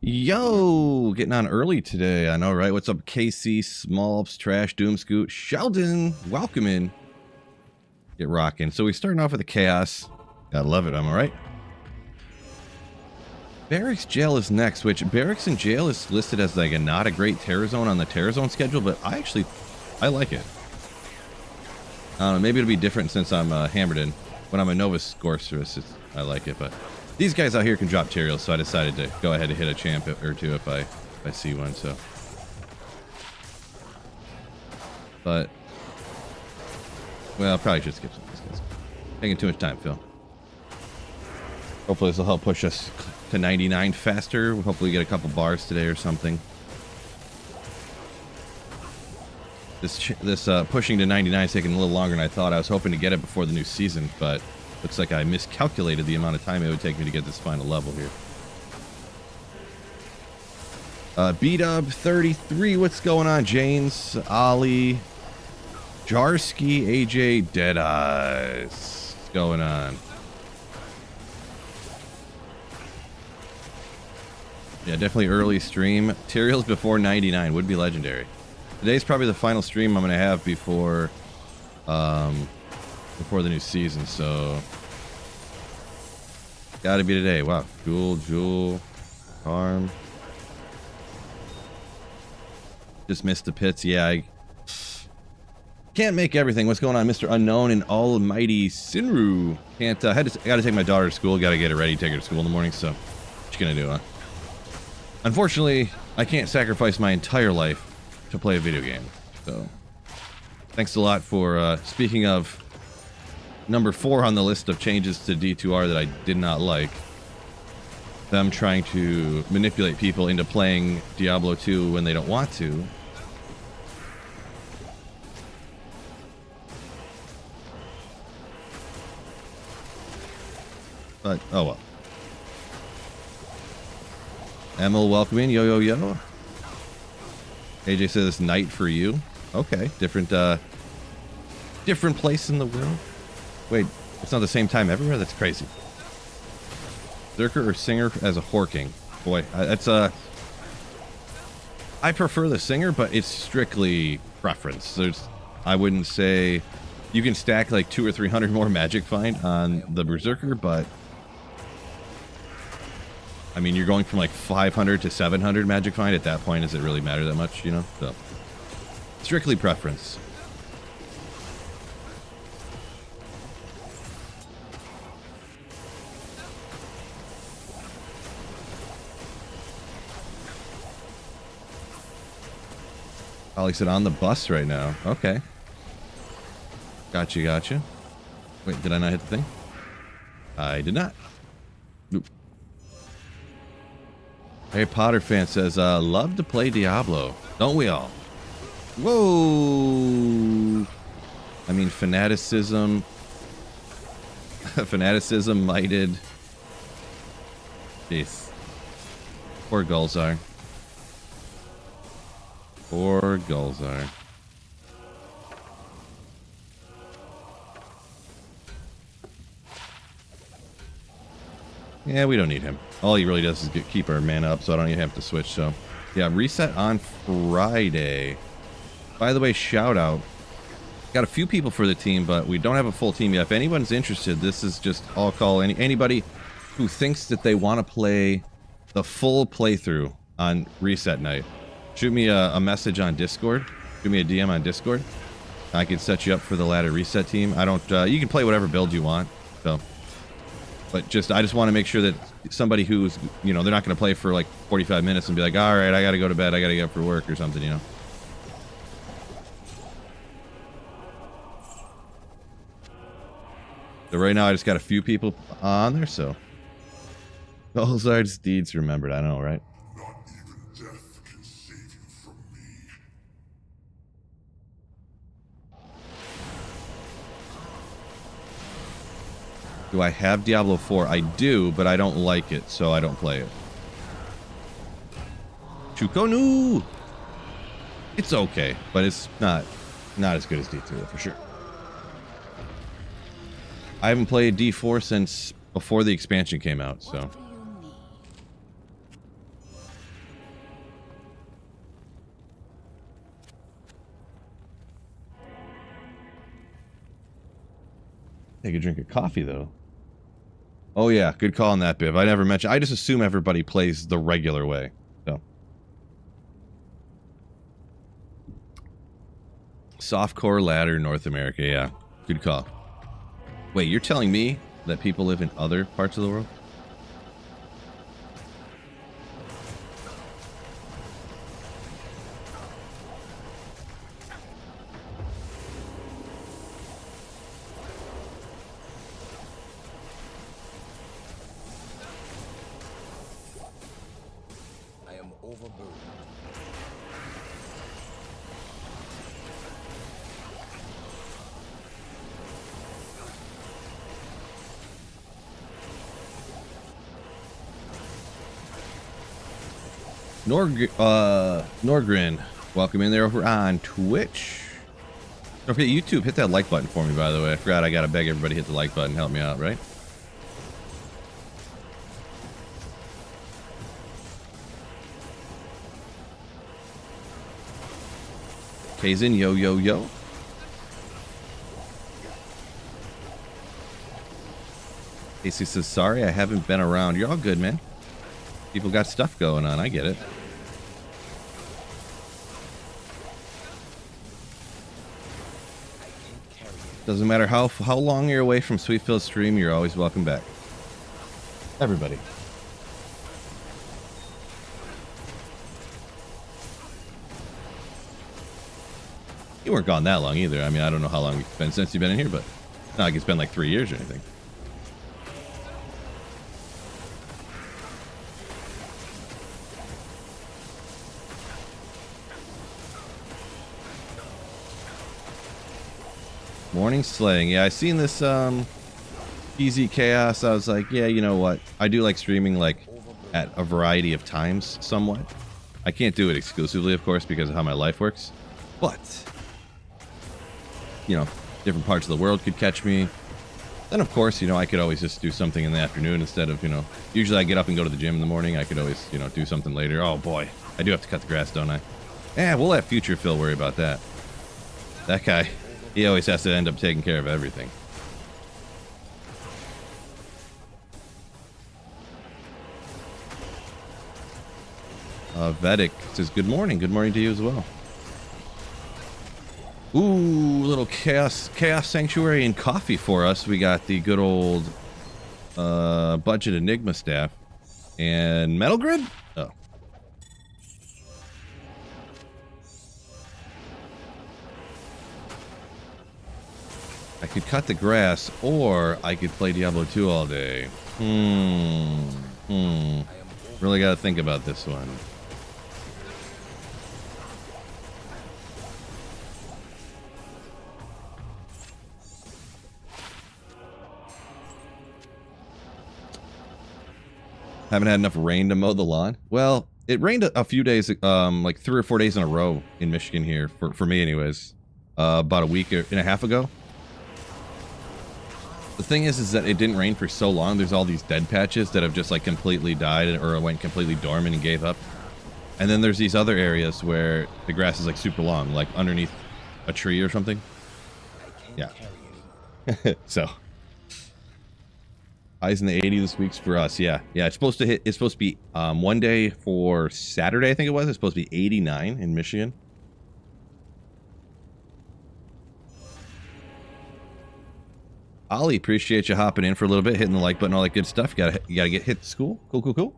Yo, getting on early today. I know, right? What's up, KC, Smallps, Trash, Doomscoot, Sheldon? Welcome in. Get rocking. So we're starting off with the Chaos. Gotta love it, am I right? Barracks Jail is next, which Barracks and Jail is listed as like not a great Terror Zone on the Terror Zone schedule, but I like it. I don't know, maybe it'll be different since I'm hammered in. When I'm a Nova Scorceress, I like it, but these guys out here can drop Tyraels, so I decided to go ahead and hit a champ or two if I see one, so. But, well, I'll probably should skip some of these guys. Taking too much time, Phil. Hopefully this will help push us to 99 faster. We'll hopefully get a couple bars today or something. This pushing to 99 is taking a little longer than I thought. I was hoping to get it before the new season, but looks like I miscalculated the amount of time it would take me to get this final level here. B-Dub 33, what's going on? James, Ollie, Jarski, AJ, Deadeyes. What's going on? Yeah, definitely early stream. Tyraels before 99 would be legendary. Today's probably the final stream I'm going to have before the new season, so gotta be today. Wow. Jewel, Arm. Just missed the pits. Yeah, I can't make everything. What's going on, Mr. Unknown and Almighty Sinru? Can't, I gotta take my daughter to school. Gotta get her ready, take her to school in the morning, so what you gonna do, huh? Unfortunately, I can't sacrifice my entire life to play a video game, so thanks a lot for, speaking of number 4 on the list of changes to D2R that I did not like. Them trying to manipulate people into playing Diablo 2 when they don't want to. But, oh well. Emil, welcome in. Yo, yo, yo. AJ says night for you. Okay, different place in the world. Wait, it's not the same time everywhere? That's crazy. Zerker or Singer as a Horking? Boy, that's I prefer the Singer, but it's strictly preference. I wouldn't say you can stack like 200 or 300 more Magic Find on the Berserker, but I mean, you're going from like 500 to 700 Magic Find. At that point, does it really matter that much, you know? So, strictly preference. Ollie said on the bus right now. Okay. Gotcha. Wait, did I not hit the thing? I did not. Nope. Harry Potter fan says, love to play Diablo. Don't we all? Whoa! I mean, fanaticism. Fanaticism mighted. Jeez. Poor Gulzar. Poor Gulzar. Yeah, we don't need him. All he really does is keep our mana up, so I don't even have to switch. So, yeah, reset on Friday. By the way, shout out. Got a few people for the team, but we don't have a full team yet. If anyone's interested, this is just all call anybody who thinks that they want to play the full playthrough on reset night. Shoot me a message on Discord. Shoot me a DM on Discord. I can set you up for the ladder reset team. I don't. You can play whatever build you want. So, but I just want to make sure that somebody who's, you know, they're not going to play for like 45 minutes and be like, all right, I got to go to bed. I got to get up for work or something, you know. So right now I just got a few people on there. So, Gulzar's deeds remembered. I know, right? Do I have Diablo 4? I do, but I don't like it, so I don't play it. Chukonu! It's okay, but it's not as good as D3 for sure. I haven't played D4 since before the expansion came out, so. Take a drink of coffee, though. Oh, yeah. Good call on that, Biv. I never mentioned. I just assume everybody plays the regular way. So. Softcore ladder, North America. Yeah. Good call. Wait, you're telling me that people live in other parts of the world? Norgrin, welcome in there over on Twitch. Don't forget YouTube, hit that like button for me, by the way. I forgot I gotta beg everybody to hit the like button, help me out, right? Kazin, yo, yo, yo. Casey says, sorry, I haven't been around. You're all good, man. People got stuff going on, I get it. Doesn't matter how long you're away from Sweetfield's stream, you're always welcome back. Everybody. You weren't gone that long either. I mean, I don't know how long it's been since you've been in here, but not like it's been like 3 years or anything. Morning slaying. Yeah, I seen this easy chaos. I was like, yeah, you know what? I do like streaming like at a variety of times somewhat. I can't do it exclusively, of course, because of how my life works. But, you know, different parts of the world could catch me. Then, of course, you know, I could always just do something in the afternoon instead of, you know, usually I get up and go to the gym in the morning. I could always, you know, do something later. Oh, boy. I do have to cut the grass, don't I? Yeah, we'll let Future Phil worry about that. That guy, he always has to end up taking care of everything. Vedic says, good morning. Good morning to you as well. Ooh, little Chaos Sanctuary and coffee for us. We got the good old budget Enigma staff. And Metal Grid? Oh. I could cut the grass, or I could play Diablo 2 all day. Really gotta think about this one. Haven't had enough rain to mow the lawn. Well, it rained a few days, like 3 or 4 days in a row in Michigan here, for me anyways. About a week and a half ago. The thing is that it didn't rain for so long. There's all these dead patches that have just like completely died or went completely dormant and gave up. And then there's these other areas where the grass is like super long, like underneath a tree or something. Yeah. So. Highs in the 80s this week's for us. Yeah. Yeah. It's supposed to be one day for Saturday, I think it was. It's supposed to be 89 in Michigan. Ollie, appreciate you hopping in for a little bit, hitting the like button, all that good stuff. You gotta get hit school. Cool.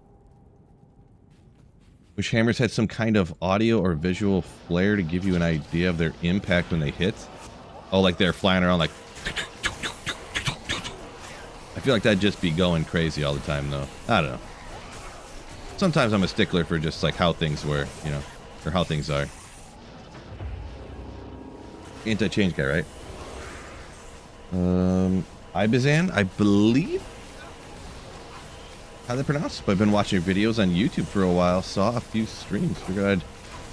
Wish hammers had some kind of audio or visual flair to give you an idea of their impact when they hit. Oh, like they're flying around like... I feel like that'd just be going crazy all the time, though. I don't know. Sometimes I'm a stickler for just like how things were, you know, or how things are. Anti-change guy, right? Ibizan, I believe. How they pronounce? But I've been watching your videos on YouTube for a while. Saw a few streams. Figured I'd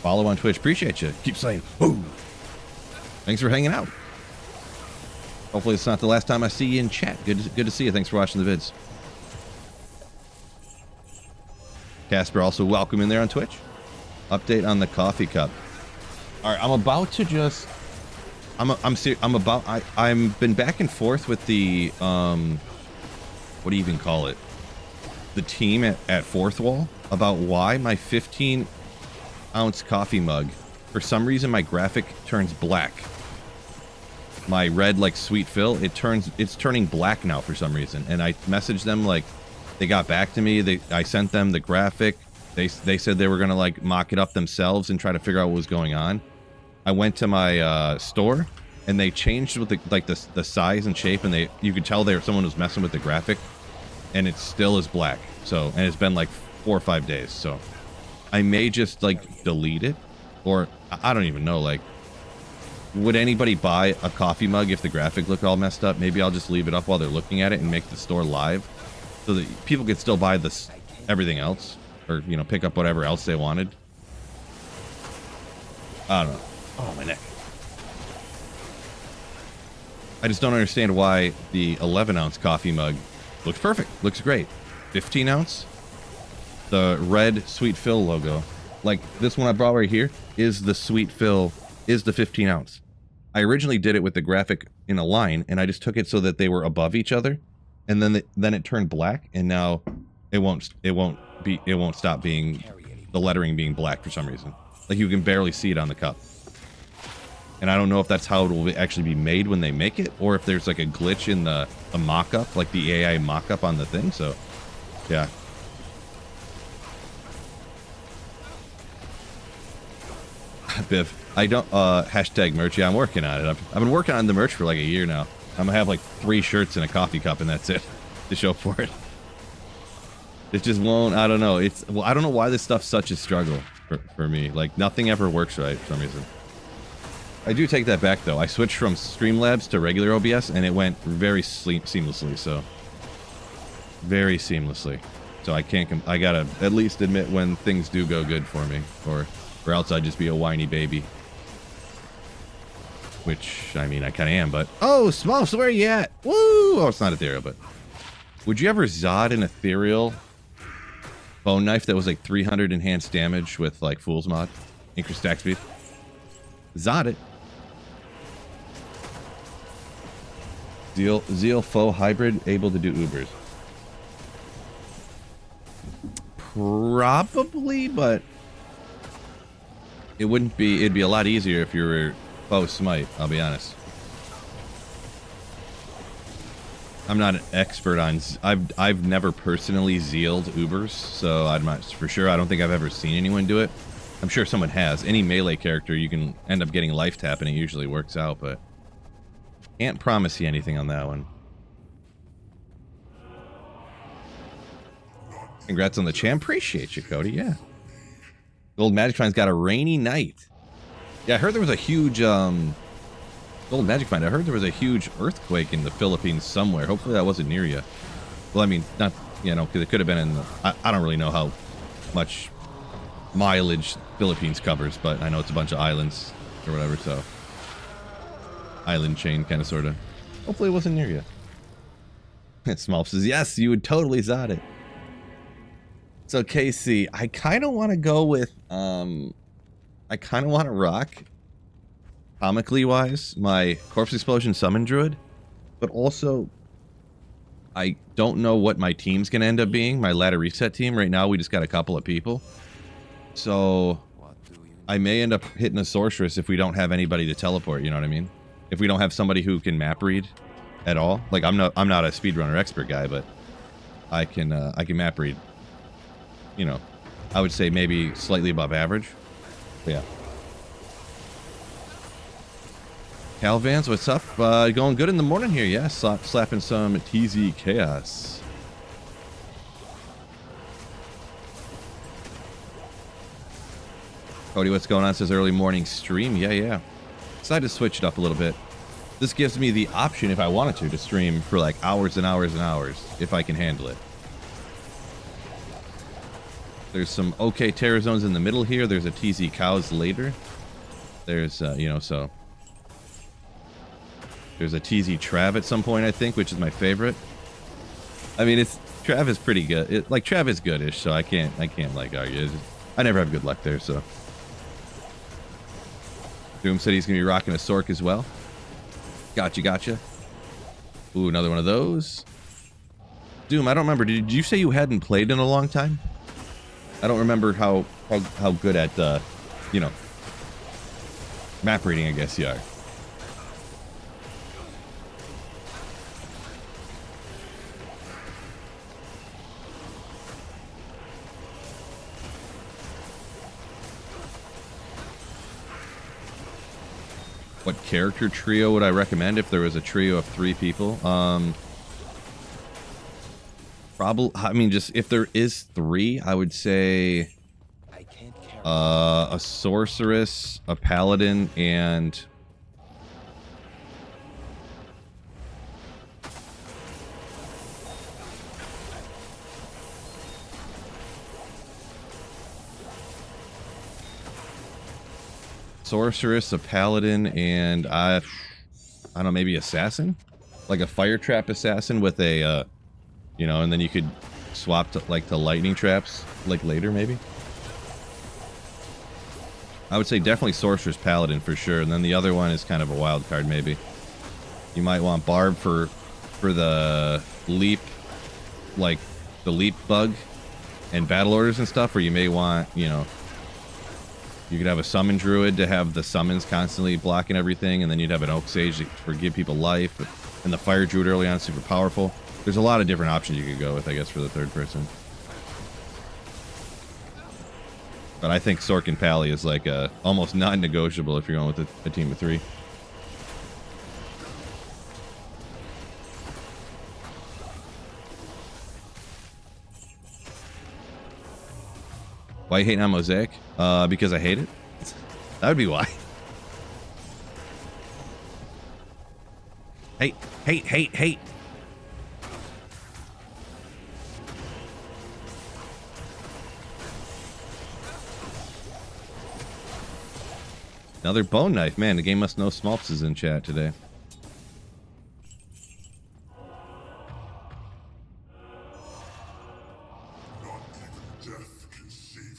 follow on Twitch. Appreciate you. Keep saying, "Ooh." Thanks for hanging out. Hopefully it's not the last time I see you in chat. Good to see you. Thanks for watching the vids. Casper, also welcome in there on Twitch. Update on the coffee cup. All right, I'm about to just I'm been back and forth with the what do you even call it? The team at Fourth Wall about why my 15-ounce coffee mug, for some reason my graphic turns black. My red, like, sweet fill, it's turning black now for some reason. And I messaged them, like, they got back to me. I sent them the graphic. They said they were gonna, like, mock it up themselves and try to figure out what was going on. I went to my store and they changed with the size and shape, and you could tell someone was messing with the graphic, and it still is black. So, and it's been like 4 or 5 days. So I may just, like, delete it, or I don't even know, like, would anybody buy a coffee mug if the graphic looked all messed up? Maybe I'll just leave it up while they're looking at it and make the store live so that people could still buy everything else, or, you know, pick up whatever else they wanted. I don't know. Oh, my neck. I just don't understand why the 11-ounce coffee mug looks perfect. Looks great. 15-ounce, the red Sweet Fill logo. Like, this one I brought right here is the Sweet Fill, is the 15-ounce. I originally did it with the graphic in a line, and I just took it so that they were above each other, and then it turned black, and now it won't stop being, the lettering being black for some reason. Like, you can barely see it on the cup. And I don't know if that's how it will actually be made when they make it, or if there's, like, a glitch in the mock-up, like the AI mock-up on the thing. So, yeah. Biv, I don't, hashtag merch. Yeah, I'm working on it. I've been working on the merch for like a year now. I'm gonna have like 3 shirts and a coffee cup, and that's it to show for it. It just won't, I don't know. Well, I don't know why this stuff's such a struggle for me. Like, nothing ever works right for some reason. I do take that back, though. I switched from Streamlabs to regular OBS, and it went very seamlessly, so. Very seamlessly. So I gotta at least admit when things do go good for me, or else I'd just be a whiny baby. Which, I mean, I kind of am, but... Oh, Smalls, where are you at? Woo! Oh, it's not Ethereal, but... Would you ever Zod an Ethereal bone knife that was like 300 enhanced damage with, like, Fool's Mod? Increased stack speed? Zod it. Zeal Faux Hybrid able to do Ubers. Probably, but... It wouldn't be... It'd be a lot easier if you were Faux Smite, I'll be honest. I'm not an expert on... I've never personally zealed Ubers, so I'm not for sure. I don't think I've ever seen anyone do it. I'm sure someone has. Any melee character, you can end up getting life tap, and it usually works out, but... Can't promise you anything on that one. Congrats on the champ. Appreciate you, Cody. Yeah. Gold Magic Find's got a rainy night. Yeah, I heard there was a huge, Gold Magic Find. I heard there was a huge earthquake in the Philippines somewhere. Hopefully that wasn't near you. Well, I mean, not, you know, because it could have been in the... I don't really know how much mileage Philippines covers, but I know it's a bunch of islands or whatever, so... Island chain, kind of, sort of. Hopefully it wasn't near you. Small says, yes, you would totally Zod it. So, KC, I kind of want to go with, I kind of want to rock, comically wise, my Corpse Explosion Summon Druid, but also, I don't know what my team's going to end up being, my ladder reset team. Right now, we just got a couple of people. So, I may end up hitting a Sorceress if we don't have anybody to teleport, you know what I mean? If we don't have somebody who can map read at all. Like, I'm not a speedrunner expert guy, but I can map read. You know, I would say maybe slightly above average. But yeah. Calvans, what's up? Going good in the morning here, yeah. Slapping some TZ Chaos. Cody, what's going on? Says early morning stream. Yeah. Decided to switch it up a little bit. This gives me the option, if I wanted to stream for like hours and hours and hours, if I can handle it. There's some okay Terror Zones in the middle here. There's a TZ Cows later. There's, you know, so... There's a TZ Trav at some point, I think, which is my favorite. I mean, Trav is pretty good. Like, Trav is goodish, so I can't like argue. I never have good luck there, so... Doom said he's going to be rocking a Sork as well. Gotcha, gotcha. Ooh, another one of those. Doom, I don't remember. Did you say you hadn't played in a long time? I don't remember how good at, you know, map reading, I guess you are. What character trio would I recommend if there was a trio of 3 people? Probably, I mean, just if there is 3, I would say a sorceress, a paladin, and sorceress, a paladin, and I don't know, maybe assassin, like a fire trap assassin with a you know, and then you could swap to like to lightning traps like later maybe. I would say definitely sorceress, paladin for sure, and then the other one is kind of a wild card maybe. You might want barb for the leap, like the leap bug and battle orders and stuff, or you may want, you know, you could have a summon druid to have the summons constantly blocking everything, and then you'd have an oak sage to give people life, and the fire druid early on is super powerful. There's a lot of different options you could go with, I guess, for the third person. But I think Sork and Pally is like almost non-negotiable if you're going with a team of 3. Why you hating on Mosaic? Because I hate it. That would be why. Hate. Another bone knife. Man, the game must know Smolps is in chat today.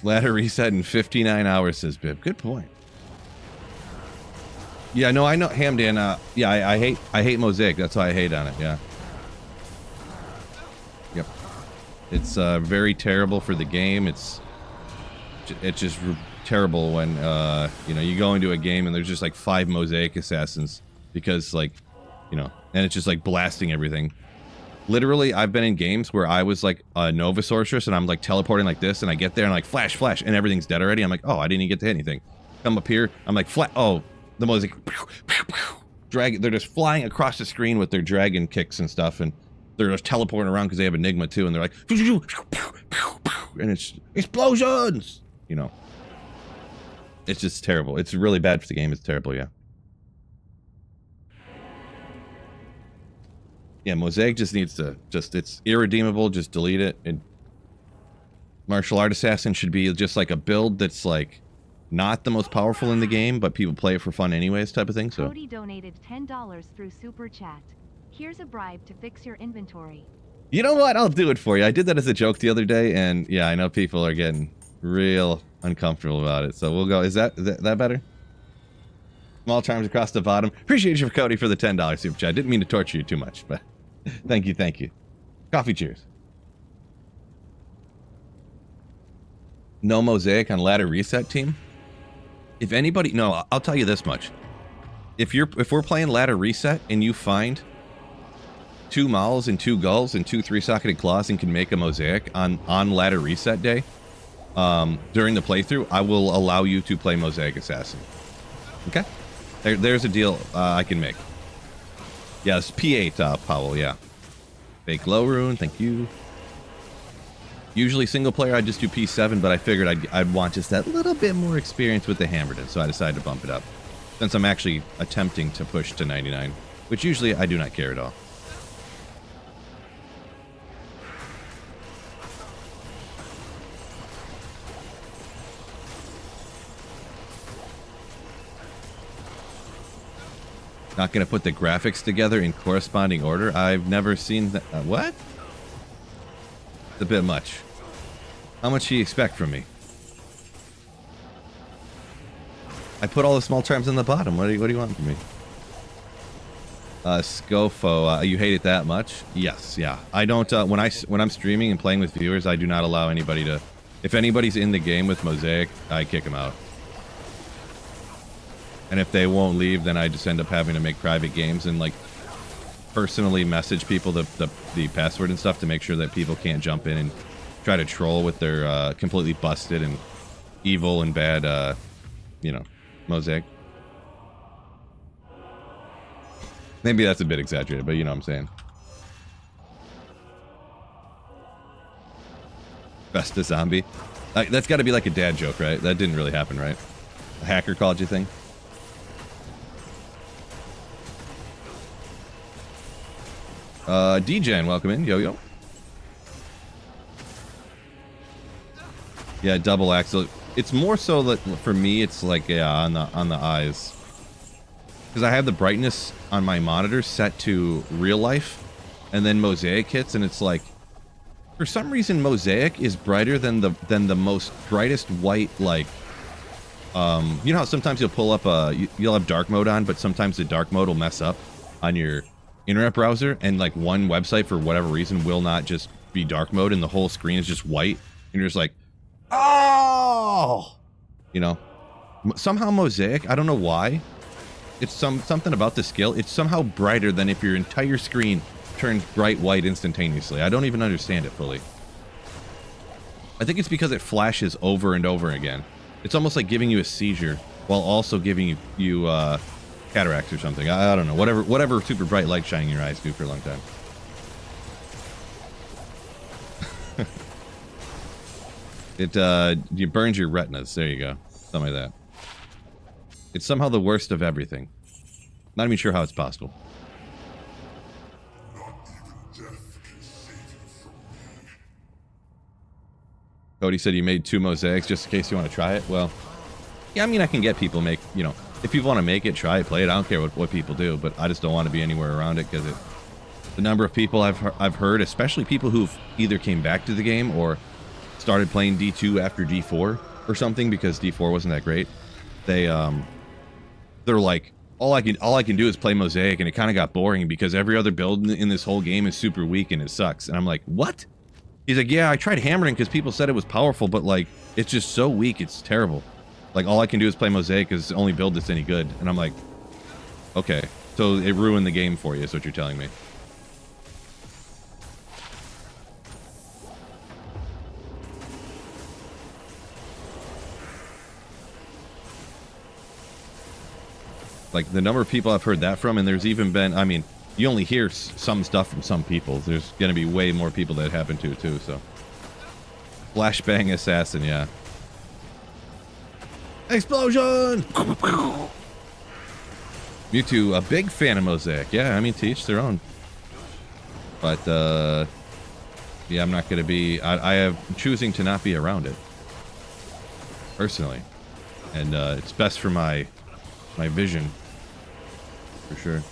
Ladder reset in 59 hours, says Bib. Good point. Yeah, no, I know Hamdan. Yeah, I hate Mosaic. That's why I hate on it. Yeah. Yep. It's very terrible for the game. It's just terrible when you know, you go into a game and there's just like 5 Mosaic assassins because, like, you know, and it's just like blasting everything. Literally, I've been in games where I was like a Nova Sorceress and I'm like teleporting like this, and I get there and like flash, and everything's dead already. I'm like, oh, I didn't even get to hit anything. Come up here, I'm like, oh, the Mosaic, drag. They're just flying across the screen with their dragon kicks and stuff, and they're just teleporting around because they have Enigma too, and they're like, and it's explosions, you know. It's just terrible. It's really bad for the game. It's terrible, yeah. Yeah, Mosaic just needs to, it's irredeemable, just delete it. And Martial Art Assassin should be just like a build that's like not the most powerful in the game, but people play it for fun anyways, type of thing. So Cody donated $10 through Super Chat. Here's a bribe to fix your inventory. You know what? I'll do it for you. I did that as a joke the other day, and yeah, I know people are getting real uncomfortable about it. So we'll go. Is that better? Small charms across the bottom. Appreciate you, Cody, for the $10 Super Chat. Didn't mean to torture you too much, but thank you. Coffee cheers. No Mosaic on ladder reset team? If anybody, no, I'll tell you this much. If we're playing ladder reset and you find 2 Mauls and 2 Gulls and 2 3-socketed claws and can make a Mosaic on ladder reset day, during the playthrough, I will allow you to play Mosaic Assassin. Okay? There's a deal I can make. Yes, P8, Powell, yeah. Fake low rune, thank you. Usually single player, I'd just do P7, but I figured I'd want just that little bit more experience with the Hammerden, so I decided to bump it up. Since I'm actually attempting to push to 99, which usually I do not care at all. Not going to put the graphics together in corresponding order. I've never seen that. What? It's a bit much. How much do you expect from me? I put all the small charms on the bottom. What do you want from me? Scofo, you hate it that much? Yes, yeah. I don't, when I'm streaming and playing with viewers, I do not allow anybody to, if anybody's in the game with Mosaic, I kick them out. And if they won't leave, then I just end up having to make private games and, like, personally message people the password and stuff to make sure that people can't jump in and try to troll with their, completely busted and evil and bad, you know, Mosaic. Maybe that's a bit exaggerated, but you know what I'm saying. Best a zombie. That's got to be like a dad joke, right? That didn't really happen, right? A hacker called you thing? DJen, welcome in. Yo. Yeah, double axle. It's more so that for me, it's like, yeah, on the eyes. Because I have the brightness on my monitor set to real life, and then Mosaic hits, and it's like, for some reason, Mosaic is brighter than the most brightest white, like, you know how sometimes you'll pull up you'll have dark mode on, but sometimes the dark mode will mess up on your internet browser, and like one website for whatever reason will not just be dark mode, and the whole screen is just white, and you're just like, oh, you know, somehow Mosaic, I don't know why. It's something about the skill. It's somehow brighter than if your entire screen turns bright white instantaneously. I don't even understand it fully. I think it's because it flashes over and over again. It's almost like giving you a seizure while also giving you cataracts or something. I don't know. Whatever super bright light shining in your eyes do for a long time. It burns your retinas. There you go. Something like that. It's somehow the worst of everything. Not even sure how it's possible. Cody said you made 2 mosaics just in case you want to try it. Well, yeah, I mean, I can get people make, you know, if people want to make it, try it, play it. I don't care what people do, but I just don't want to be anywhere around it because the number of people I've heard, especially people who've either came back to the game or started playing D2 after D4 or something because D4 wasn't that great. They're like, all I can do is play Mosaic, and it kind of got boring because every other build in this whole game is super weak and it sucks. And I'm like, what? He's like, yeah, I tried hammering because people said it was powerful, but like, it's just so weak, it's terrible. Like, all I can do is play Mosaic because it's the only build that's any good. And I'm like, okay, so it ruined the game for you, is what you're telling me. Like, the number of people I've heard that from, and there's even been, I mean, you only hear some stuff from some people. There's going to be way more people that happen to, too, so. Flashbang assassin, yeah. Explosion! Mewtwo, a big fan of Mosaic. Yeah, I mean, to each their own. But, yeah, I'm not going to be, I am choosing to not be around it. Personally. And, it's best for my vision. For sure.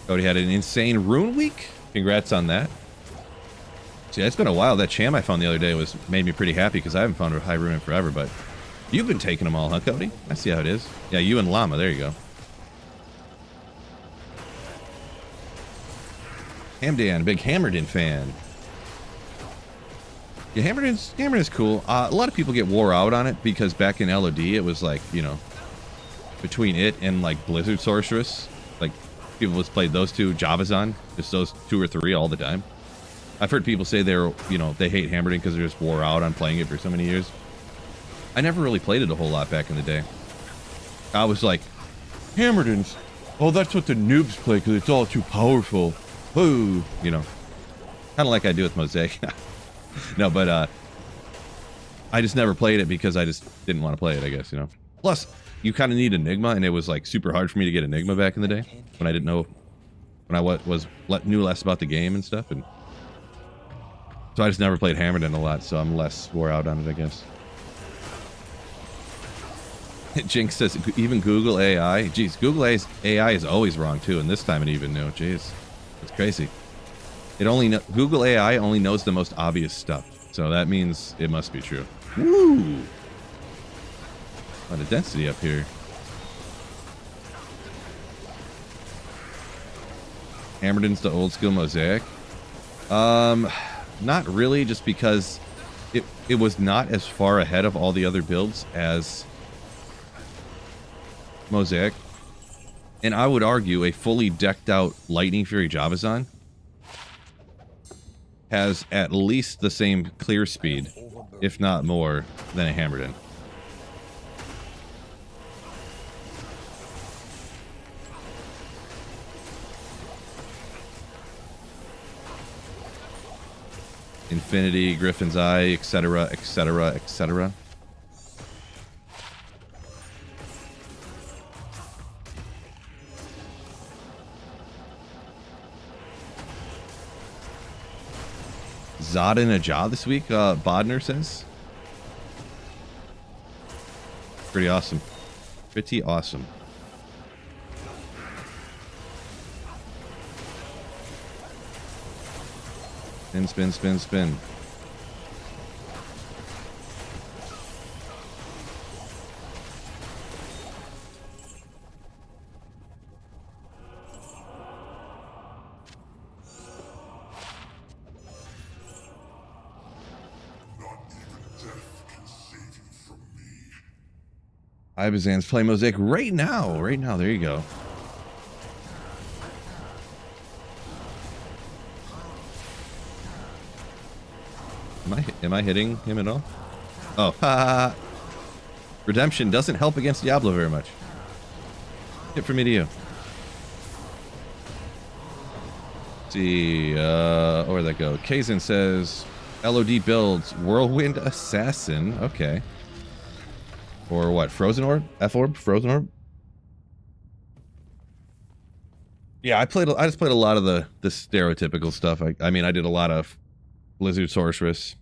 Cody had an insane rune week. Congrats on that. See, it's been a while. That cham I found the other day made me pretty happy because I haven't found a high rune in forever, but you've been taking them all, huh, Cody? I see how it is. Yeah, you and Llama. There you go. Hamdan, big Hammerden fan. Yeah, Hammerden's cool. A lot of people get wore out on it because back in LOD it was like, you know, between it and like Blizzard Sorceress, like people just played those two, Javazon, just those 2 or 3 all the time. I've heard people say they hate Hammerden because they're just wore out on playing it for so many years. I never really played it a whole lot back in the day. I was like, Hammerden's, oh, that's what the noobs play because it's all too powerful. Woo, you know, kind of like I do with Mosaic. No, but I just never played it because I just didn't want to play it, I guess, you know. Plus, you kind of need Enigma, and it was like super hard for me to get Enigma back in the day when I didn't know, when I knew less about the game and stuff, and so I just never played Hammerden a lot, so I'm less wore out on it, I guess. Jinx says, even Google AI. Jeez, Google AI is always wrong too, and this time it even knew. Jeez, it's crazy. Google AI only knows the most obvious stuff. So that means it must be true. Woo! A lot of density up here. Hammerden's the old school Mosaic. Not really, just because it was not as far ahead of all the other builds as Mosaic. And I would argue a fully decked out Lightning Fury Javazon has at least the same clear speed, if not more, than a Hammerden. Infinity, Griffin's Eye, etc., etc., etc. Zod in a jaw this week, Bodner says. Pretty awesome. Pretty awesome. Spin, spin, spin, spin. Ibazan's playing Mosaic right now. Right now, there you go. Am I hitting him at all? Oh, ha! Redemption doesn't help against Diablo very much. Hit from me to you. Let's see, where'd that go? Kazin says, LOD builds Whirlwind Assassin. Okay. Or what? Frozen Orb? F-Orb? Frozen Orb? Yeah, I just played a lot of the stereotypical stuff. I mean, I did a lot of Blizzard Sorceress.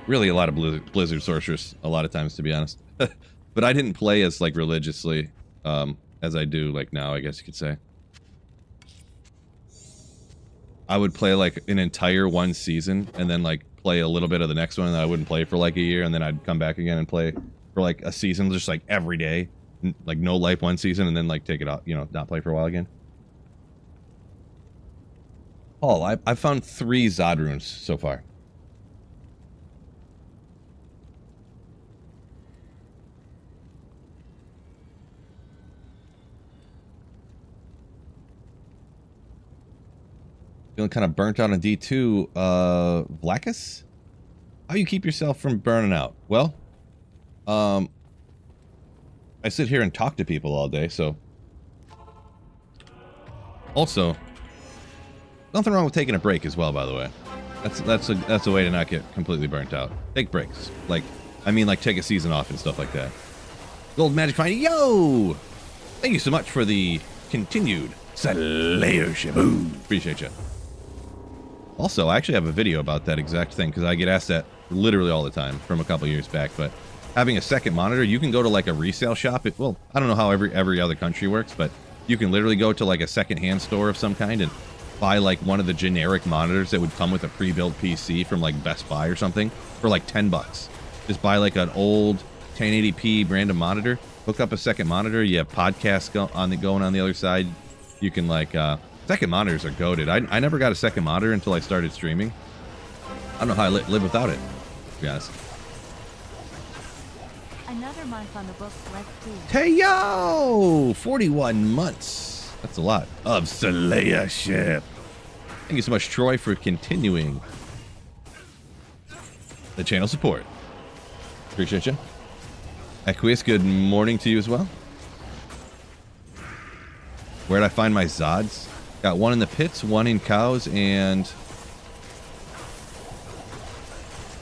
Really a lot of Blizzard Sorceress a lot of times, to be honest. But I didn't play as, like, religiously as I do, like, now, I guess you could say. I would play, like, an entire one season and then, like, play a little bit of the next one, and then I wouldn't play for, like, a year, and then I'd come back again and play for, like, a season, just, like, every day. Like, no life one season, and then, like, take it off, you know, not play for a while again. Paul, I've found 3 Zod runes so far. Feeling kind of burnt out on D2. Vlacus? How you keep yourself from burning out? Well, I sit here and talk to people all day, so. Also, nothing wrong with taking a break as well, by the way. That's a way to not get completely burnt out. Take breaks. Like, I mean, like, take a season off and stuff like that. Gold Magic Find, yo! Thank you so much for the continued Slayership. Ooh, appreciate you. Also, I actually have a video about that exact thing, because I get asked that literally all the time from a couple years back, but having a second monitor, you can go to, like, a resale shop. Well, I don't know how every other country works, but you can literally go to, like, a second-hand store of some kind and buy, like, one of the generic monitors that would come with a pre-built PC from, like, Best Buy or something for, like, $10. Just buy, like, an old 1080p random monitor, hook up a second monitor, you have podcasts going on the other side. You can, like, second monitors are goated. I never got a second monitor until I started streaming. I don't know how I live without it, to be honest. Another month on the books, let's see. Hey, yo! 41 months. That's a lot of Slayership. Thank you so much, Troy, for continuing the channel support. Appreciate you. Aqueous, good morning to you as well. Where'd I find my Zods? Got one in the pits, one in cows, and...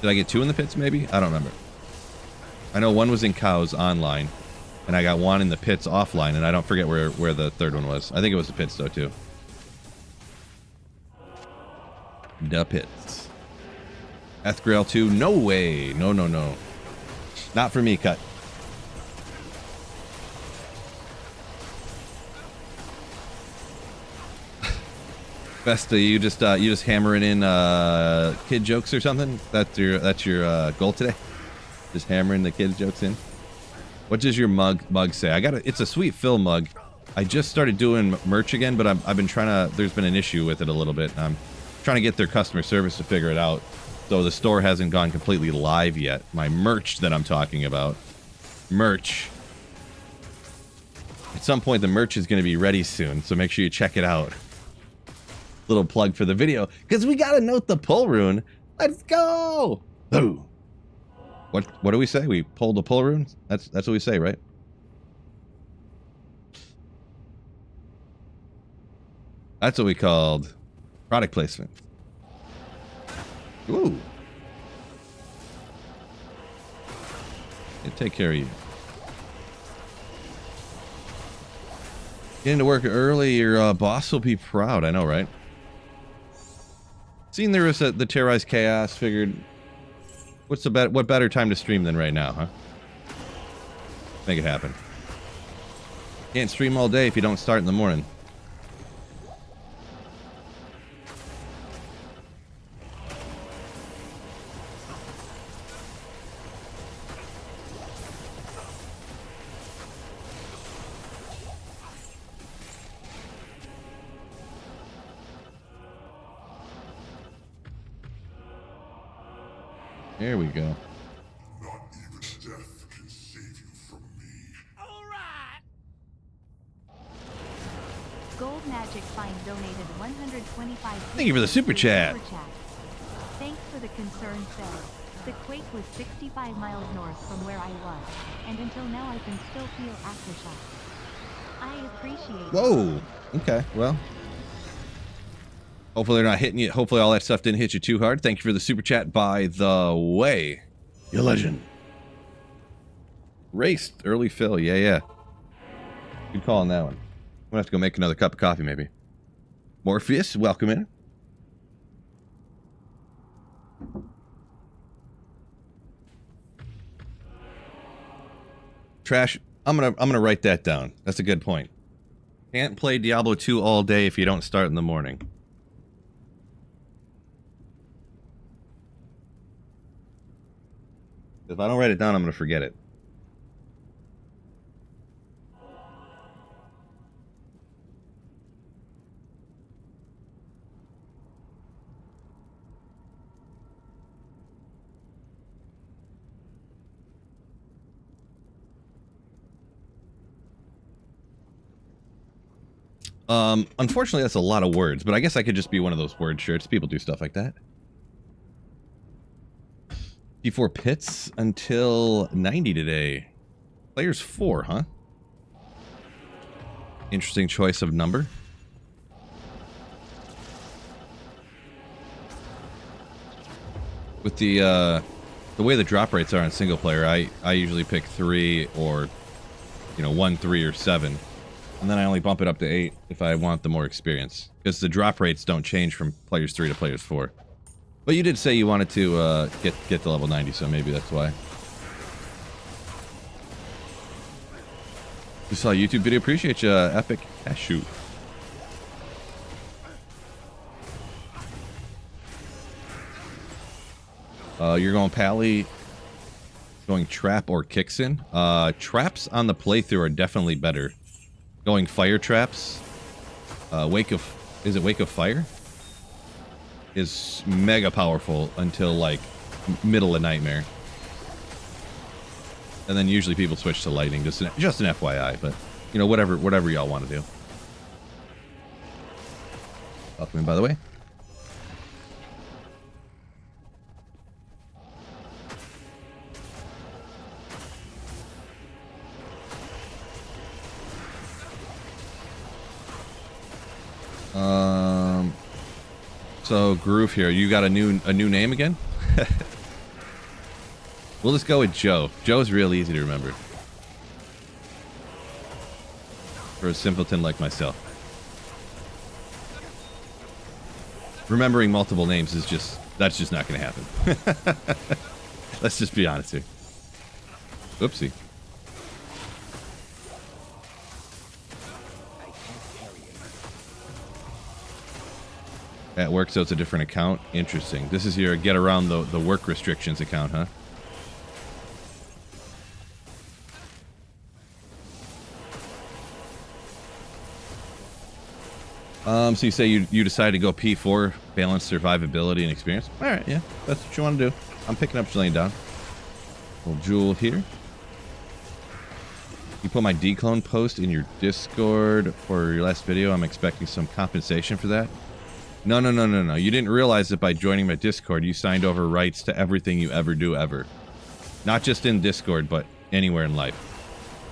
Did I get 2 in the pits, maybe? I don't remember. I know one was in cows online, and I got one in the pits offline, and I don't forget where the third one was. I think it was the pits, though, too. The pits. Ethgrail 2, no way. No, no, no. Not for me, cut. Best you just hammering in kid jokes or something? That's your goal today? Just hammering the kid jokes in? What does your mug say? It's a sweet Phil mug. I just started doing merch again, but I've been trying to, there's been an issue with it a little bit. I'm trying to get their customer service to figure it out. So the store hasn't gone completely live yet. My merch that I'm talking about. Merch. At some point the merch is going to be ready soon, so make sure you check it out. Little plug for the video, because we gotta note the pull rune. Let's go! Ooh. What do we say? We pulled the pull rune? That's what we say, right? That's what we called product placement. Ooh. Yeah, take care of you. Get into work early, your boss will be proud. I know, right? Seeing there was the Tyraels chaos, figured, what better time to stream than right now, huh? Make it happen. Can't stream all day if you don't start in the morning. There we go. Not even death can save you from me. All right. Gold Magic Find donated 125. Thank you for the super chat. Thanks for the concern, Phil. The quake was 65 miles north from where I was, and until now I can still feel aftershocks. I appreciate it. Whoa. Okay. Well. Hopefully they're not hitting you. Hopefully all that stuff didn't hit you too hard. Thank you for the super chat, by the way. You legend. Raced. Early Phil. Yeah. Good call on that one. I'm gonna have to go make another cup of coffee, maybe. Morpheus, welcome in. Trash. I'm gonna write that down. That's a good point. Can't play Diablo 2 all day if you don't start in the morning. If I don't write it down, I'm going to forget it. Unfortunately, that's a lot of words, but I guess I could just be one of those word shirts. People do stuff like that. P4 pits until 90 today. Players 4, huh? Interesting choice of number. With the way the drop rates are in single player, I usually pick 3 or, 1, 3, or 7. And then I only bump it up to 8 if I want the more experience. Because the drop rates don't change from players 3 to players 4. But you did say you wanted to get to level 90, so maybe that's why. You saw a YouTube video. Appreciate you, Epic Cashew. You're going Pally, going Trap or Kixin. Traps on the playthrough are definitely better. Going Fire Traps. Wake of Fire? Is mega powerful until like middle of Nightmare, and then usually people switch to Lightning. Just an FYI, but whatever y'all want to do. Welcome in, by the way. So Groove here, you got a new name again? We'll just go with Joe. Joe's real easy to remember. For a simpleton like myself. Remembering multiple names that's just not gonna happen. Let's just be honest here. Oopsie. At work, so it's a different account. Interesting. This is your get around the work restrictions account, huh? So you say you decide to go P4, balance survivability and experience? Alright, yeah. That's what you want to do. I'm picking up laying down. Little jewel here. You put my declone post in your Discord for your last video. I'm expecting some compensation for that. No. You didn't realize that by joining my Discord, you signed over rights to everything you ever do ever. Not just in Discord, but anywhere in life.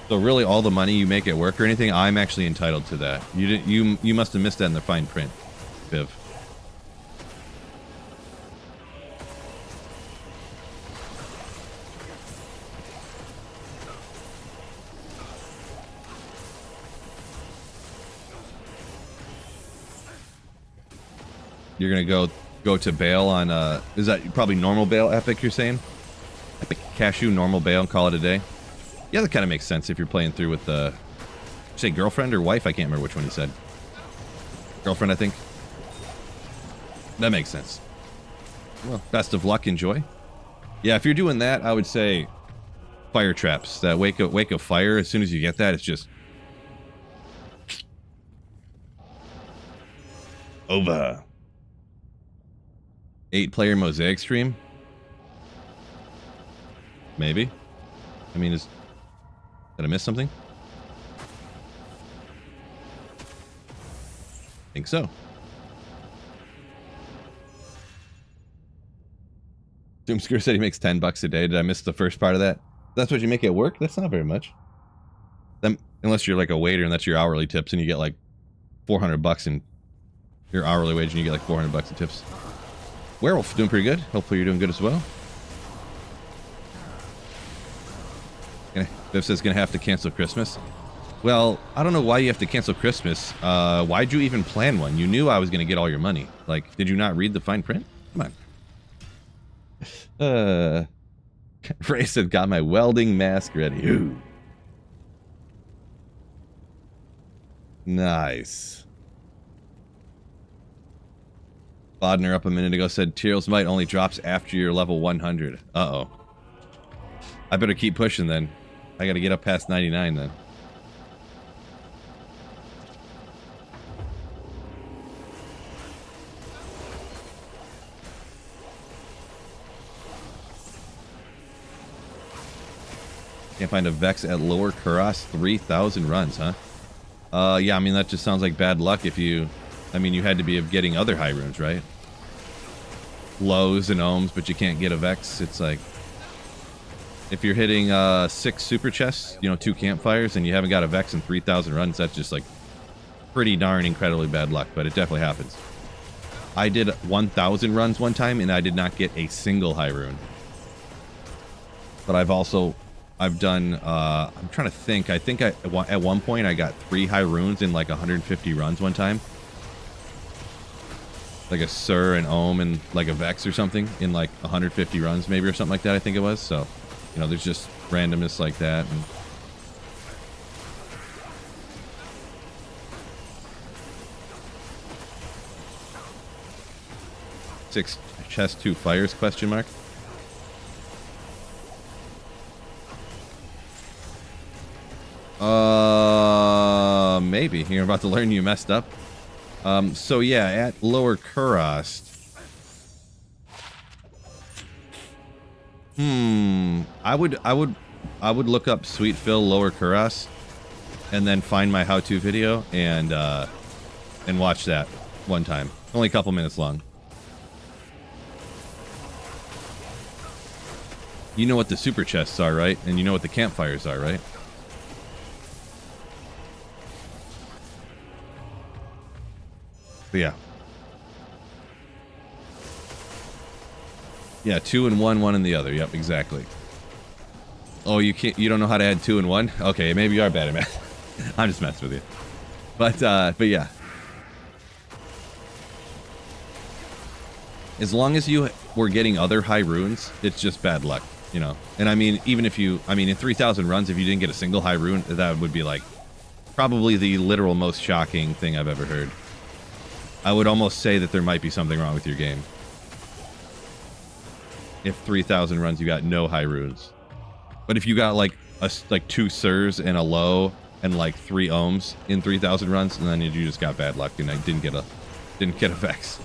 So really, all the money you make at work or anything, I'm actually entitled to that. You must have missed that in the fine print, Viv. You're gonna go to bail on is that probably normal bail epic you're saying? Epic cashew normal bail and call it a day? Yeah, that kind of makes sense if you're playing through with say girlfriend or wife? I can't remember which one you said. Girlfriend, I think. That makes sense. Well, best of luck, enjoy. Yeah, if you're doing that, I would say fire traps. That wake of fire, as soon as you get that, it's just over. 8-player mosaic stream? Maybe. I mean, did I miss something? Think so. Doomscrew said he makes $10 a day. Did I miss the first part of that? That's what you make at work? That's not very much. Unless you're like a waiter and that's your hourly tips and you get like $400 in your hourly wage and you get like $400 in tips. Werewolf doing pretty good. Hopefully you're doing good as well. Viv says gonna have to cancel Christmas. Well, I don't know why you have to cancel Christmas. Why'd you even plan one? You knew I was gonna get all your money. Like, did you not read the fine print? Come on. Ray said, got my welding mask ready. Ooh. Nice. Bodner up a minute ago said, Tyraels might only drops after you're level 100. Uh-oh. I better keep pushing then. I gotta get up past 99 then. Can't find a Vex at lower Kuros, 3,000 runs, huh? Yeah, I mean, that just sounds like bad luck if you... I mean, you had to be getting other high runes, right? Lows and ohms, but you can't get a Vex. It's like... If you're hitting 6 super chests, you know, 2 campfires, and you haven't got a Vex in 3,000 runs, that's just like pretty darn incredibly bad luck, but it definitely happens. I did 1,000 runs one time, and I did not get a single high rune. But I've done, I'm trying to think, I think at one point I got 3 high runes in like 150 runs one time. Like a Sur, an Ohm, and like a Vex or something in like 150 runs maybe or something like that, I think it was. So, you know, there's just randomness like that. And six chest, 2 fires, question mark. Maybe. You're about to learn you messed up. So yeah, at lower Kuros. I would look up Sweet Phil lower Kuros and then find my how-to video and watch that one time. Only a couple minutes long. You know what the super chests are, right? And you know what the campfires are, right? But yeah. Yeah, 2 in one, 1 in the other. Yep, exactly. Oh, you don't know how to add 2 in 1? Okay, maybe you are bad at math. I'm just messing with you. But yeah. As long as you were getting other high runes, it's just bad luck, you know. And I mean, even if you, I mean, in 3,000 runs, if you didn't get a single high rune, that would be like probably the literal most shocking thing I've ever heard. I would almost say that there might be something wrong with your game. If 3,000 runs, you got no high runes. But if you got like 2 sirs and a low and like 3 ohms in 3,000 runs, and then you just got bad luck and I didn't get effects.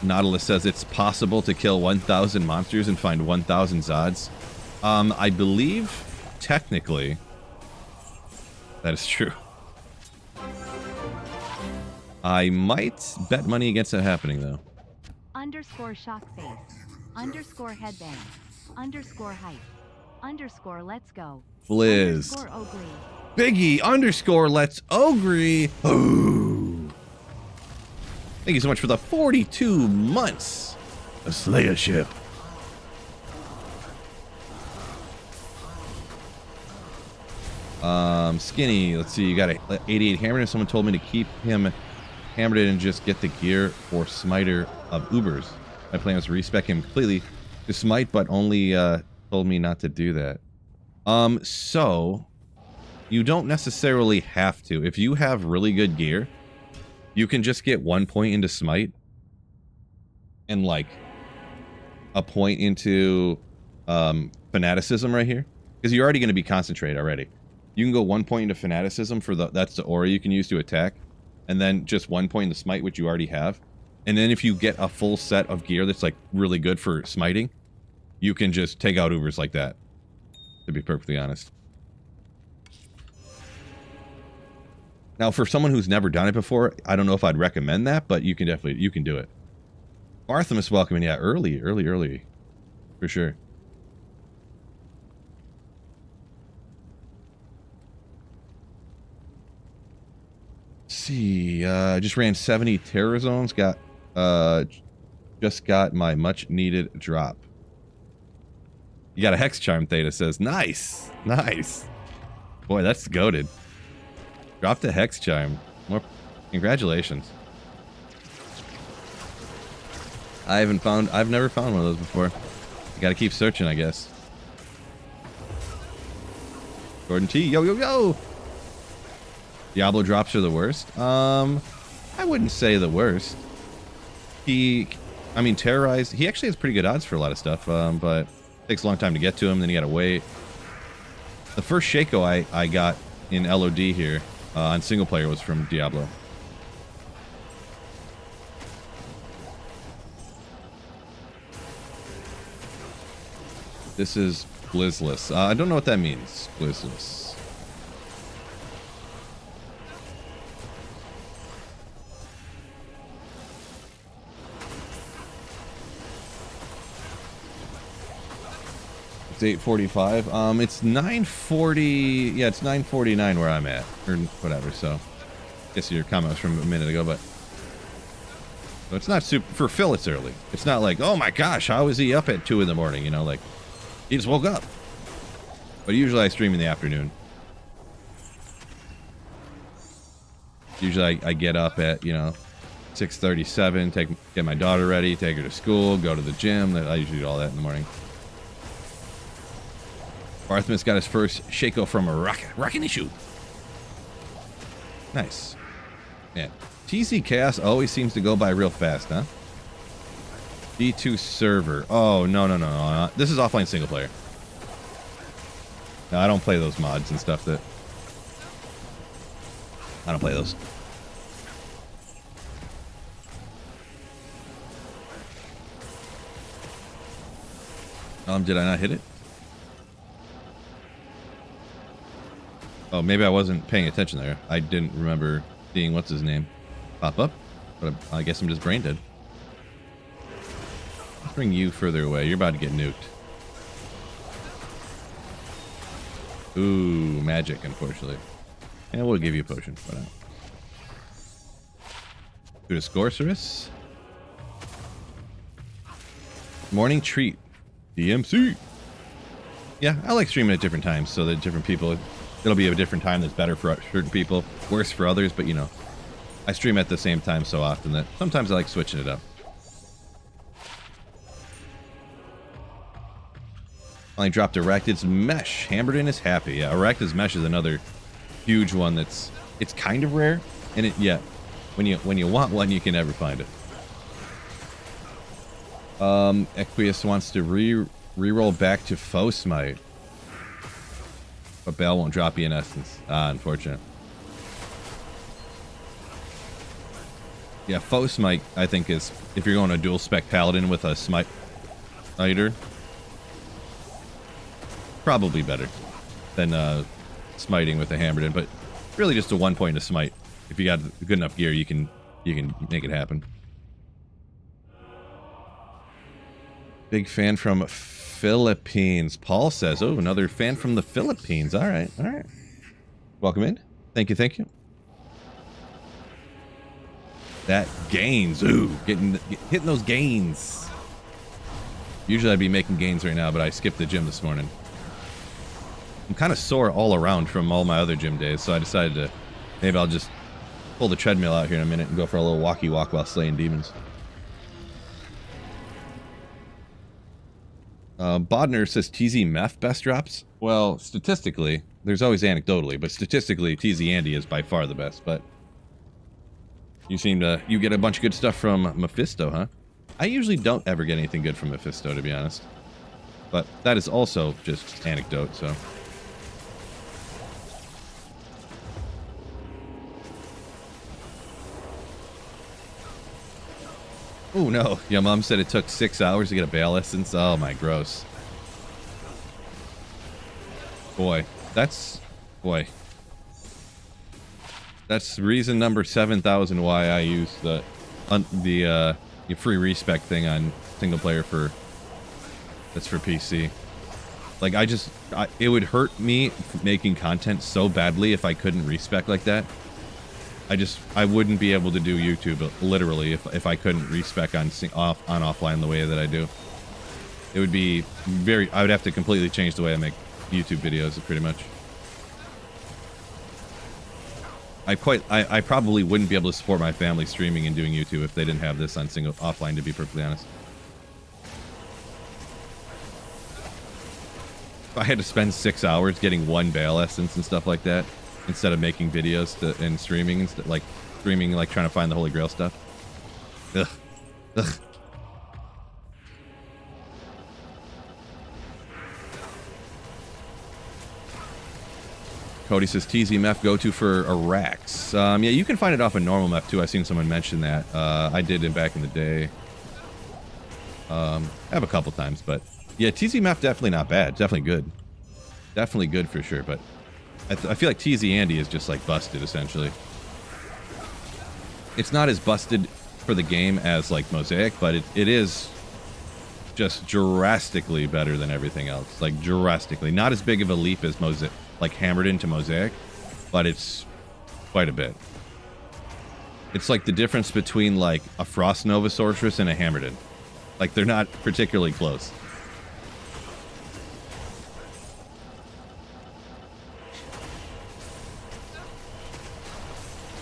Nautilus says it's possible to kill 1,000 monsters and find 1,000 Zods. I believe technically that is true. I might bet money against that happening though. Underscore shock face. Underscore headbang. Underscore hype. Underscore let's go. Blizz. Underscore Ogre. Biggie underscore let's ogre. Ooh. Thank you so much for the 42 months of Slayership. Skinny, let's see, you got a 88 hammered and someone told me to keep him hammered and just get the gear for Smiter of Ubers. My plan was to respec him completely to smite, but only told me not to do that. So you don't necessarily have to. If you have really good gear, you can just get 1 point into smite and like a point into fanaticism right here, because you're already going to be concentrated already. You can go 1 point into fanaticism for that's the aura you can use to attack, and then just 1 point into smite, which you already have. And then if you get a full set of gear that's like really good for smiting, you can just take out Ubers like that, to be perfectly honest. Now, for someone who's never done it before, I don't know if I'd recommend that, but you can definitely, do it. Arthemis welcoming, yeah, early, for sure. Let's see, just ran 70 terror zones, just got my much needed drop. You got a Hex Charm, Theta says. Nice, nice. Boy, that's goated. Drop the Hex Charm. More, congratulations. I've never found one of those before. You gotta keep searching, I guess. Gordon T, yo, yo, yo! Diablo drops are the worst. I wouldn't say the worst. Terrorize, he actually has pretty good odds for a lot of stuff, but it takes a long time to get to him, then you gotta wait. The first Shaco I got in LOD here, on single player, was from Diablo. This is Blizzless. I don't know what that means, Blizzless. It's 8:45. It's 9:40. Yeah, it's 9:49 where I'm at, or whatever. So, I guess your comment was from a minute ago, but so it's not super for Phil. It's early. It's not like, oh my gosh, how is he up at 2 in the morning? You know, like he just woke up. But usually I stream in the afternoon. Usually I get up at 6:37, get my daughter ready, take her to school, go to the gym. I usually do all that in the morning. Arthemis got his first Shaco from a rockin' issue. Nice. Man, TC Chaos always seems to go by real fast, huh? D2 server. Oh, no. This is offline single player. No, I don't play those mods and stuff that... I don't play those. Did I not hit it? Oh, maybe I wasn't paying attention there. I didn't remember seeing what's his name pop up, but I guess I'm just brain dead. Let's bring you further away. You're about to get nuked. Ooh, magic, unfortunately. Yeah, we'll give you a potion. Why not? To the Sorceress. Morning treat. DMC. Yeah, I like streaming at different times so that different people... It'll be a different time that's better for certain people, worse for others, but I stream at the same time so often that sometimes I like switching it up. Finally dropped Erected's Mesh. Hammerden is happy. Yeah, Erected's Mesh is another huge one that's... It's kind of rare, and it... Yeah, when you want one, you can never find it. Equius wants to reroll back to Foe Smite. But Bale won't drop you in Essence. Ah, unfortunate. Yeah, Foe Smite, I think, is... If you're going to dual spec Paladin with a Smiter... Probably better than smiting with a Hammerden, but really just a 1 point to smite. If you got good enough gear, you can make it happen. Big fan from Philippines. Paul says, "Oh, another fan from the Philippines. All right, all right. Welcome in. Thank you, thank you." That gains, ooh, hitting those gains. Usually I'd be making gains right now, but I skipped the gym this morning. I'm kind of sore all around from all my other gym days, so I decided to... Maybe I'll just pull the treadmill out here in a minute and go for a little walkie walk while slaying demons. Bodner says TZ Meth best drops. Well, statistically, there's always anecdotally, but statistically, TZ Andy is by far the best. But you seem to... You get a bunch of good stuff from Mephisto, huh? I usually don't ever get anything good from Mephisto, to be honest. But that is also just anecdote, so... Oh no, your mom said it took 6 hours to get a Bale Essence. Oh my, gross. Boy, that's... Boy. That's reason number 7,000 why I use the free respec thing on single player for... That's for PC. Like, it would hurt me making content so badly if I couldn't respec like that. I wouldn't be able to do YouTube, literally, if I couldn't respec on offline the way that I do. It would be very... I would have to completely change the way I make YouTube videos, pretty much. I probably wouldn't be able to support my family streaming and doing YouTube if they didn't have this on offline, to be perfectly honest. If I had to spend 6 hours getting one Bale Essence and stuff like that, instead of making videos and streaming, instead, like trying to find the Holy Grail stuff. Ugh. Ugh. Cody says TZ Meth go-to for Arax. Yeah, you can find it off of normal Meth too. I've seen someone mention that. I did it back in the day. I have a couple times, but yeah, TZ Meth definitely not bad. Definitely good. Definitely good for sure, but I feel like TZ Andy is just like busted, essentially. It's not as busted for the game as like Mosaic, but it is just drastically better than everything else. Like drastically. Not as big of a leap as Mosaic, like hammered into Mosaic, but it's quite a bit. It's like the difference between like a Frost Nova Sorceress and a Hammerden. Like they're not particularly close.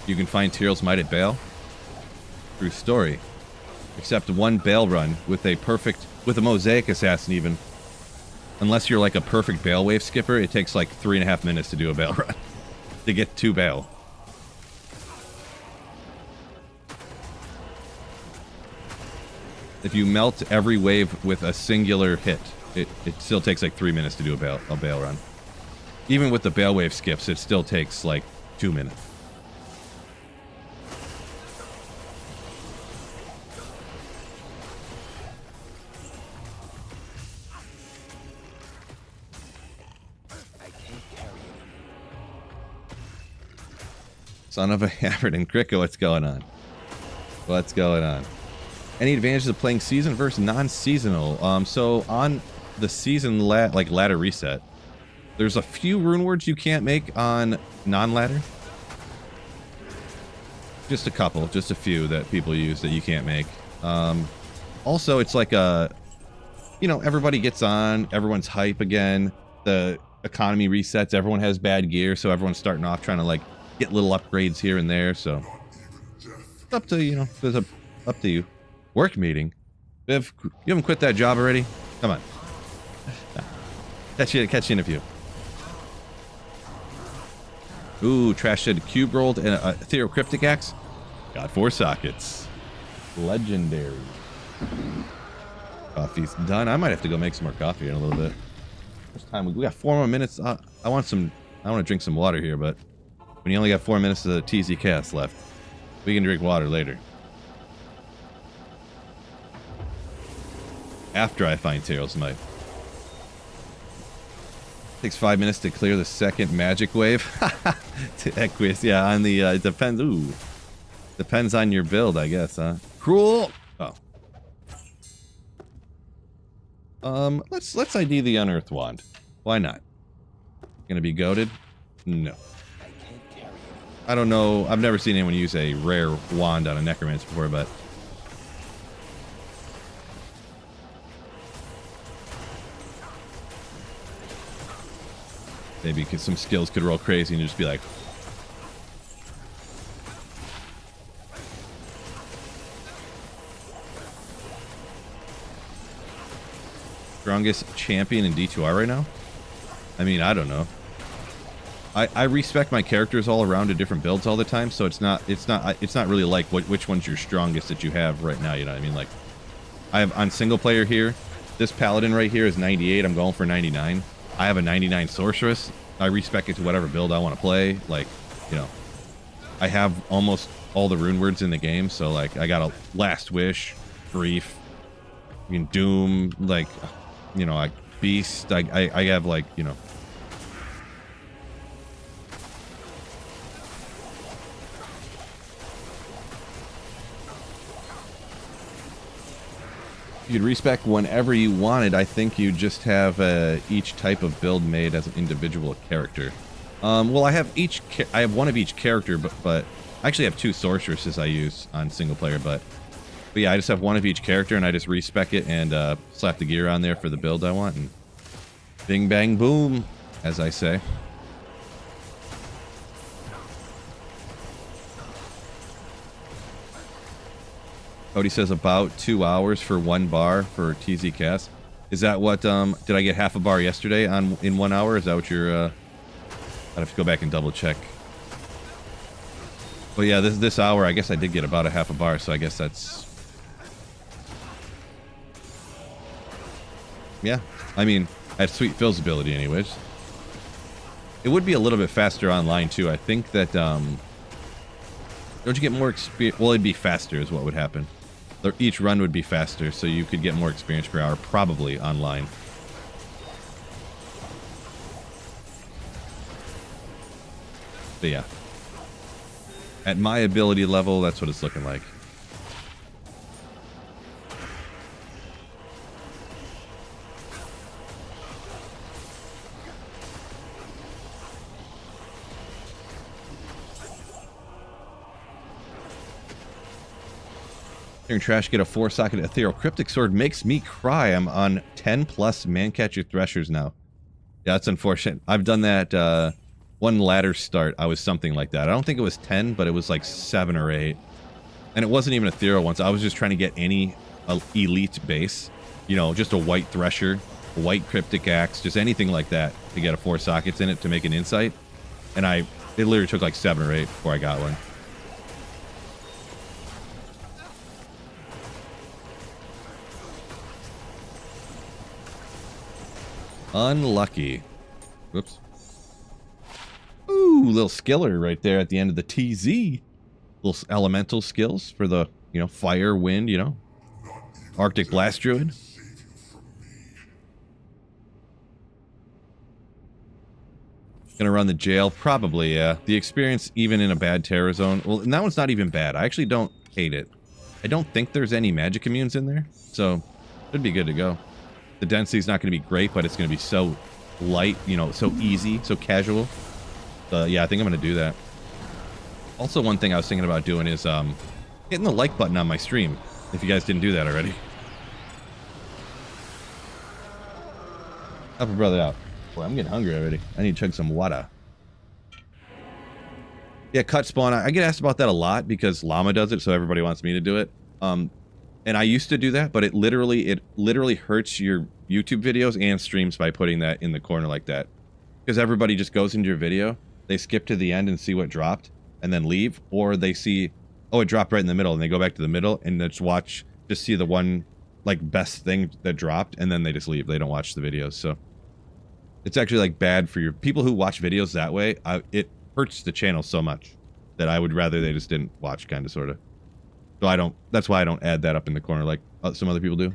You can find Tyraels Might at Bale. True story. Except one Bale run with a Mosaic Assassin even. Unless you're like a perfect Bale Wave skipper, it takes like 3.5 minutes to do a Bale run. To get 2 Bale. If you melt every wave with a singular hit, it still takes like 3 minutes to do a Bale run. Even with the Bale Wave skips, it still takes like 2 minutes. Son of a Hammered and Krika, what's going on? What's going on? Any advantages of playing season versus non-seasonal? So on the season ladder reset, there's a few rune words you can't make on non-ladder. Just a couple, just a few that people use that you can't make. Also, it's like everybody gets on, everyone's hype again. The economy resets, everyone has bad gear, so everyone's starting off trying to like get little upgrades here and there. So it's up to up to you. Work meeting. Viv, you haven't quit that job already? Come on. Catch you in a few. Ooh, trash shed cube rolled and a ethereal cryptic axe. Got 4 sockets. Legendary. Coffee's done. I might have to go make some more coffee in a little bit. First time we got 4 more minutes. I want to drink some water here, but when you only got 4 minutes of the TZ cast left, we can drink water later. After I find Tyraels' might. Takes 5 minutes to clear the second magic wave. To Equus, yeah, on the it depends. Ooh. Depends on your build, I guess, huh? Cruel. Oh. Let's ID the Unearthed Wand. Why not? Gonna be goated? No. I don't know. I've never seen anyone use a rare wand on a necromancer before, but maybe some skills could roll crazy and just be like, strongest champion in D2R right now? I mean, I don't know. I respect my characters all around to different builds all the time, so it's not really like which one's your strongest that you have right now, you know what I mean? Like, I have on single player here, this paladin right here is 98, I'm going for 99. I have a 99 sorceress. I respec it to whatever build I want to play. Like, you know, I have almost all the rune words in the game, so like I got a Last Wish, Grief, I mean Doom, like, you know, like Beast. I have like, you know, you'd respec whenever you wanted. I think you just have each type of build made as an individual character. Well, I have one of each character, but I actually have 2 sorceresses I use on single player. But yeah, I just have one of each character, and I just respec it and slap the gear on there for the build I want, and bing bang boom, as I say. Cody says about 2 hours for 1 bar for TZ cast. Is that what, did I get half a bar yesterday in 1 hour? Is that what you're, I'd have to go back and double check. But yeah, this hour, I guess I did get about a half a bar, so I guess that's... Yeah, I mean, I have Sweet Phil's ability anyways. It would be a little bit faster online too. I think that, don't you get more experience? Well, it'd be faster is what would happen. Each run would be faster, so you could get more experience per hour, probably online. But yeah. At my ability level, that's what it's looking like. Trash, get a 4-socket ethereal cryptic sword makes me cry. I'm on 10 plus Mancatcher Threshers now. Yeah, that's unfortunate. I've done that one ladder start. I was something like that. I don't think it was 10, but it was like 7 or 8. And it wasn't even ethereal once. I was just trying to get any elite base. You know, just a white thresher, a white cryptic axe, just anything like that to get a 4 sockets in it to make an insight. And it literally took like 7 or 8 before I got one. Unlucky. Whoops. Ooh, little skiller right there at the end of the TZ. Little elemental skills for the, you know, fire, wind, you know. Arctic Blast Druid. Gonna run the jail? Probably, yeah. The experience, even in a bad Terror Zone. Well, and that one's not even bad. I actually don't hate it. I don't think there's any magic immunes in there. So, should be good to go. The density's not going to be great, but it's going to be so light, you know, so easy, so casual. Yeah, I think I'm going to do that. Also, one thing I was thinking about doing is hitting the like button on my stream, if you guys didn't do that already. Help a brother out. Boy, I'm getting hungry already. I need to chug some water. Yeah, cut spawn. I get asked about that a lot because Llama does it, so everybody wants me to do it. And I used to do that, but it literally hurts your YouTube videos and streams by putting that in the corner like that. Because everybody just goes into your video, they skip to the end and see what dropped, and then leave, or they see, oh, it dropped right in the middle, and they go back to the middle and just see the one, like, best thing that dropped, and then they just leave. They don't watch the videos, so it's actually, like, bad for your people who watch videos that way. It hurts the channel so much that I would rather they just didn't watch, kind of, sort of. So that's why I don't add that up in the corner like some other people do.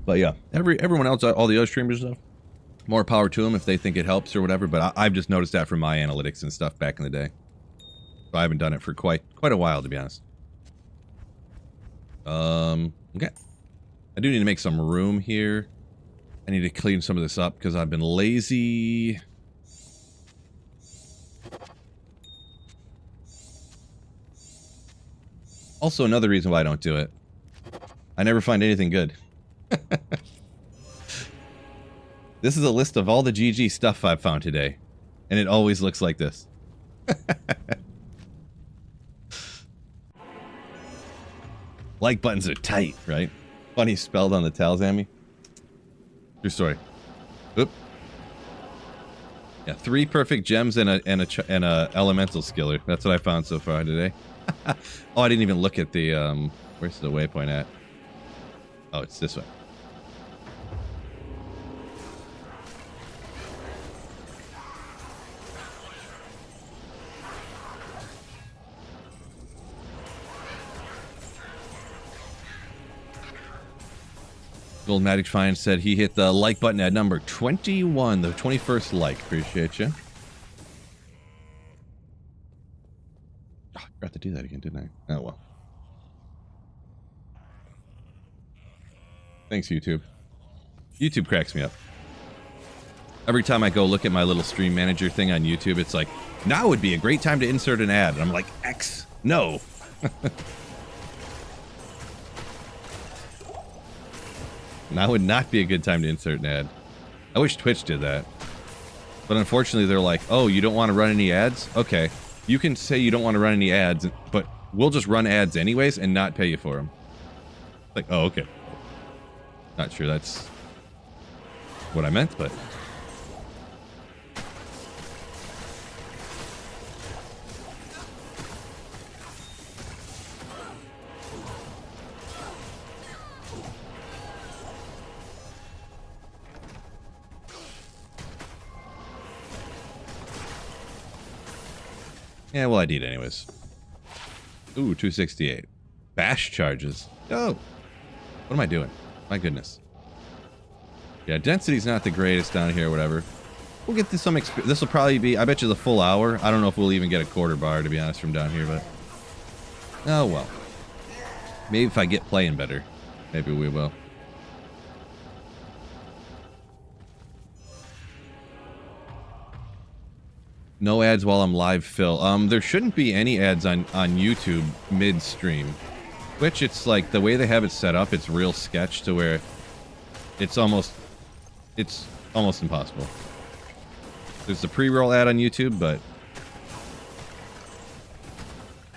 But yeah, everyone else, all the other streamers and stuff, more power to them if they think it helps or whatever. But I've just noticed that from my analytics and stuff back in the day. So I haven't done it for quite a while, to be honest. Okay. I do need to make some room here. I need to clean some of this up because I've been lazy. Also, another reason why I don't do it. I never find anything good. This is a list of all the GG stuff I've found today. And it always looks like this. Like buttons are tight, right? Funny spelled on the Talzami. True story. Oop. Yeah, 3 perfect gems and a elemental skiller. That's what I found so far today. Oh, I didn't even look at the, where's the waypoint at? Oh, it's this way. Gold Magic Find said he hit the like button at number 21, the 21st like. Appreciate you. Oh, I forgot to do that again, didn't I? Oh, well. Thanks, YouTube. YouTube cracks me up. Every time I go look at my little stream manager thing on YouTube, it's like, now would be a great time to insert an ad. And I'm like, X, no. Now would not be a good time to insert an ad. I wish Twitch did that. But unfortunately, they're like, oh, you don't want to run any ads? Okay. You can say you don't want to run any ads, but we'll just run ads anyways and not pay you for them. Like, oh, okay. Not sure that's what I meant, but... yeah, well, I need it anyways. Ooh, 268. Bash charges. Oh! What am I doing? My goodness. Yeah, density's not the greatest down here, whatever. We'll get to some experience. This will probably be, I bet you, the full hour. I don't know if we'll even get a quarter bar, to be honest, from down here, but... oh, well. Maybe if I get playing better. Maybe we will. No ads while I'm live, Phil. There shouldn't be any ads on YouTube mid-stream. Which, it's like, the way they have it set up, it's real sketch to where it's almost impossible. There's the pre-roll ad on YouTube, but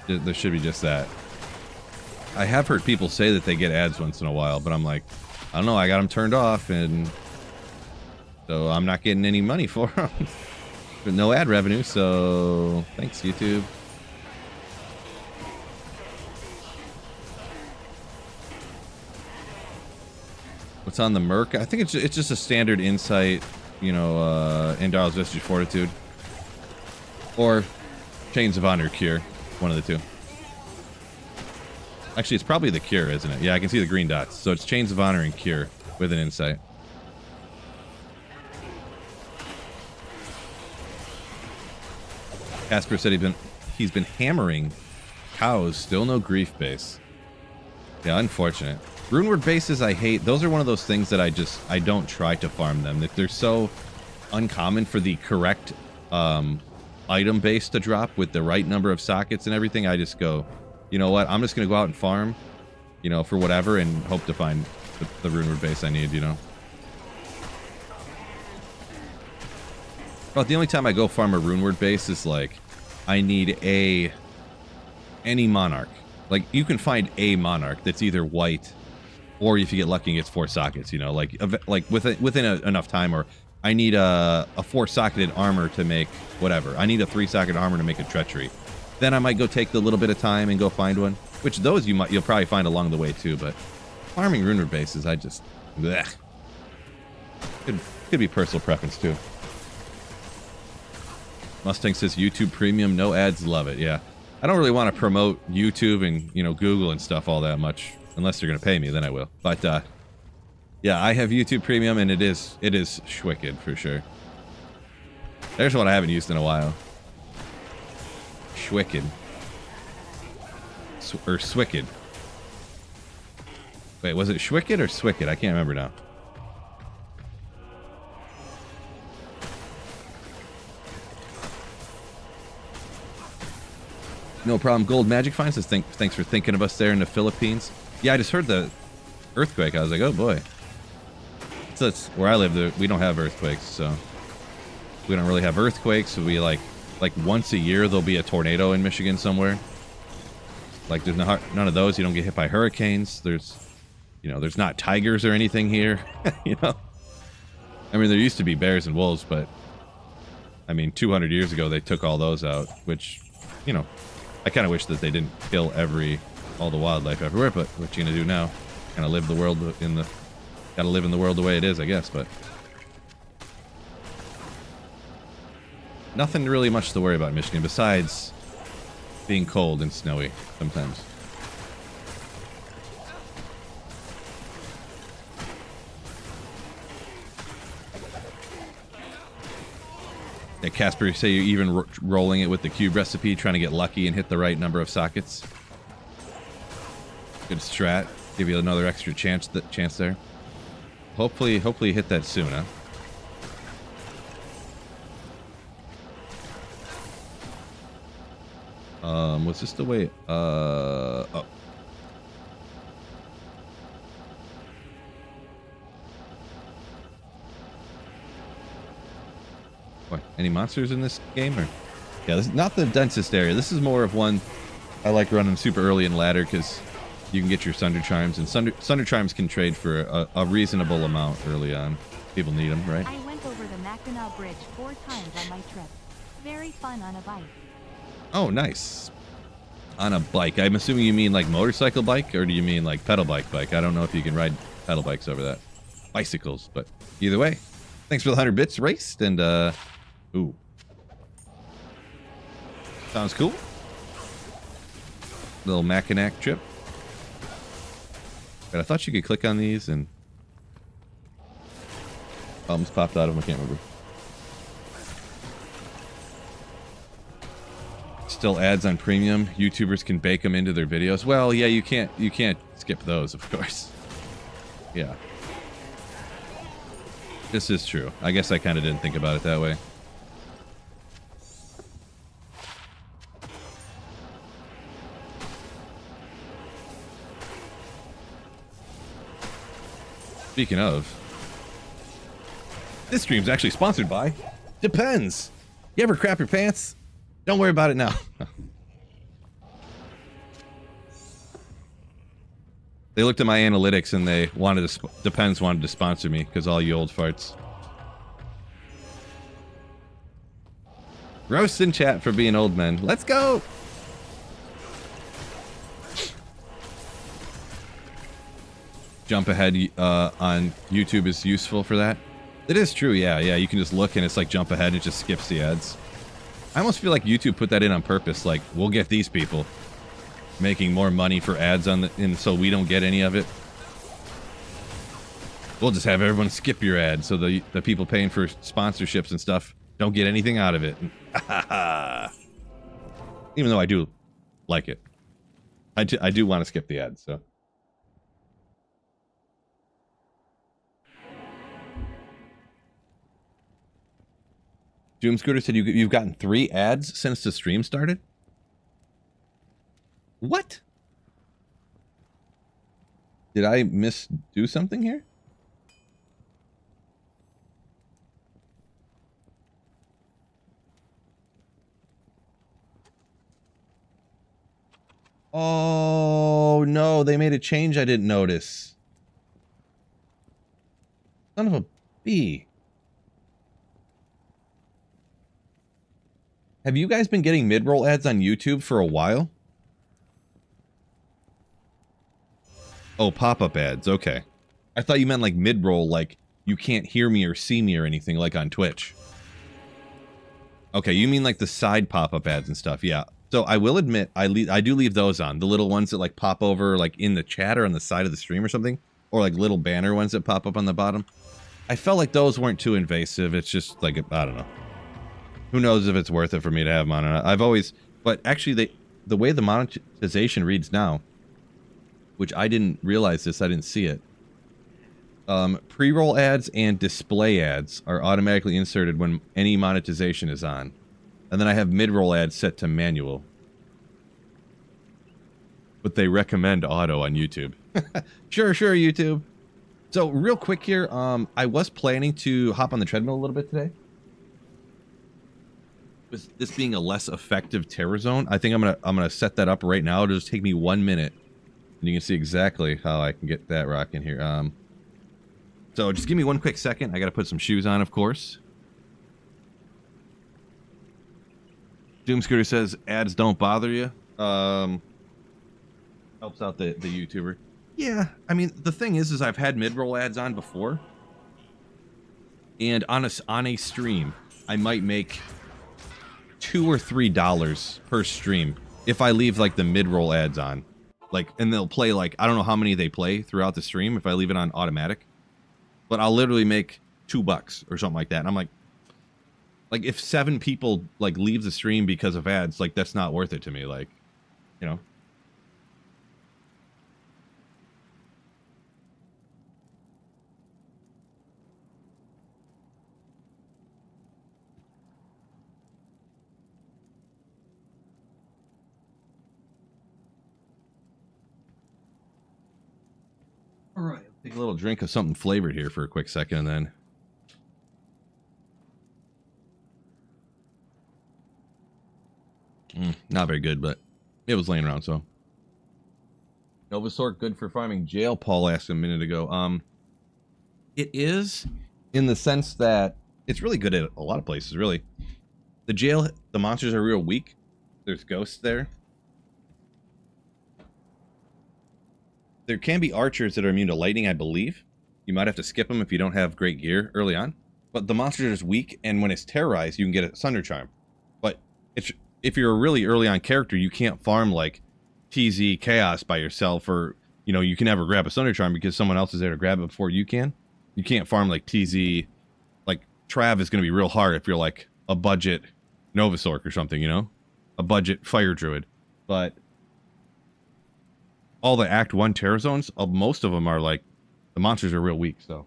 there should be just that. I have heard people say that they get ads once in a while, but I'm like, I don't know, I got them turned off, and so I'm not getting any money for them. But no ad revenue, so thanks, YouTube. What's on the Merc? I think it's just a standard insight, you know, Endara's Vestige Fortitude. Or Chains of Honor Cure. One of the two. Actually, it's probably the Cure, isn't it? Yeah, I can see the green dots. So it's Chains of Honor and Cure with an insight. Casper said he's been hammering cows. Still no grief base. Yeah, unfortunate. Runeward bases I hate. Those are one of those things that I don't try to farm them. They're so uncommon for the correct item base to drop with the right number of sockets and everything. I just go, you know what? I'm just going to go out and farm, you know, for whatever and hope to find the Runeward base I need, you know. But the only time I go farm a Runeward base is like, I need a any monarch. Like, you can find a monarch that's either white, or if you get lucky, it gets 4 sockets. You know, like within enough time. Or I need a 4-socketed armor to make whatever. I need a 3-socket armor to make a treachery. Then I might go take the little bit of time and go find one. Which those you'll probably find along the way too. But farming runer bases, I just bleh. Could be personal preference too. Mustang says YouTube Premium, no ads, love it. Yeah, I don't really want to promote YouTube and Google and stuff all that much unless they're gonna pay me. Then I will. But yeah, I have YouTube Premium and it is schwicked for sure. There's one I haven't used in a while. Schwicked. Or Swicked. Wait, was it Schwicked or Swicked? I can't remember now. No problem. Gold Magic Finds says thanks for thinking of us there in the Philippines. Yeah, I just heard the earthquake. I was like, oh boy. So it's where I live. We don't have earthquakes, so we don't really have earthquakes. So we like once a year there'll be a tornado in Michigan somewhere. Like there's none of those. You don't get hit by hurricanes. There's not tigers or anything here. I mean, there used to be bears and wolves, but I mean, 200 years ago they took all those out, which I kind of wish that they didn't kill all the wildlife everywhere, but what you gonna do now? Kind of live the world gotta live in the world the way it is, I guess. But nothing really much to worry about in Michigan besides being cold and snowy sometimes. Yeah, Casper, you say you're even rolling it with the cube recipe, trying to get lucky and hit the right number of sockets. Good strat. Give you another extra chance there. Hopefully you hit that soon, huh? Was this the way? Oh. What? Any monsters in this game? Or yeah, this is not the densest area. This is more of one I like running super early in ladder because you can get your Sunder Chimes, and Sunder Chimes can trade for a reasonable amount early on. People need them, right? I went over the Mackinac Bridge 4 times on my trip. Very fun on a bike. Oh, nice. On a bike. I'm assuming you mean like motorcycle bike, or do you mean like pedal bike? I don't know if you can ride pedal bikes over that. Bicycles, but either way. Thanks for the 100 bits raced, and ooh. Sounds cool. Little Mackinac trip. But I thought you could click on these and almost popped out of them. I can't remember. Still ads on premium. YouTubers can bake them into their videos. Well, yeah, you can't skip those, of course. Yeah. This is true. I guess I kind of didn't think about it that way. Speaking of, this stream's actually sponsored by Depends. You ever crap your pants? Don't worry about it now. They looked at my analytics and they wanted to Depends wanted to sponsor me because all you old farts. Roast in chat for being old men. Let's go. Jump ahead on YouTube is useful for that. It is true, yeah. You can just look and it's like jump ahead and it just skips the ads. I almost feel like YouTube put that in on purpose. Like, we'll get these people making more money for ads and so we don't get any of it. We'll just have everyone skip your ad so the people paying for sponsorships and stuff don't get anything out of it. Even though I do like it. I do want to skip the ads, so. Doom Scooter said you've gotten 3 ads since the stream started? What? Did I do something here? Oh, no. They made a change I didn't notice. Son of a bee. Have you guys been getting mid-roll ads on YouTube for a while? Oh, pop-up ads. Okay. I thought you meant like mid-roll, like you can't hear me or see me or anything like on Twitch. Okay, you mean like the side pop-up ads and stuff. Yeah. So I will admit, I do leave those on. The little ones that like pop over like in the chat or on the side of the stream or something. Or like little banner ones that pop up on the bottom. I felt like those weren't too invasive. It's just like, I don't know. Who knows if it's worth it for me to have them on or not. I've always, but actually the way the monetization reads now, which I didn't realize this, I didn't see it. Pre-roll ads and display ads are automatically inserted when any monetization is on. And then I have mid-roll ads set to manual. But they recommend auto on YouTube. Sure, YouTube. So real quick here, I was planning to hop on the treadmill a little bit today. With this being a less effective terror zone, I think I'm gonna set that up right now. It'll just take me 1 minute. And you can see exactly how I can get that rocking here. So just give me one quick second. I gotta put some shoes on, of course. Doom Scooter says ads don't bother you. Helps out the YouTuber. Yeah, I mean the thing is I've had mid-roll ads on before, and on a stream I might make $2 or $3 per stream if I leave like the mid-roll ads on. Like, and they'll play like, I don't know how many they play throughout the stream if I leave it on automatic, but I'll literally make $2 or something like that. And I'm like if 7 people like leave the stream because of ads, like that's not worth it to me. Like, you know. All right, take a little drink of something flavored here for a quick second, and then not very good, but it was laying around. So Novasork good for farming jail? Paul asked a minute ago. It is in the sense that it's really good at a lot of places. Really, the jail, the monsters are real weak. There's ghosts there. There can be archers that are immune to lightning, I believe. You might have to skip them if you don't have great gear early on. But the monster is weak, and when it's terrorized, you can get a Sunder Charm. But if you're a really early on character, you can't farm like TZ Chaos by yourself, or you know, you can never grab a Sunder Charm because someone else is there to grab it before you can. You can't farm like TZ. Like Trav is going to be real hard if you're like a budget Novasork or something, you know, a budget Fire Druid. But all the Act 1 terror zones, most of them are like, the monsters are real weak, so.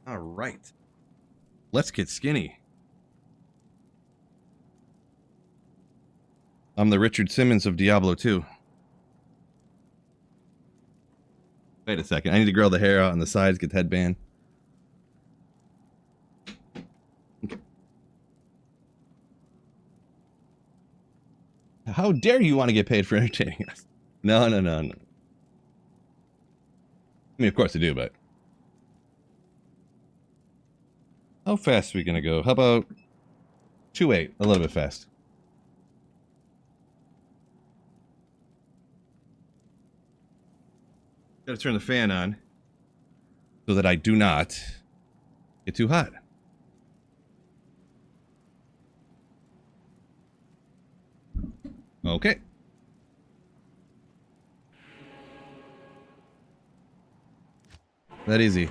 All right. Let's get skinny. I'm the Richard Simmons of Diablo 2. Wait a second. I need to grow the hair out on the sides, get the headband. Okay. How dare you want to get paid for entertaining us? No. I mean, of course I do, but... How fast are we going to go? How about 2.8? A little bit fast. Gotta turn the fan on so that I do not get too hot. Okay. That easy.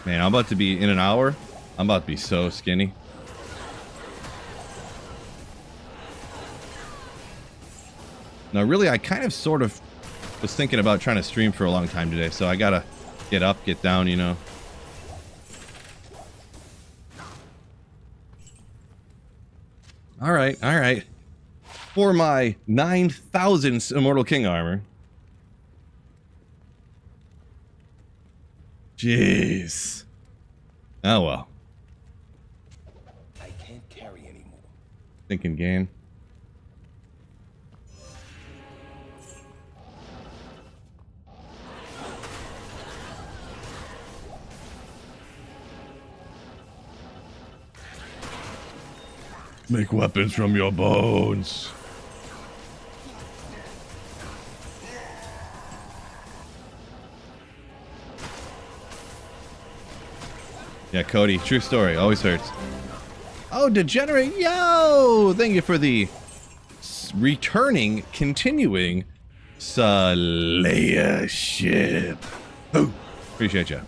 Man, I'm about to be in an hour. I'm about to be so skinny. Now, really, I kind of sort of was thinking about trying to stream for a long time today, so I gotta get up, get down, you know. All right, all right. For my 9,000th Immortal King armor. Jeez. Oh well. I can't carry anymore. Thinking game. Make weapons from your bones. Yeah, Cody, true story. Always hurts. Oh, Degenerate, yo! Thank you for the returning, continuing Slayership. Oh, appreciate you.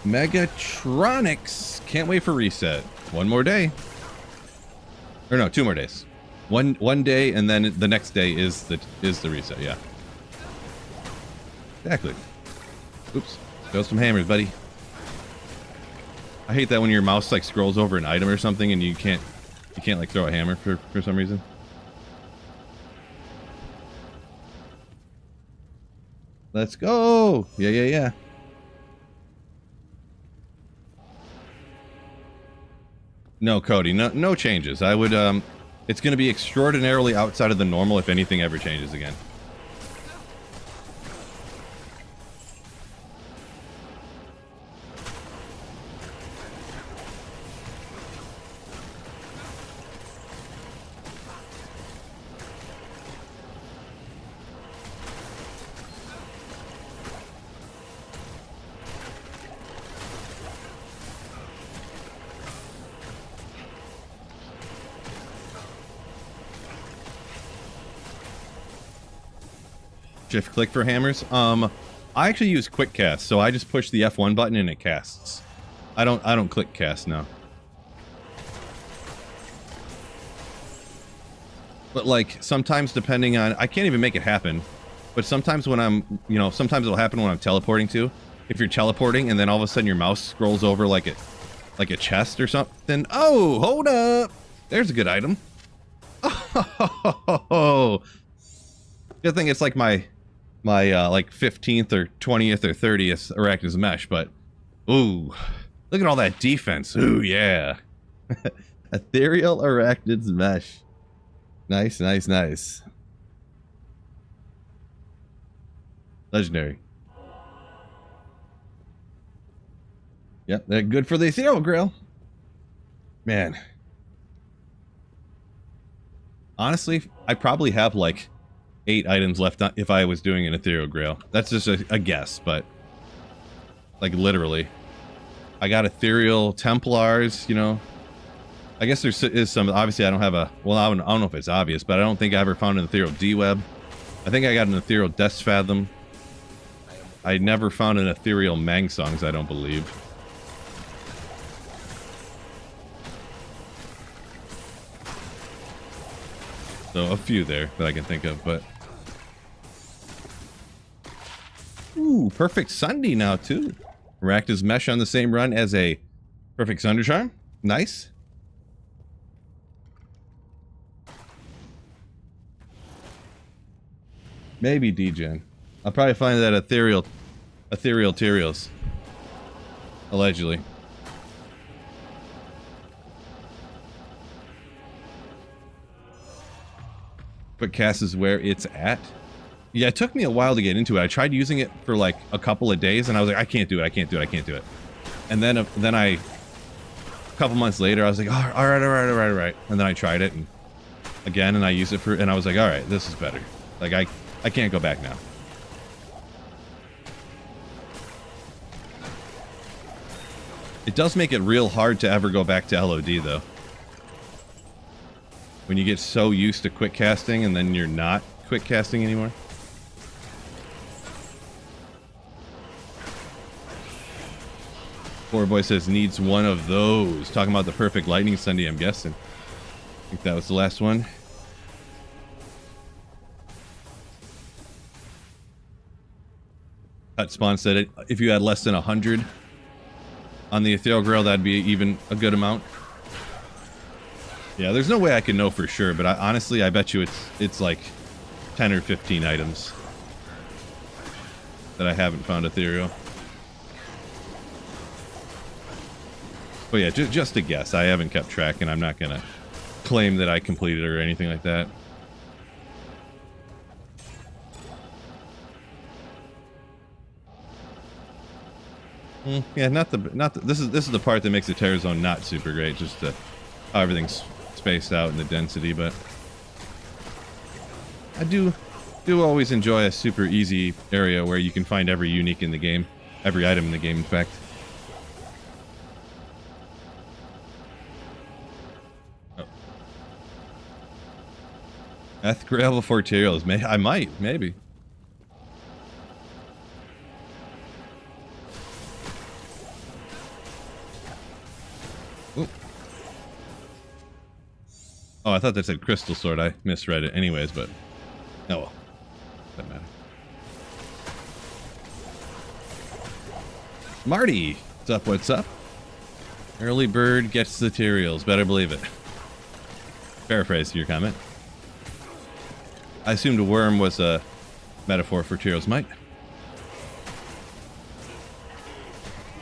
Megatronics. Can't wait for reset. One more day. Or no, 2 more days. One day, and then the next day is the reset. Yeah. Exactly. Oops. Throw some hammers, buddy. I hate that when your mouse like scrolls over an item or something and you can't like throw a hammer for some reason. Let's go. Yeah, yeah, yeah. No, Cody, no changes. I would it's going to be extraordinarily outside of the normal if anything ever changes again. Shift click for hammers. I actually use quick cast, so I just push the F1 button and it casts. I don't click cast now. But like sometimes depending on, I can't even make it happen. But sometimes when I'm, you know, sometimes it'll happen when I'm teleporting too. If you're teleporting and then all of a sudden your mouse scrolls over like a chest or something. Oh, hold up. There's a good item. Oh, good thing it's like my like 15th or 20th or 30th Arachnid's Mesh, but ooh, look at all that defense. Ooh, yeah. Ethereal Arachnid's Mesh. Nice, nice, nice. Legendary. Yep, they're good for the Ethereal Grail. Man. Honestly, I probably have like 8 items left if I was doing an Ethereal Grail. That's just a guess, but like literally. I got Ethereal Templars, you know. I guess there is some, obviously I don't have a, well, I don't know if it's obvious, but I don't think I ever found an Ethereal D-Web. I think I got an Ethereal Death Fathom. I never found an Ethereal Mang Songs, I don't believe. So a few there that I can think of, but ooh, Perfect Sunday now too. Arachnid's Mesh on the same run as a Perfect Thunder Charm. Nice. Maybe D-Gen. I'll probably find that Ethereal Tyraels. Allegedly. But cast is where it's at. Yeah, it took me a while to get into it. I tried using it for like a couple of days and I was like, I can't do it, I can't do it, I can't do it. And then a couple months later, I was like, oh, all right. And then I tried it and again, and I used it for, and I was like, all right, this is better. Like I can't go back now. It does make it real hard to ever go back to LOD though. When you get so used to quick casting and then you're not quick casting anymore. Poor Boy says needs one of those. Talking about the perfect lightning Sunday, I'm guessing. I think that was the last one. Cut Spawn said it. If you had less than 100 on the Ethereal Grail, that'd be even a good amount. Yeah, there's no way I can know for sure, but honestly, I bet you it's like 10 or 15 items that I haven't found Ethereal. But yeah, just a guess. I haven't kept track, and I'm not gonna claim that I completed it or anything like that. Yeah, not the this is the part that makes the Terror Zone not super great, just how everything's spaced out and the density, but I do always enjoy a super easy area where you can find every unique in the game, every item in the game, in fact. Oh. Eth Grail before Tyraels. I might, maybe. Ooh. Oh, I thought that said Crystal Sword. I misread it anyways, but oh well. Doesn't matter. Marty! What's up, what's up? Early bird gets the Tyraels. Better believe it. Paraphrase your comment. I assumed a worm was a metaphor for Tyraels' might.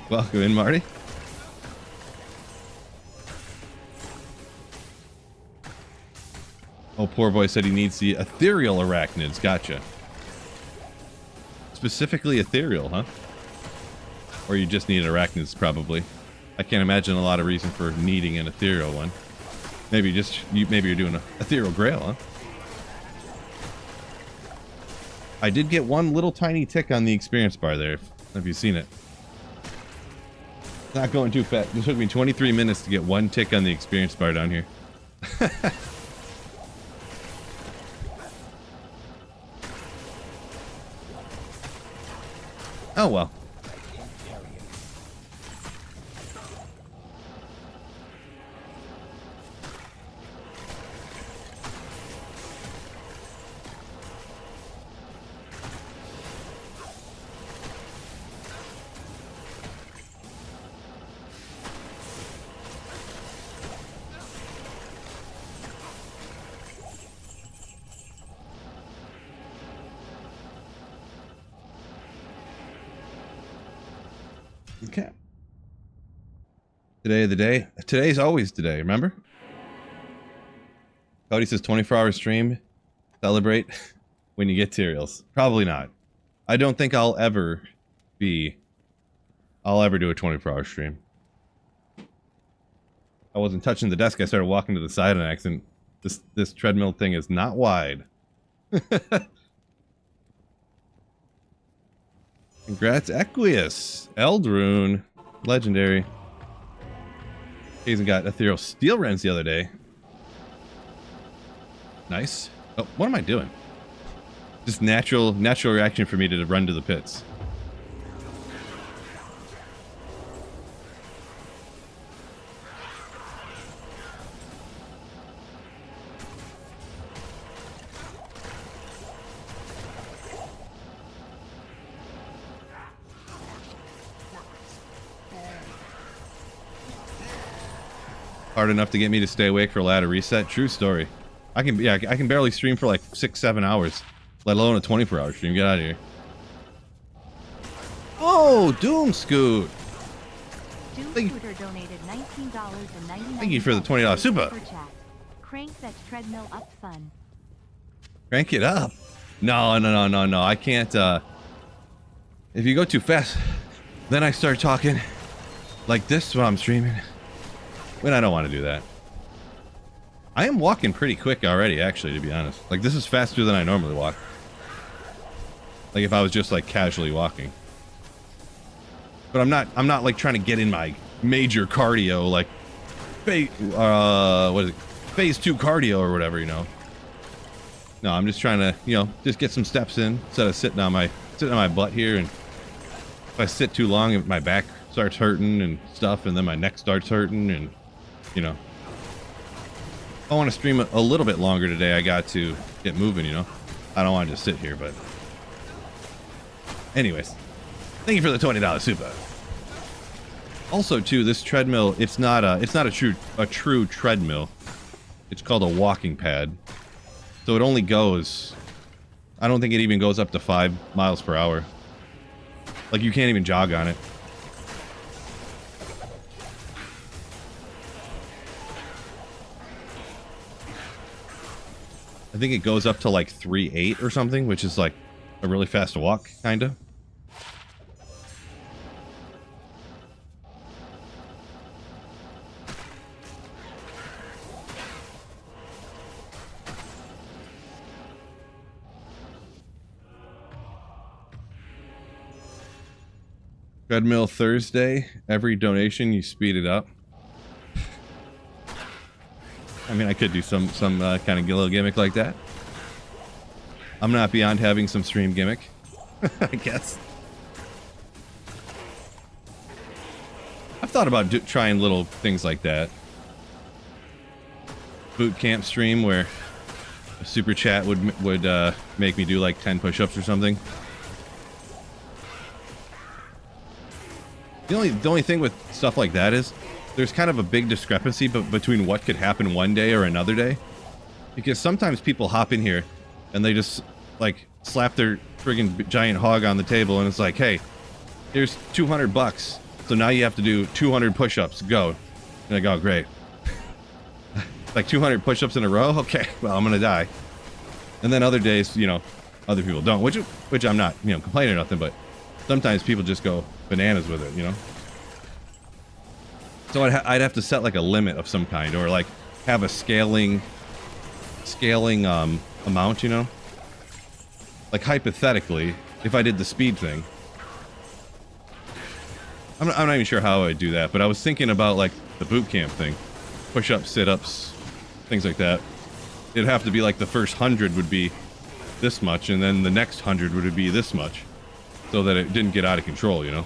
Welcome in, Marty. Oh, poor boy said he needs the ethereal arachnids. Gotcha. Specifically ethereal, huh? Or you just need arachnids, probably. I can't imagine a lot of reason for needing an ethereal one. Maybe maybe you're doing an ethereal grail, huh? I did get one little tiny tick on the experience bar there. Have you seen it? Not going too fast. It took me 23 minutes to get one tick on the experience bar down here. Oh well. Okay. Today of the day. Today's always today, remember? Cody says 24-hour stream. Celebrate when you get Tyraels. Probably not. I don't think I'll ever do a 24-hour stream. I wasn't touching the desk. I started walking to the side on accident. This treadmill thing is not wide. Congrats, Equius. Eldrune. Legendary. Hazen got ethereal steel rends the other day. Nice. Oh, what am I doing? Just natural reaction for me to run to the pits. Hard enough to get me to stay awake for a ladder reset. True story. I can barely stream for like 6-7 hours, let alone a 24-hour stream. Get out of here. Oh, Doom Scoot. Doom Scooter donated $19.99. Thank you for the $20 super. Crank that treadmill up, son. Crank it up. No. I can't. If you go too fast, then I start talking like this while I'm streaming. When I don't want to do that. I am walking pretty quick already, actually, to be honest. Like, this is faster than I normally walk. Like, if I was just, like, casually walking. But I'm not, like, trying to get in my major cardio, like, what is it? Phase 2 cardio or whatever, you know. No, I'm just trying to, you know, just get some steps in instead of sitting on my butt here. And if I sit too long, my back starts hurting and stuff, and then my neck starts hurting, and you know, if I want to stream a little bit longer today, I got to get moving, you know. I don't want to just sit here, but anyways, Thank you for the $20 super. Also, too, this treadmill, it's not a true treadmill. It's called a walking pad. So it only goes, I don't think it even goes up to 5 miles per hour. Like, you can't even jog on it. I think it goes up to like 3.8 or something, which is like a really fast walk, kinda. Treadmill Thursday. Every donation, you speed it up. I mean, I could do some kind of little gimmick like that. I'm not beyond having some stream gimmick, I guess. I've thought about trying little things like that. Boot camp stream where a super chat would make me do like 10 push-ups or something. The only thing with stuff like that is there's kind of a big discrepancy between what could happen one day or another day. Because sometimes people hop in here and they just like slap their friggin' giant hog on the table and it's like, hey, here's $200. So now you have to do 200 push-ups. Go. And I go, great. Like 200 push-ups in a row? Okay, well, I'm gonna die. And then other days, you know, other people don't, which I'm not, you know, complaining or nothing, but sometimes people just go bananas with it, you know? So I'd have to set like a limit of some kind, or like have a scaling amount, you know? Like hypothetically, if I did the speed thing, I'm not even sure how I'd do that, but I was thinking about like the boot camp thing, push-ups, sit-ups, things like that. It'd have to be like the first 100 would be this much, and then the next 100 would be this much, so that it didn't get out of control, you know?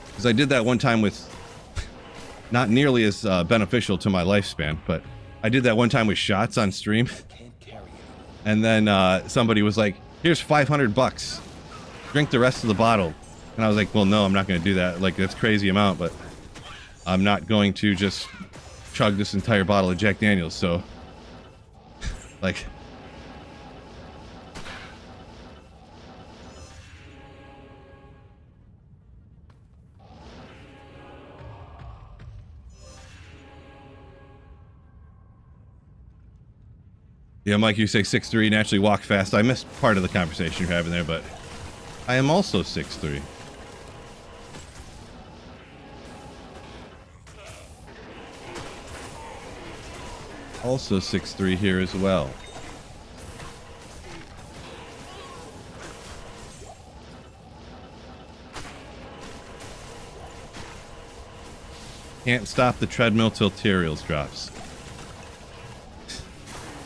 Because I did that one time with, not nearly as beneficial to my lifespan, but I did that one time with shots on stream. And then somebody was like, here's $500. Drink the rest of the bottle. And I was like, well, no, I'm not going to do that. Like, that's a crazy amount, but I'm not going to just chug this entire bottle of Jack Daniels, so... like... Yeah, Mike, you say 6'3", naturally walk fast. I missed part of the conversation you're having there, but I am also 6'3". Also 6'3" here as well. Can't stop the treadmill till Tyraels drops.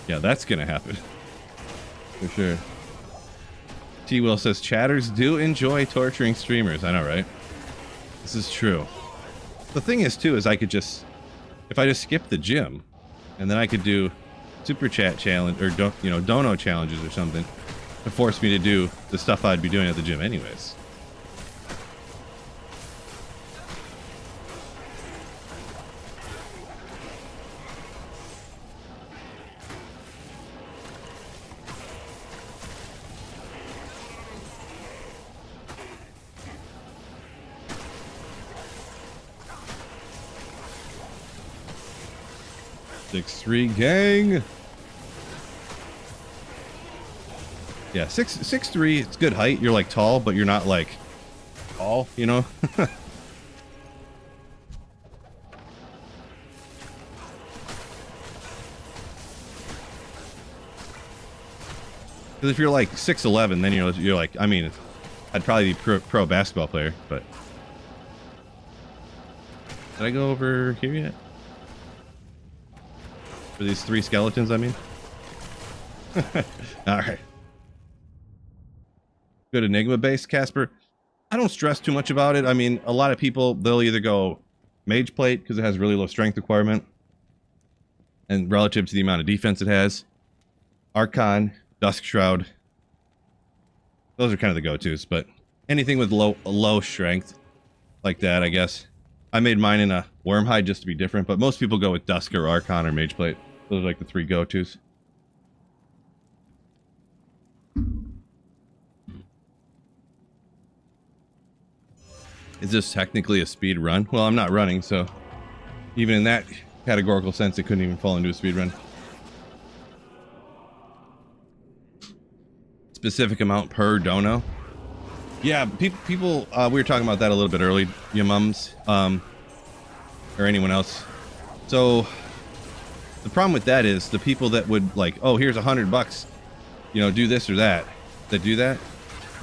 Yeah, that's gonna happen. For sure. T-Will says, chatters do enjoy torturing streamers. I know, right? This is true. The thing is, too, is I could just... if I just skip the gym, and then I could do super chat challenge, or, you know, dono challenges or something, to force me to do the stuff I'd be doing at the gym anyways. Six-three gang. Yeah, 6'3", it's good height. You're like tall, but you're not like tall, you know? Because if you're like 6'11", then you're like, I mean, I'd probably be pro basketball player, but... did I go over here yet? For these 3 skeletons, I mean? Alright. Good Enigma base, Casper. I don't stress too much about it. I mean, a lot of people, they'll either go Mage Plate, because it has really low strength requirement, and relative to the amount of defense it has. Archon, Dusk Shroud, Those are kind of the go-tos, but anything with low strength like that, I guess. I made mine in a Wormhide just to be different, but most people go with Dusk or Archon or Mageplate. Those are like the 3 go-tos. Is this technically a speed run? Well, I'm not running, so even in that categorical sense, it couldn't even fall into a speed run. Specific amount per dono. Yeah, people we were talking about that a little bit early, your mums, or anyone else. So the problem with that is the people that would like, oh, here's $100, you know, do this or that, do that,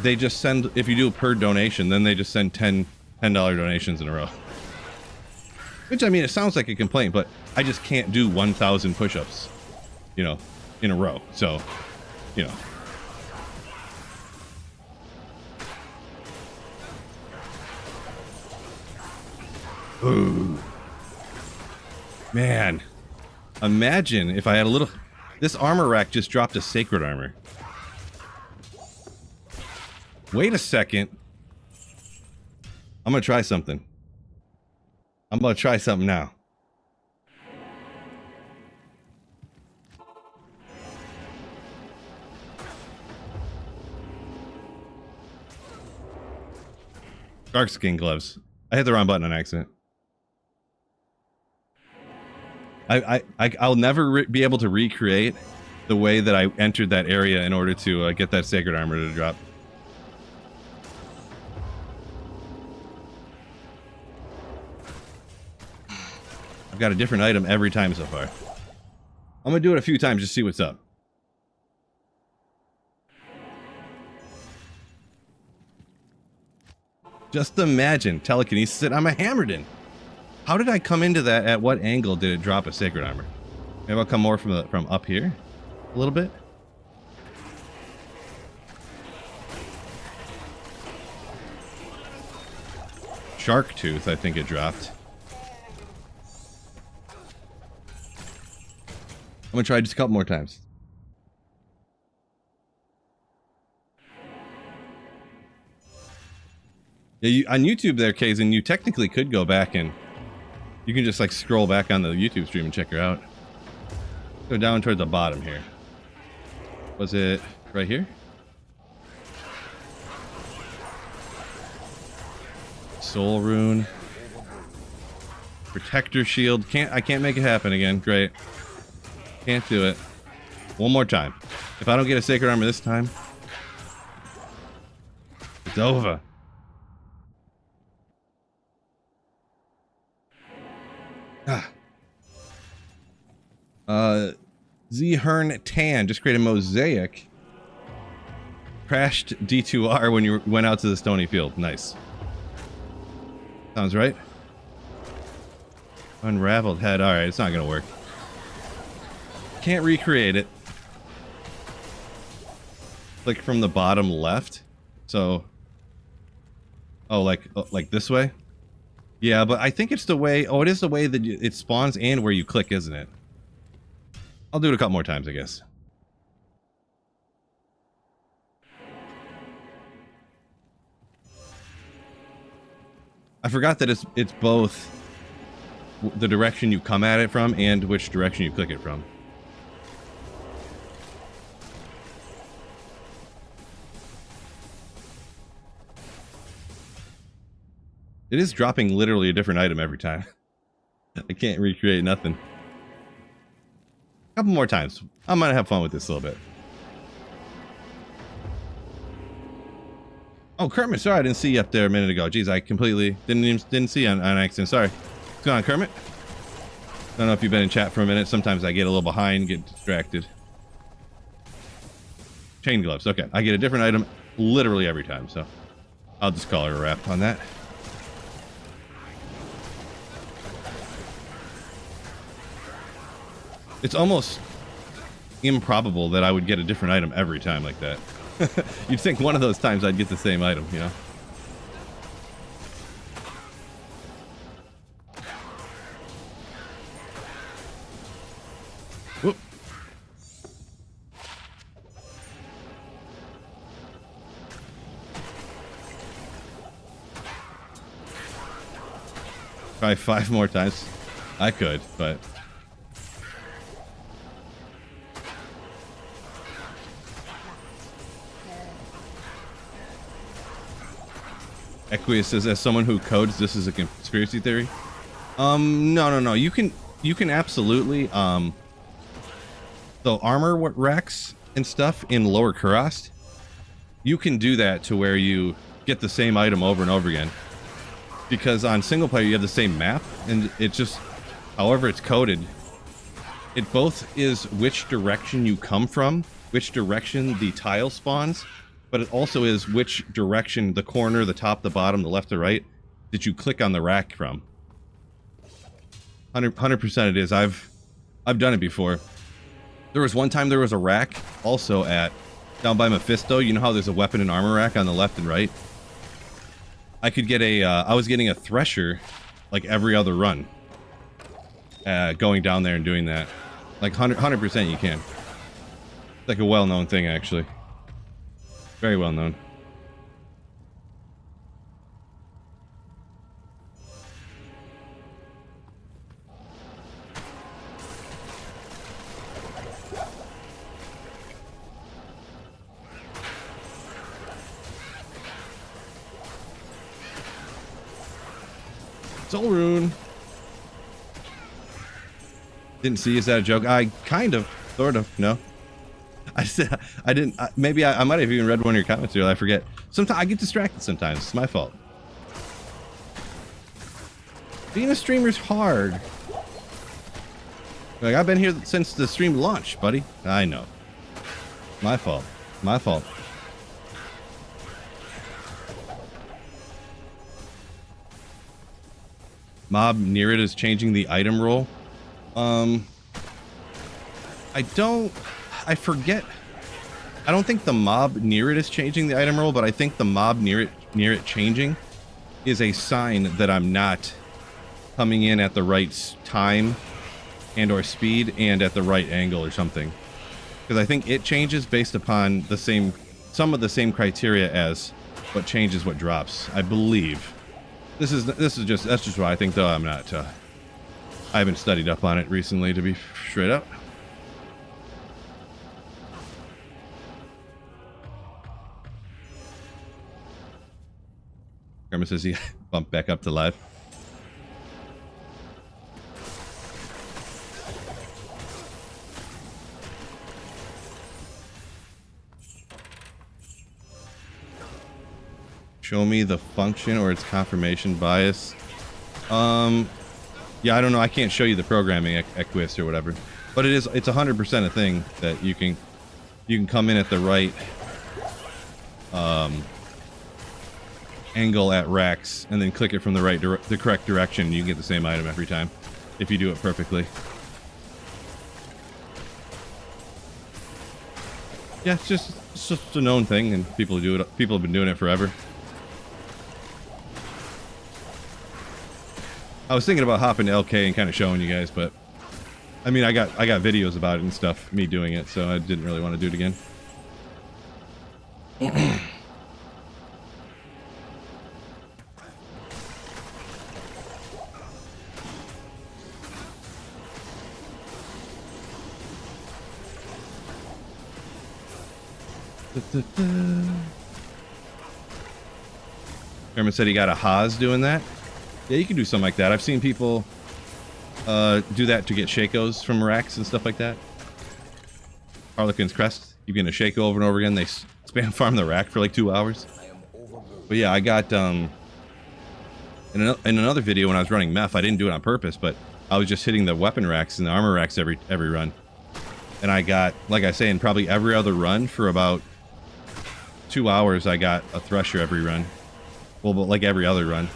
they just send, if you do a per donation, then they just send $10 donations in a row. Which, I mean, it sounds like a complaint, but I just can't do 1,000 push-ups, you know, in a row. So, you know. Ooh. Man. Imagine if I had a little... This armor rack just dropped a sacred armor. Wait a second. I'm gonna try something. I'm gonna try something now. Dark skin gloves. I hit the wrong button on accident. I'll never be able to recreate the way that I entered that area in order to get that sacred armor to drop. I've got a different item every time so far. I'm gonna do it a few times just to see what's up. Just imagine telekinesis. I'm a Hammerden. How did I come into that? At what angle did it drop a sacred armor? Maybe I'll come more from up here, a little bit. Shark tooth, I think it dropped. I'm gonna try just a couple more times. Yeah, on YouTube there, Kazin, you technically could go back and you can just like scroll back on the YouTube stream and check her out. Go down towards the bottom here. Was it right here? Soul rune. Protector shield. I can't make it happen again. Great. Can't do it. One more time. If I don't get a sacred armor this time, it's over. Z-Hern Tan just created mosaic. Crashed D2R when you went out to the stony field. Nice. Sounds right. Unraveled head. Alright, it's not gonna work. Can't recreate it. Click from the bottom left. So... Oh, like this way? Yeah, but I think it's the way... Oh, it is the way that it spawns and where you click, isn't it? I'll do it a couple more times, I guess. I forgot that it's both the direction you come at it from and which direction you click it from. It is dropping literally a different item every time. I can't recreate nothing. A couple more times. I'm gonna have fun with this a little bit. Oh, Kermit, sorry I didn't see you up there a minute ago. Jeez, I completely didn't see you on accident. Sorry. What's going on, Kermit? I don't know if you've been in chat for a minute. Sometimes I get a little behind, get distracted. Chain gloves. Okay, I get a different item literally every time, so I'll just call her a wrap on that. It's almost improbable that I would get a different item every time like that. You'd think one of those times I'd get the same item, you know? Whoop. Probably 5 more times. I could, but... Equius says, as someone who codes, this is a conspiracy theory. No. You can absolutely, so armor racks and stuff in lower Kurast, you can do that to where you get the same item over and over again. Because on single player, you have the same map, and it just, however it's coded, it both is which direction you come from, which direction the tile spawns, but it also is which direction, the corner, the top, the bottom, the left, the right, that you click on the rack from. 100% it is. I've done it before. There was one time there was a rack also down by Mephisto. You know how there's a weapon and armor rack on the left and right? I could get I was getting a Thresher like every other run. Going down there and doing that. Like 100% you can. It's like a well-known thing, actually. Very well known. Soul Rune. Didn't see. Is that a joke? I kind of, sort of. No. I said I didn't. Maybe I might have even read one of your comments earlier. I forget. Sometimes I get distracted. Sometimes it's my fault. Being a streamer's hard. Like, I've been here since the stream launched, buddy. I know. My fault. My fault. Mob near it is changing the item roll. I forget. I don't think the mob near it is changing the item roll, but I think the mob near it changing is a sign that I'm not coming in at the right time and or speed and at the right angle or something. Because I think it changes based upon some of the same criteria as what changes what drops. I believe. That's just what I think, though. I'm not. I haven't studied up on it recently, to be straight up. Grandma says he bumped back up to live. Show me the function or its confirmation bias. Yeah, I don't know. I can't show you the programming Equus or whatever, but it's 100% a thing that you can come in at the right angle at racks and then click it from the correct direction. And you can get the same item every time if you do it perfectly. Yeah, it's just a known thing, and people do it. People have been doing it forever. I was thinking about hopping to LK and kind of showing you guys, but I mean, I got videos about it and stuff, me doing it, so I didn't really want to do it again. Herman said he got a Haas doing that. Yeah, you can do something like that. I've seen people do that to get Shakos from racks and stuff like that. Harlequin's Crest. You get a Shako over and over again. They spam farm the rack for like 2 hours. But yeah, I got in another video when I was running Meph, I didn't do it on purpose, but I was just hitting the weapon racks and the armor racks every run. And I got, like I say, in probably every other run for about 2 hours, I got a Thresher every run. Well, but like every other run.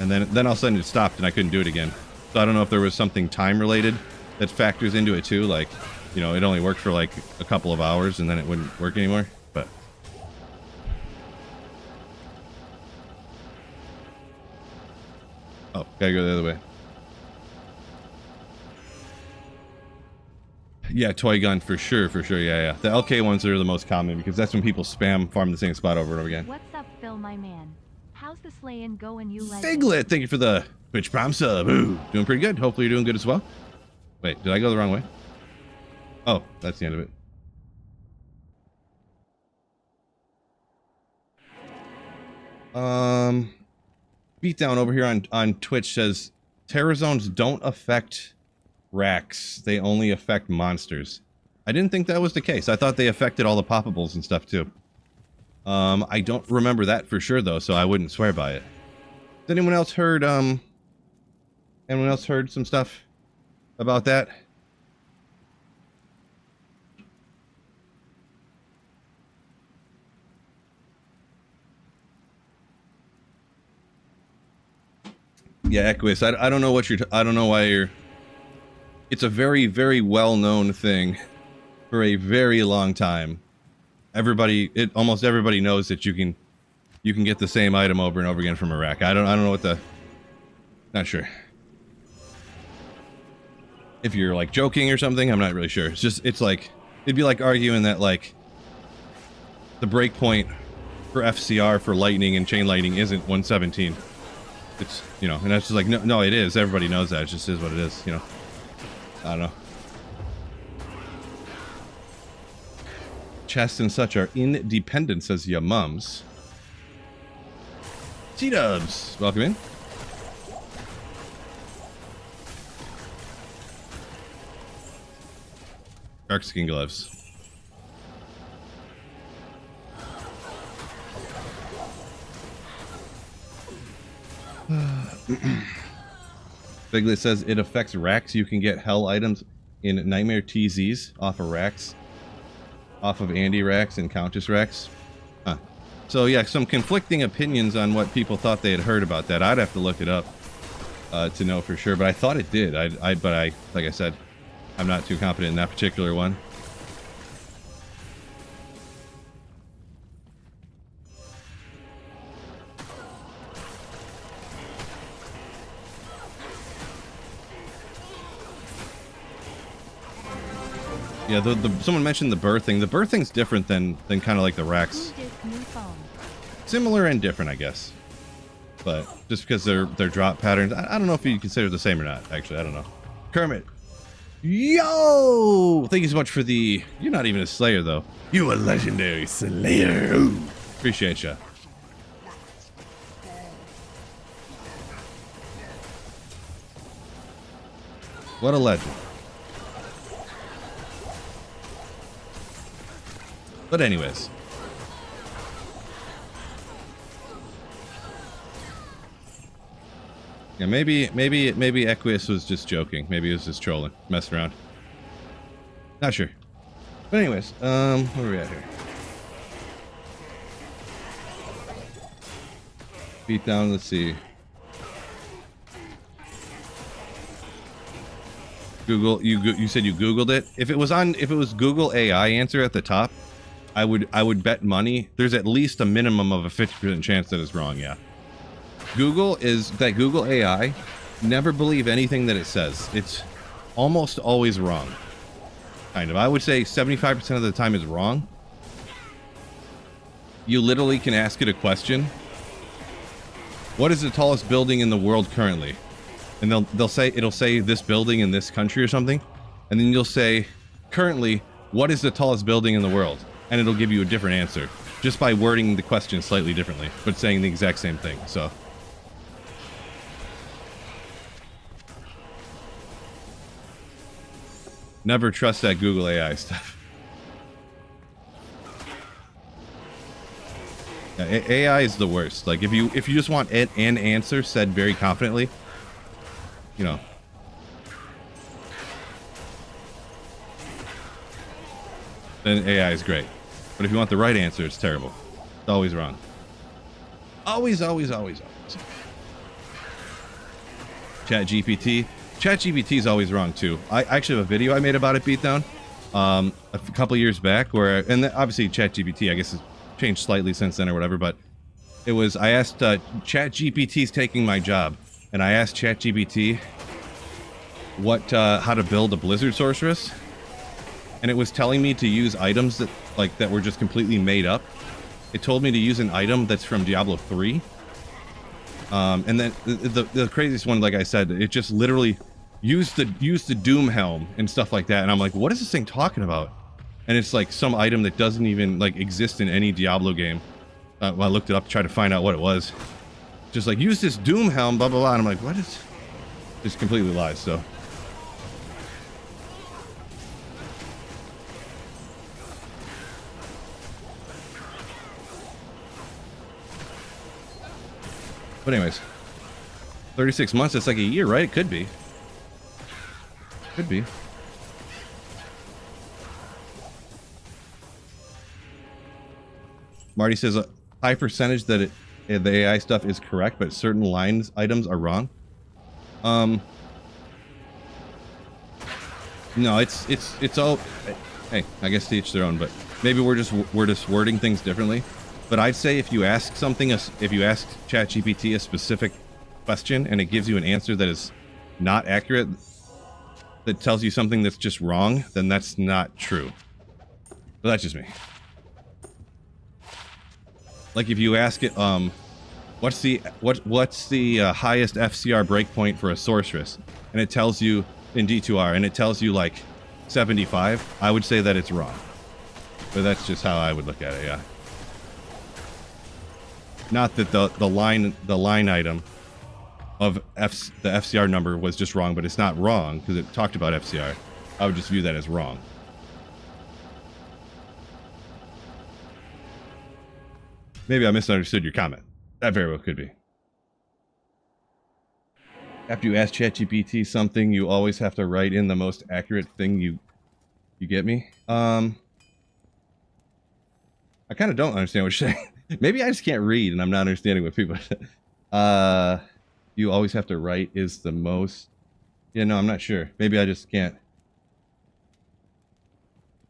And then all of a sudden it stopped and I couldn't do it again. So I don't know if there was something time related that factors into it too. Like, you know, it only worked for like a couple of hours and then it wouldn't work anymore. But oh, gotta go the other way. Yeah, toy gun for sure. Yeah. The LK ones are the most common because that's when people spam farm the same spot over and over again. What's up, Phil, my man? How's the slaying going, you legend? Figlet, thank you for the Twitch Prime sub. Ooh, doing pretty good. Hopefully you're doing good as well. Wait, did I go the wrong way? Oh, that's the end of it. Beatdown over here on Twitch says terror zones don't affect racks. They only affect monsters. I didn't think that was the case. I thought they affected all the poppables and stuff too. I don't remember that for sure though, so I wouldn't swear by it. Has anyone else heard some stuff about that? Yeah, Equus, I don't know what I don't know why you're... It's a very, very well-known thing for a very long time. Almost everybody knows that you can get the same item over and over again from a rack. I don't know what the... Not sure. If you're like joking or something, I'm not really sure. It's like, it'd be like arguing that like the breakpoint for FCR for lightning and chain lightning isn't 117. It's, you know, and that's just like, no, it is. Everybody knows that. It just is what it is, you know. I don't know. Chests and such are independent, says ya mums. T-dubs, welcome in. Dark skin gloves. Figlet says it affects racks. You can get hell items in Nightmare TZs off of racks. Off of Andy racks and Countess racks. Huh. So yeah, some conflicting opinions on what people thought they had heard about that. I'd have to look it up to know for sure, but I thought it did. But like I said, I'm not too confident in that particular one. Yeah, someone mentioned the birthing. The birthing's different than kind of like the racks. Similar and different, I guess. But just because they're drop patterns, I don't know if you consider it the same or not. Actually, I don't know. Kermit, yo! Thank you so much for the... You're not even a Slayer, though. You a legendary Slayer. Ooh, appreciate ya. What a legend. But anyways. Yeah, maybe Equus was just joking. Maybe he was just trolling, messing around. Not sure. But anyways, what are we at here? Beat down, let's see. Google, you said you Googled it? If it was Google AI answer at the top, I would bet money there's at least a minimum of a 50% chance that it's wrong. Yeah, Google AI, never believe anything that it says. It's almost always wrong. Kind of. I would say 75% of the time is wrong. You literally can ask it a question. What is the tallest building in the world currently? And it'll say this building in this country or something, and then you'll say currently what is the tallest building in the world? And it'll give you a different answer just by wording the question slightly differently, but saying the exact same thing. So never trust that Google AI stuff. Yeah, AI is the worst. Like if you just want an answer said very confidently, you know. Then AI is great. But if you want the right answer, it's terrible. It's always wrong. Always, always, always, always. ChatGPT is always wrong too. I actually have a video I made about it, Beatdown, a couple years back, where, and obviously ChatGPT, I guess, has changed slightly since then or whatever, but it was, I asked, ChatGPT's taking my job, and I asked ChatGPT how to build a Blizzard Sorceress, and it was telling me to use items that were just completely made up. It told me to use an item that's from Diablo 3, And then the craziest one, like I said, it just literally used the Doom helm and stuff like that. And I'm like, what is this thing talking about? And it's like some item that doesn't even like exist in any Diablo game. Well, I looked it up to try to find out what it was. Just like, use this Doom helm, blah, blah, blah. And I'm like, what is... Just completely lies, so... But anyways, 36 months, that's like a year, right? It could be. Could be. Marty says a high percentage that the AI stuff is correct, but certain items are wrong. No, it's all... Hey, I guess to each their own, but maybe we're just wording things differently. But I'd say if you ask something, if you ask ChatGPT a specific question and it gives you an answer that is not accurate, that tells you something that's just wrong, then that's not true. But that's just me. Like if you ask it, what's the highest FCR breakpoint for a sorceress, and it tells you in D2R, and it tells you like 75, I would say that it's wrong. But that's just how I would look at it, yeah. Not that the line item of the FCR number was just wrong, but it's not wrong because it talked about FCR. I would just view that as wrong. Maybe I misunderstood your comment. That very well could be. After you ask ChatGPT something, you always have to write in the most accurate thing you get me? I kind of don't understand what you're saying. Maybe I just can't read and I'm not understanding what people you always have to write is the most... Yeah, no, I'm not sure. Maybe I just can't...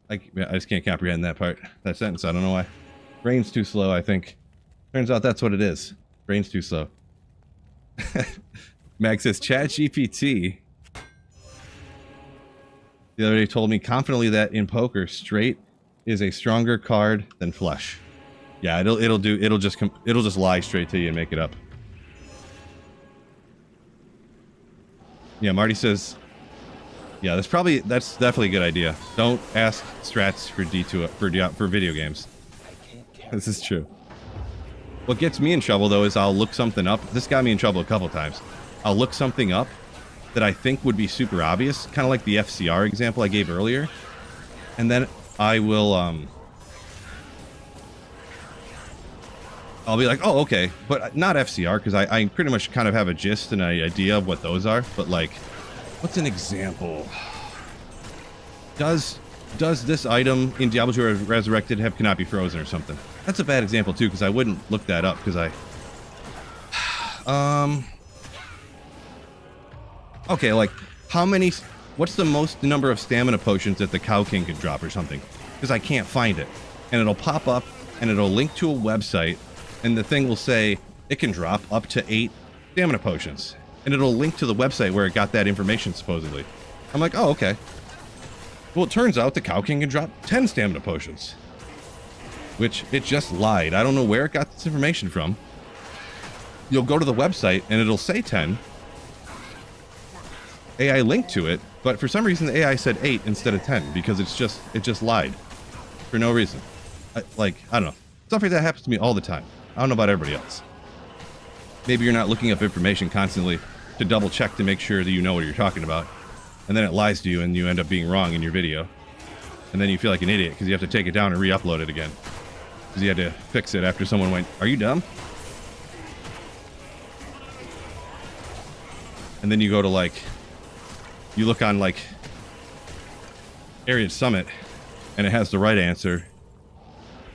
I just can't comprehend that part, that sentence. I don't know why. Brain's too slow, I think. Turns out that's what it is. Brain's too slow. Mag says, ChatGPT the other day told me confidently that in poker, straight is a stronger card than flush. Yeah, it'll just lie straight to you and make it up. Yeah, Marty says, yeah, that's definitely a good idea. Don't ask strats for for video games. This is true. What gets me in trouble though is I'll look something up. This got me in trouble a couple times. I'll look something up that I think would be super obvious, kind of like the FCR example I gave earlier, and then I will I'll be like, oh, okay, but not FCR, because I pretty much kind of have a gist and an idea of what those are, but like, what's an example? Does this item in Diablo 2 Resurrected have cannot be frozen or something? That's a bad example too, because I wouldn't look that up, because okay, like, what's the most number of stamina potions that the Cow King can drop or something? Because I can't find it. And it'll pop up, and it'll link to a website, and the thing will say, it can drop up to 8 stamina potions. And it'll link to the website where it got that information, supposedly. I'm like, oh, okay. Well, it turns out the Cow King can drop 10 stamina potions. Which, it just lied. I don't know where it got this information from. You'll go to the website, and it'll say 10. AI linked to it, but for some reason the AI said 8 instead of 10, because it just lied. For no reason. I don't know. Stuff like that happens to me all the time. I don't know about everybody else. Maybe you're not looking up information constantly to double check to make sure that you know what you're talking about. And then it lies to you and you end up being wrong in your video. And then you feel like an idiot because you have to take it down and re-upload it again. Because you had to fix it after someone went, are you dumb? And then you go to like, you look on like Area Summit and it has the right answer.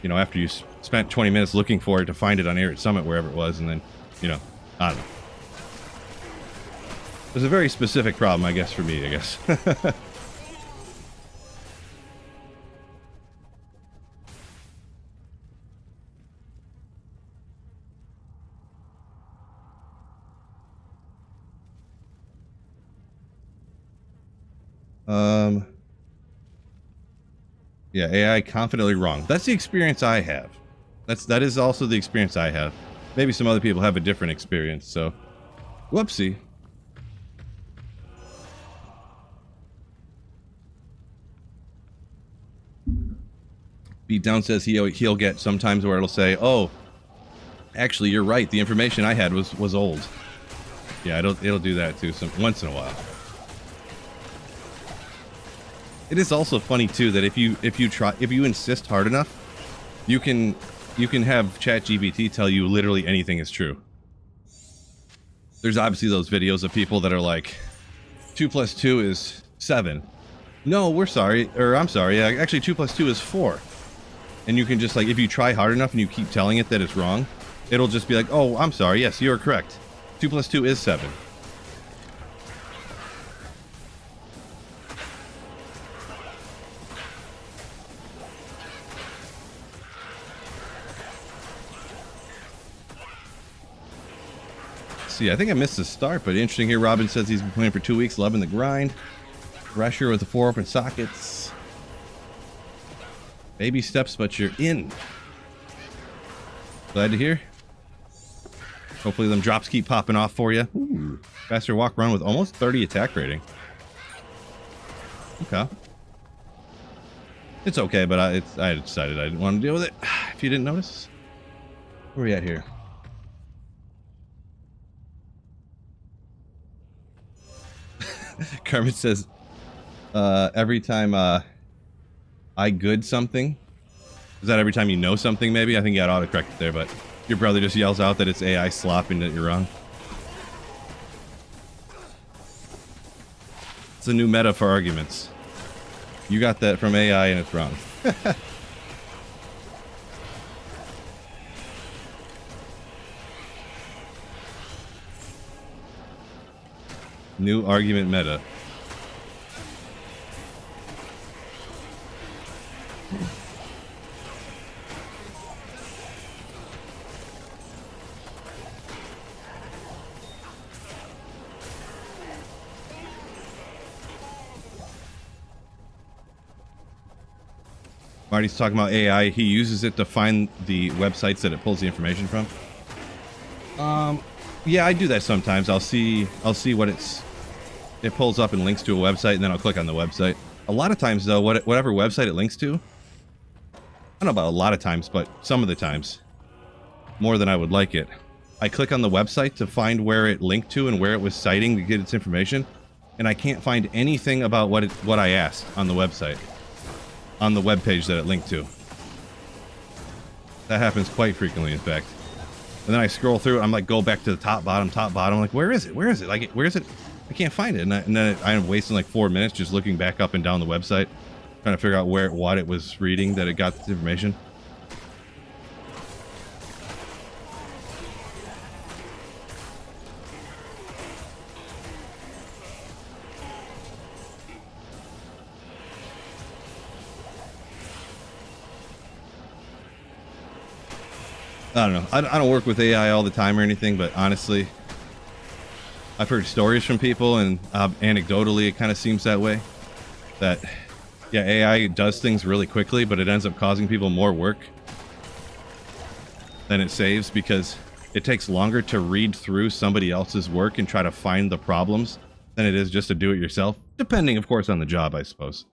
You know, after you spent 20 minutes looking for it to find it on Arid Summit, wherever it was, and then, you know, I don't know. There's a very specific problem, I guess, for me, I guess. Yeah, AI confidently wrong. That's the experience I have. That is also the experience I have. maybe some other people have a different experience, so whoopsie. Beatdown says he'll get sometimes where it'll say, oh, actually you're right, the information I had was old. Yeah, it'll do that too once in a while. It is also funny too that if you insist hard enough, you can have ChatGPT tell you literally anything is true. There's obviously those videos of people that are like, 2 + 2 is 7. No, I'm sorry, actually 2 + 2 is 4. And you can just like, if you try hard enough and you keep telling it that it's wrong, it'll just be like, oh, I'm sorry, yes, you're correct. 2 + 2 is 7. See, I think I missed the start, but interesting here. Robin says he's been playing for 2 weeks, loving the grind. Pressure with the 4 open sockets. Baby steps, but you're in. Glad to hear. Hopefully them drops keep popping off for you. Ooh, faster walk run with almost 30 attack rating. Okay. It's okay, but I decided I didn't want to deal with it. If you didn't notice. Where are we at here? Kermit says, every time I good something. Is that every time you know something, maybe? I think you got autocorrected there, but your brother just yells out that it's AI slop and that you're wrong. It's a new meta for arguments. You got that from AI and it's wrong. New argument meta. Marty's talking about AI. He uses it to find the websites that it pulls the information from. Yeah, I do that sometimes. I'll see what it pulls up and links to a website, and then I'll click on the website. A lot of times, though, whatever website it links to, I don't know about a lot of times, but some of the times, more than I would like it, I click on the website to find where it linked to and where it was citing to get its information, and I can't find anything about what I asked on the website, on the web page that it linked to. That happens quite frequently, in fact. And then I scroll through it, I'm like, go back to the top, bottom, I'm like, where is it? Like, where is it? I can't find it. And then I'm wasting like 4 minutes just looking back up and down the website, trying to figure out what it was reading that it got this information. I don't know. I don't work with AI all the time or anything, but honestly, I've heard stories from people, and anecdotally, it kind of seems that way. That, yeah, AI does things really quickly, but it ends up causing people more work than it saves because it takes longer to read through somebody else's work and try to find the problems than it is just to do it yourself. Depending, of course, on the job, I suppose.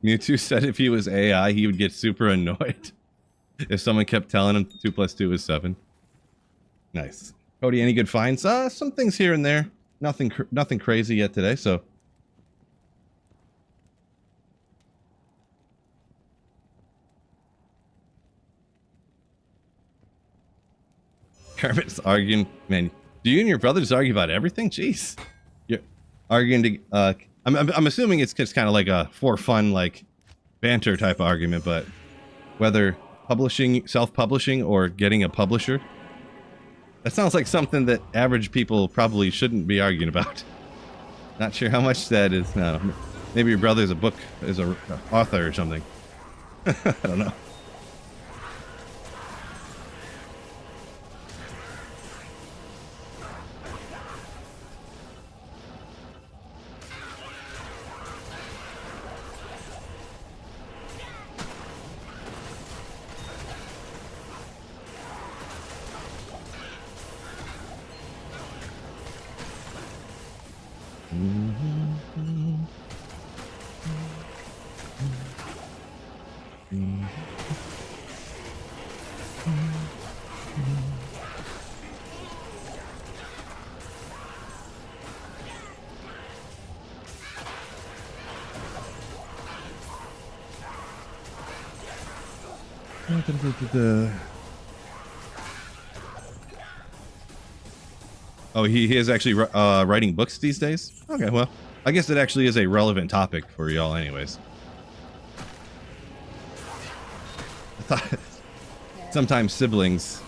Mewtwo said if he was AI, he would get super annoyed if someone kept telling him 2 + 2 is 7. Nice. Cody, any good finds? Some things here and there. Nothing crazy yet today, so. Kermit's arguing, man. Do you and your brother just argue about everything? Jeez. You're arguing to, I'm assuming it's just kind of like a for fun, like banter type of argument, but whether publishing, self-publishing, or getting a publisher, that sounds like something that average people probably shouldn't be arguing about. Not sure how much that is. No, maybe your brother's is a author or something. I don't know. Oh, he is actually writing books these days? Okay, well, I guess it actually is a relevant topic for y'all anyways. I thought sometimes siblings,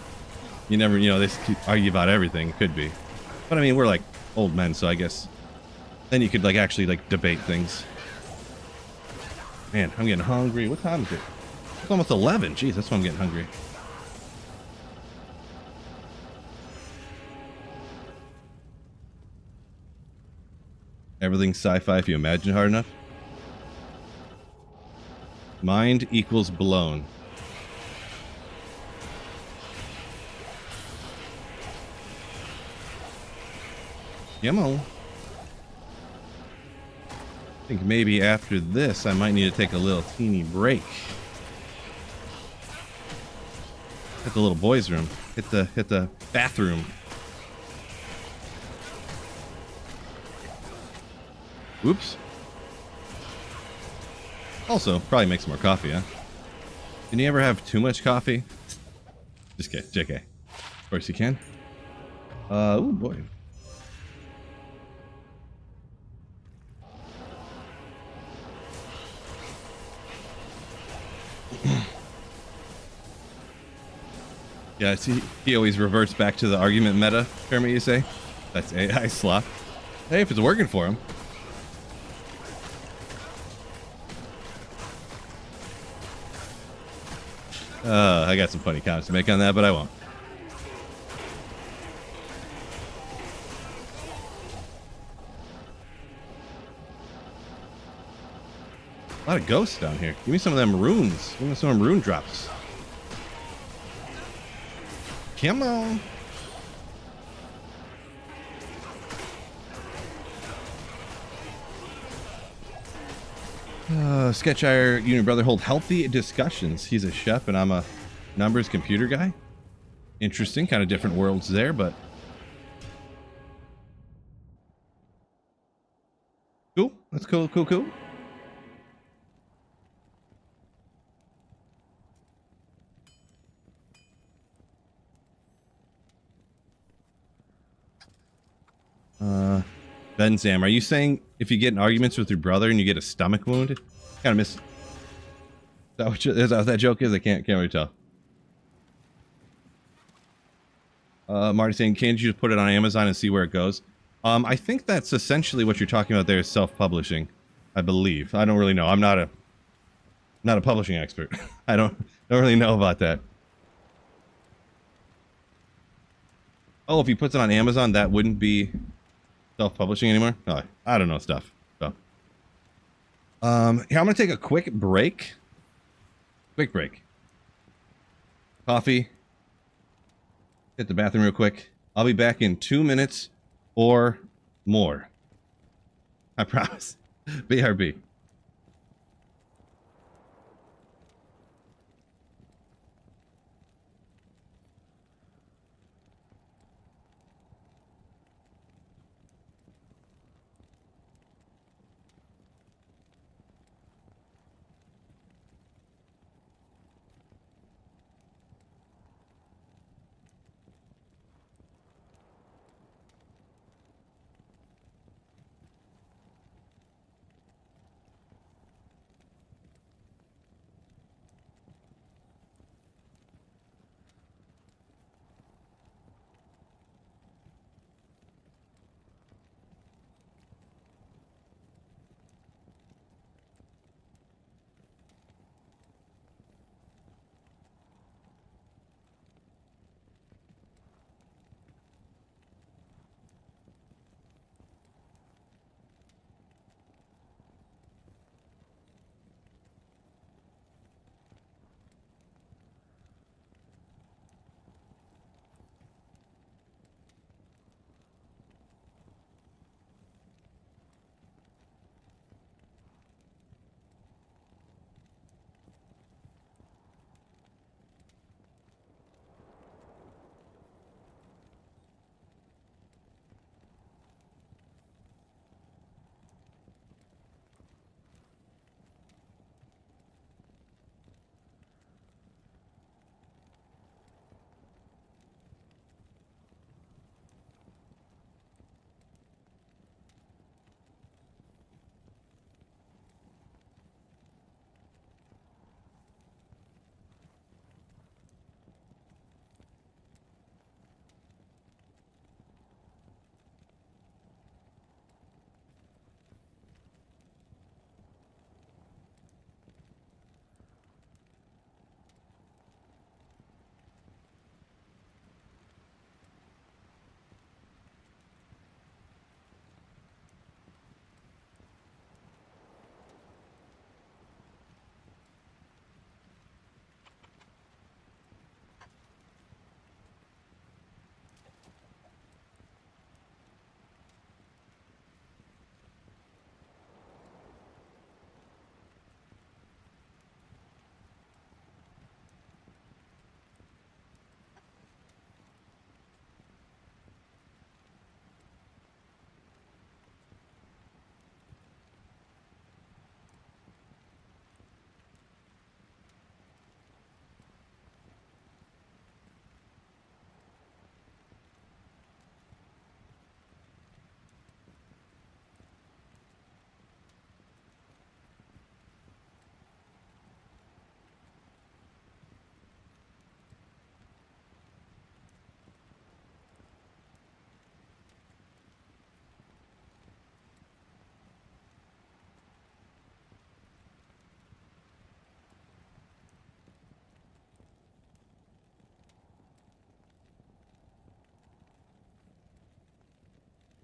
you never, they argue about everything. Could be. But I mean, we're like old men, so I guess then you could like actually like debate things. Man, I'm getting hungry. What time is it? It's almost 11. Jeez, that's why I'm getting hungry. Everything's sci-fi if you imagine hard enough. Mind equals blown. Come on. I think maybe after this I might need to take a little teeny break. Hit the little boys' room. Hit the bathroom. Oops. Also, probably make some more coffee, huh? Can you ever have too much coffee? Just kidding, JK. Of course you can. Oh boy. Yeah, see, he always reverts back to the argument meta, Kermit, you say? That's AI slop. Hey, if it's working for him. I got some funny comments to make on that, but I won't. A lot of ghosts down here. Give me some of them runes. Give me some of them rune drops. Come on. Sketchire, you and your brother hold healthy discussions. He's a chef and I'm a numbers computer guy. Interesting, kind of different worlds there, but cool. That's cool, cool, cool. Benzam, are you saying if you get in arguments with your brother and you get a stomach wound? Kind of miss. Is that what that joke is? I can't really tell. Marty saying, can't you just put it on Amazon and see where it goes? I think that's essentially what you're talking about there is self-publishing, I believe. I don't really know. I'm not a publishing expert. I don't really know about that. Oh, if he puts it on Amazon, that wouldn't be self-publishing anymore? Oh, I don't know stuff. So, here, I'm gonna take a quick break. Quick break. Coffee. Hit the bathroom real quick. I'll be back in 2 minutes or more. I promise. BRB.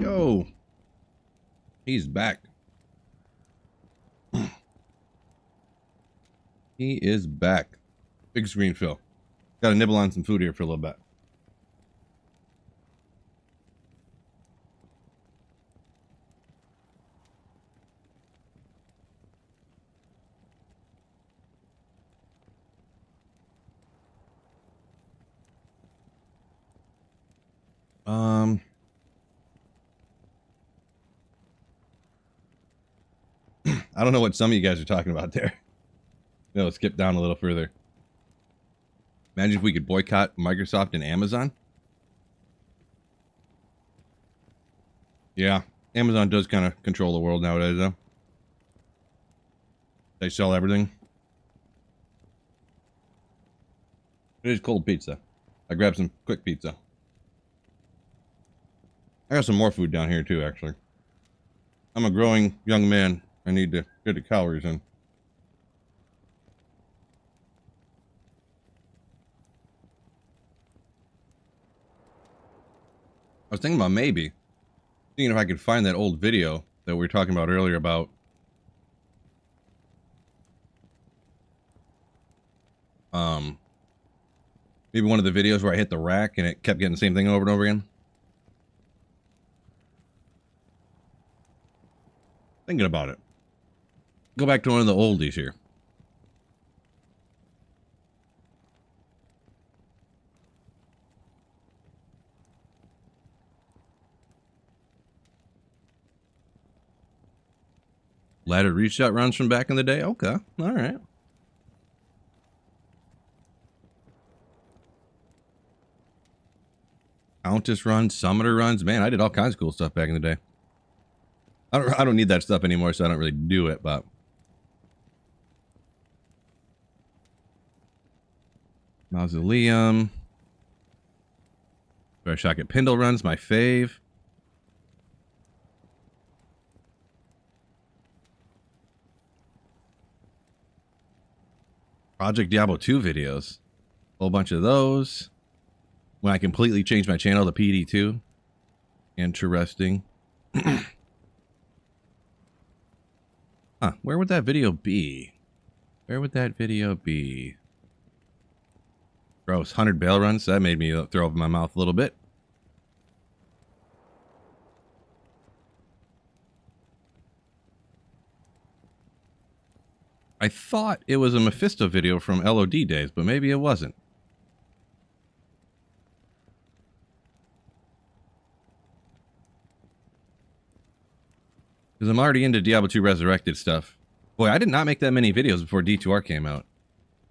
Yo. He's back. He is back. Big screen Phil. Got to nibble on some food here for a little bit. I don't know what some of you guys are talking about there. No, skip down a little further. Imagine if we could boycott Microsoft and Amazon. Yeah, Amazon does kind of control the world nowadays, though. They sell everything. It is cold pizza. I grabbed some quick pizza. I got some more food down here, too, actually. I'm a growing young man. I need to get the calories in. I was thinking about maybe seeing if I could find that old video that we were talking about earlier about maybe one of the videos where I hit the rack and it kept getting the same thing over and over again. Thinking about it. Go back to one of the oldies here. Ladder reset runs from back in the day? Okay. All right. Countess runs, Summoner runs. Man, I did all kinds of cool stuff back in the day. I don't need that stuff anymore, so I don't really do it, but Mausoleum. Shock at Pindle runs, my fave. Project Diablo 2 videos. A whole bunch of those. When I completely changed my channel to PD2. Interesting. Huh, where would that video be? Where would that video be? Gross, 100 bail runs. That made me throw up my mouth a little bit. I thought it was a Mephisto video from LOD days, but maybe it wasn't. Because I'm already into Diablo 2 Resurrected stuff. Boy, I did not make that many videos before D2R came out.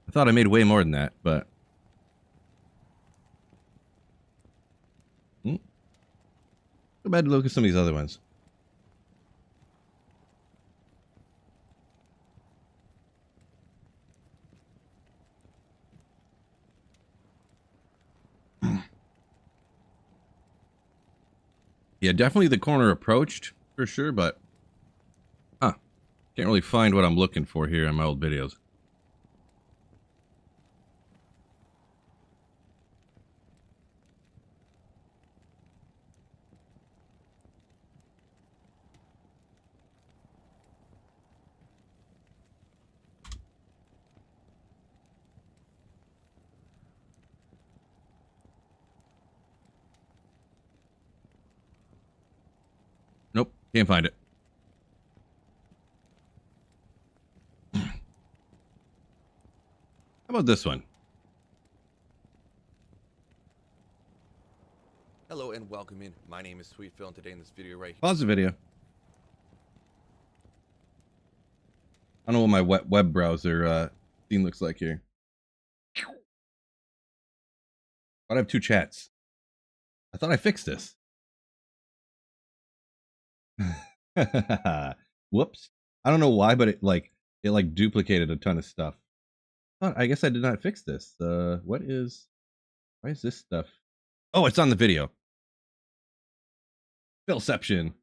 I thought I made way more than that, but... Go back and look at some of these other ones. Yeah, definitely the corner approached, for sure, but... Can't really find what I'm looking for here in my old videos. Nope, can't find it. How about this one? Hello and welcome in. My name is Sweet Phil, and today in this video right here. Pause the video. I don't know what my web browser scene looks like here. Why'd I have two chats? I thought I fixed this. Whoops. I don't know why, but it duplicated a ton of stuff. I guess I did not fix this. Why is this stuff? Oh, it's on the video. Philception.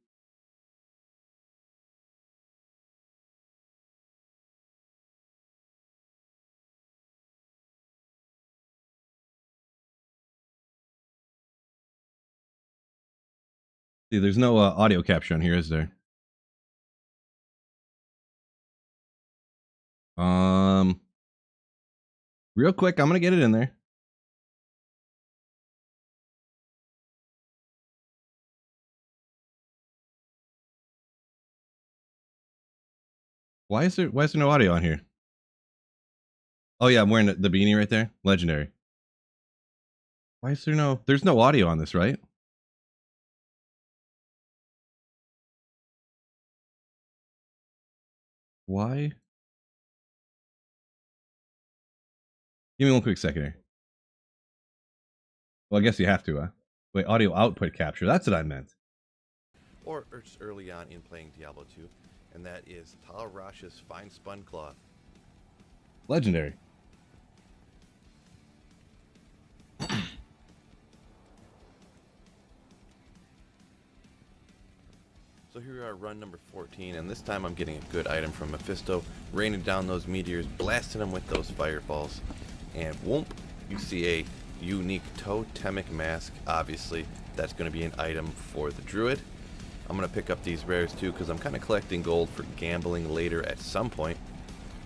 See, there's no audio capture on here, is there? Real quick, I'm gonna get it in there. Why is there no audio on here? Oh yeah, I'm wearing the beanie right there. Legendary. Why is there's no audio on this, right? Why? Give me one quick second here. Well, I guess you have to, huh? Wait, audio output capture. That's what I meant. Or just early on in playing Diablo 2, and that is Tyraels' Fine Spun Cloth. Legendary. So here we are, run number 14, and this time I'm getting a good item from Mephisto, raining down those meteors, blasting them with those fireballs, and whoop, you see a unique totemic mask. Obviously, that's going to be an item for the druid. I'm going to pick up these rares too, because I'm kind of collecting gold for gambling later at some point.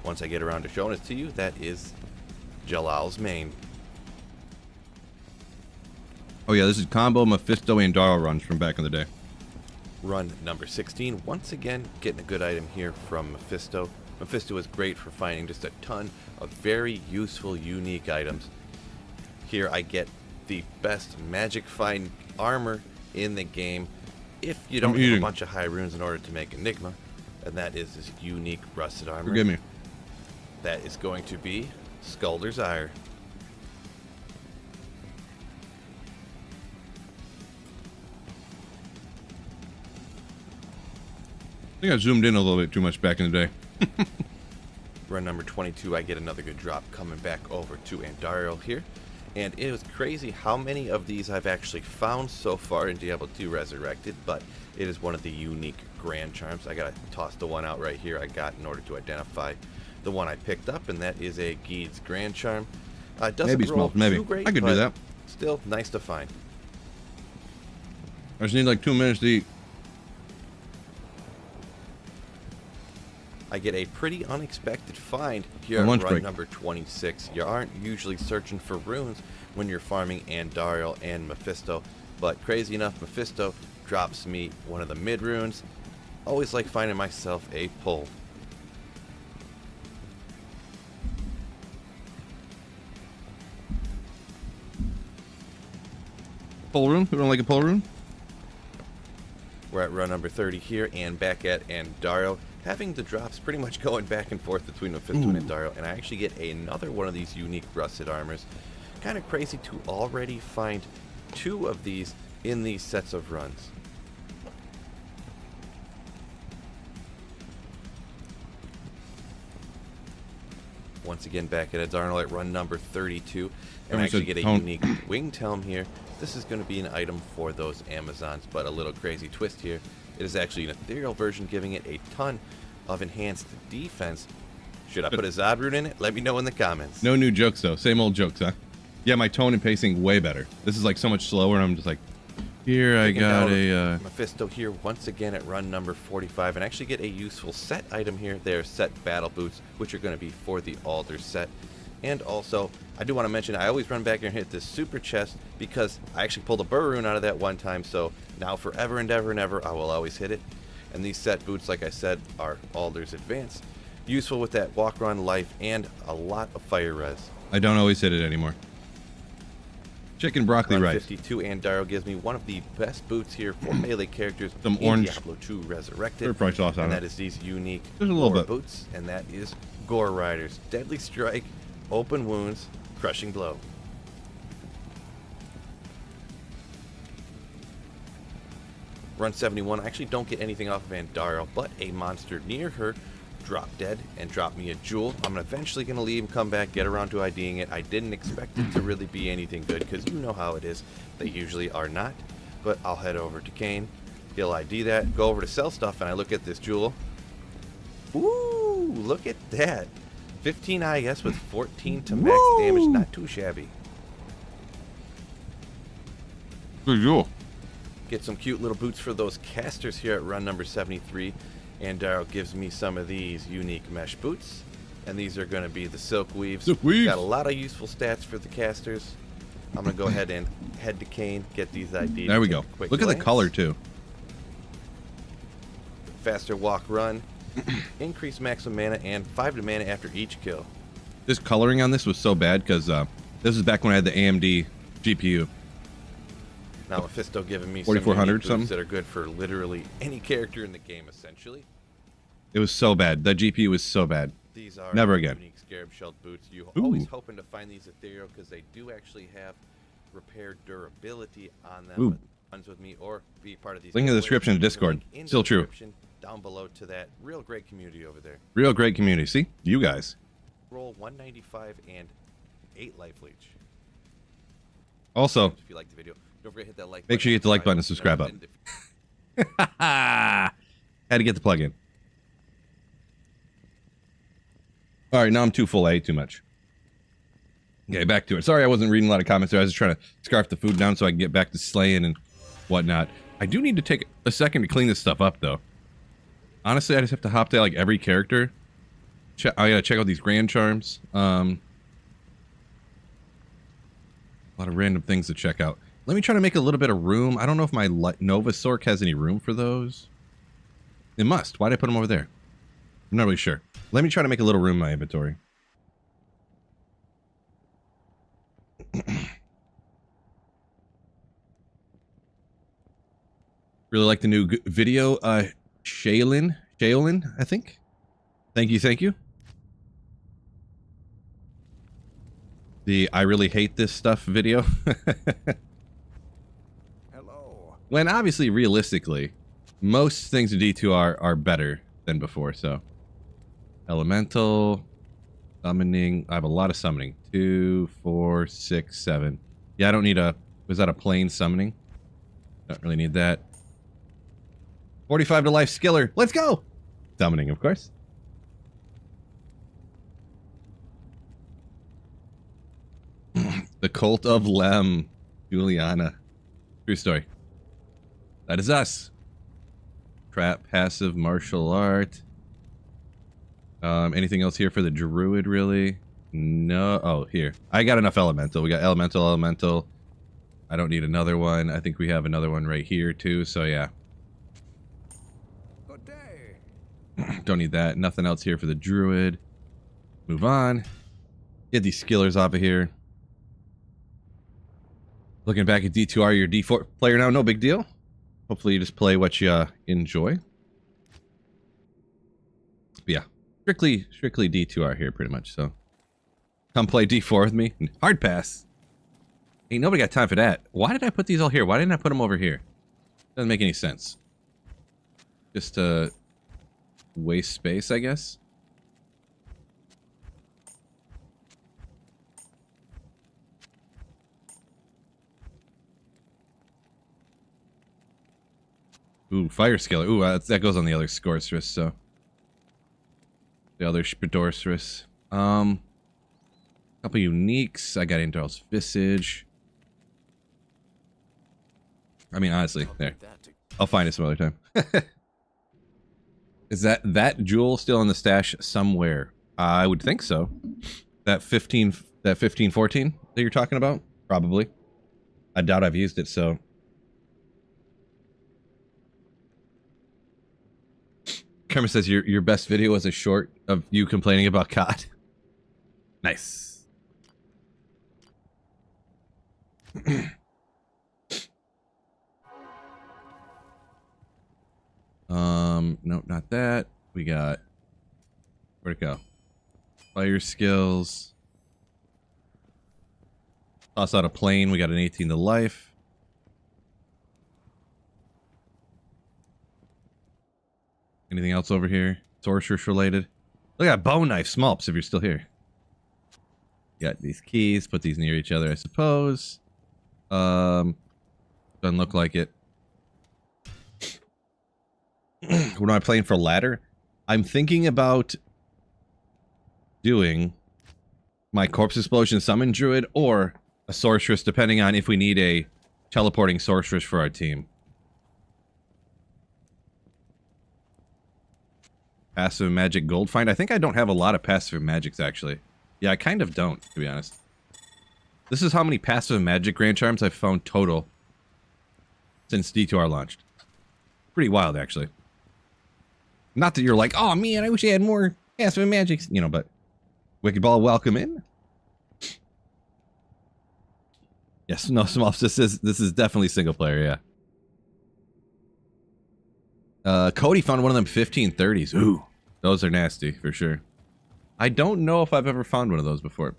Once I get around to showing it to you, that is Jalal's main. Oh yeah, this is combo Mephisto and Darl runs from back in the day. Run number 16, once again getting a good item here from Mephisto. Mephisto is great for finding just a ton of very useful, unique items. Here I get the best magic find armor in the game if you don't have a bunch of high runes in order to make Enigma, and that is this unique rusted armor. Forgive me. That is going to be Skulder's Ire. I think I zoomed in a little bit too much back in the day. Run number 22, I get another good drop coming back over to Tyraels here. And it was crazy how many of these I've actually found so far in Diablo 2 Resurrected, but it is one of the unique Grand Charms. I gotta toss the one out right here I got in order to identify the one I picked up, and that is a Geed's Grand Charm. It doesn't roll too great, I could do that. Still nice to find. I just need like 2 minutes to eat. I get a pretty unexpected find here at run number 26. You aren't usually searching for runes when you're farming Tyraels and Mephisto, but crazy enough, Mephisto drops me one of the mid runes. Always like finding myself a pull. Pull rune? Who don't like a pull rune? We're at run number 30 here, and back at Tyraels, having the drops pretty much going back and forth between Mephisto and Tyraels, and I actually get another one of these unique rusted armors. Kind of crazy to already find 2 of these in these sets of runs. Once again back at Tyraels at run number 32, and I actually get a unique winged helm here. This is going to be an item for those Amazons, but a little crazy twist here. It is actually an ethereal version, giving it a ton of enhanced defense. Should I put a Zod rune in it? Let me know in the comments. No new jokes though. Same old jokes, huh? Yeah, my tone and pacing way better. This is like so much slower, and I'm just like, here I got a Mephisto here once again at run number 45, and actually get a useful set item here. They're set battle boots, which are going to be for the Alder set. And also, I do want to mention, I always run back here and hit this super chest because I actually pulled a burr rune out of that one time, so now forever and ever and ever, I will always hit it. And these set boots, like I said, are Alder's Advance. Useful with that walk, run, life, and a lot of fire res. I don't always hit it anymore. Chicken broccoli run rice. 52, Tyraels gives me one of the best boots here for melee characters Some in orange Diablo 2 Resurrected. price sauce on and it. that is these unique There's a little bit. boots, and that is Gore Riders. Deadly Strike, Open Wounds, Crushing Blow. Run 71, I actually don't get anything off of Tyraels, but a monster near her dropped dead and dropped me a jewel. I'm eventually going to leave and come back, get around to IDing it. I didn't expect it to really be anything good, because you know how it is. They usually are not. But I'll head over to Kane. He'll ID that, go over to sell stuff, and I look at this jewel. Ooh, look at that. 15 IS with 14 to max damage. Not too shabby. Good jewel. get some cute little boots for those casters here at run number 73. And Daryl gives me some of these unique mesh boots. And these are going to be the Silk Weaves. Silk Weaves. Got a lot of useful stats for the casters. I'm going to go ahead and head to Kane, get these IDs. There we go. Look at the color, too. Faster walk run, increase maximum mana, and 5 to mana after each kill. This coloring on this was so bad because this is back when I had the AMD GPU. Now Mephisto giving me some 4400 unique something boots that are good for literally any character in the game, essentially. It was so bad. That GPU was so bad. These are Never again. unique scarab shelled boots. You Ooh. always hoping to find these ethereal because they do actually have repair durability on them. Ooh. Runs with me or be part of these. Link in the giveaways. description of There's a Discord. link in the Still true. description Down below to that real great community over there. Real great community. See? You guys. Roll 195 and 8 life leech. Also, If you like the video, don't forget to hit that like button. make sure you hit the like button and subscribe up. Had to get the plug in. All right, now I'm too full. I ate too much. Okay, back to it. Sorry I wasn't reading a lot of comments there. I was just trying to scarf the food down so I can get back to slaying and whatnot. I do need to take a second to clean this stuff up, though. Honestly, I just have to hop to like every character. I gotta check out these grand charms. A lot of random things to check out. Let me try to make a little bit of room. I don't know if my Nova Sork has any room for those. It must. Why did I put them over there? I'm not really sure. Let me try to make a little room in my inventory. Really like the new video. Shaylin, I think. Thank you. The I really hate this stuff video. Hello. When obviously, realistically, most things in D2 are better than before, so. Elemental. Summoning. I have a lot of summoning. 2, 4, 6, 7. Yeah, I don't need a... Was that a plain summoning? Don't really need that. 45 to life skiller. Let's go! Summoning, of course. The Cult of Lem. Juliana. True story. That is us. Trap, passive, martial art. Anything else here for the druid, really? No. Oh, here. I got enough elemental. We got elemental. I don't need another one. I think we have another one right here, too. So, yeah. Good day. Don't need that. Nothing else here for the druid. Move on. Get these skillers off of here. Looking back at D2R, you're D4 player now. No big deal. Hopefully you just play what you enjoy. But yeah. Strictly D2R here, pretty much, so. Come play D4 with me. Hard pass. Ain't nobody got time for that. Why did I put these all here? Why didn't I put them over here? Doesn't make any sense. Just to waste space, I guess. Ooh, fire skiller. Ooh, that goes on the other sorceress, so. The other Spidorcerus. Couple uniques. I got Indral's Visage. I mean, honestly, there. I'll find it some other time. Is that jewel still in the stash somewhere? I would think so. That 14 that you're talking about? Probably. I doubt I've used it, so. Kermit says your best video was a short of you complaining about COD. Nice. No, not that. We got... Where'd it go? Fire skills. Toss out a plane. We got an 18 to life. Anything else over here? Sorceress related. Look at bone knife smulps if you're still here. Got these keys. Put these near each other, I suppose. Doesn't look like it. What am I playing for ladder? I'm thinking about doing my corpse explosion summon druid or a sorceress, depending on if we need a teleporting sorceress for our team. Passive magic gold find. I think I don't have a lot of passive magics, actually. Yeah, I kind of don't, to be honest. This is how many passive magic grand charms I've found total since D2R launched. Pretty wild, actually. Not that you're like, oh man, I wish I had more passive magics, you know, but Wicked Ball, welcome in. Yes, no, Smurfs, this is definitely single player, yeah. Cody found one of them 1530s. Ooh, those are nasty for sure. I don't know if I've ever found one of those before.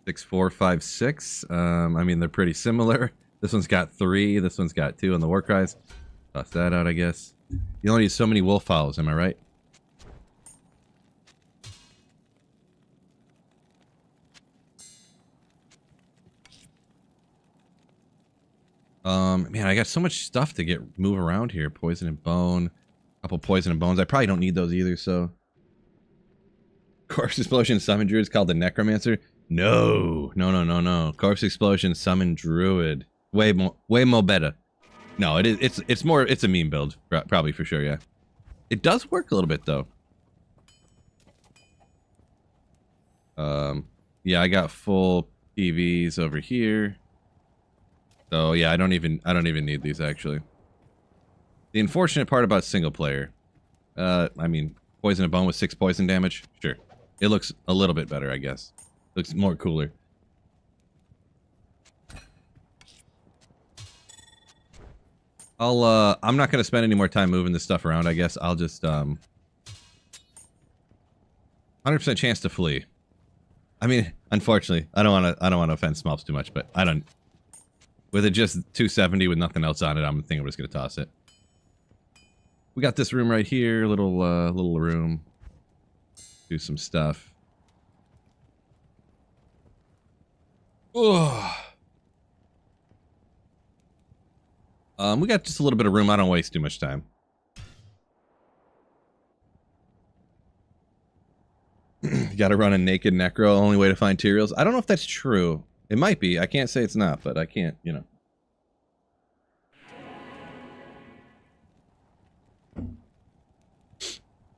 Six, 4, 5, 6. I mean, they're pretty similar. This one's got 3. This one's got 2 on the war cries. Toss that out, I guess. You only need so many wolf owls, am I right? Man, I got so much stuff to move around here. Poison and bone. A couple poison and bones. I probably don't need those either, so. Corpse Explosion Summon Druid is called the Necromancer. No. Corpse Explosion Summon Druid. Way more better. No, it's more, it's a meme build. Probably for sure, yeah. It does work a little bit, though. Yeah, I got full PVs over here. So yeah, I don't even need these actually. The unfortunate part about single player, I mean, poison a bone with 6 poison damage. Sure, it looks a little bit better, I guess. Looks more cooler. I'm not gonna spend any more time moving this stuff around. I guess I'll just 100% chance to flee. I mean, unfortunately, I don't want to offend Smurfs too much, but I don't. With it just 270 with nothing else on it, I'm thinking we're just gonna toss it. We got this room right here, little room. Do some stuff. Oh. We got just a little bit of room. I don't waste too much time. You gotta run a naked necro. Only way to find Tyraels. I don't know if that's true. It might be. I can't say it's not, but I can't, you know.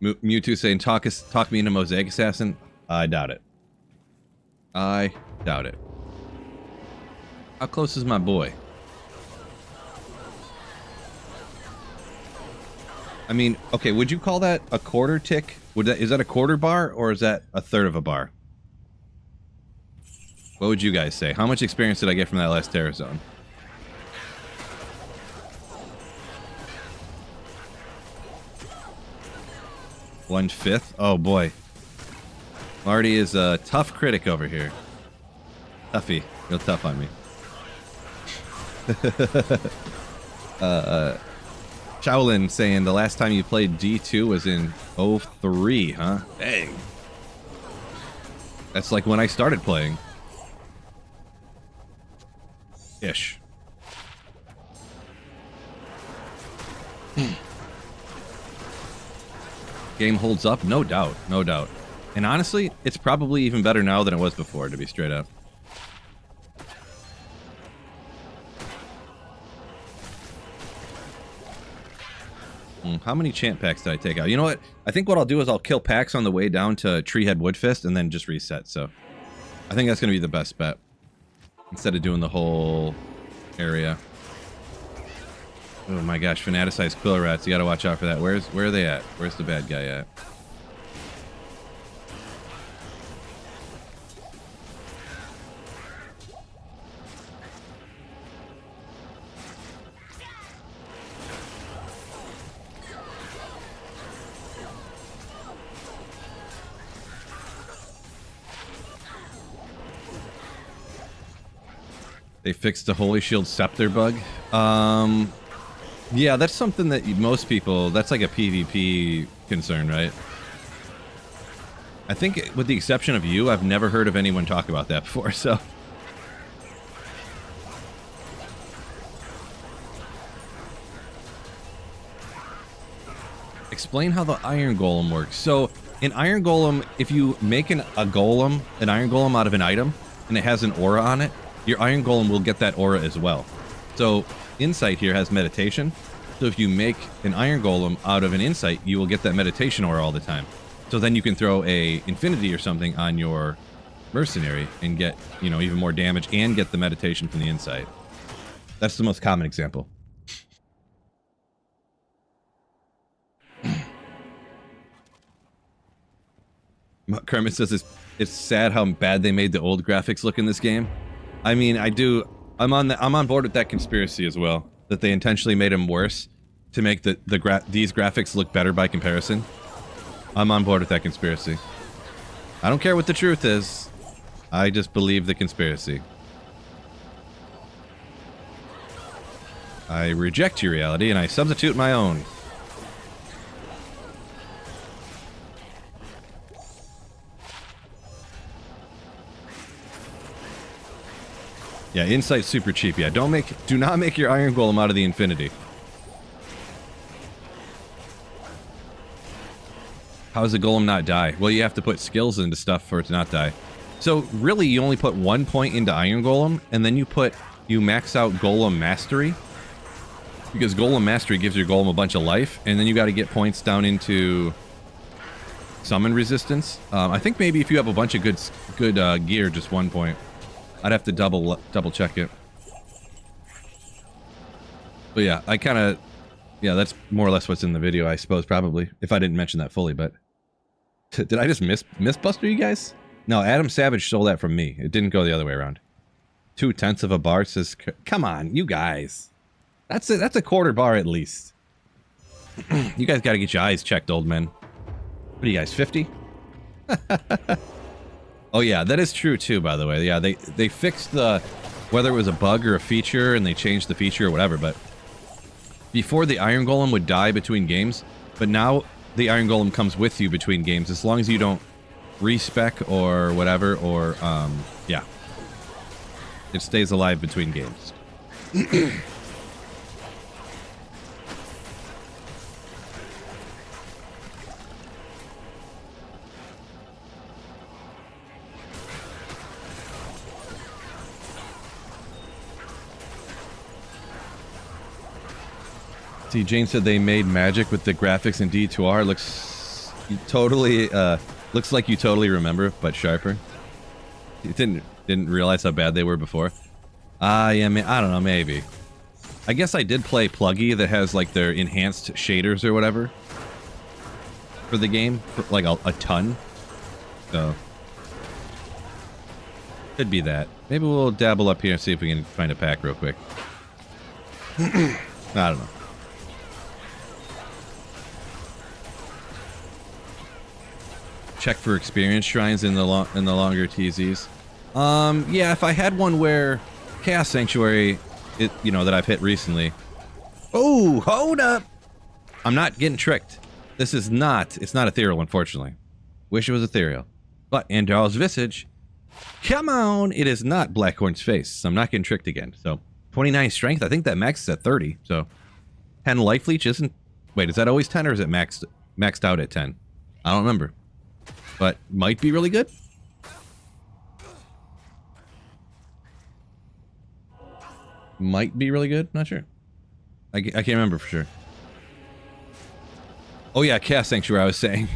Mewtwo saying, talk me into Mosaic Assassin? I doubt it. I doubt it. How close is my boy? I mean, okay, would you call that a quarter tick? Is that a quarter bar, or is that a third of a bar? What would you guys say? How much experience did I get from that last Terror Zone? One-fifth? Oh boy. Marty is a tough critic over here. Toughy. Real tough on me. Shaolin saying the last time you played D2 was in 03, huh? Dang. That's like when I started playing. Ish. Game holds up? No doubt. No doubt. And honestly, it's probably even better now than it was before, to be straight up. How many chant packs did I take out? You know what? I think what I'll do is I'll kill packs on the way down to Treehead Woodfist and then just reset. So I think that's going to be the best bet. Instead of doing the whole area. Oh my gosh, fanaticized quill rats. You got to watch out for that. Where are they at? Where's the bad guy at? They fixed the Holy Shield Scepter bug. Yeah, that's something that most people, that's like a PvP concern, right? I think with the exception of you, I've never heard of anyone talk about that before, so. Explain how the Iron Golem works. So, in Iron Golem, if you make an Iron Golem out of an item, and it has an aura on it, your Iron Golem will get that aura as well. So Insight here has meditation. So if you make an Iron Golem out of an Insight, you will get that meditation aura all the time. So then you can throw a Infinity or something on your Mercenary and get, you know, even more damage and get the meditation from the Insight. That's the most common example. Kermit says it's sad how bad they made the old graphics look in this game. I mean, I'm on board with that conspiracy as well, that they intentionally made them worse to make these graphics look better by comparison. I'm on board with that conspiracy. I don't care what the truth is. I just believe the conspiracy. I reject your reality and I substitute my own. Yeah, Insight's super cheap. Yeah, do not make your Iron Golem out of the Infinity. How does the Golem not die? Well, you have to put skills into stuff for it to not die. So really, you only put 1 point into Iron Golem, and then you max out Golem Mastery, because Golem Mastery gives your Golem a bunch of life, and then you got to get points down into Summon Resistance. I think maybe if you have a bunch of good gear, just 1 point. I'd have to double check it. But yeah, that's more or less what's in the video, I suppose, probably, if I didn't mention that fully. But did I just miss Buster, you guys? No, Adam Savage stole that from me. It didn't go the other way around. 2/10 of a bar says, come on, you guys. That's a quarter bar at least. You guys got to get your eyes checked, old men. What are you guys, 50? Oh yeah, that is true too, by the way. Yeah, they fixed whether it was a bug or a feature, and they changed the feature or whatever, but before the Iron Golem would die between games, but now the Iron Golem comes with you between games as long as you don't respec or whatever, or yeah. It stays alive between games. See, Jane said they made magic with the graphics in D2R. Looks like you totally remember, but sharper. You didn't realize how bad they were before. Yeah, I don't know, maybe. I guess I did play Pluggy that has like their enhanced shaders or whatever for the game, for like a ton. So could be that. Maybe we'll dabble up here and see if we can find a pack real quick. I don't know. Check for experience shrines in the longer TZs. Yeah, if I had one where Chaos Sanctuary, that I've hit recently. Oh, hold up! I'm not getting tricked. It's not ethereal, unfortunately. Wish it was ethereal. But Andal's Visage, come on! It is not Blackhorn's face, so I'm not getting tricked again. So, 29 strength, I think that maxes at 30, so 10 life leech isn't... Wait, is that always 10 or is it maxed out at 10? I don't remember. But might be really good. Might be really good. Not sure. I can't remember for sure. Oh yeah, Chaos Sanctuary. I was saying,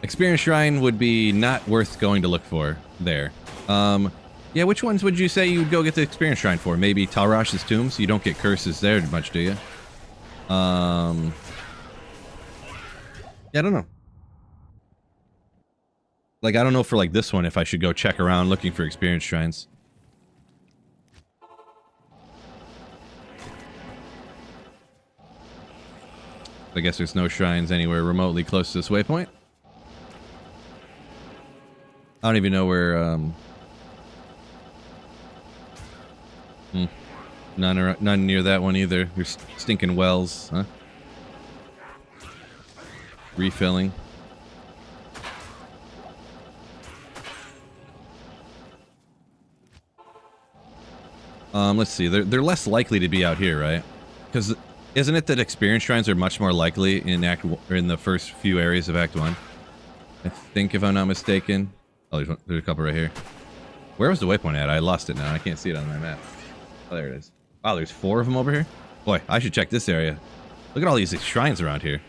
Experience Shrine would be not worth going to look for there. Yeah, which ones would you say you would go get the Experience Shrine for? Maybe Talrash's Tombs. You don't get curses there much, do you? Yeah, I don't know. Like, I don't know for, like, this one if I should go check around looking for experience shrines. I guess there's no shrines anywhere remotely close to this waypoint. I don't even know where, None near that one either. There's stinking wells, huh? Refilling. Let's see. They're less likely to be out here, right? Because isn't it that experience shrines are much more likely in in the first few areas of Act 1? I think, if I'm not mistaken. Oh, there's a couple right here. Where was the waypoint at? I lost it now. I can't see it on my map. Oh, there it is. Wow, there's 4 of them over here? Boy, I should check this area. Look at all these shrines around here.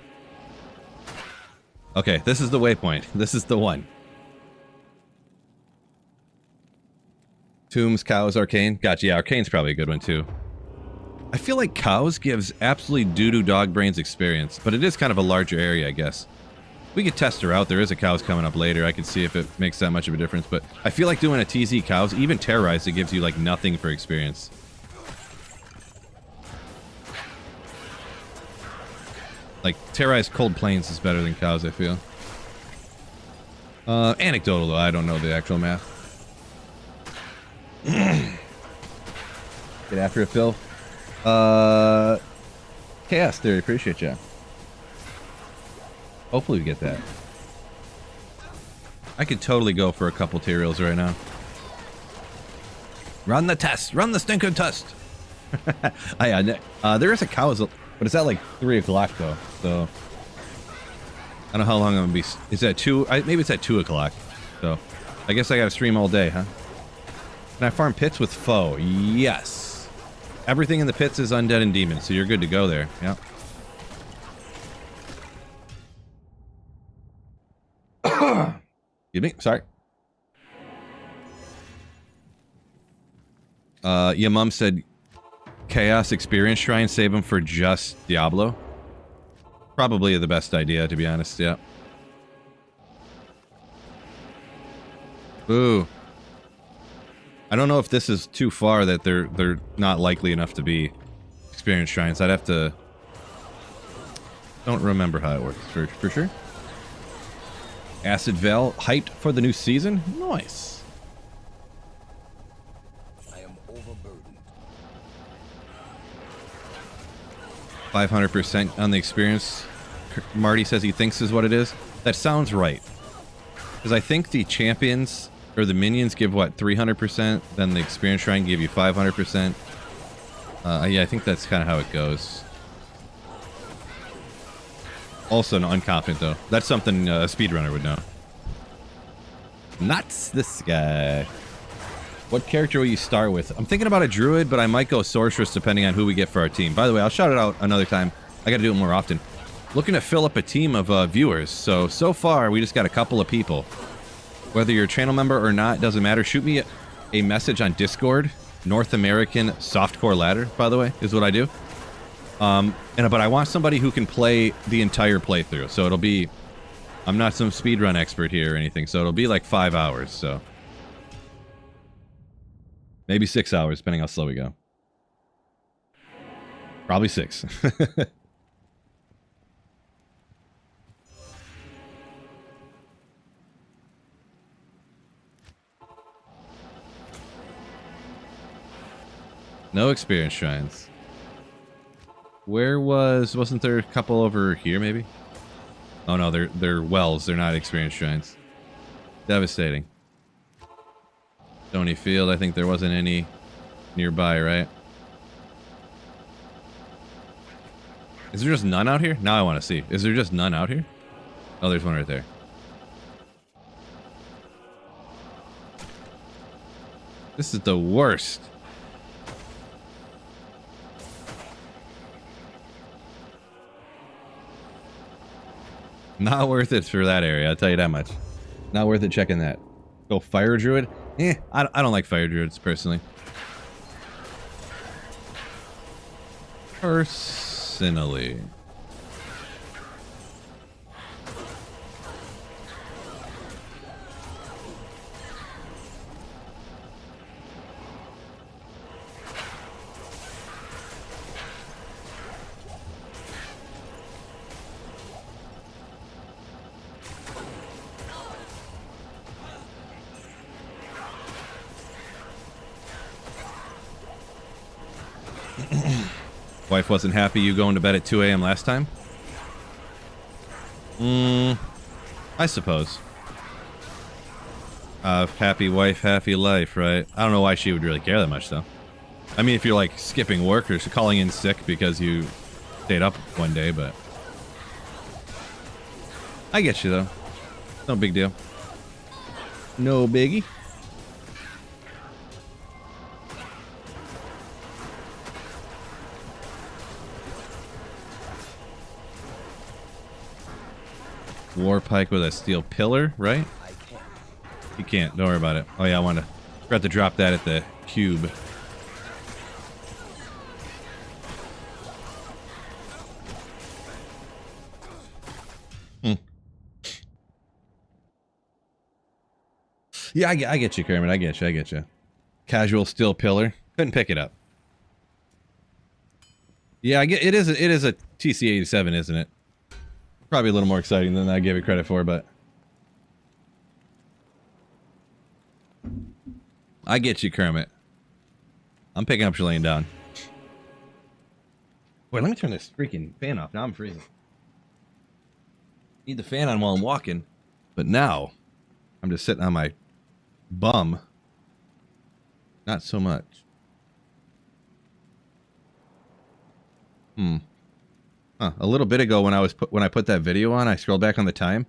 Okay, this is the waypoint. This is the one. Tombs, cows, arcane. Gotcha. Yeah, arcane's probably a good one too. I feel like cows gives absolutely doo-doo dog brains experience, but it is kind of a larger area, I guess. We could test her out. There is a cows coming up later. I could see if it makes that much of a difference, but I feel like doing a TZ cows, even Tyraels, it gives you like nothing for experience. Like, Tyraels Cold Plains is better than cows, I feel. Anecdotal, though. I don't know the actual math. Get after it, Phil. Chaos Theory, appreciate you. Hopefully we get that. I could totally go for a couple Tyraels right now. Run the test! Run the stinking test! There is a cows, but it's at like 3 o'clock though, so... I don't know how long I'm gonna be... Is that 2? Maybe it's at 2 o'clock. So, I guess I gotta stream all day, huh? Can I farm pits with foe? Yes! Everything in the pits is undead and demons, so you're good to go there. Yep. Excuse me, sorry. Yeah, Mom said Chaos Experience Shrine, save them for just Diablo. Probably the best idea, to be honest, yeah. Ooh. I don't know if this is too far that they're not likely enough to be Experience Shrines. I'd have to... Don't remember how it works, for sure. Acid Veil, height for the new season? Nice. I am overburdened. 500% on the experience. Marty says he thinks is what it is. That sounds right. Because I think the champions, or the minions give what, 300%? Then the experience shrine give you 500%. Yeah, I think that's kind of how it goes. Also unconfident though. That's something a speedrunner would know. Not this guy. What character will you start with? I'm thinking about a druid, but I might go sorceress depending on who we get for our team. By the way, I'll shout it out another time. I gotta do it more often. Looking to fill up a team of viewers. So far, we just got a couple of people. Whether you're a channel member or not, doesn't matter. Shoot me a message on Discord. North American Softcore Ladder, by the way, is what I do. But I want somebody who can play the entire playthrough. So it'll be... I'm not some speedrun expert here or anything, so it'll be like 5 hours, so... Maybe 6 hours, depending how slow we go. Probably 6. No experience shrines. Where wasn't there a couple over here maybe? Oh no, they're wells, they're not experience shrines. Devastating. Stony Field, I think there wasn't any nearby, right? Is there just none out here? Now I want to see. Is there just none out here? Oh, there's one right there. This is the worst. Not worth it for that area, I'll tell you that much. Not worth it checking that. Go Fire Druid? I don't like Fire Druids, personally. Personally. Wife wasn't happy you going to bed at 2 a.m. last time? I suppose. Happy wife, happy life, right? I don't know why she would really care that much, though. I mean, if you're, like, skipping work or calling in sick because you stayed up one day, but... I get you, though. No big deal. No biggie. War pike with a steel pillar, right? I can. You can't. Don't worry about it. Oh yeah, I forgot to drop that at the cube. Yeah, I get you, Kermit. I get you. Casual steel pillar. Couldn't pick it up. Yeah, it is a TC-87, isn't it? Probably a little more exciting than I gave it credit for, but I get you, Kermit. I'm picking up your laying down. Wait, let me turn this freaking fan off. Now I'm freezing. Need the fan on while I'm walking, but now I'm just sitting on my bum. Not so much. Huh. A little bit ago when I put that video on, I scrolled back on the time.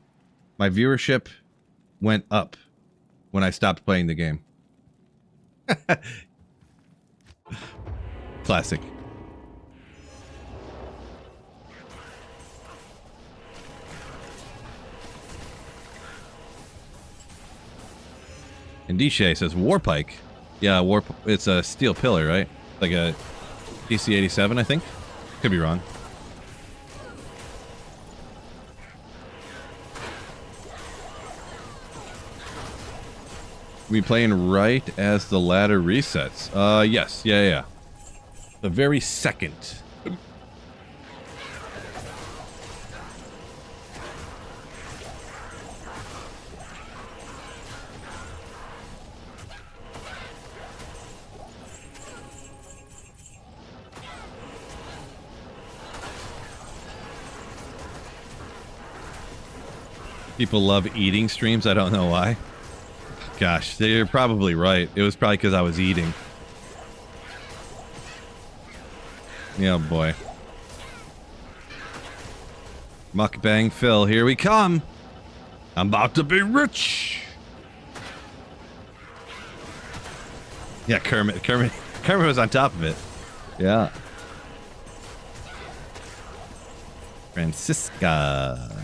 My viewership went up when I stopped playing the game. Classic. And Dishay says Warpike. Yeah, it's a steel pillar, right? Like a DC-87, I think. Could be wrong. We playing right as the ladder resets. Yes. Yeah. The very second. People love eating streams. I don't know why. Gosh, they're probably right. It was probably because I was eating. Yeah, boy. Mukbang Phil, here we come. I'm about to be rich. Yeah, Kermit was on top of it. Yeah. Francisca.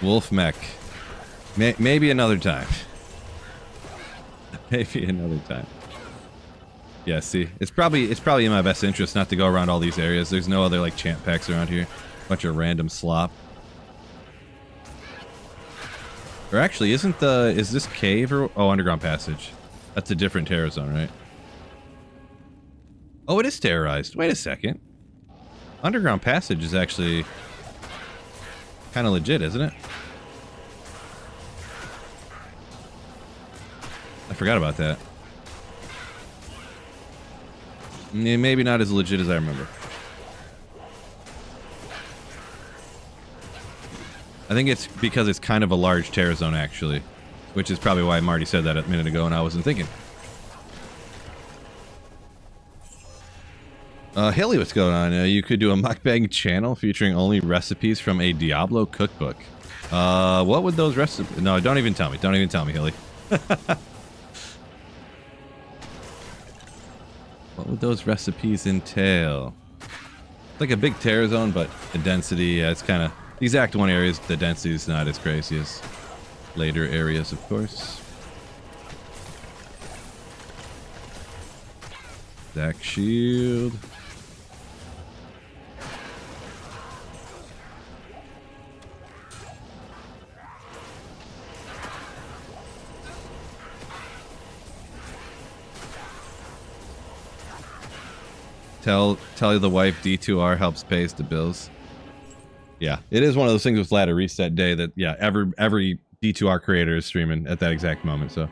Wolf Mech. Maybe another time. Maybe another time. Yeah, see, it's probably in my best interest not to go around all these areas. There's no other like champ packs around here. Bunch of random slop. Or actually, is this cave or underground passage? That's a different terror zone, right? Oh, it is terrorized. Wait a second. Underground passage is actually kind of legit, isn't it? I forgot about that. Maybe not as legit as I remember. I think it's because it's kind of a large terror zone, actually. Which is probably why Marty said that a minute ago and I wasn't thinking. Haley, what's going on? You could do a mukbang channel featuring only recipes from a Diablo cookbook. What would those recipes... No, don't even tell me. Don't even tell me, Haley. What would those recipes entail? It's like a big terror zone, but the density, yeah, it's kind of... These Act 1 areas, the density is not as crazy as later areas, of course. Zach Shield. Tell the wife D2R helps pays the bills. Yeah, it is one of those things with ladder reset day that, yeah, every D2R creator is streaming at that exact moment. So,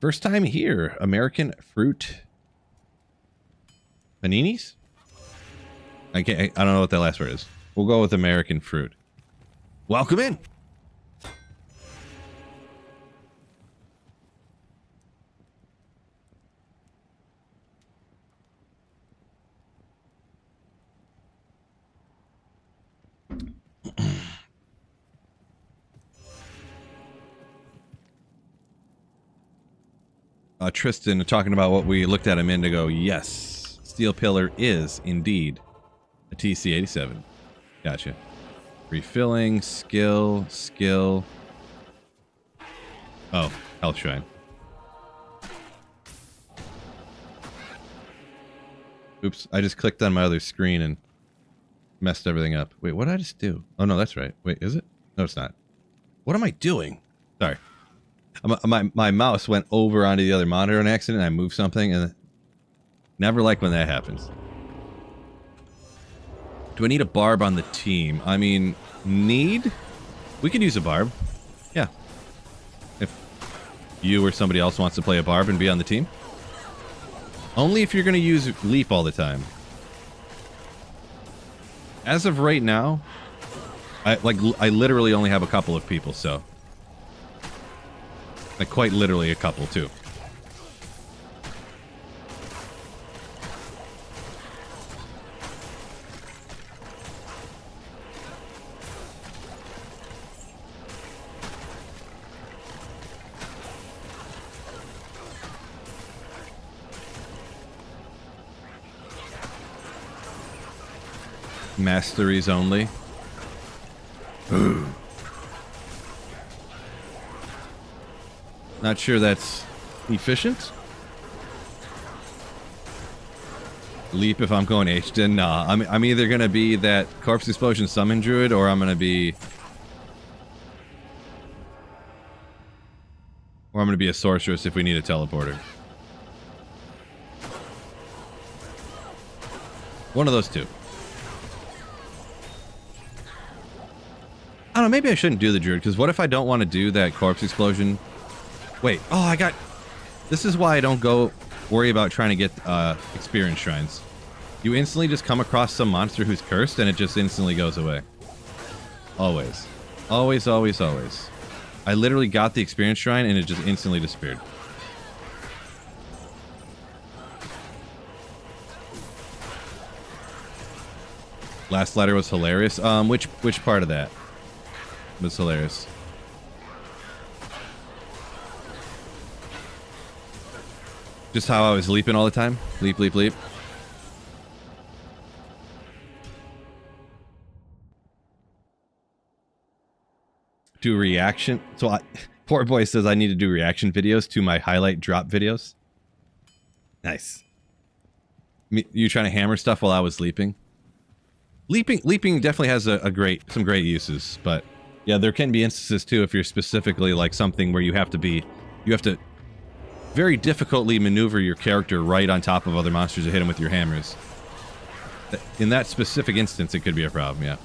first time here, American fruit paninis. I don't know what that last word is. We'll go with American fruit. Welcome in. Tristan talking about what we looked at a minute ago. Yes, steel pillar is indeed a TC-87. Gotcha. Refilling, skill. Oh, health shrine. Oops, I just clicked on my other screen and messed everything up. Wait, what did I just do? Oh, no, that's right. Wait, is it? No, it's not. What am I doing? Sorry. My mouse went over onto the other monitor on accident, and I moved something, and never like when that happens. Do I need a barb on the team? I mean, need? We could use a barb. Yeah. If you or somebody else wants to play a barb and be on the team. Only if you're going to use leap all the time. As of right now, I literally only have a couple of people, so. Like, quite literally a couple, too. Masteries only. Not sure that's efficient. Leap if I'm going H-Den. Nah, I'm either gonna be that corpse explosion summon druid, or I'm gonna be a sorceress if we need a teleporter. One of those two. I don't know, maybe I shouldn't do the druid, because what if I don't want to do that corpse explosion? Wait, oh, this is why I don't go worry about trying to get experience shrines. You instantly just come across some monster who's cursed, and it just instantly goes away. Always. Always, always, always. I literally got the experience shrine, and it just instantly disappeared. Last letter was hilarious. Which part of that was hilarious? Just how I was leaping all the time? Leap, leap, leap. Do reaction. So poor boy says I need to do reaction videos to my highlight drop videos. Nice. You trying to hammer stuff while I was leaping? Leaping definitely has some great uses, but yeah, there can be instances too if you're specifically like something where you have to very difficultly maneuver your character right on top of other monsters to hit them with your hammers. In that specific instance, it could be a problem, yeah.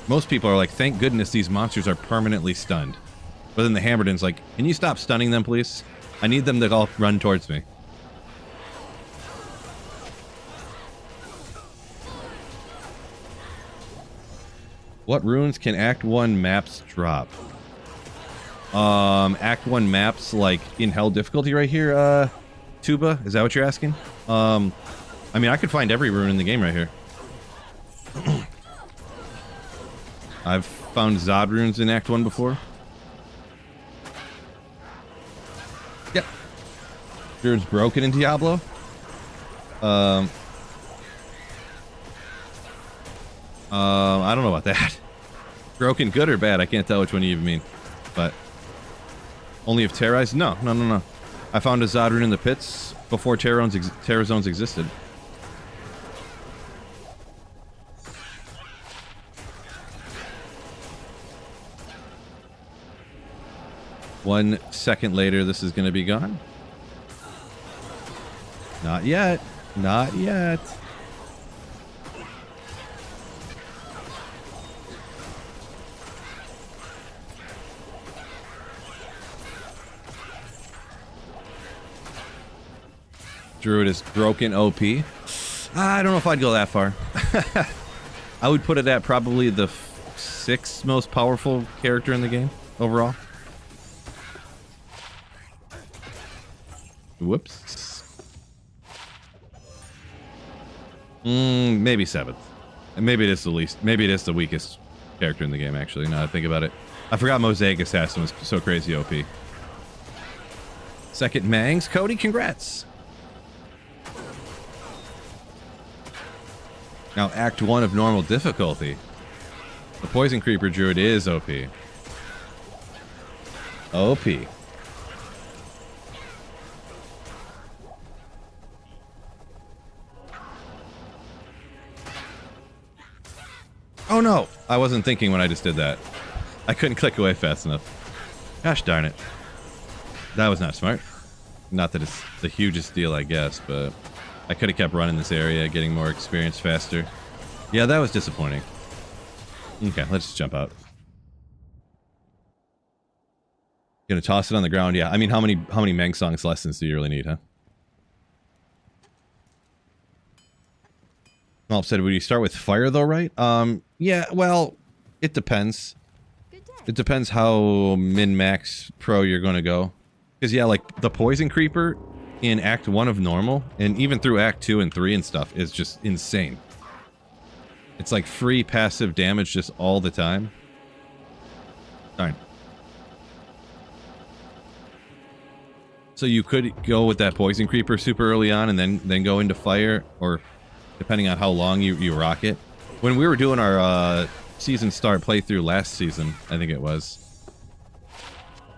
Most people are like, thank goodness these monsters are permanently stunned. But then the Hammerdin's like, can you stop stunning them, please? I need them to all run towards me. What runes can Act 1 maps drop? Act 1 maps, like, in Hell difficulty right here, Tuba? Is that what you're asking? I mean, I could find every rune in the game right here. I've found Zod runes in Act 1 before. Yep. Druid's broken in Diablo. I don't know about that. Broken good or bad? I can't tell which one you even mean. But only if Tyraels? No. I found a Zod rune in the pits before Terror Zones existed. One second later, this is going to be gone. Not yet. Not yet. Druid is broken OP. I don't know if I'd go that far. I would put it at probably the 6th most powerful character in the game overall. Whoops. Maybe 7th. And maybe it is the least. Maybe it is the weakest character in the game, actually, now that I think about it. I forgot Mosaic Assassin was so crazy OP. Second Mangs. Cody, congrats. Now, Act 1 of normal difficulty. The Poison Creeper Druid is OP. OP. Oh no! I wasn't thinking when I just did that. I couldn't click away fast enough. Gosh darn it. That was not smart. Not that it's the hugest deal, I guess, but I could have kept running this area, getting more experience faster. Yeah, that was disappointing. Okay, let's just jump out. Gonna toss it on the ground, yeah. I mean, how many Meng Songs lessons do you really need, huh? Well, said, would you start with fire though, right? Yeah, well, it depends. It depends how min-max pro you're gonna go. Because, yeah, like, the Poison Creeper in Act 1 of normal, and even through Act 2 and 3 and stuff, is just insane. It's like free passive damage just all the time. Darn. So you could go with that Poison Creeper super early on and then go into fire, or depending on how long you rock it. When we were doing our season start playthrough last season, I think it was,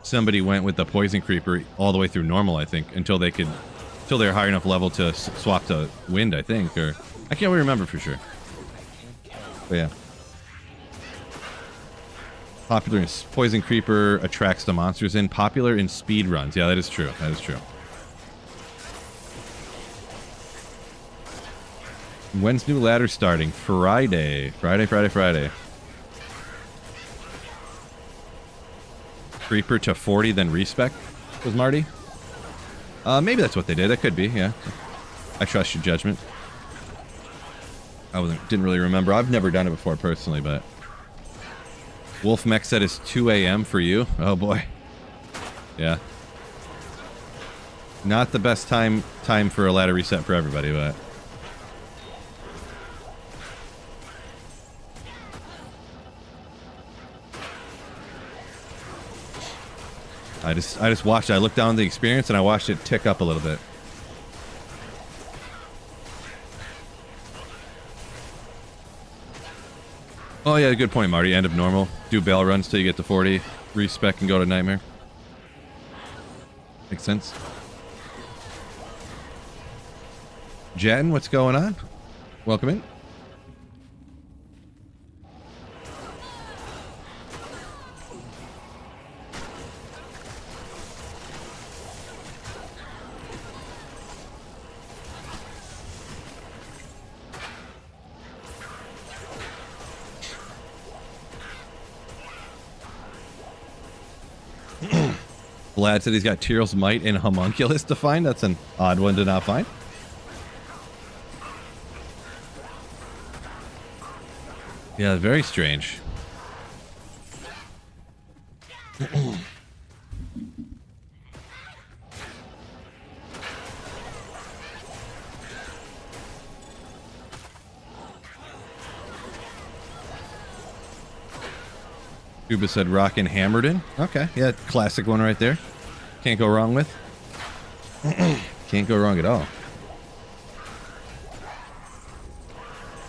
somebody went with the Poison Creeper all the way through normal, I think, until they were high enough level to swap to wind, I think, or I can't really remember for sure. But yeah. Popular in Poison Creeper attracts the monsters in. Popular in speed runs. Yeah, that is true. That is true. When's new ladder starting? Friday. Friday. Creeper to 40, then respec was Marty. Maybe that's what they did. That could be, yeah. I trust your judgment. Didn't really remember. I've never done it before personally, but Wolf Mech said it's 2 a.m. for you. Oh boy. Yeah. Not the best time for a ladder reset for everybody, but I just watched it. I looked down the experience and I watched it tick up a little bit. Oh yeah, good point, Marty. End of normal. Do bell runs till you get to 40. Respec and go to Nightmare. Makes sense. Jen, what's going on? Welcome in. Vlad said he's got Tyraels Might and Homunculus to find. That's an odd one to not find. Yeah, very strange. Cuba said Rockin' Hammerden. Okay, yeah, classic one right there. Can't go wrong with. Can't go wrong at all.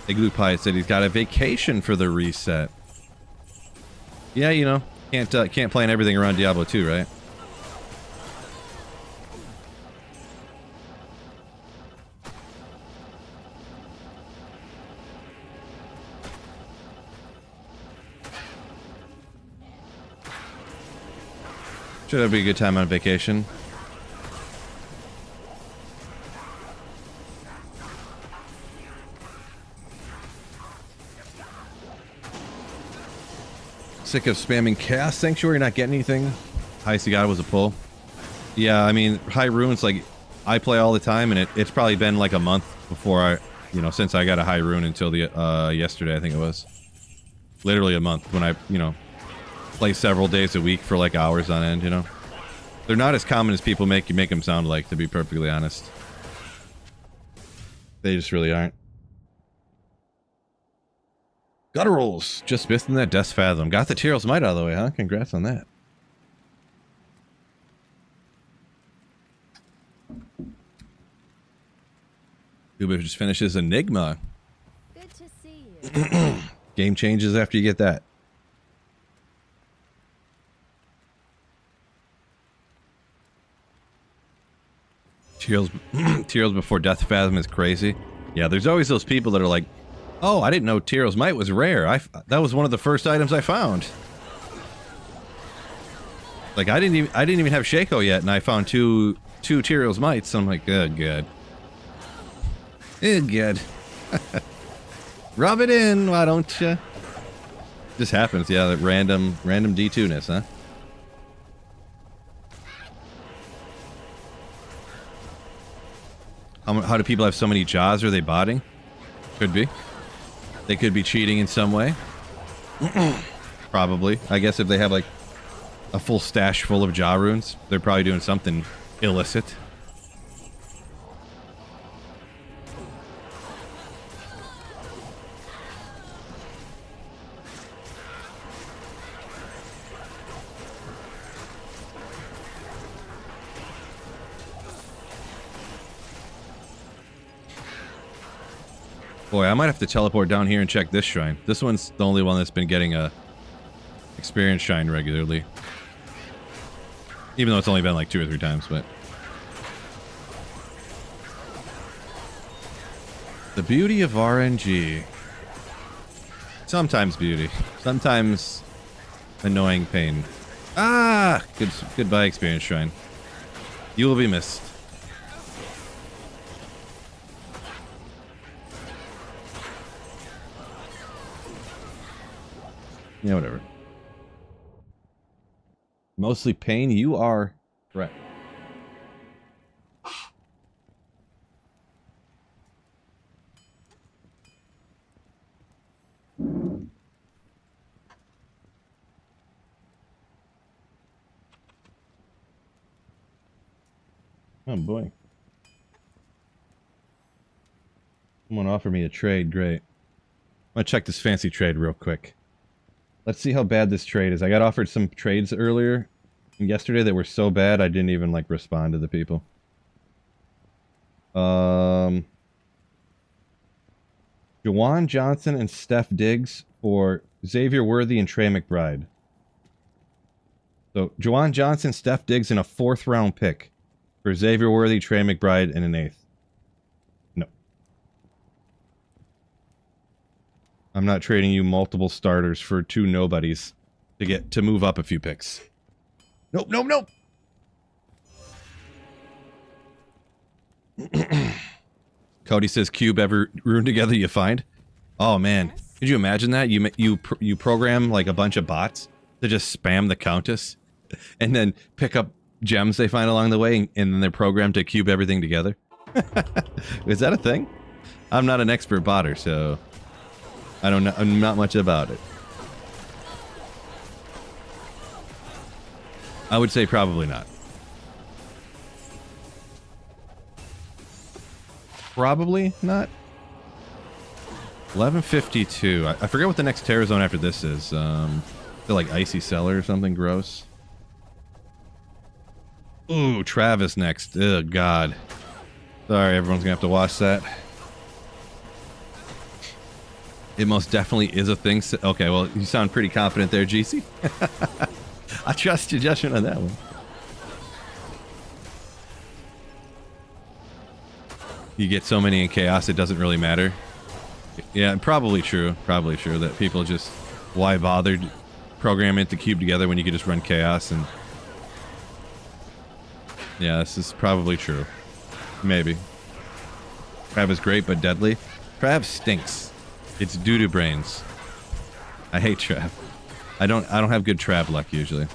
Igloo Pie said he's got a vacation for the reset. Yeah, you know, can't plan everything around Diablo 2, right? Should have be a good time on vacation. Sick of spamming Chaos Sanctuary, not getting anything. Highest you got was a pull. Yeah, I mean, High Runes, like, I play all the time, and it's probably been like a month before I, you know, since I got a High Rune until the, yesterday, I think it was. Literally a month when I, you know, play several days a week for like hours on end, you know. They're not as common as people make them sound like, to be perfectly honest. They just really aren't. Gutturals, just missing that Death Fathom. Got the Tyraels Might out of the way, huh? Congrats on that. Uber just finishes Enigma. Good to Game changes after you get that. Tyraels before Death Fathom is crazy. Yeah, there's always those people that are like, oh, I didn't know Tyraels Might was rare. That was one of the first items I found. Like, I didn't even have Shaco yet, and I found two Tyraels Mights. So I'm like, good. Good. Rub it in, why don't you? Just happens, yeah, that random D2-ness, huh? How do people have so many jaws? Are they botting? Could be. They could be cheating in some way. Probably. I guess if they have like a full stash full of jaw runes, they're probably doing something illicit. Boy, I might have to teleport down here and check this shrine. This one's the only one that's been getting a experience shrine regularly. Even though it's only been like 2 or 3 times, but... The beauty of RNG. Sometimes beauty. Sometimes annoying pain. Ah! Goodbye, experience shrine. You will be missed. Yeah, whatever. Mostly pain, you are correct. Oh boy. Someone offered me a trade, great. I'm gonna check this fancy trade real quick. Let's see how bad this trade is. I got offered some trades earlier yesterday that were so bad I didn't even like respond to the people. Jawan Johnson and Steph Diggs for Xavier Worthy and Trey McBride. So Jawan Johnson, Steph Diggs, and a 4th round pick for Xavier Worthy, Trey McBride, and an 8th. No. I'm not trading you multiple starters for 2 nobodies to move up a few picks. Nope, nope, nope. Cody says, "Cube ever rune together you find?" Oh man, could you imagine that? You program like a bunch of bots to just spam the Countess, and then pick up gems they find along the way, and then they're programmed to cube everything together. Is that a thing? I'm not an expert botter, so I don't know. I'm not much about it. I would say probably not. Probably not. 11:52. I forget what the next terror zone after this is. Feel like Icy Cellar or something gross. Ooh, Travis next. Oh God. Sorry, everyone's gonna have to watch that. It most definitely is a thing. Okay, well, you sound pretty confident there, GC. I trust your judgment on that one. You get so many in chaos, it doesn't really matter. Yeah, probably true. Probably true that people just, why bother programming it to cube together when you could just run chaos and... Yeah, this is probably true. Maybe. Trav is great, but deadly. Trav stinks. It's doo-doo brains. I hate Trav. I don't have good Trav luck usually.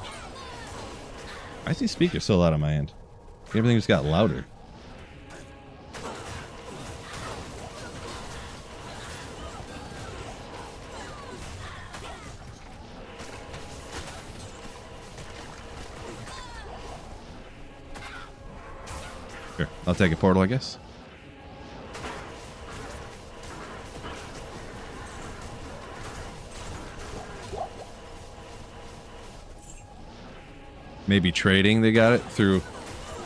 I see speakers so loud on my end. Everything just got louder. Sure, I'll take a portal, I guess. Maybe trading, they got it through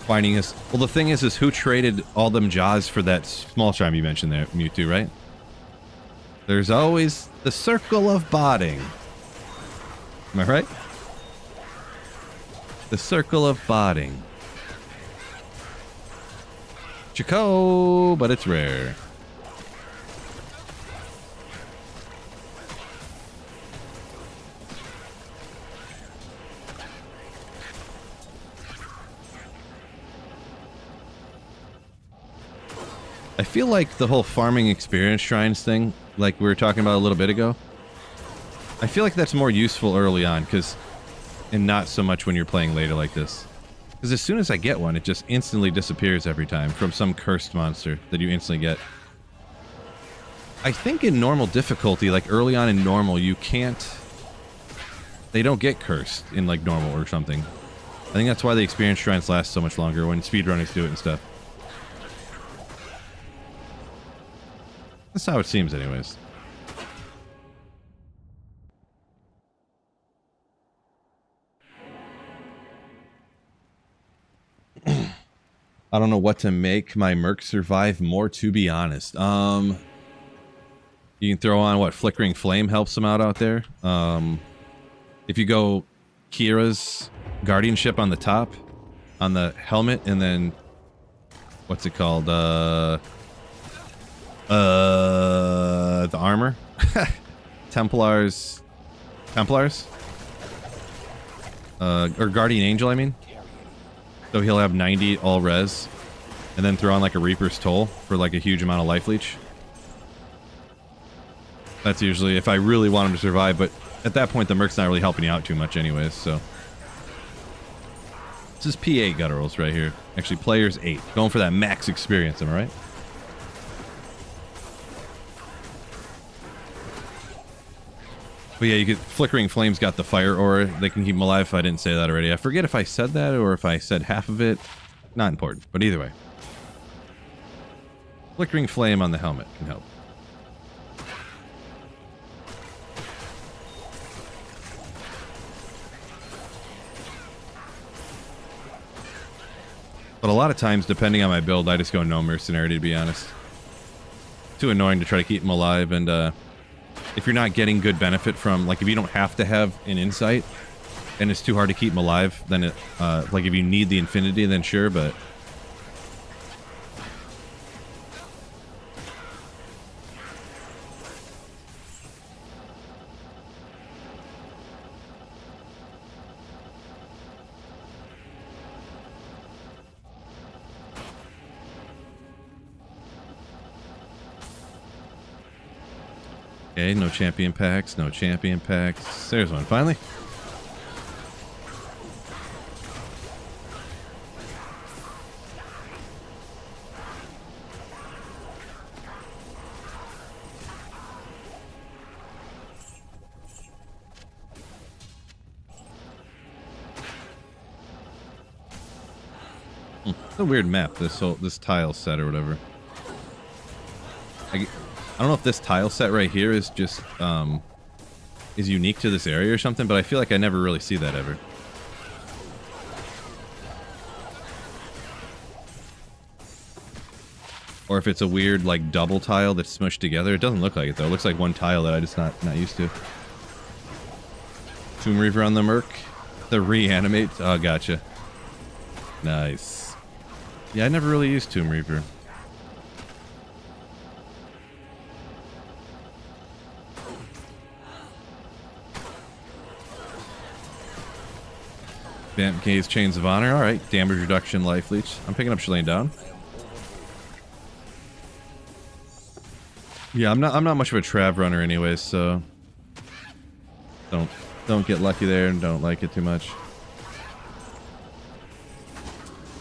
finding us. Well, the thing is who traded all them jaws for that small charm you mentioned there, Mewtwo, right? There's always the circle of botting. Am I right? The circle of botting. Chico, but it's rare. I feel like the whole farming experience shrines thing, like we were talking about a little bit ago, I feel like that's more useful early on, and not so much when you're playing later like this. Because as soon as I get one, it just instantly disappears every time from some cursed monster that you instantly get. I think in normal difficulty, like early on in normal, you can't... They don't get cursed in like normal or something. I think that's why the experience shrines last so much longer when speedrunners do it and stuff. That's how it seems anyways. I don't know what to make my Merc survive more, to be honest. You can throw on what Flickering Flame helps them out there. If you go Kira's Guardianship on the top, on the helmet, and then what's it called? The armor, Templars, or Guardian Angel, I mean. So he'll have 90 all res, and then throw on like a Reaper's Toll for like a huge amount of life leech. That's usually if I really want him to survive, but at that point the Merc's not really helping you out too much anyways, so. This is PA gutturals right here. Actually, players 8. Going for that max experience, am I right? But yeah, you get Flickering Flames got the fire aura. They can keep them alive if I didn't say that already. I forget if I said that or if I said half of it. Not important, but either way. Flickering Flame on the helmet can help. But a lot of times, depending on my build, I just go no mercenary, to be honest. Too annoying to try to keep them alive, and if you're not getting good benefit from, like if you don't have to have an insight, and it's too hard to keep them alive, then it, like if you need the infinity, then sure, but... Okay, no champion packs, no champion packs. There's one, finally. It's a weird map, this tile set or whatever. I don't know if this tile set right here is just, is unique to this area or something, but I feel like I never really see that ever. Or if it's a weird, like, double tile that's smushed together. It doesn't look like it, though. It looks like one tile that I just not used to. Tomb Reaver on the Merc. The reanimate. Oh, gotcha. Nice. Yeah, I never really used Tomb Reaper. Vamp Gaze Chains of Honor. Alright. Damage reduction, life leech. I'm picking up Shalane down. Yeah, I'm not much of a Trav runner anyways, so don't get lucky there and don't like it too much.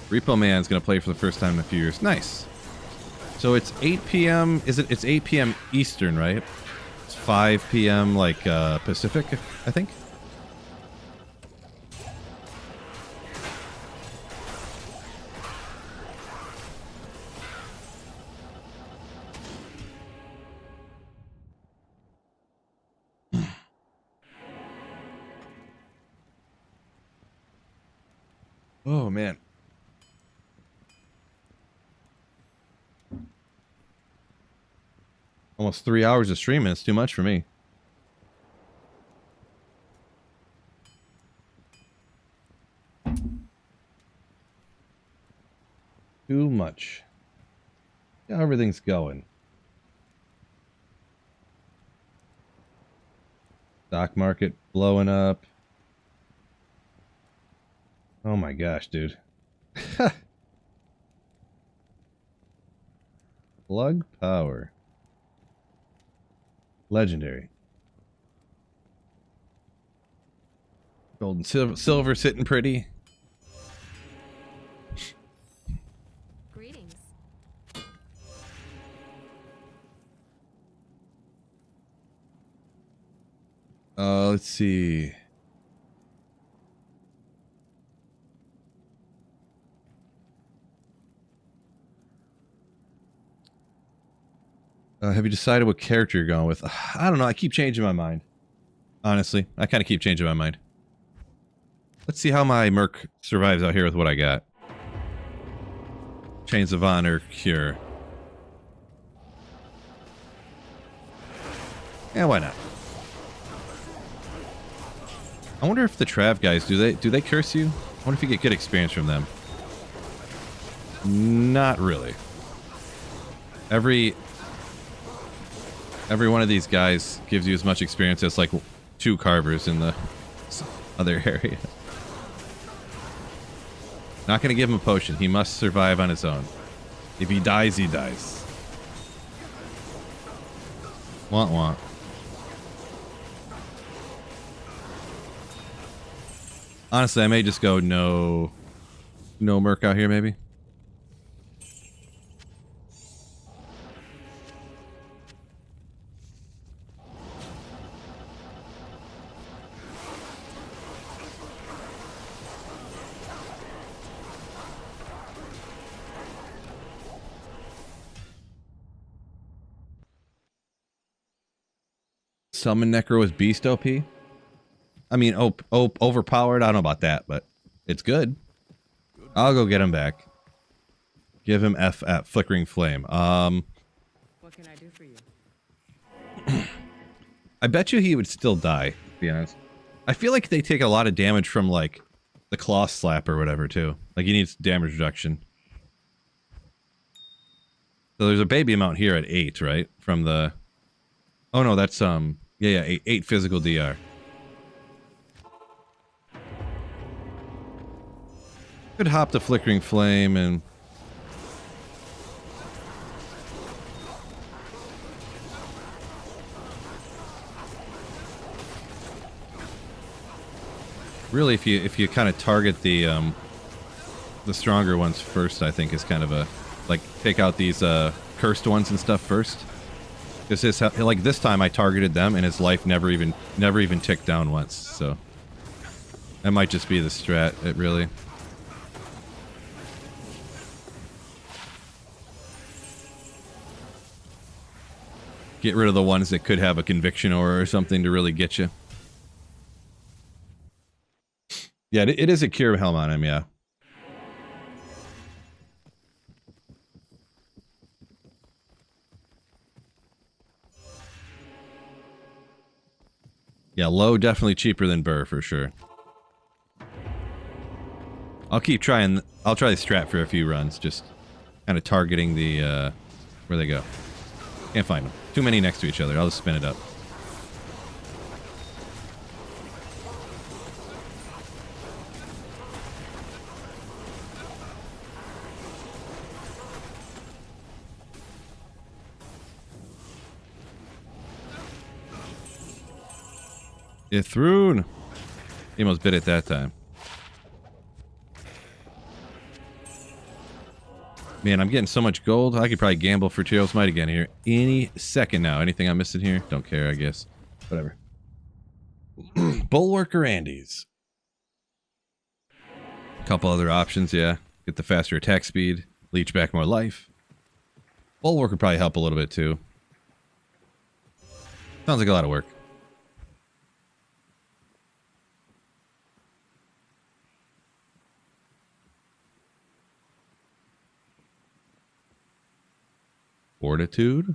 Repo Man's gonna play for the first time in a few years. Nice. So it's 8 p.m. It's 8 p.m. Eastern, right? It's 5 p.m. like Pacific, I think. Oh, man. Almost 3 hours of streaming. It's too much for me. Too much. Yeah, everything's going. Stock market blowing up. Oh my gosh, dude. Plug power. Legendary. Gold and silver sitting pretty. Greetings. Let's see. Have you decided what character you're going with? I don't know. I keep changing my mind. Honestly, I kind of keep changing my mind. Let's see how my Merc survives out here with what I got. Chains of Honor, Cure. Yeah, why not? I wonder if the Trav guys, do they curse you? I wonder if you get good experience from them. Not really. Every one of these guys gives you as much experience as like 2 carvers in the other area. Not gonna give him a potion. He must survive on his own. If he dies, he dies. Want want. Honestly, I may just go no Merc out here, maybe. Summon Necro with Beast OP? I mean, overpowered? I don't know about that, but it's good. I'll go get him back. Give him F at Flickering Flame. What can I do for you? I bet you he would still die, to be honest. I feel like they take a lot of damage from, like, the Claw Slap or whatever, too. Like, he needs damage reduction. So there's a baby amount here at 8, right? From the... Oh, no, that's, yeah, 8 physical DR. Could hop the Flickering Flame and... Really, if you kind of target the stronger ones first, I think is kind of a... Like, take out these cursed ones and stuff first. Because like this time I targeted them and his life never even ticked down once, so... That might just be the strat, it really... Get rid of the ones that could have a conviction aura or something to really get you. Yeah, it is a cure helm on him, yeah. Yeah, low definitely cheaper than Burr for sure. I'll keep trying. I'll try the strat for a few runs, just kind of targeting the where they go. Can't find them. Too many next to each other. I'll just spin it up. Ithroon! He almost bit it that time. Man, I'm getting so much gold. I could probably gamble for Tyraels Might again here any second now. Anything I'm missing here? Don't care, I guess. Whatever. Bulwark or Andes? A couple other options, yeah. Get the faster attack speed. Leech back more life. Bulwark would probably help a little bit too. Sounds like a lot of work. Fortitude.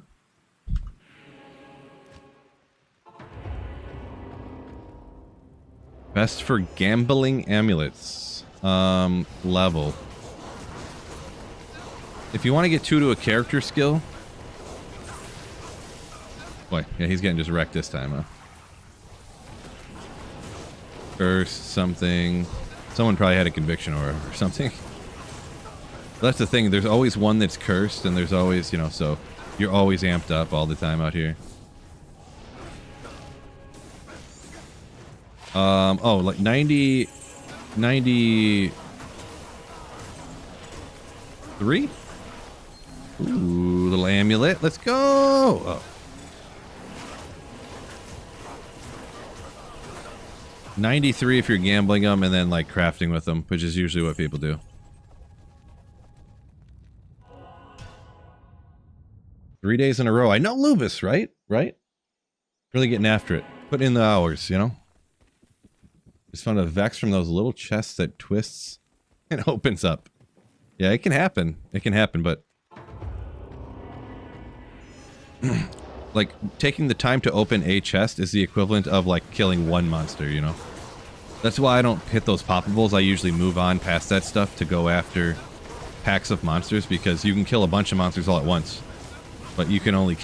Best for gambling amulets. Level. If you want to get 2 to a character skill. Boy, yeah, he's getting just wrecked this time, huh? First, something. Someone probably had a conviction or something. That's the thing. There's always one that's cursed, and there's always, you know, so you're always amped up all the time out here. Oh, like 93? Ooh, little amulet. Let's go. Oh. 93 if you're gambling them, and then like crafting with them, which is usually what people do. 3 days in a row. I know Lubus, right? Right? Really getting after it. Putting in the hours, you know? Just found a Vex from those little chests that twists and opens up. Yeah, it can happen. It can happen, but... like, taking the time to open a chest is the equivalent of, like, killing one monster, you know? That's why I don't hit those poppables. I usually move on past that stuff to go after packs of monsters, because you can kill a bunch of monsters all at once. But you can only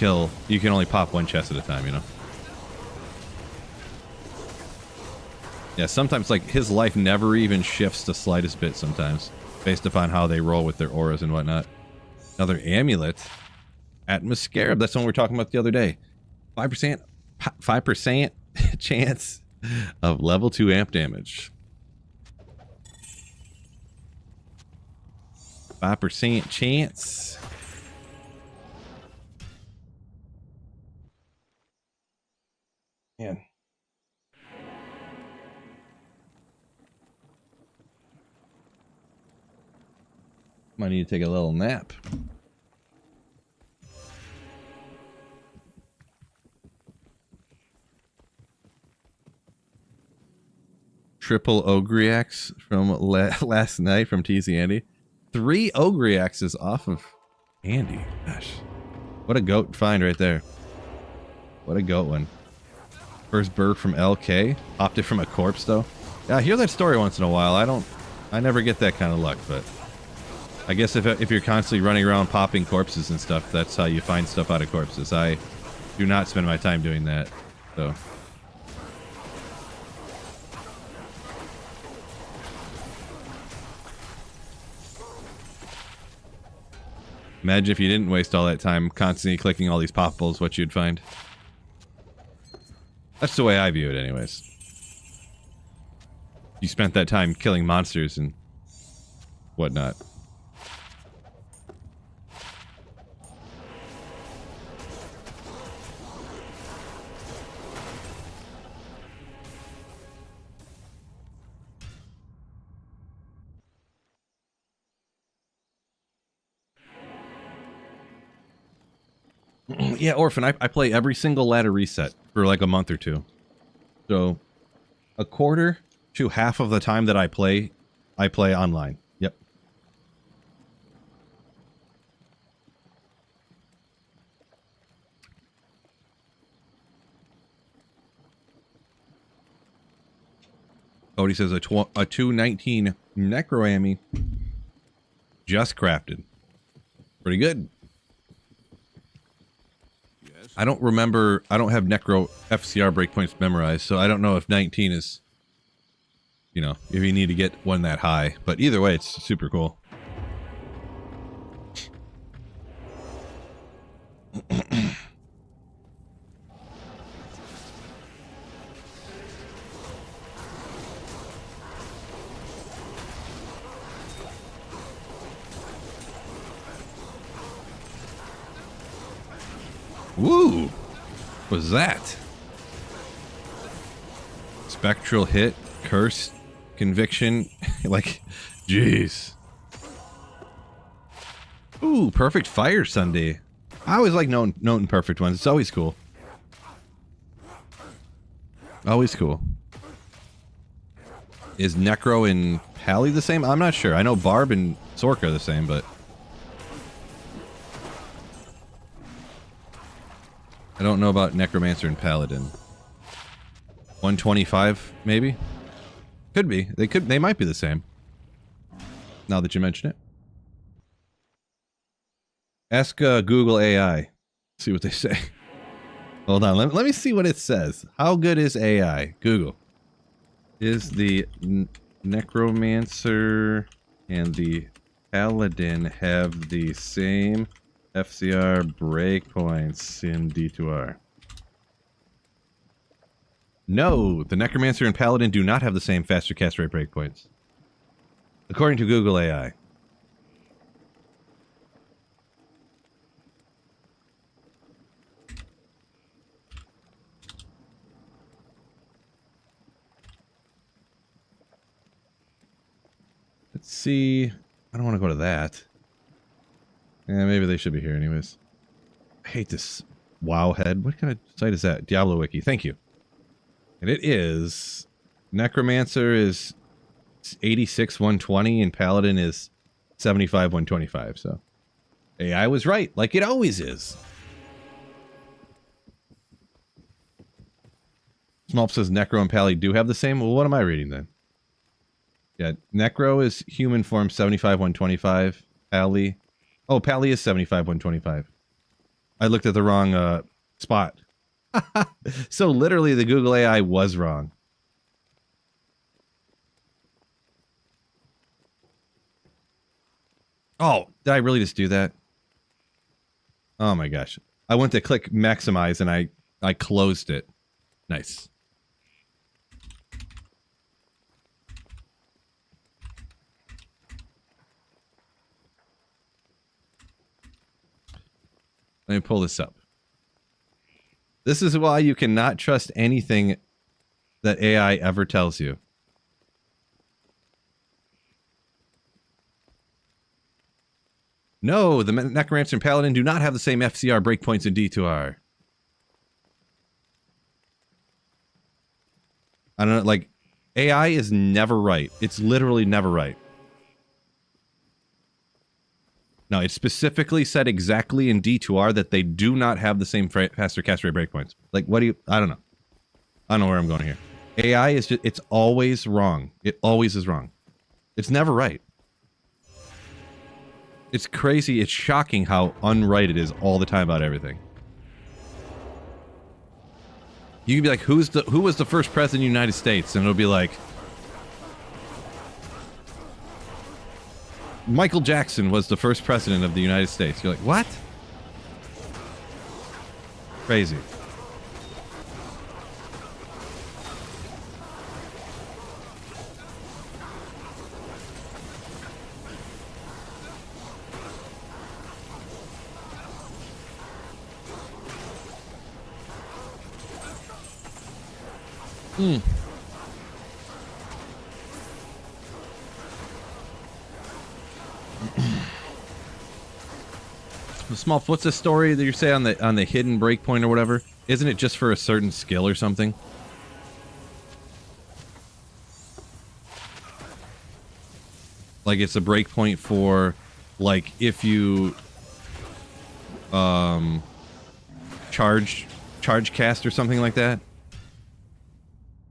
pop one chest at a time, you know? Yeah, sometimes, like, his life never even shifts the slightest bit sometimes, based upon how they roll with their auras and whatnot. Another amulet. Atmoscarab, that's the one we were talking about the other day. 5% chance of level 2 amp damage. 5% chance. Man. Might need to take a little nap. Triple Ogriax from last night from TZ Andy. 3 Ogriaxes off of Andy. Gosh. What a goat find right there. What a goat one. First bird from LK. Popped it from a corpse though. Yeah, I hear that story once in a while. I never get that kind of luck, but I guess if you're constantly running around popping corpses and stuff, that's how you find stuff out of corpses. I do not spend my time doing that, so. Imagine if you didn't waste all that time constantly clicking all these poppables, what you'd find. That's the way I view it anyways. You spent that time killing monsters and whatnot. Yeah, Orphan, I play every single ladder reset for like a month or two. So, a quarter to half of the time that I play online. Yep. Cody says a 219 Necroammy just crafted. Pretty good. I don't remember, I don't have Necro FCR breakpoints memorized, so I don't know if 19 is, you know, if you need to get one that high. But either way, it's super cool. Woo! What was that? Spectral hit, curse, conviction, like, jeez. Ooh, perfect fire Sunday. I always like noting perfect ones. It's always cool. Always cool. Is Necro and Pally the same? I'm not sure. I know Barb and Sorka are the same, but I don't know about Necromancer and Paladin. 125, maybe? Could be. They might be the same. Now that you mention it. Ask Google AI. See what they say. Hold on. Let me see what it says. How good is AI? Google. Is the Necromancer and the Paladin have the same FCR breakpoints in D2R? No, the Necromancer and Paladin do not have the same faster cast rate breakpoints. According to Google AI. Let's see. I don't want to go to that. Yeah, maybe they should be here anyways. I hate this WoW head. What kind of site is that? Diablo Wiki. Thank you. And it is... Necromancer is 86,120 and Paladin is 75,125. So AI was right, like it always is. Smolp says Necro and Pally do have the same. Well, what am I reading then? Yeah, Necro is human form 75,125. Pally. Oh, Pally is 75,125. I looked at the wrong spot. So literally the Google AI was wrong. Oh, did I really just do that? Oh my gosh. I went to click maximize and I closed it. Nice. Let me pull this up. This is why you cannot trust anything that AI ever tells you. No, the Necromancer and Paladin do not have the same FCR breakpoints in D2R. I don't know, like, AI is never right. It's literally never right. No, it specifically said exactly in D2R that they do not have the same faster cast rate breakpoints. Like, what do you... I don't know. I don't know where I'm going here. AI is just... It's always wrong. It always is wrong. It's never right. It's crazy. It's shocking how unright it is all the time about everything. You can be like, who was the first president of the United States? And it'll be like... Michael Jackson was the first president of the United States. You're like, what? Crazy. Hmm. Small, what's the story that you say on the hidden breakpoint or whatever? Isn't it just for a certain skill or something? Like it's a breakpoint for, like, if you charge cast or something like that.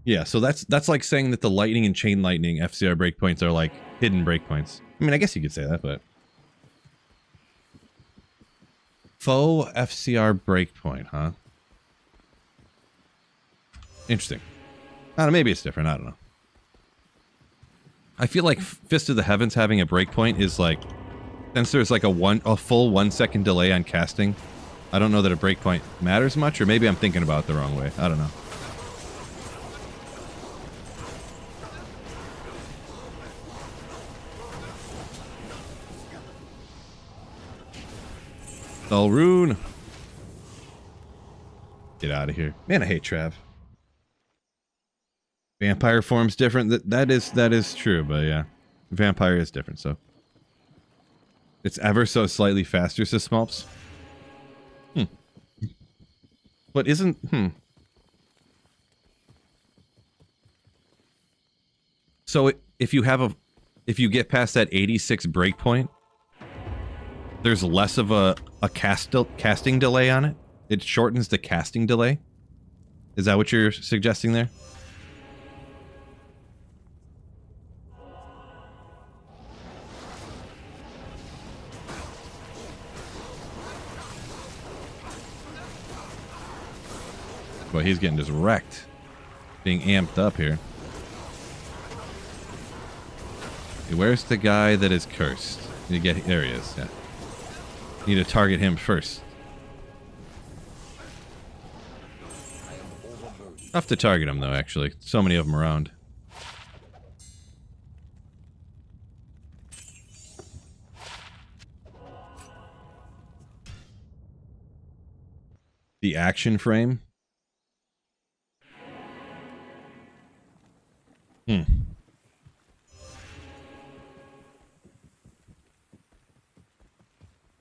Yeah, so that's like saying that the lightning and chain lightning FCR breakpoints are like hidden breakpoints. I mean, I guess you could say that, but faux FCR breakpoint, huh? Interesting. I don't know, maybe it's different. I don't know. I feel like Fist of the Heavens having a breakpoint is like, since there's like a full 1 second delay on casting, I don't know that a breakpoint matters much, or maybe I'm thinking about it the wrong way. I don't know. Rune. Get out of here. Man, I hate Trav. Vampire form's different. That is true, but yeah. Vampire is different, so. It's ever so slightly faster, says Smulps. But isn't... So if you get past that 86 breakpoint, there's less of a casting delay on it? It shortens the casting delay? Is that what you're suggesting there? Boy, he's getting just wrecked. Being amped up here. Okay, where's the guy that is cursed? Need to get, there he is, yeah. Need to target him first. Tough to target him, though, actually. So many of them around. The action frame?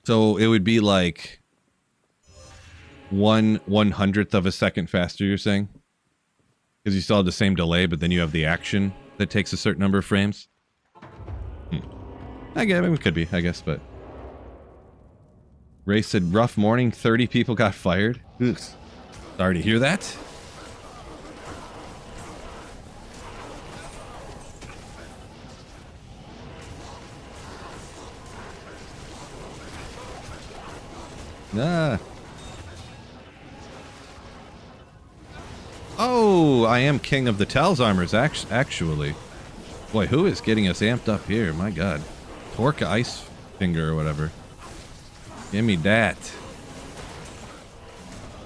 So it would be like 1/100th of a second faster, you're saying? Because you still have the same delay, but then you have the action that takes a certain number of frames? I guess it could be, I guess, but... Ray said, rough morning, 30 people got fired. Ugh. Sorry to hear that. Ah. Oh, I am king of the Tyraels armors, actually. Boy, who is getting us amped up here? My god. Torque Ice Finger or whatever. Give me that.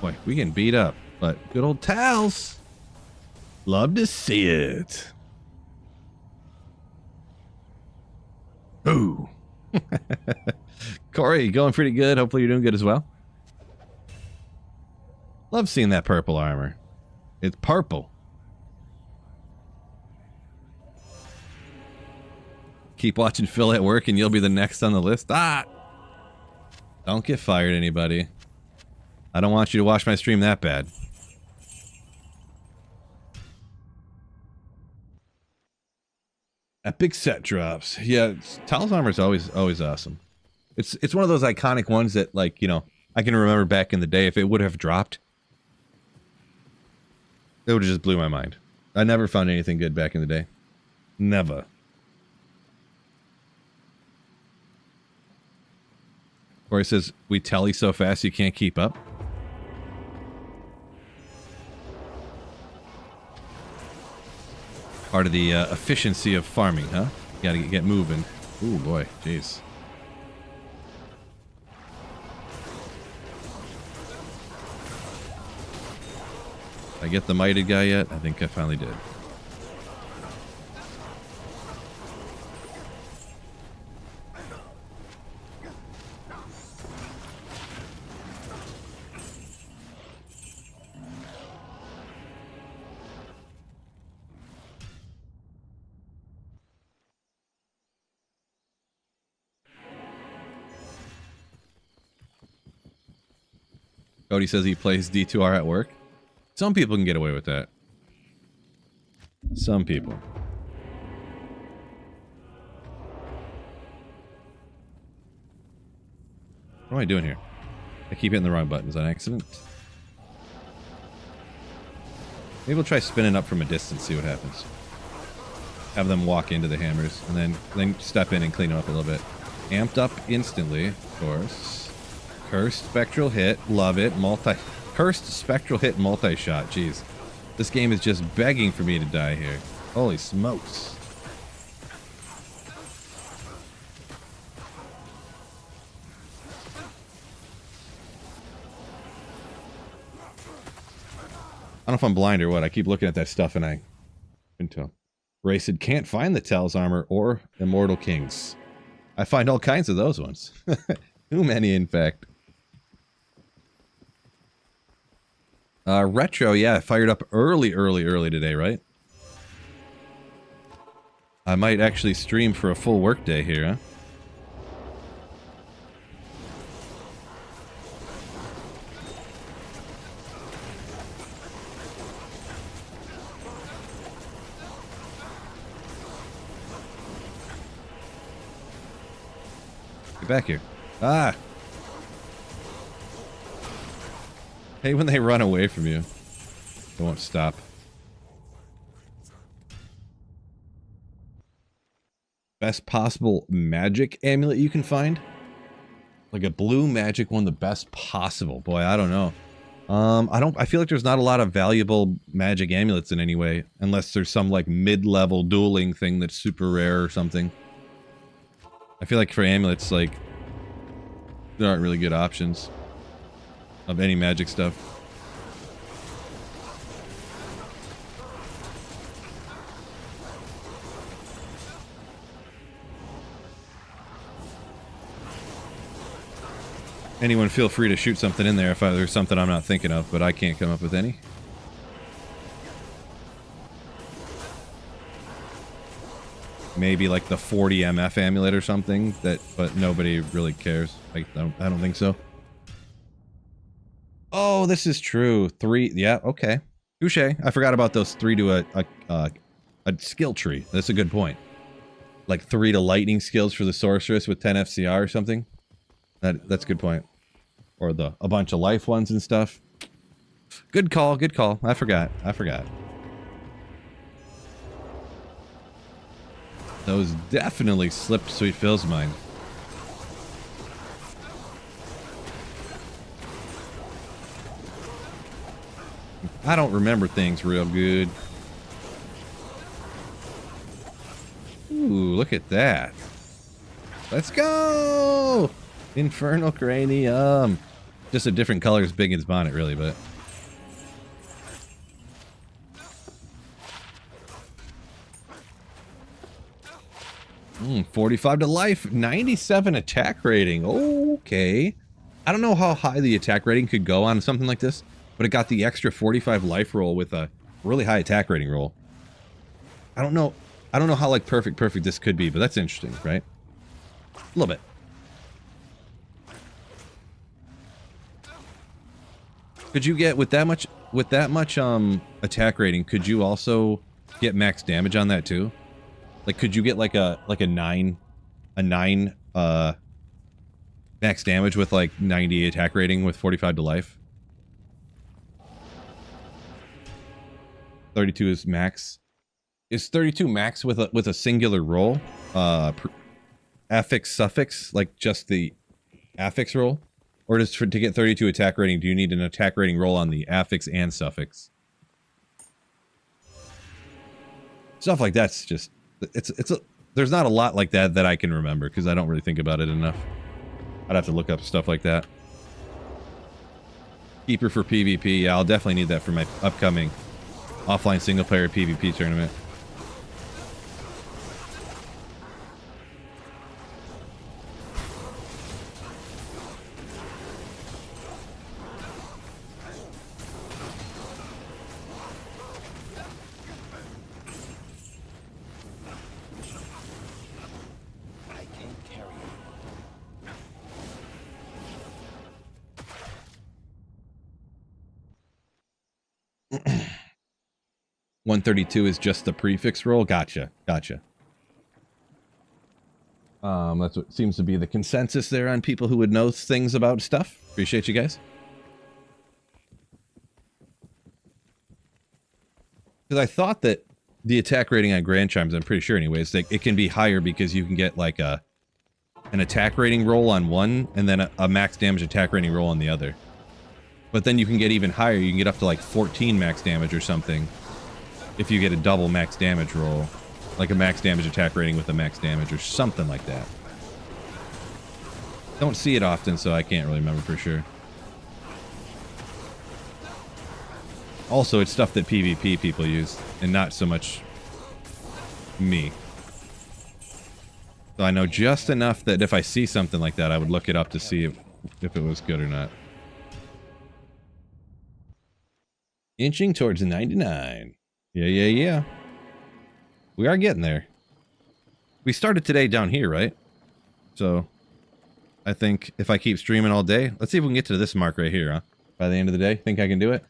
Boy, we getting beat up. But good old Tyraels. Love to see it. Ooh. Corey, going pretty good. Hopefully you're doing good as well. Love seeing that purple armor. It's purple. Keep watching Phil at work and you'll be the next on the list. Ah! Don't get fired, anybody. I don't want you to watch my stream that bad. Epic set drops. Yeah, Tyraels armor is always awesome. It's one of those iconic ones that, like, you know, I can remember back in the day if it would have dropped, it would have just blew my mind. I never found anything good back in the day. Never. Or he says, we telly so fast you can't keep up. Part of the efficiency of farming, huh? You gotta get moving. Ooh, boy. Jeez. Did I get the mighted guy yet? I think I finally did. Cody says he plays D2R at work. Some people can get away with that. Some people. What am I doing here? I keep hitting the wrong buttons on accident. Maybe we'll try spinning up from a distance, see what happens. Have them walk into the hammers, and then step in and clean them up a little bit. Amped up instantly, of course. Cursed spectral hit, love it. Cursed spectral hit multi-shot. Jeez, this game is just begging for me to die here. Holy smokes! I don't know if I'm blind or what. I keep looking at that stuff and I couldn't tell. Ray said, can't find the Tyraels armor or Immortal Kings. I find all kinds of those ones. Too many, in fact. Retro, yeah, fired up early today, right? I might actually stream for a full work day here, huh? Get back here. Ah! Hey, when they run away from you, they won't stop. Best possible magic amulet you can find? Like a blue magic one, the best possible. Boy, I don't know. I feel like there's not a lot of valuable magic amulets in any way, unless there's some like mid-level dueling thing that's super rare or something. I feel like for amulets, like, there aren't really good options of any magic stuff. Anyone feel free to shoot something in there if there's something I'm not thinking of, but I can't come up with any. Maybe like the 40 MF amulet or something, but nobody really cares. I don't think so. Oh, this is true. 3, yeah, okay. Touche. I forgot about those 3 to a skill tree. That's a good point. Like 3 to lightning skills for the sorceress with 10 FCR or something. That's a good point. Or a bunch of life ones and stuff. Good call, good call. I forgot. Those definitely slipped Sweet Phil's mind. I don't remember things real good. Ooh, look at that. Let's go! Infernal Cranium. Just a different color as Biggin's bonnet, really, but... 45 to life, 97 attack rating. Okay. I don't know how high the attack rating could go on something like this, but it got the extra 45 life roll with a really high attack rating roll. I don't know how like perfect this could be, but that's interesting, right? A little bit. Could you get with that much attack rating, could you also get max damage on that too? Like, could you get like a 9 max damage with like 90 attack rating with 45 to life? 32 is max. Is 32 max with a singular roll? Affix suffix, like just the affix roll? Or to get 32 attack rating, do you need an attack rating roll on the affix and suffix? Stuff like that's just... there's not a lot like that I can remember, because I don't really think about it enough. I'd have to look up stuff like that. Keeper for PvP, yeah, I'll definitely need that for my upcoming offline single-player PvP tournament. I can't carry it. 132 is just the prefix roll? Gotcha. That's what seems to be the consensus there on people who would know things about stuff. Appreciate you guys. Because I thought that the attack rating on Grand Chimes, I'm pretty sure anyways, that it can be higher because you can get like an attack rating roll on one and then a max damage attack rating roll on the other. But then you can get even higher. You can get up to like 14 max damage or something if you get a double max damage roll. Like a max damage attack rating with a max damage or something like that. Don't see it often, so I can't really remember for sure. Also, it's stuff that PvP people use, and not so much me. So I know just enough that if I see something like that, I would look it up to see if it was good or not. Inching towards 99. Yeah. We are getting there. We started today down here, right? So, I think if I keep streaming all day, let's see if we can get to this mark right here, huh? By the end of the day, think I can do it?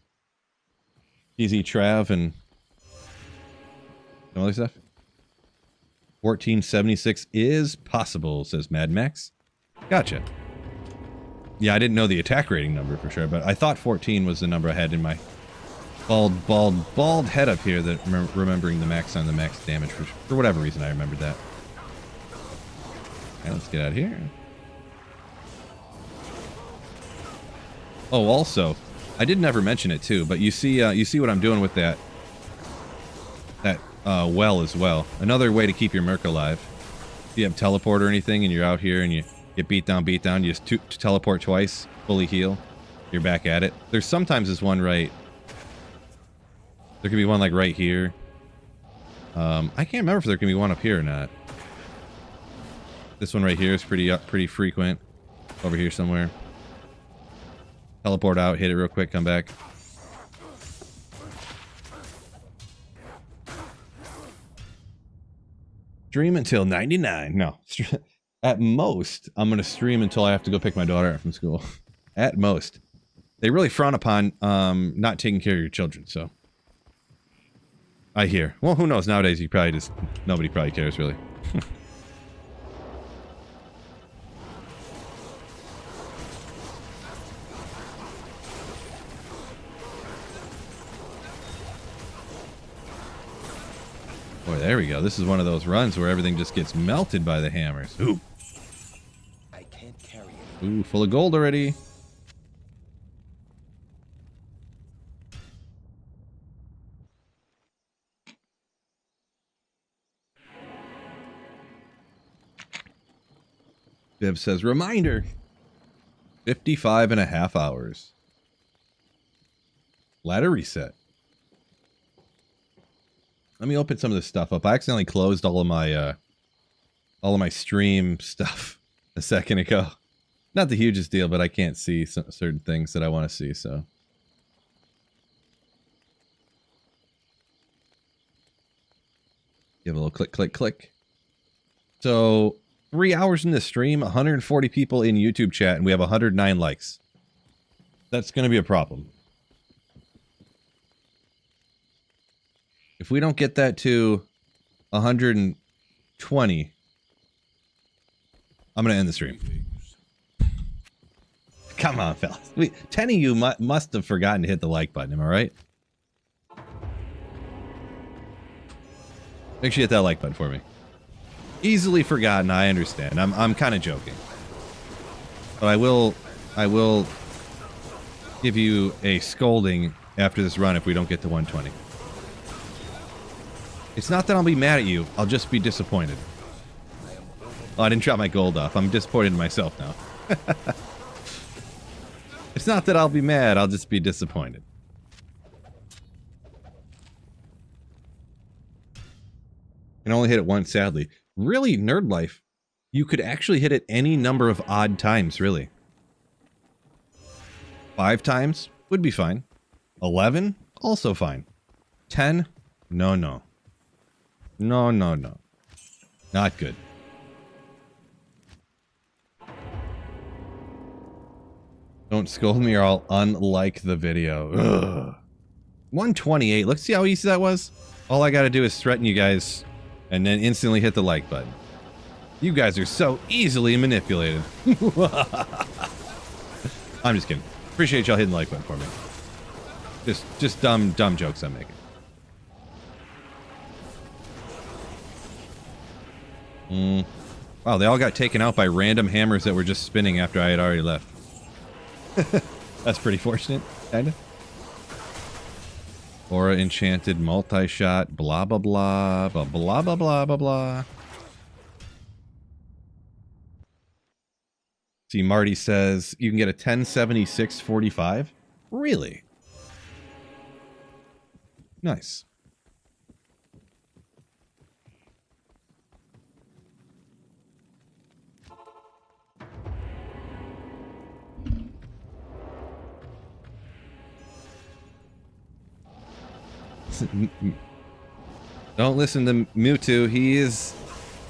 Easy Trav and some other stuff. 1476 is possible, says Mad Max. Gotcha. Yeah, I didn't know the attack rating number for sure, but I thought 14 was the number I had in my bald head up here, that remembering the max on the max damage for whatever reason I remembered that. Okay, let's get out of here. Oh, also, I did never mention it too, but you see what I'm doing with that well as well. Another way to keep your Merc alive. If you have teleport or anything and you're out here and you get beat down, you just teleport twice, fully heal, you're back at it. There's sometimes this one right. There could be one like right here. I can't remember if there can be one up here or not. This one right here is pretty frequent. Over here somewhere. Teleport out, hit it real quick, come back. Stream until 99. No. At most, I'm going to stream until I have to go pick my daughter up from school. At most. They really frown upon not taking care of your children, so. I hear. Well, who knows? Nowadays, nobody probably cares, really. Boy, there we go. This is one of those runs where everything just gets melted by the hammers. Ooh. I can't carry it. Ooh, full of gold already. Viv says, reminder. 55.5 hours. Ladder reset. Let me open some of this stuff up. I accidentally closed all of my stream stuff a second ago. Not the hugest deal, but I can't see certain things that I want to see, so. Give a little click, click, click. So, 3 hours in the stream, 140 people in YouTube chat, and we have 109 likes. That's going to be a problem. If we don't get that to 120, I'm going to end the stream. Come on, fellas. 10 of you must have forgotten to hit the like button, am I right? Make sure you hit that like button for me. Easily forgotten, I understand. I'm kind of joking. But I will give you a scolding after this run if we don't get to 120. It's not that I'll be mad at you, I'll just be disappointed. Oh, I didn't drop my gold off. I'm disappointed in myself now. It's not that I'll be mad, I'll just be disappointed. Can only hit it once, sadly. Really, Nerd Life, you could actually hit it any number of odd times, really. 5 times would be fine. 11, also fine. 10, no, no. No, no, no. Not good. Don't scold me or I'll unlike the video. Ugh. 128. Let's see how easy that was. All I gotta do is threaten you guys and then instantly hit the like button. You guys are so easily manipulated. I'm just kidding. Appreciate y'all hitting the like button for me. Just dumb jokes I'm making. Wow, they all got taken out by random hammers that were just spinning after I had already left. That's pretty fortunate, kinda. Aura enchanted, multi-shot, blah blah blah, blah blah blah blah blah blah. See, Marty says you can get a 1076-45. Really? Nice. Don't listen to Mewtwo. He is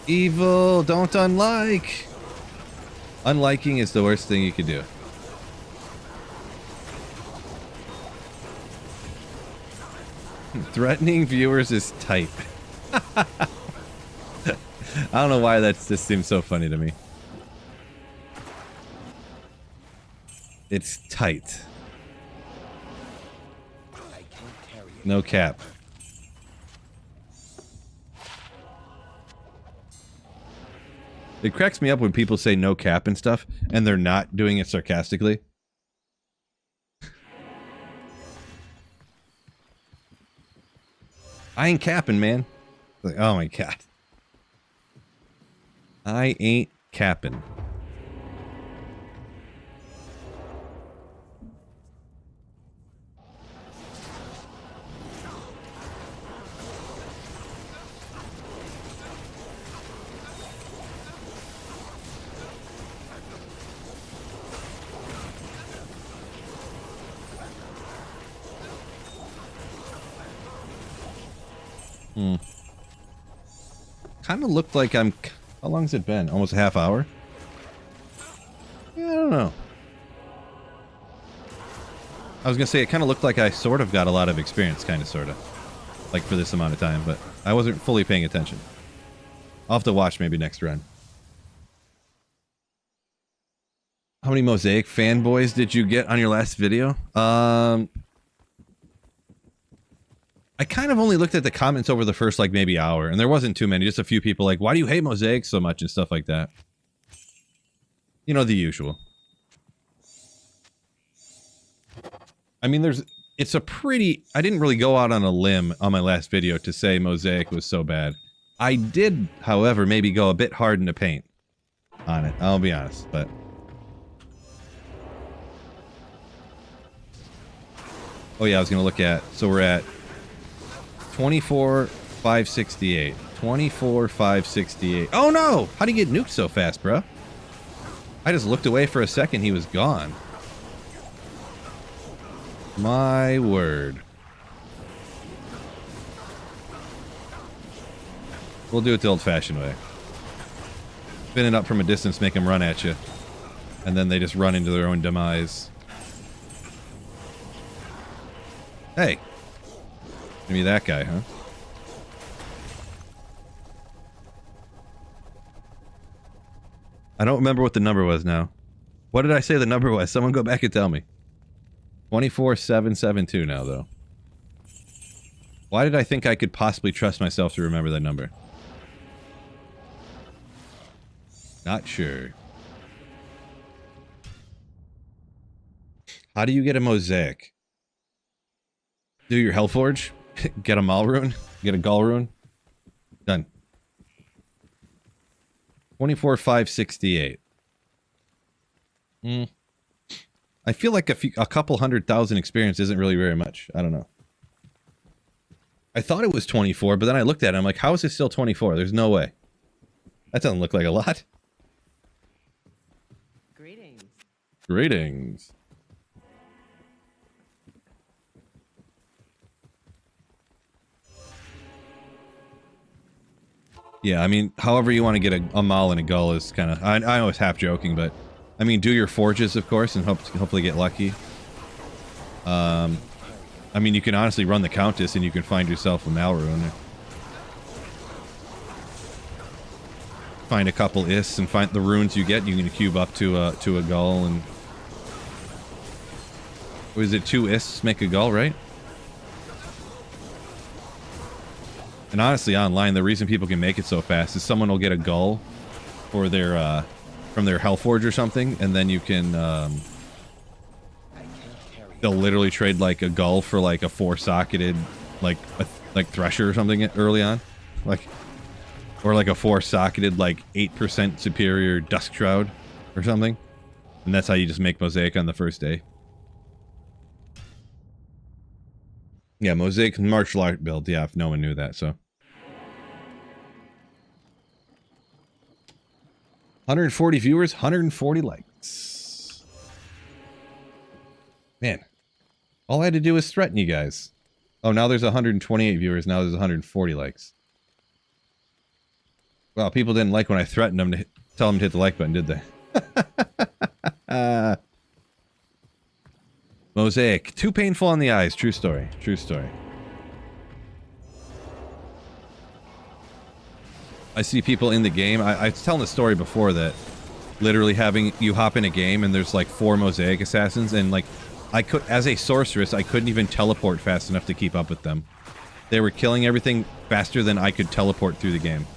evil. Don't unlike. Unliking is the worst thing you could do. Threatening viewers is tight. I don't know why that just seems so funny to me. It's tight. No cap. It cracks me up when people say no cap and stuff, and they're not doing it sarcastically. I ain't capping, man. Like, oh my god. I ain't capping. Kind of looked like I'm... How long has it been? Almost a half hour? Yeah, I don't know. I was going to say, it kind of looked like I sort of got a lot of experience, kind of, sort of. Like, for this amount of time, but I wasn't fully paying attention. I'll have to watch maybe next run. How many Mosaic fanboys did you get on your last video? I kind of only looked at the comments over the first, like, maybe hour, and there wasn't too many. Just a few people like, why do you hate Mosaic so much and stuff like that. You know, the usual. I mean, it's a pretty... I didn't really go out on a limb on my last video to say Mosaic was so bad. I did, however, maybe go a bit hard in the paint on it. I'll be honest, but... Oh yeah, I was going to look at... So we're at 24,568. 24,568. Oh no! How'd he get nuked so fast, bro? I just looked away for a second, he was gone. My word. We'll do it the old-fashioned way. Spin it up from a distance, make them run at you. And then they just run into their own demise. Hey. Maybe that guy, huh? I don't remember what the number was now. What did I say the number was? Someone go back and tell me. 24,772 now, though. Why did I think I could possibly trust myself to remember that number? Not sure. How do you get a Mosaic? Do your Hellforge? Get a Malrune? Get a Galrune? Done. 24,568. I feel like a couple 100,000 experience isn't really very much. I don't know. I thought it was 24, but then I looked at it. I'm like, how is it still 24? There's no way. That doesn't look like a lot. Greetings. Greetings. Yeah, I mean, however you want to get a Mal and a Gull is kind of... I was half joking, but... I mean, do your forges, of course, and hopefully get lucky. I mean, you can honestly run the Countess and you can find yourself a Malrune. Find a couple Ists and find the runes you get, and you can cube up to a Gull and... Was it 2 Ists make a Gull, right? And honestly, online, the reason people can make it so fast is someone will get a Gull for their, from their Hellforge or something, and then you can, they'll literally trade, like, a Gull for, like, a 4-socketed, like Thresher or something early on. Like, or, like, a 4-socketed, like, 8% superior Dusk Shroud or something. And that's how you just make Mosaic on the first day. Yeah, Mosaic martial art build. Yeah, if no one knew that, so. 140 viewers, 140 likes. Man, all I had to do was threaten you guys. Oh, now there's 128 viewers. Now there's 140 likes. Well, people didn't like when I threatened them to tell them to hit the like button, did they? Mosaic. Too painful on the eyes. True story. True story. I see people in the game. I was telling the story before that literally having you hop in a game and there's like 4 Mosaic assassins and like I could, as a sorceress, I couldn't even teleport fast enough to keep up with them. They were killing everything faster than I could teleport through the game.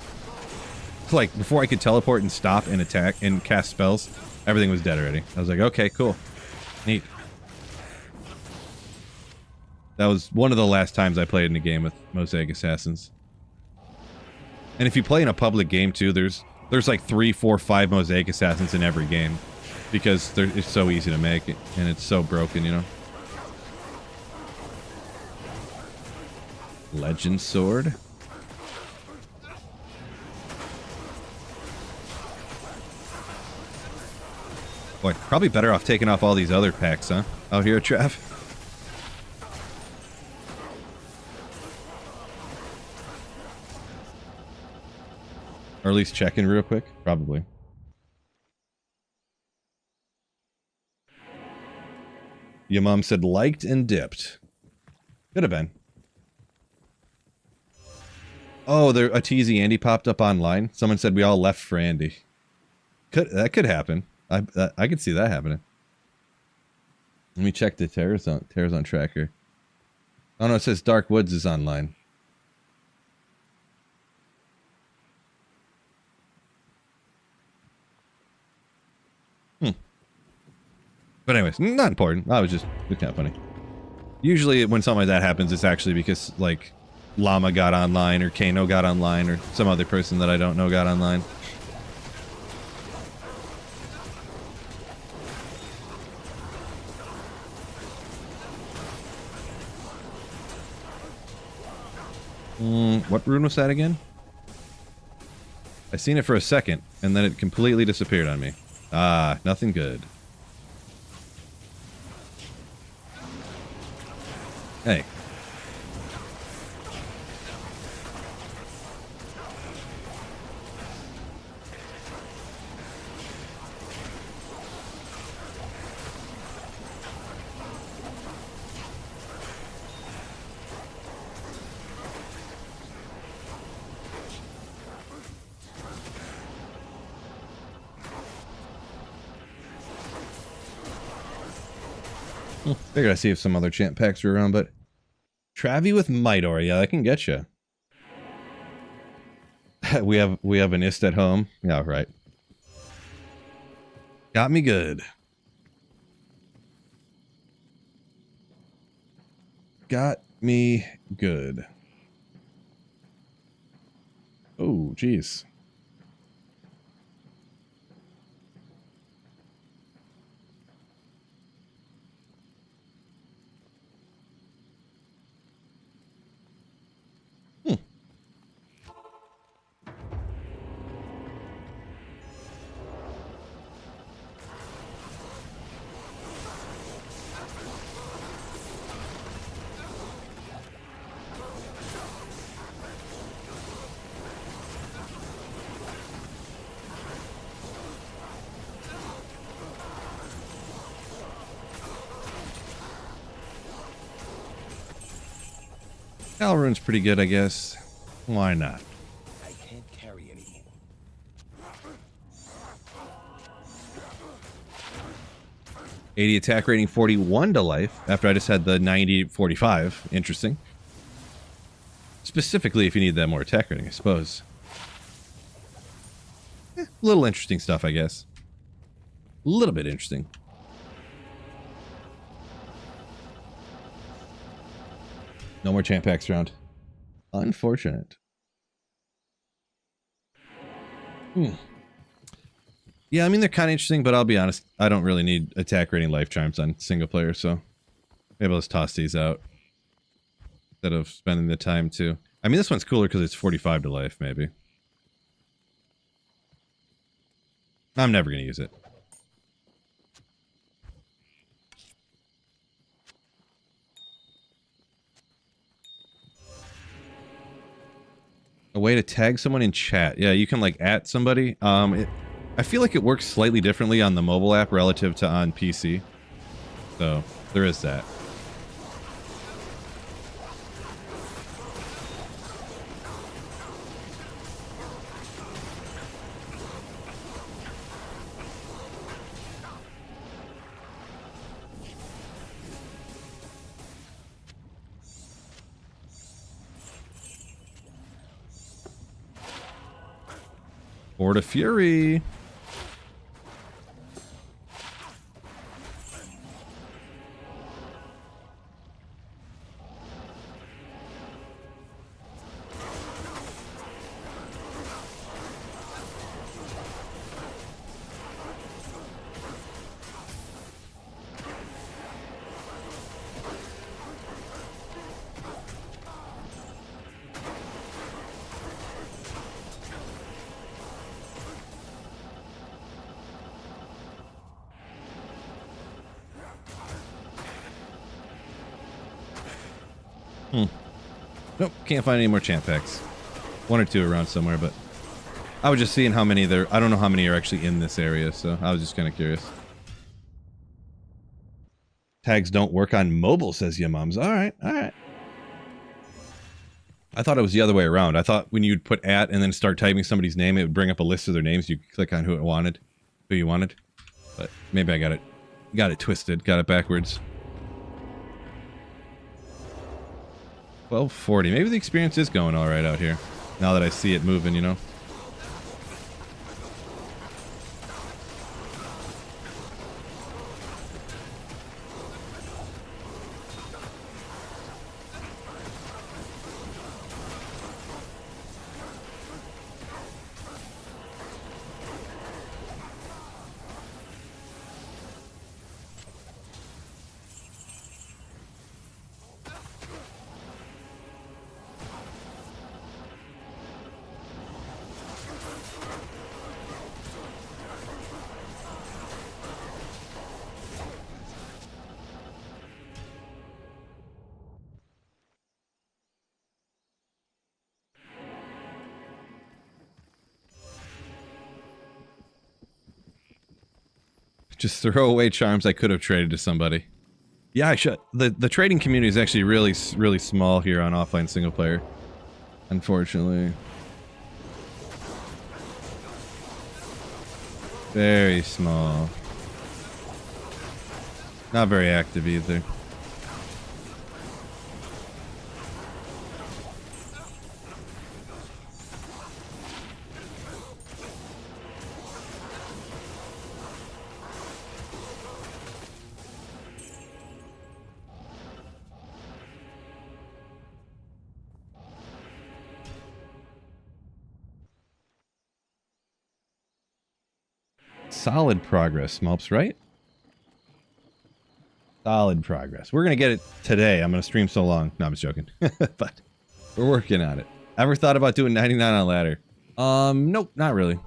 Like before I could teleport and stop and attack and cast spells, everything was dead already. I was like, okay, cool. Neat. That was one of the last times I played in a game with Mosaic Assassins. And if you play in a public game too, there's like 3, 4, 5 Mosaic Assassins in every game. Because it's so easy to make, and it's so broken, you know? Legend Sword. Boy, probably better off taking off all these other packs, huh? Out here, Trav? Or at least check in real quick? Probably. Your mom said liked and dipped. Could have been. Oh, there a TZ Andy popped up online. Someone said we all left for Andy. That could happen. I could see that happening. Let me check the Tyraels tracker. Oh no, it says Dark Woods is online. But anyways, not important. It's kind of funny. Usually when something like that happens, it's actually because, like, Llama got online, or Kano got online, or some other person that I don't know got online. What rune was that again? I seen it for a second, and then it completely disappeared on me. Ah, nothing good. Hey. Figured I'd see if some other champ packs were around, but Travi with Midor, yeah, that can get you. we have an ist at home. Yeah, right. Got me good. Got me good. Oh, jeez. Calrune's pretty good, I guess. Why not? I can't carry anymore. 80 attack rating, 41 to life, after I just had the 90, 45. Interesting. Specifically if you need that more attack rating, I suppose. Little interesting stuff, I guess. A little bit interesting. No more champ packs round. Unfortunate. Yeah, I mean, they're kind of interesting, but I'll be honest, I don't really need attack rating life chimes on single player, so maybe I'll just toss these out instead of spending the time to. I mean, this one's cooler because it's 45 to life, maybe. I'm never going to use it. A way to tag someone in chat. Yeah, you can like @ somebody. I feel like it works slightly differently on the mobile app relative to on PC. So there is that. Board of Fury. Nope, can't find any more champ packs. One or two around somewhere, but I was just seeing how many there. I don't know how many are actually in this area, so I was just kind of curious. Tags don't work on mobile, says Yamums. All right, all right. I thought it was the other way around. I thought when you'd put @ and then start typing somebody's name, it would bring up a list of their names. You could click on who you wanted. But maybe I got it twisted, got it backwards. 1240. Maybe the experience is going all right out here. Now that I see it moving, you know. Just throw away charms I could have traded to somebody. Yeah, I should. The trading community is actually really small here on offline single player. Unfortunately. Very small. Not very active either. Solid progress, Smalps, right? Solid progress. We're going to get it today. I'm going to stream so long. No, I'm just joking. But we're working on it. Ever thought about doing 99 on ladder? Nope, not really.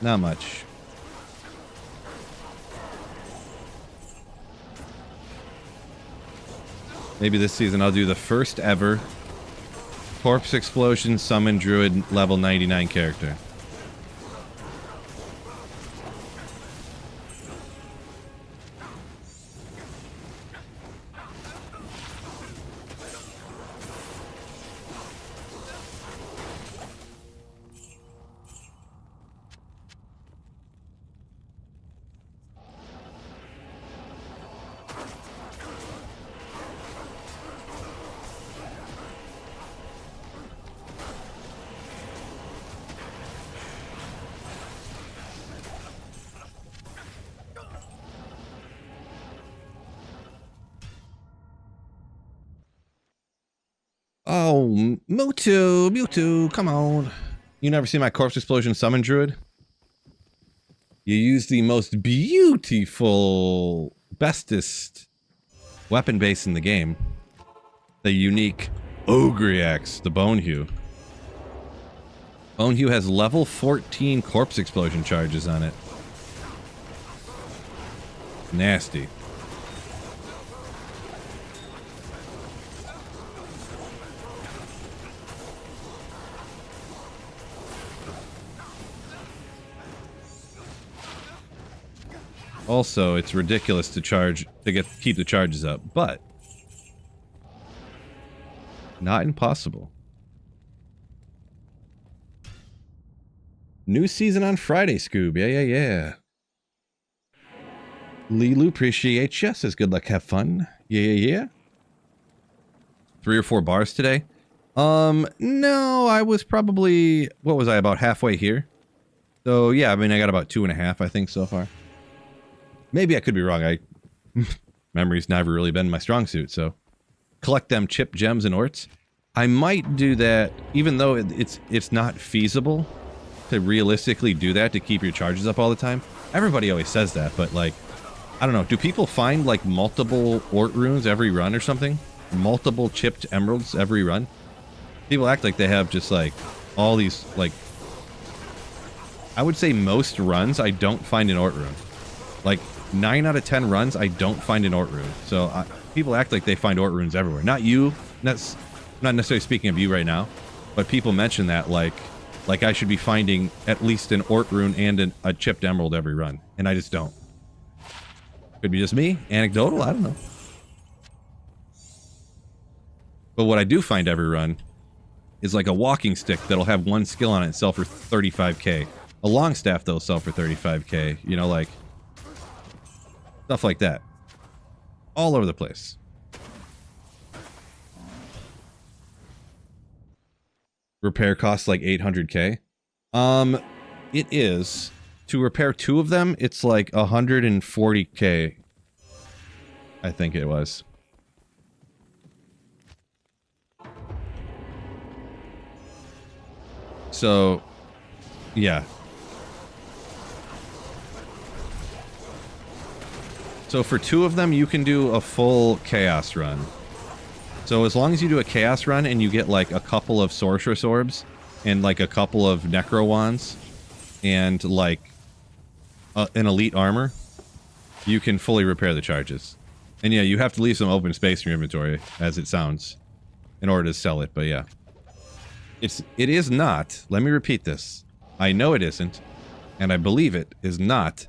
Not much. Maybe this season I'll do the first ever Corpse Explosion Summon Druid level 99 character. Oh, Mewtwo, come on. You never see my Corpse Explosion Summon Druid? You use the most beautiful, bestest weapon base in the game. The unique Ogriax, the Bonehue. Bonehue has level 14 Corpse Explosion charges on it. Nasty. Also, it's ridiculous to keep the charges up, but not impossible. New season on Friday, Scoob. Yeah. Lilu, appreciate you. Says good luck, have fun. Yeah. 3 or 4 bars today? No, I was probably, what was I, about halfway here? So, yeah, I mean, I got about 2.5, I think, so far. Maybe I could be wrong. Memory's never really been my strong suit, so collect them chip gems and orts. I might do that, even though it's not feasible to realistically do that to keep your charges up all the time. Everybody always says that, but like, I don't know. Do people find like multiple ort runes every run or something? Multiple chipped emeralds every run? People act like they have just like all these like. I would say most runs I don't find an ort rune. Like 9 out of 10 runs, I don't find an Ort rune. So people act like they find Ort runes everywhere. Not you. Not necessarily speaking of you right now, but people mention that like I should be finding at least an Ort rune and a chipped emerald every run, and I just don't. Could be just me, anecdotal, I don't know. But what I do find every run is like a walking stick that'll have one skill on it and sell for 35k. A long staff that'll sell for 35k. You know, like stuff like that. All over the place. Repair costs like 800k. It is. To repair 2 of them, it's like 140k. I think it was. So, yeah. So for 2 of them, you can do a full chaos run. So as long as you do a chaos run and you get like a couple of sorceress orbs and like a couple of necro wands and like an elite armor, you can fully repair the charges. And yeah, you have to leave some open space in your inventory, as it sounds, in order to sell it. But yeah, it is not. Let me repeat this. I know it isn't, and I believe it is not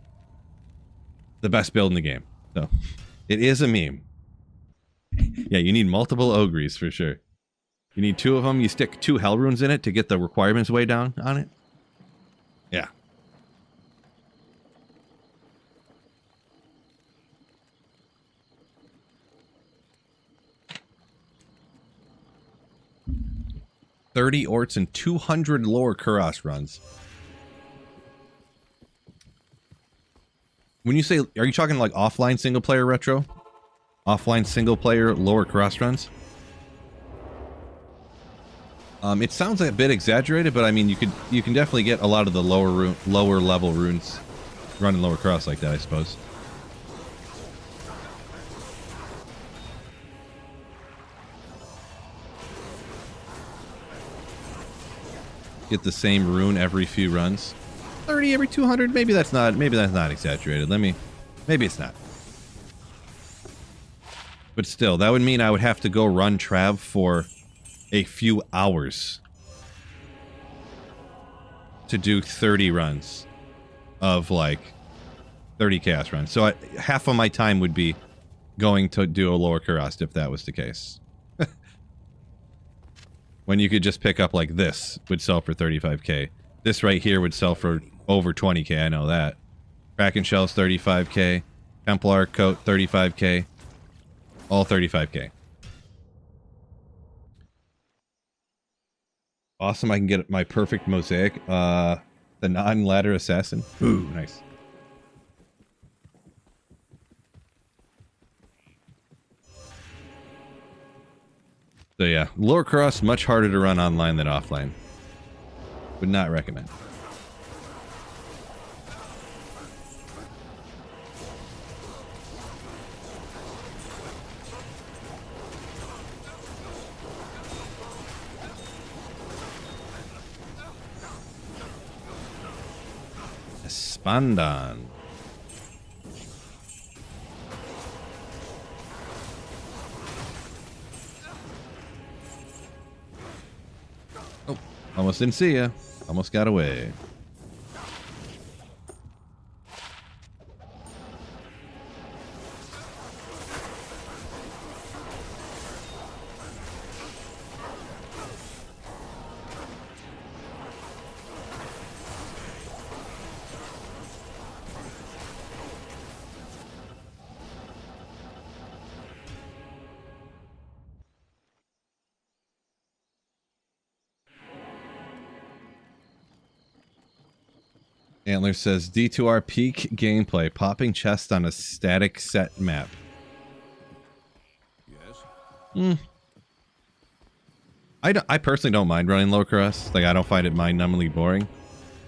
the best build in the game. So it is a meme. Yeah, you need multiple ogres for sure. You need 2 of them. You stick 2 hell runes in it to get the requirements way down on it. Yeah. $30 orts and 200 lower Kuros runs. When you say, are you talking like offline single player retro? Offline single player lower Kuros runs? It sounds a bit exaggerated, but I mean, you can definitely get a lot of the lower level runes running lower Kuros like that, I suppose. Get the same rune every few runs. 30 every 200. Maybe that's not exaggerated. Maybe it's not. But still, that would mean I would have to go run Trav for a few hours to do 30 runs of like 30 chaos runs. So half of my time would be going to do a lower Kuros if that was the case. When you could just pick up like this would sell for 35k. This right here would sell for over 20k, I know that. Kraken Shells 35k. Templar Coat 35k. All 35k. Awesome, I can get my perfect mosaic. The non-ladder assassin. Ooh, nice. So yeah, lower Kuros, much harder to run online than offline. Would not recommend. Spandan. Oh, almost didn't see ya. Almost got away. Antler says D2R peak gameplay, popping chest on a static set map. Yes. I personally don't mind running low Kuros. Like, I don't find it mind-numbingly boring.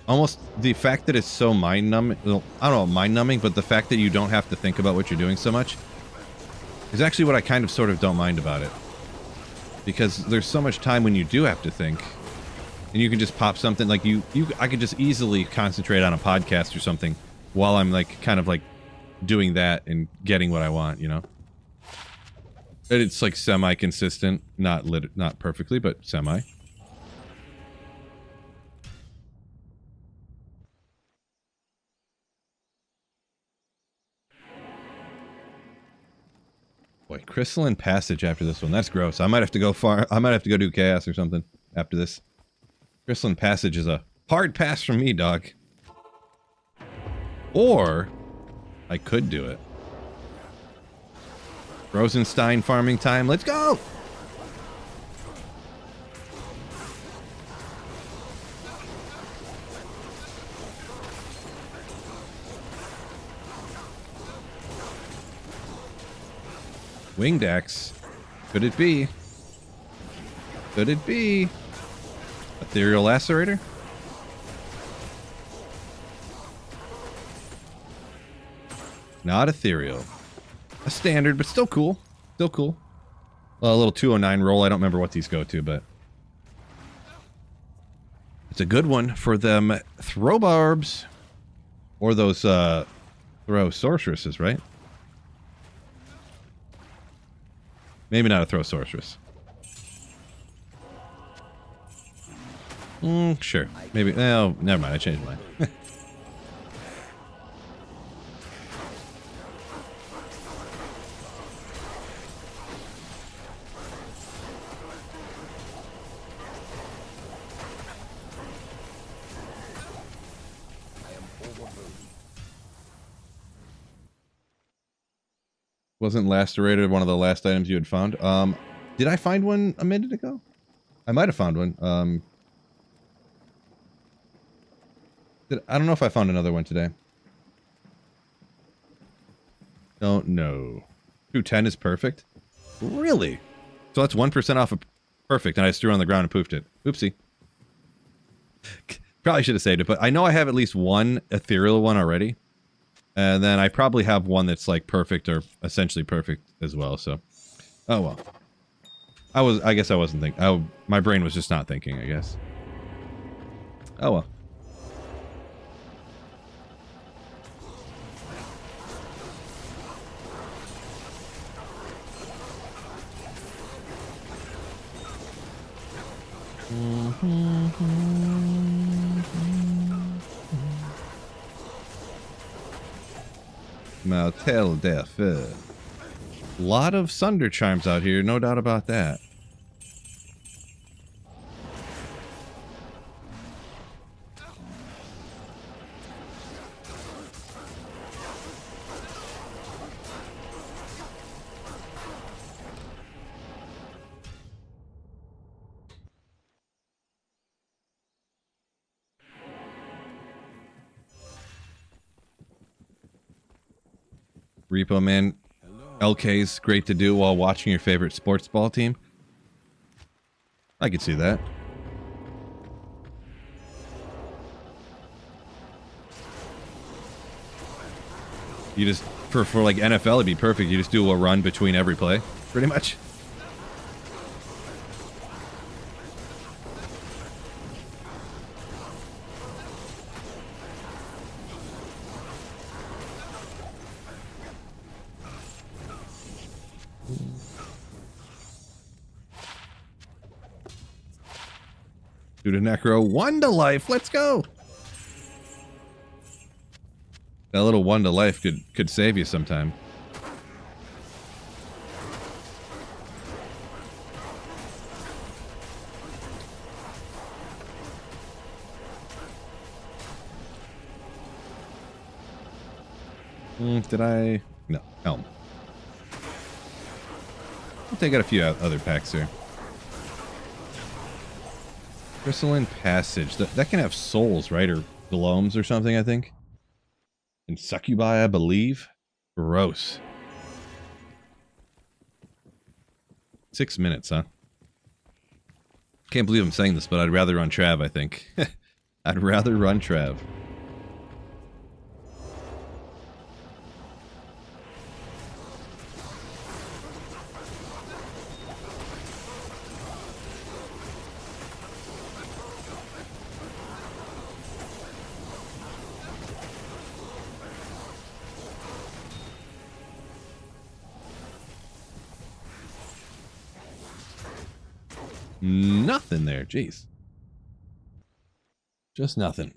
Almost the fact that it's so mind-numbing, well, I don't know, mind-numbing, but the fact that you don't have to think about what you're doing so much is actually what I kind of sort of don't mind about it. Because there's so much time when you do have to think. And you can just pop something like I could just easily concentrate on a podcast or something while I'm like kind of like doing that and getting what I want, you know? And it's like semi-consistent, not perfectly, but semi. Boy, Crystalline Passage after this one. That's gross. I might have to go far. I might have to go do Chaos or something after this. Crystalline Passage is a hard pass from me, dog. Or I could do it. Rosenstein farming time. Let's go! Winged axe. Could it be? Could it be? Ethereal Lacerator? Not ethereal. A standard, but still cool. Still cool. A little 209 roll. I don't remember what these go to, but it's a good one for them throw barbs. Or those throw sorceresses, right? Maybe not a throw sorceress. Sure. Maybe. Oh, never mind. I changed mine. Wasn't lacerated one of the last items you had found? Did I find one a minute ago? I might have found one. I don't know if I found another one today. Don't know. 210 is perfect? Really? So that's 1% off of perfect, and I just threw it on the ground and poofed it. Oopsie. Probably should have saved it, but I know I have at least one ethereal one already. And then I probably have one that's like perfect or essentially perfect as well, so. Oh well. I guess I wasn't thinking. My brain was just not thinking, I guess. Oh well. Martel der Feu. Lot of Sunder Charms out here, no doubt about that. Repo Man, LK's great to do while watching your favorite sports ball team. I could see that. You just, for like NFL, it'd be perfect. You just do a run between every play, pretty much. Do the Necro. 1 to life. Let's go. That little 1 to life could save you sometime. Did I? No. Helm. I'll take out a few other packs here. Crystalline Passage. That can have souls, right? Or gloams or something, I think. And succubi, I believe. Gross. 6 minutes, huh? Can't believe I'm saying this, but I'd rather run Trav, I think. I'd rather run Trav. Nothing there. Jeez. Just nothing.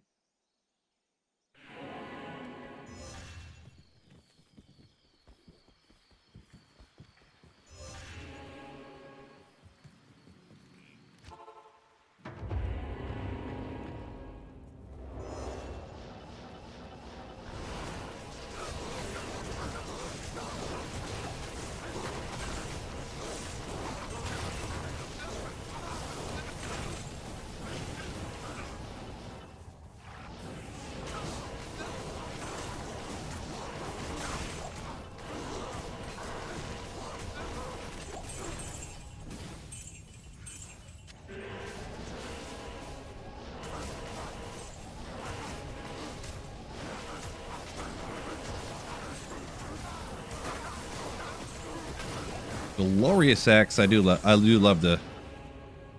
Glorious Axe. I do love the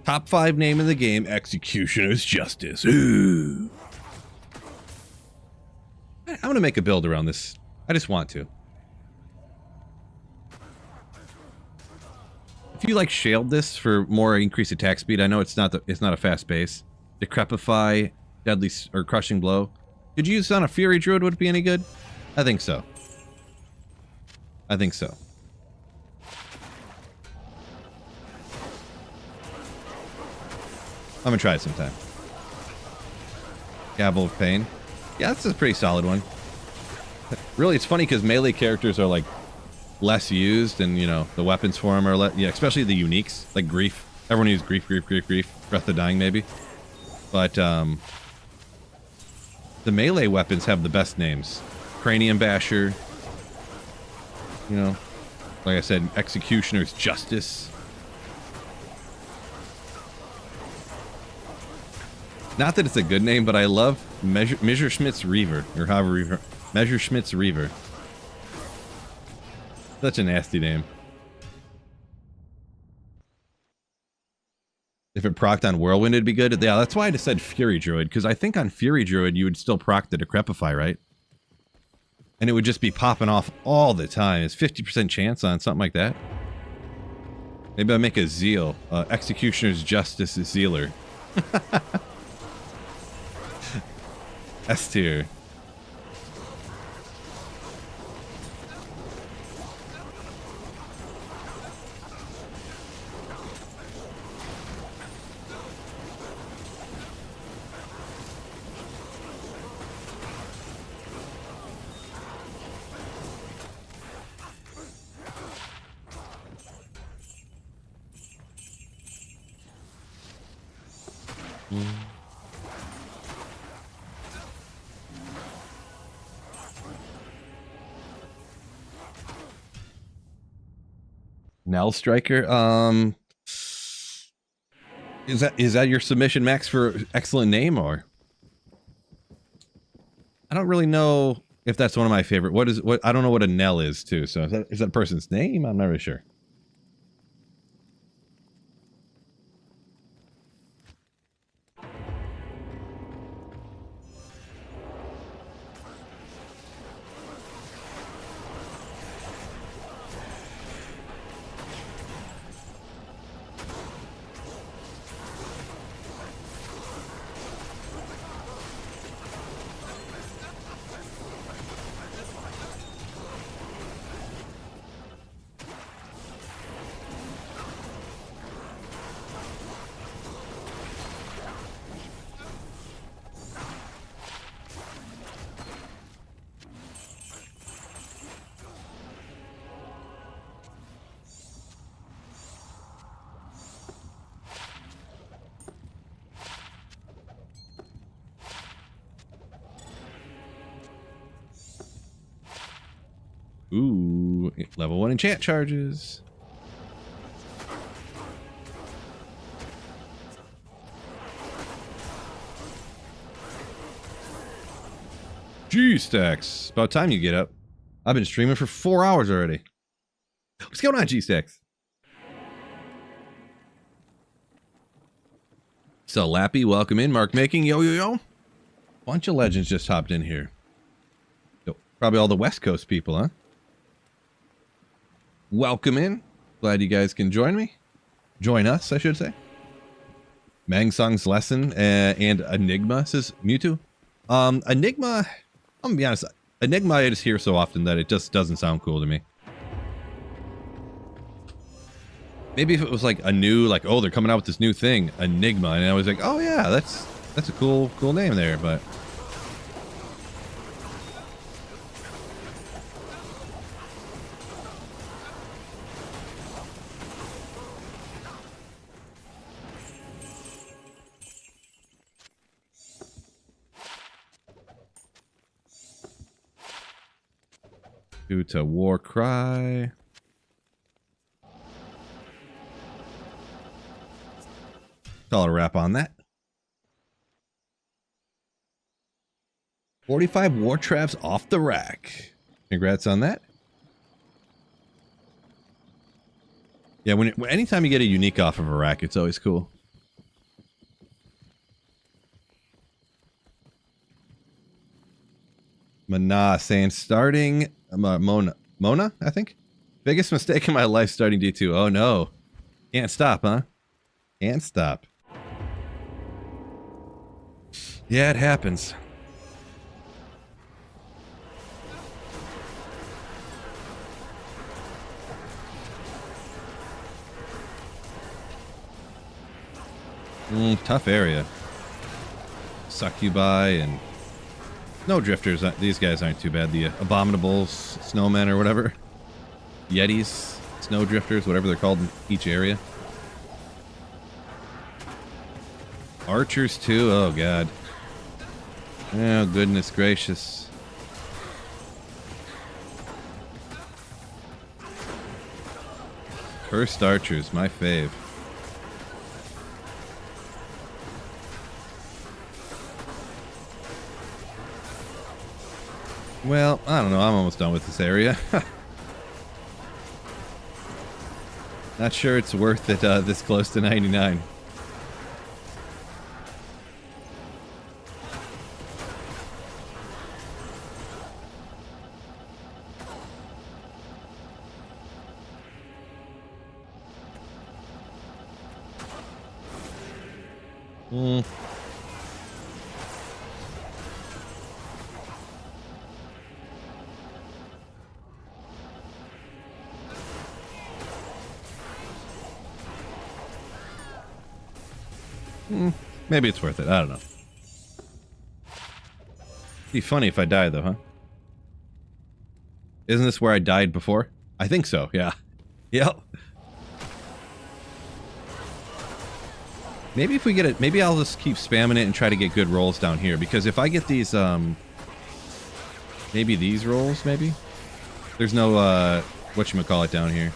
top 5 name in the game. Executioner's Justice. Ooh. I'm gonna make a build around this. I just want to. If you like shelled this for more increased attack speed, I know it's not a fast pace. Decrepify, deadly or crushing blow. Could you use on a Fury Druid? Would it be any good? I think so. I think so. I'm gonna try it sometime. Gavel of Pain. Yeah, that's a pretty solid one. Really, it's funny because melee characters are like less used, and you know the weapons for them are yeah, especially the uniques like Grief. Everyone uses Grief. Breath of the Dying maybe, but the melee weapons have the best names. Cranium Basher. You know, like I said, Executioner's Justice. Not that it's a good name, but I love Messerschmitt's Reaver, or however Messerschmitt's Reaver. Such a nasty name. If it procced on Whirlwind, it'd be good. Yeah, that's why I just said Fury Druid, because I think on Fury Druid you would still proc the Decrepify, right? And it would just be popping off all the time. It's 50% chance on something like that. Maybe I'll make a Zeal. Executioner's Justice Zealer. S tier. Nell Striker, is that your submission, Max, for excellent name? Or I don't really know if that's one of my favorite. What I don't know what a Nell is too. So is that a person's name? I'm not really sure. Ooh, level 1 enchant charges. G-Stacks. About time you get up. I've been streaming for 4 hours already. What's going on, G-Stacks? So, Lappy, welcome in. Mark Making, yo. Bunch of legends just hopped in here. Probably all the West Coast people, huh? Welcome in. Glad you guys can join me. Join us, I should say. Mangsong's lesson and Enigma, says Mewtwo. Enigma, I'm gonna be honest, Enigma I just hear so often that it just doesn't sound cool to me. Maybe if it was like a new, like, oh, they're coming out with this new thing, Enigma, and I was like, oh yeah, that's a cool name there, but due to War Cry. Call it a wrap on that. 45 war traps off the rack. Congrats on that. Yeah, anytime you get a unique off of a rack, it's always cool. Mana saying starting Mona, I think. Biggest mistake in my life starting D2. Oh no. Can't stop, huh? Can't stop. Yeah, it happens. Tough area. Succubi and snow drifters. These guys aren't too bad. The abominables, snowmen or whatever. Yetis, snow drifters, whatever they're called in each area. Archers too. Oh god. Oh goodness gracious. Cursed archers, my fave. Well, I don't know. I'm almost done with this area. Not sure it's worth it this close to 99. Maybe it's worth it. I don't know. Be funny if I die, though, huh? Isn't this where I died before? I think so, yeah. Yep. Maybe if we get it, maybe I'll just keep spamming it and try to get good rolls down here. Because if I get these, maybe these rolls, maybe? There's no, whatchamacallit down here.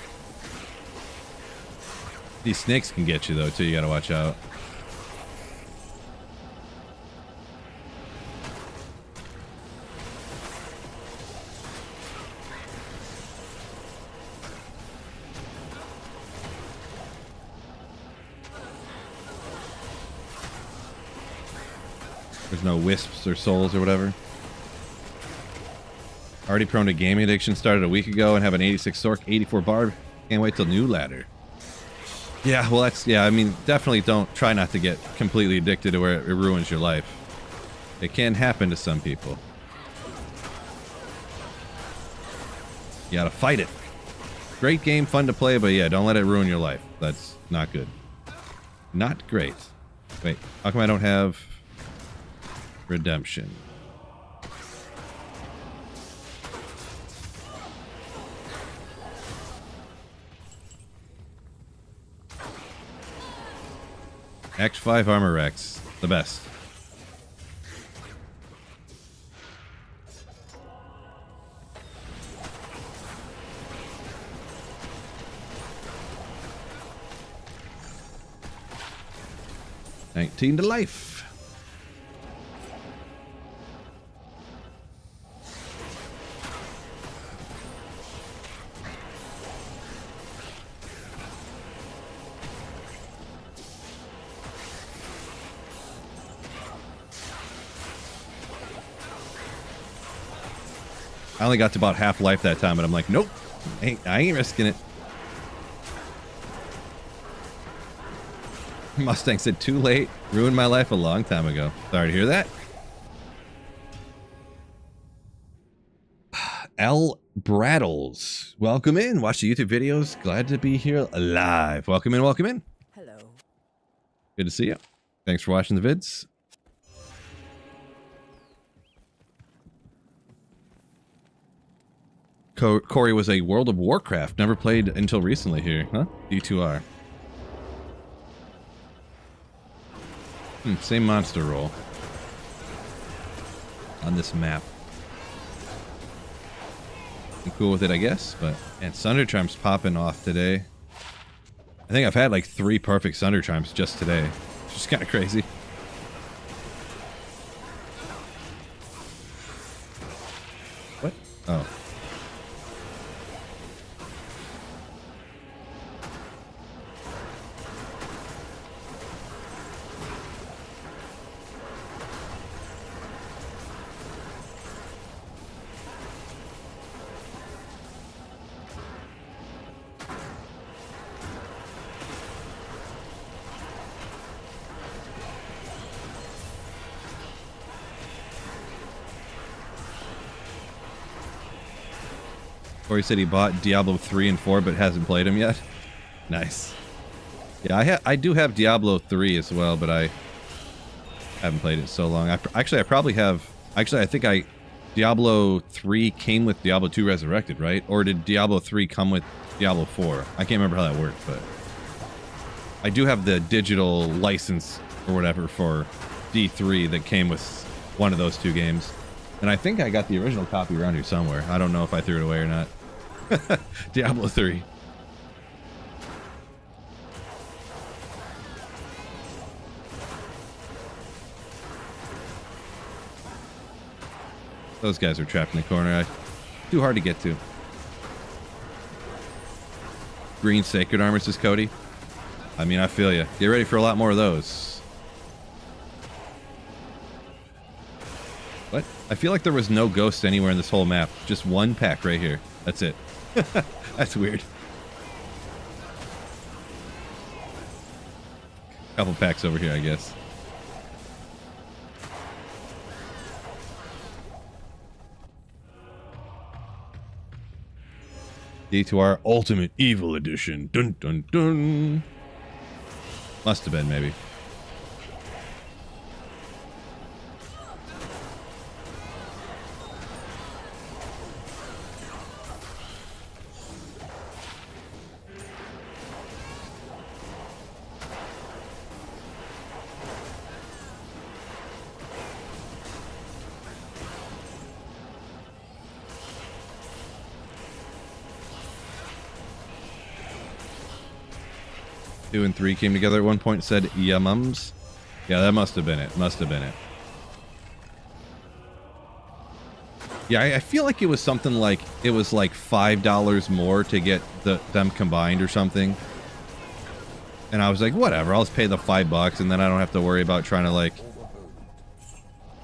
These snakes can get you, though, too. You gotta watch out. There's no wisps or souls or whatever. Already prone to gaming addiction. Started a week ago and have an 86 Sork, 84 Barb. Can't wait till new ladder. Yeah, well that's, yeah, I mean, definitely don't, try not to get completely addicted to where it ruins your life. It can happen to some people. You gotta fight it. Great game, fun to play, but yeah, don't let it ruin your life. That's not good. Not great. Wait, how come I don't have redemption? Act 5 Armor Rex. The best. $19 to life. I only got to about half life that time, but I'm like, nope, I ain't risking it. Mustang said, too late. Ruined my life a long time ago. Sorry to hear that. L. Brattles. Welcome in. Watch the YouTube videos. Glad to be here live. Welcome in. Welcome in. Hello. Good to see you. Thanks for watching the vids. Corey was a World of Warcraft. Never played until recently here. Huh? D2R. Same monster roll. On this map. I'm cool with it, I guess. But, and Sunder Charm's popping off today. I think I've had like 3 perfect Sunder Charms just today. It's just kind of crazy. What? Oh. Corey said he bought Diablo 3 and 4 but hasn't played them yet. Nice. Yeah, I do have Diablo 3 as well, but I haven't played it so long. I probably have... Actually, I think Diablo 3 came with Diablo 2 Resurrected, right? Or did Diablo 3 come with Diablo 4? I can't remember how that worked, but... I do have the digital license or whatever for D3 that came with one of those 2 games. And I think I got the original copy around here somewhere. I don't know if I threw it away or not. Diablo 3. Those guys are trapped in the corner. Too hard to get to. Green Sacred Armor, says Cody. I mean, I feel you. Get ready for a lot more of those. What? I feel like there was no ghost anywhere in this whole map. Just one pack right here. That's it. That's weird. Couple packs over here, I guess. D2R Ultimate Evil Edition. Dun dun dun. Must have been, maybe. Two and 3 came together at one point, said yumums. Yeah, that must have been it. Must have been it. Yeah, I feel like it was something like, it was like $5 more to get them combined or something. And I was like, whatever, I'll just pay the $5 and then I don't have to worry about trying to like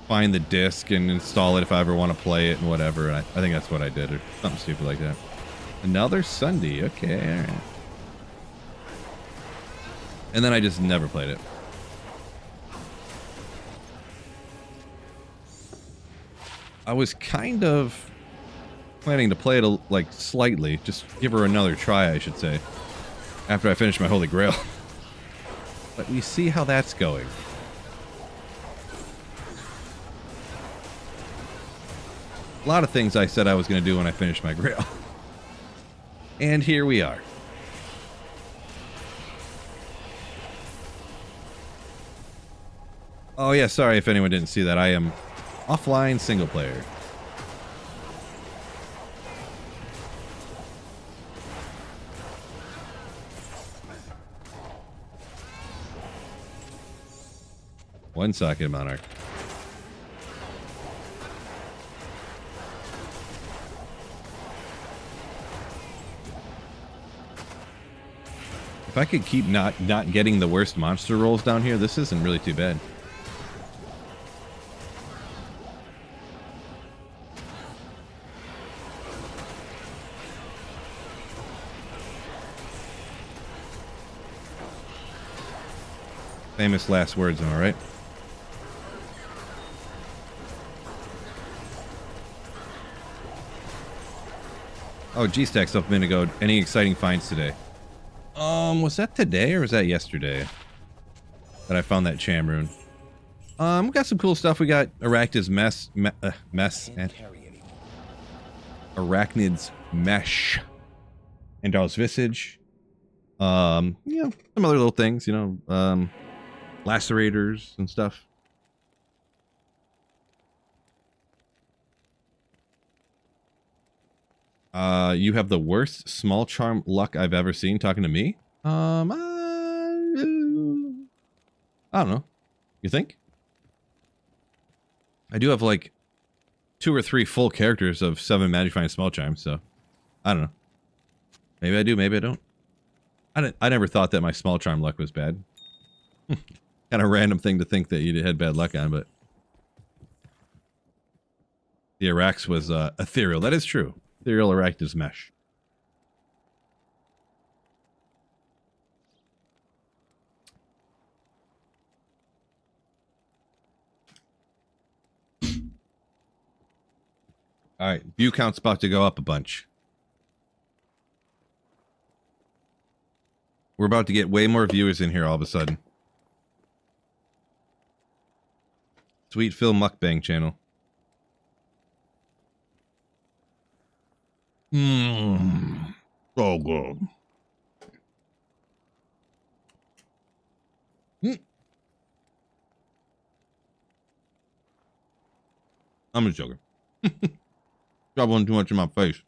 find the disc and install it if I ever want to play it and whatever. And I think that's what I did, or something stupid like that. Another Sunday, okay, alright. And then I just never played it. I was kind of planning to play it like slightly, just give her another try, I should say, after I finish my Holy Grail. But we see how that's going. A lot of things I said I was going to do when I finished my Grail. And here we are. Oh yeah, sorry if anyone didn't see that. I am offline single player. One socket monarch. If I could keep not getting the worst monster rolls down here, this isn't really too bad. Famous last words, am I right? Oh, G-Stack's up a minute ago. Any exciting finds today? Was that today or was that yesterday that I found that Cham rune? We got some cool stuff. We got Arachnid's mess and Arachnid's mesh and Darl's visage. You know, some other little things, you know, lacerators and stuff. You have the worst small charm luck I've ever seen. Talking to me? I don't know. You think? I do have like 2 or 3 full characters of 7 Magifying Small Charms, so I don't know. Maybe I do, maybe I don't. I never thought that my small charm luck was bad. Kind of random thing to think that you had bad luck on, but the Arax was ethereal. That is true. Ethereal Arachnid's mesh. All right, view count's about to go up a bunch. We're about to get way more viewers in here all of a sudden. Sweet Phil Mukbang channel. So good. I'm just joking. Gobbling too much in my face.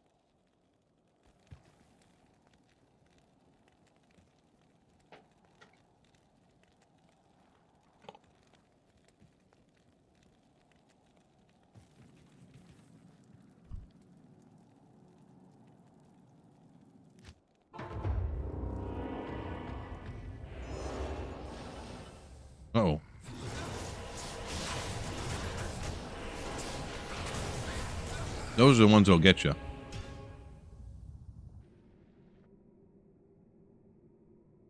Uh-oh. Those are the ones that'll get you.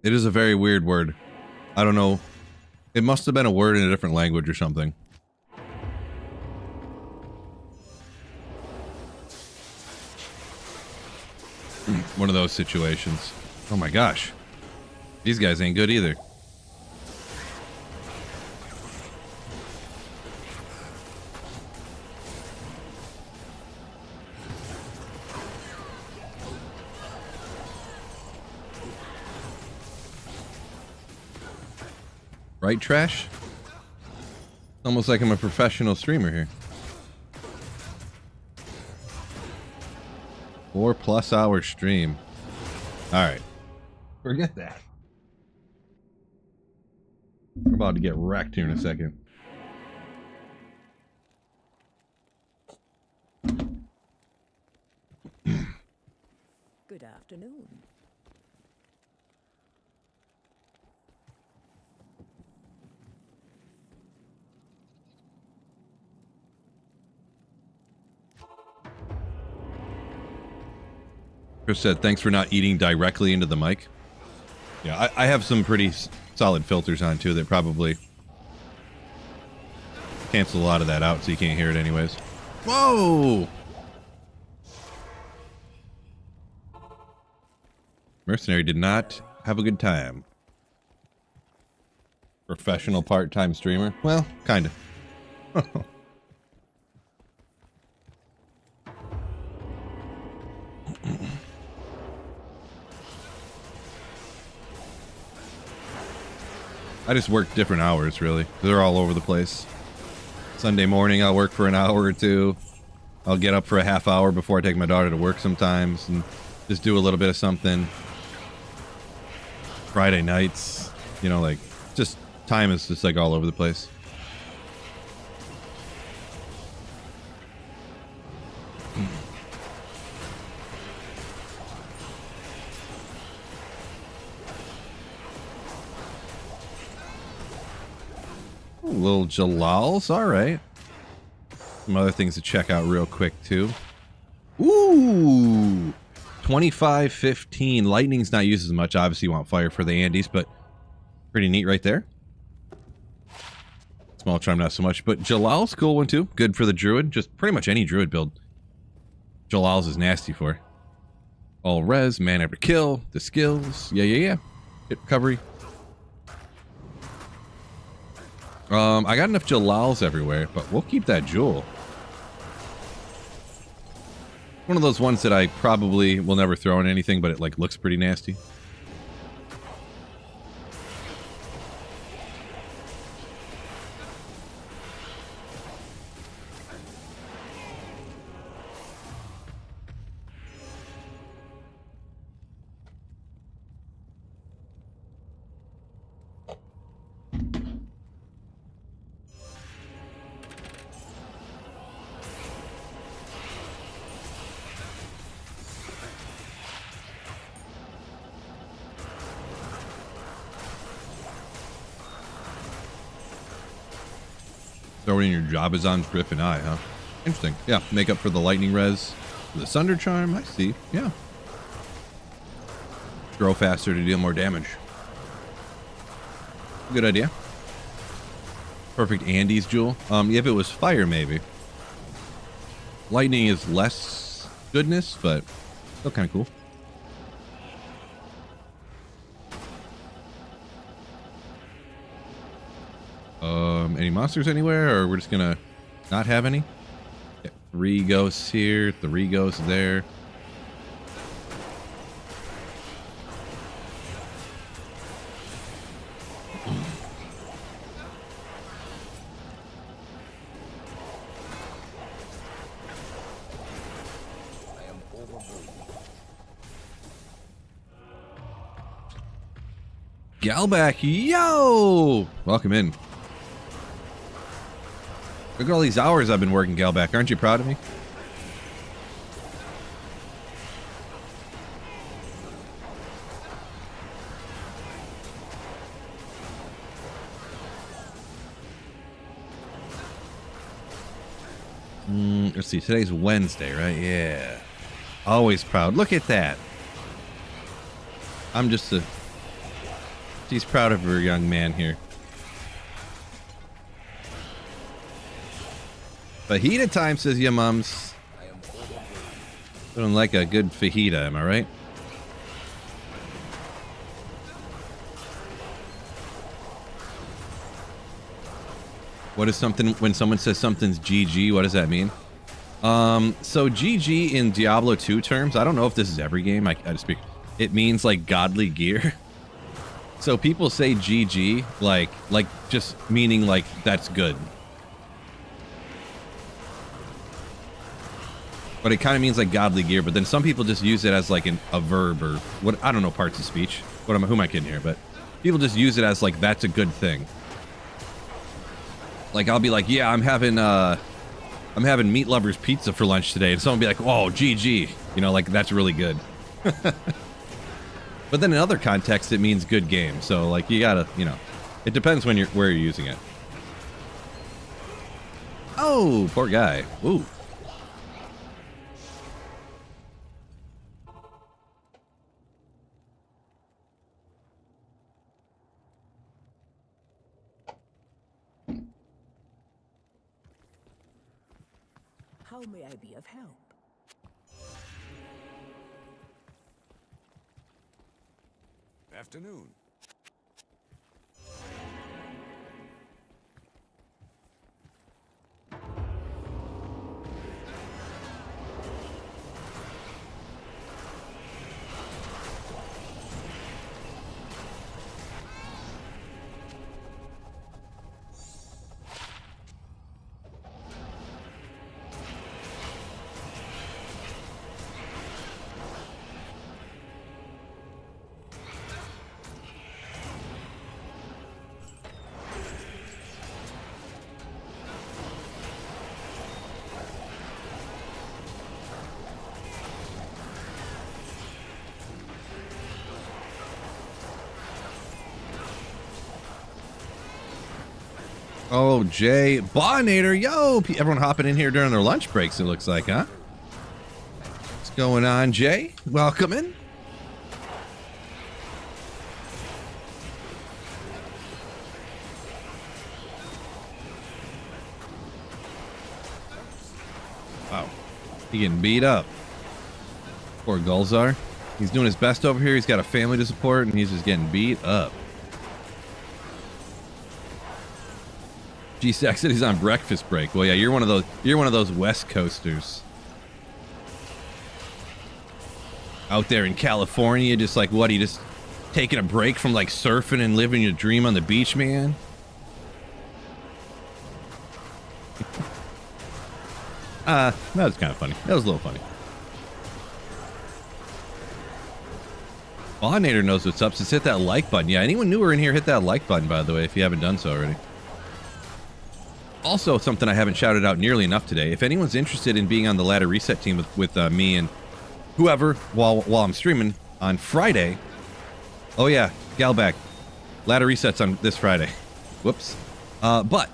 It is a very weird word. I don't know. It must have been a word in a different language or something. One of those situations. Oh my gosh. These guys ain't good either. Right, Trash? Almost like I'm a professional streamer here. 4+ hour stream. Alright. Forget that. We're about to get wrecked here in a second. Good afternoon. Chris said, thanks for not eating directly into the mic. Yeah, I have some pretty solid filters on, too, that probably cancel a lot of that out so you can't hear it anyways. Whoa! Mercenary did not have a good time. Professional part-time streamer? Well, kind of. I just work different hours, really. They're all over the place. Sunday morning, I'll work for an hour or two. I'll get up for a half hour before I take my daughter to work sometimes and just do a little bit of something. Friday nights, you know, like, just time is just like all over the place. Little Jalals, all right. Some other things to check out real quick, too. Ooh! 2515. Lightning's not used as much. Obviously, you want fire for the Andes, but pretty neat right there. Small charm, not so much. But Jalal's cool one too. Good for the druid. Just pretty much any druid build. Jalal's is nasty for. All res, man after kill, the skills. Yeah. Hit recovery. I got enough Jalals everywhere, but we'll keep that jewel. One of those ones that I probably will never throw in anything, but it like looks pretty nasty. Throwing in your Jabazon's Griffin Eye, huh? Interesting. Yeah, make up for the lightning res. For the Sunder Charm, I see. Yeah. Grow faster to deal more damage. Good idea. Perfect Andy's jewel. If it was fire, maybe. Lightning is less goodness, but still kind of cool. Any monsters anywhere, or we're just gonna not have any? Yeah, 3 ghosts here, 3 ghosts there. Galback, yo! Welcome in. Look at all these hours I've been working, Galback. Aren't you proud of me? Let's see. Today's Wednesday, right? Yeah. Always proud. Look at that. I'm just a... She's proud of her young man here. Fajita time, says your mums. Don't like a good fajita, am I right? What is something when someone says something's GG? What does that mean? So GG in Diablo 2 terms, I don't know if this is every game. I just speak. It means like godly gear. So people say GG like just meaning like that's good. But it kind of means like godly gear, but then some people just use it as like a verb or what, I don't know parts of speech. Who am I kidding here? But people just use it as like that's a good thing. Like I'll be like, yeah, I'm having Meat Lover's pizza for lunch today, and someone will be like, oh, GG, you know, like that's really good. But then in other contexts, it means good game. So like you gotta, you know, it depends where you're using it. Oh, poor guy. Ooh. How may I be of help? Afternoon. Oh, Jay. Bonator, yo! Everyone hopping in here during their lunch breaks, it looks like, huh? What's going on, Jay? Welcome in. He getting beat up. Poor Gulzar. He's doing his best over here. He's got a family to support, and he's just getting beat up. G-Stack said he's on breakfast break. Well, yeah, you're one of those. You're one of those West Coasters. Out there in California, just like what? You just taking a break from like surfing and living your dream on the beach, man. That was kind of funny. That was a little funny. Bondnator knows what's up, so hit that like button. Yeah, anyone newer in here, hit that like button, by the way, if you haven't done so already. Also, something I haven't shouted out nearly enough today. If anyone's interested in being on the Ladder Reset team with me and whoever while I'm streaming on Friday. Oh yeah, Galback. Ladder Resets on this Friday. Whoops. But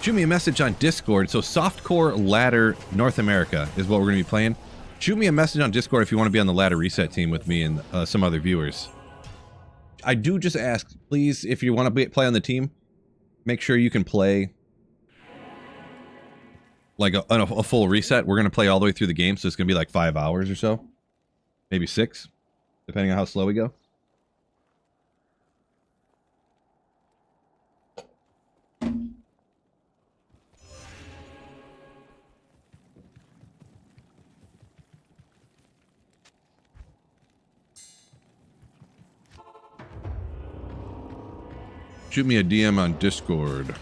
shoot me a message on Discord. So Softcore Ladder North America is what we're going to be playing. Shoot me a message on Discord if you want to be on the Ladder Reset team with me and some other viewers. I do just ask, please, if you want to play on the team, make sure you can play like a full reset. We're going to play all the way through the game, so it's going to be like 5 hours or so. Maybe 6, depending on how slow we go. Shoot me a DM on Discord.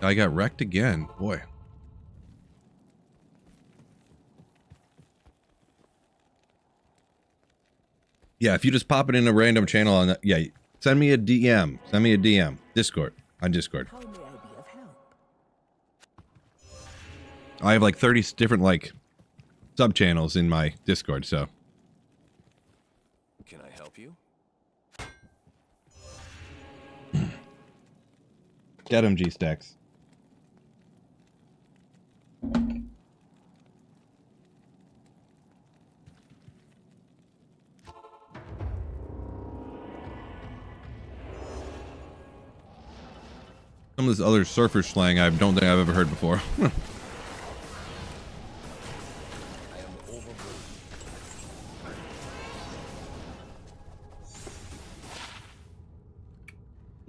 I got wrecked again. Boy. Yeah, if you just pop it in a random channel on that, yeah, send me a DM. Send me a DM. Discord. On Discord. How may I be of help? I have like 30 different like sub channels in my Discord, so. Can I help you? Get him, G-Stacks. Some of this other surfer slang I don't think I've ever heard before. I am overburdened.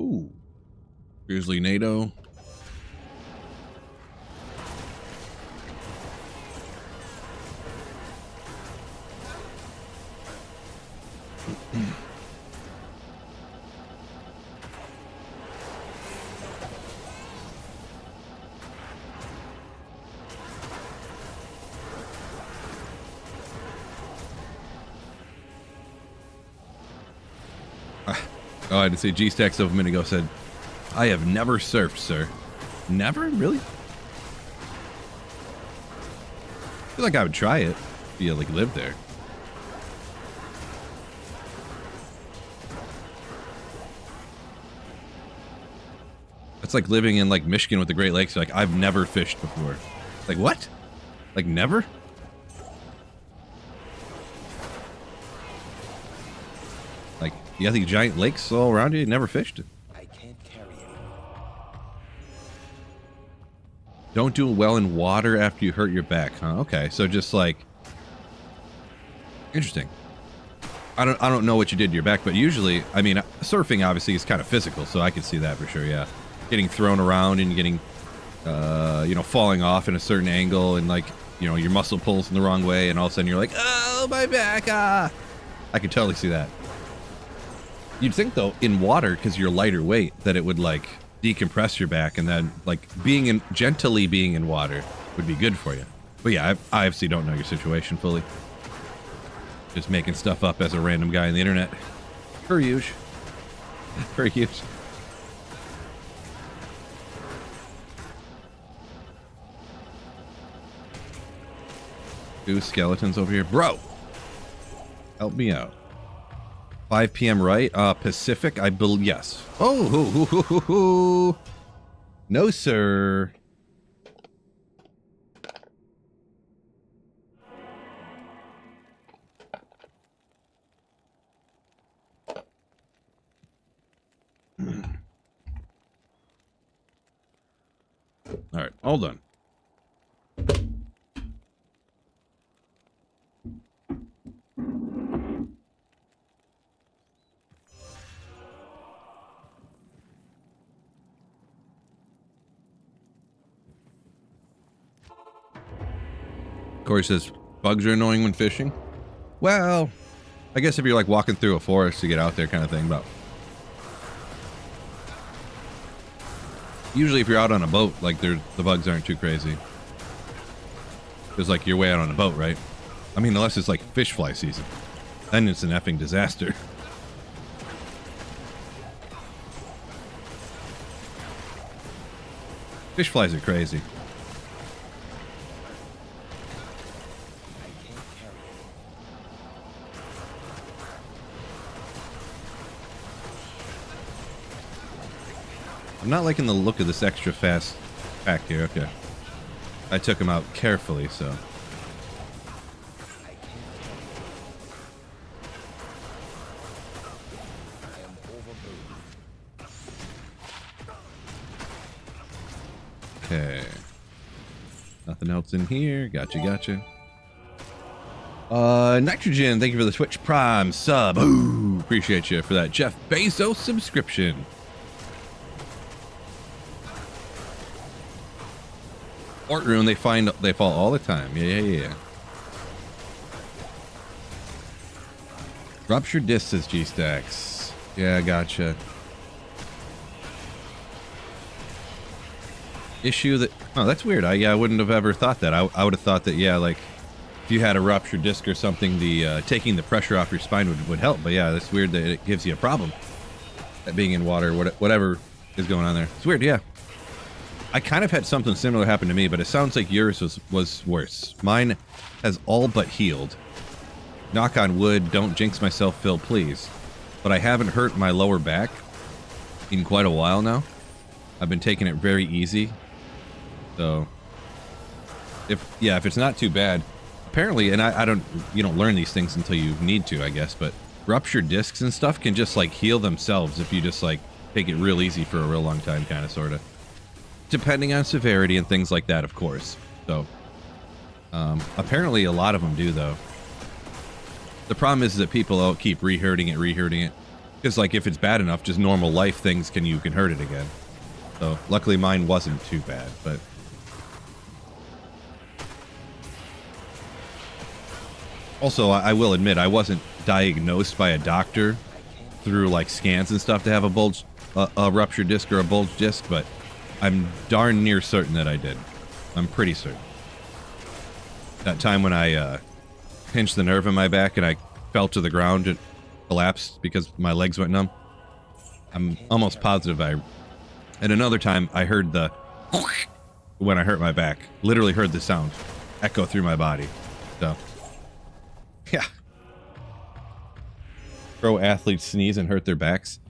Ooh. Grizzly NATO. Oh, I had to say G-Stacks a minute ago said, I have never surfed, sir. Never? Really? I feel like I would try it if you like lived there. It's like living in like Michigan with the Great Lakes. Like, I've never fished before. Like, what? Like, never? Like, you got these giant lakes all around you, never fished. I can't carry anymore. Don't do well in water after you hurt your back, huh? Okay, so just like, interesting. I don't know what you did to your back, but usually, I mean, surfing obviously is kind of physical, so I can see that for sure. Yeah, getting thrown around and getting, you know, falling off in a certain angle, and like, you know, your muscle pulls in the wrong way, and all of a sudden you're like, oh, my back, ah! I could totally see that. You'd think though, in water, because you're lighter weight, that it would like decompress your back, and then like gently being in water would be good for you. But yeah, I obviously don't know your situation fully. Just making stuff up as a random guy on the internet. Per usual. Per usual. Two skeletons over here. Bro! Help me out. 5 p.m. right? Pacific, I believe. Yes. Oh! No, sir. All right, all done. Corey says, bugs are annoying when fishing. Well, I guess if you're like walking through a forest to get out there kind of thing, but usually if you're out on a boat, like the bugs aren't too crazy. Because like you're way out on a boat, right? I mean, unless it's like fish fly season. Then it's an effing disaster. Fish flies are crazy. I'm not liking the look of this extra fast pack here. Okay. I took him out carefully, so. Okay. Nothing else in here. Gotcha, gotcha. Nitrogen, thank you for the Twitch Prime sub. Ooh, appreciate you for that Jeff Bezos subscription. Art room, they fall all the time. Yeah. Rupture disc, says G-Stacks. Yeah, gotcha. Issue that... Oh, that's weird. I wouldn't have ever thought that. I would have thought that, yeah, like, if you had a ruptured disc or something, the taking the pressure off your spine would help. But yeah, that's weird that it gives you a problem. That being in water, whatever is going on there. It's weird, yeah. I kind of had something similar happen to me, but it sounds like yours was worse. Mine has all but healed. Knock on wood, don't jinx myself, Phil, please. But I haven't hurt my lower back in quite a while now. I've been taking it very easy. So, if it's not too bad, apparently, and you don't learn these things until you need to, I guess, but ruptured discs and stuff can just like heal themselves if you just like take it real easy for a real long time, kind of, sort of. Depending on severity and things like that, of course. So, apparently a lot of them do, though. The problem is that people keep rehurting it. Because, like, if it's bad enough, just normal life things you can hurt it again. So, luckily mine wasn't too bad, but... Also, I will admit, I wasn't diagnosed by a doctor through, like, scans and stuff to have a ruptured disc or a bulged disc, but I'm darn near certain that I did. I'm pretty certain. That time when I pinched the nerve in my back and I fell to the ground, it collapsed because my legs went numb. I'm almost positive And another time I heard the when I hurt my back. Literally heard the sound echo through my body. So, yeah. Pro athletes sneeze and hurt their backs.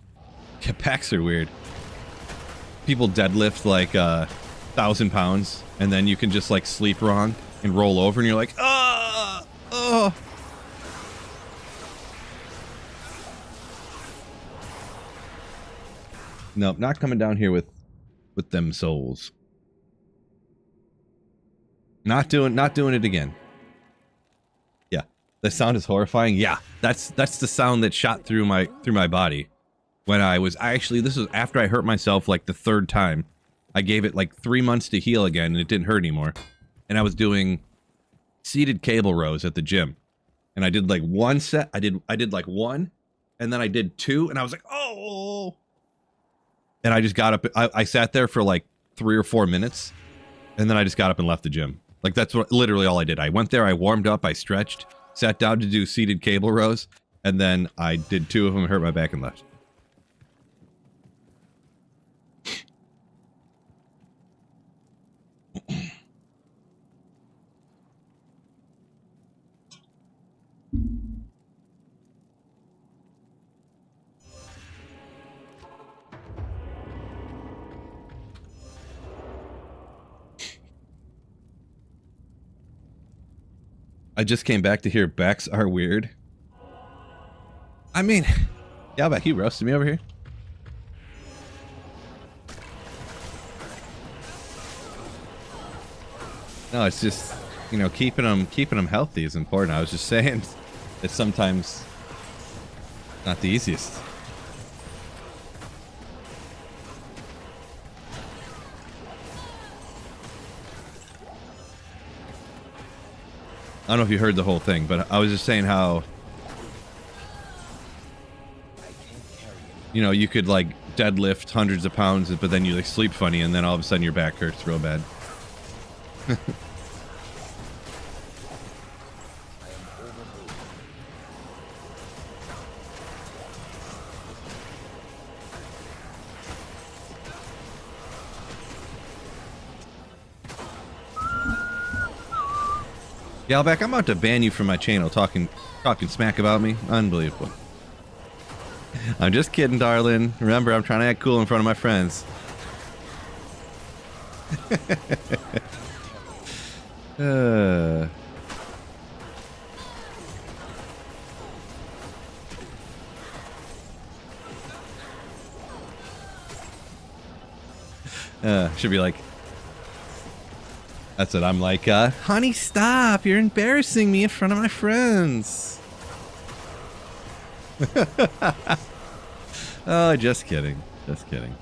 Yeah, backs are weird. People deadlift like 1,000 pounds, and then you can just like sleep wrong and roll over, and you're like, oh. Nope, not coming down here with them souls. Not doing it again. Yeah, the sound is horrifying. Yeah, that's the sound that shot through my body. When I was this was after I hurt myself like the third time. I gave it like 3 months to heal again and it didn't hurt anymore. And I was doing seated cable rows at the gym. And I did like one set. I did like one and then I did two and I was like, oh. And I just got up. I sat there for like 3 or 4 minutes and then I just got up and left the gym. Like that's literally all I did. I went there, I warmed up, I stretched, sat down to do seated cable rows, and then I did 2 of them, hurt my back and left. I just came back to hear backs are weird. I mean, yeah, but he roasted me over here. No, it's just, you know, keeping them healthy is important. I was just saying it's sometimes not the easiest. I don't know if you heard the whole thing, but I was just saying how, you know, you could like deadlift hundreds of pounds, but then you like sleep funny, and then all of a sudden your back hurts real bad. Galback, I'm about to ban you from my channel talking smack about me. Unbelievable. I'm just kidding, darling. Remember, I'm trying to act cool in front of my friends. Should be like, that's what I'm like, honey, stop. You're embarrassing me in front of my friends. Oh, just kidding. Just kidding.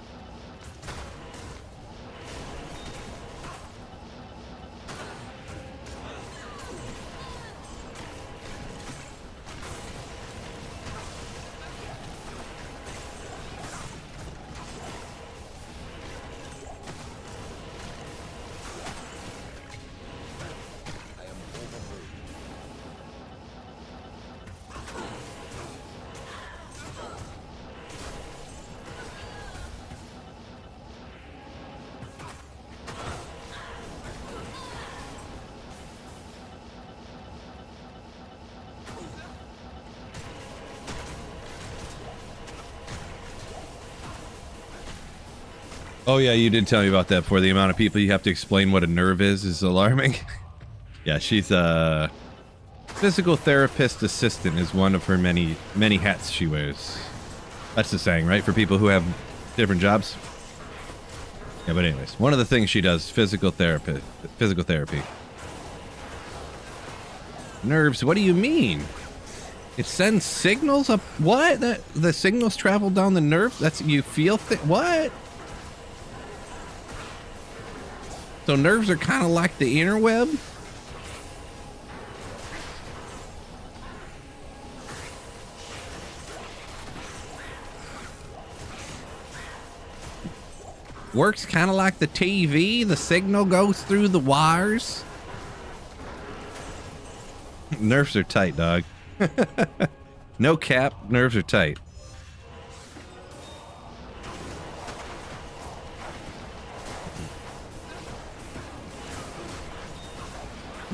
Oh yeah, you did tell me about that before. The amount of people you have to explain what a nerve is alarming. Yeah, she's a physical therapist assistant is one of her many hats she wears. That's the saying, right? For people who have different jobs. Yeah, but anyways, one of the things she does, physical therapy. Nerves, what do you mean? It sends signals up, what? The signals travel down the nerve? That's, you feel, what? So nerves are kind of like the interweb? Works kind of like the TV. The signal goes through the wires. Nerves are tight, dog. No cap, nerves are tight.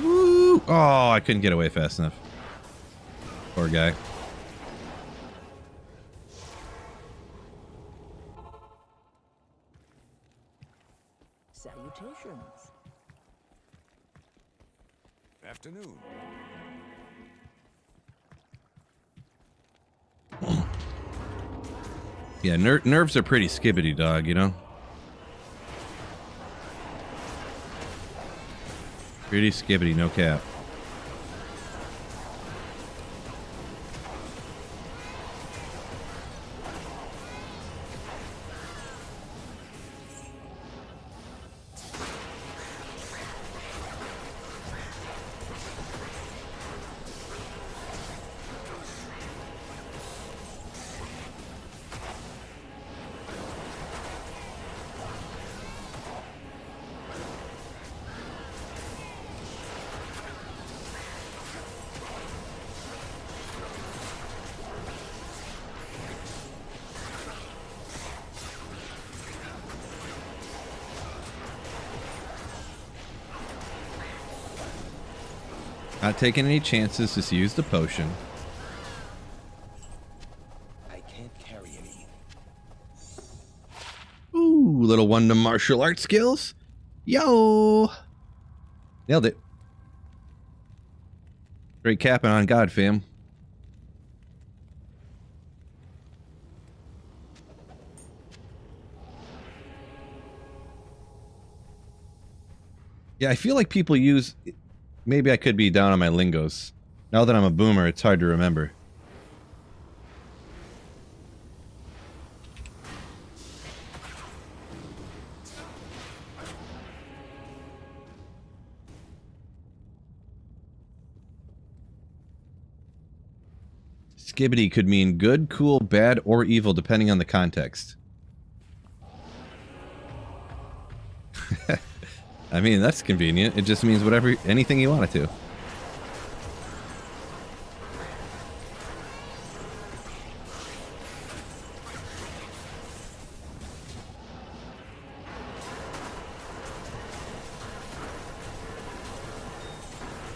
Woo! Oh, I couldn't get away fast enough. Poor guy. Salutations. Afternoon. Yeah, nerves are pretty skibbity, dog, you know? Pretty skibbity, no cap. Not taking any chances, just use the potion. I can't carry anything. Ooh, little one to martial arts skills. Yo! Nailed it. Straight capping on God, fam. Yeah, I feel like people use... Maybe I could be down on my lingos. Now that I'm a boomer, it's hard to remember. Skibbity could mean good, cool, bad, or evil, depending on the context. I mean, that's convenient. It just means whatever, anything you want it to.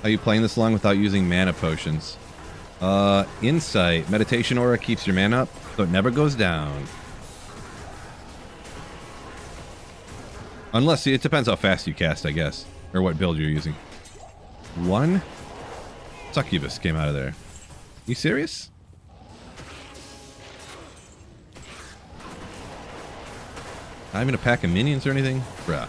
Are you playing this long without using mana potions? Insight. Meditation aura keeps your mana up, so it never goes down. Unless, it depends how fast you cast, I guess. Or what build you're using. One? Succubus came out of there. You serious? Not even a pack of minions or anything? Bruh.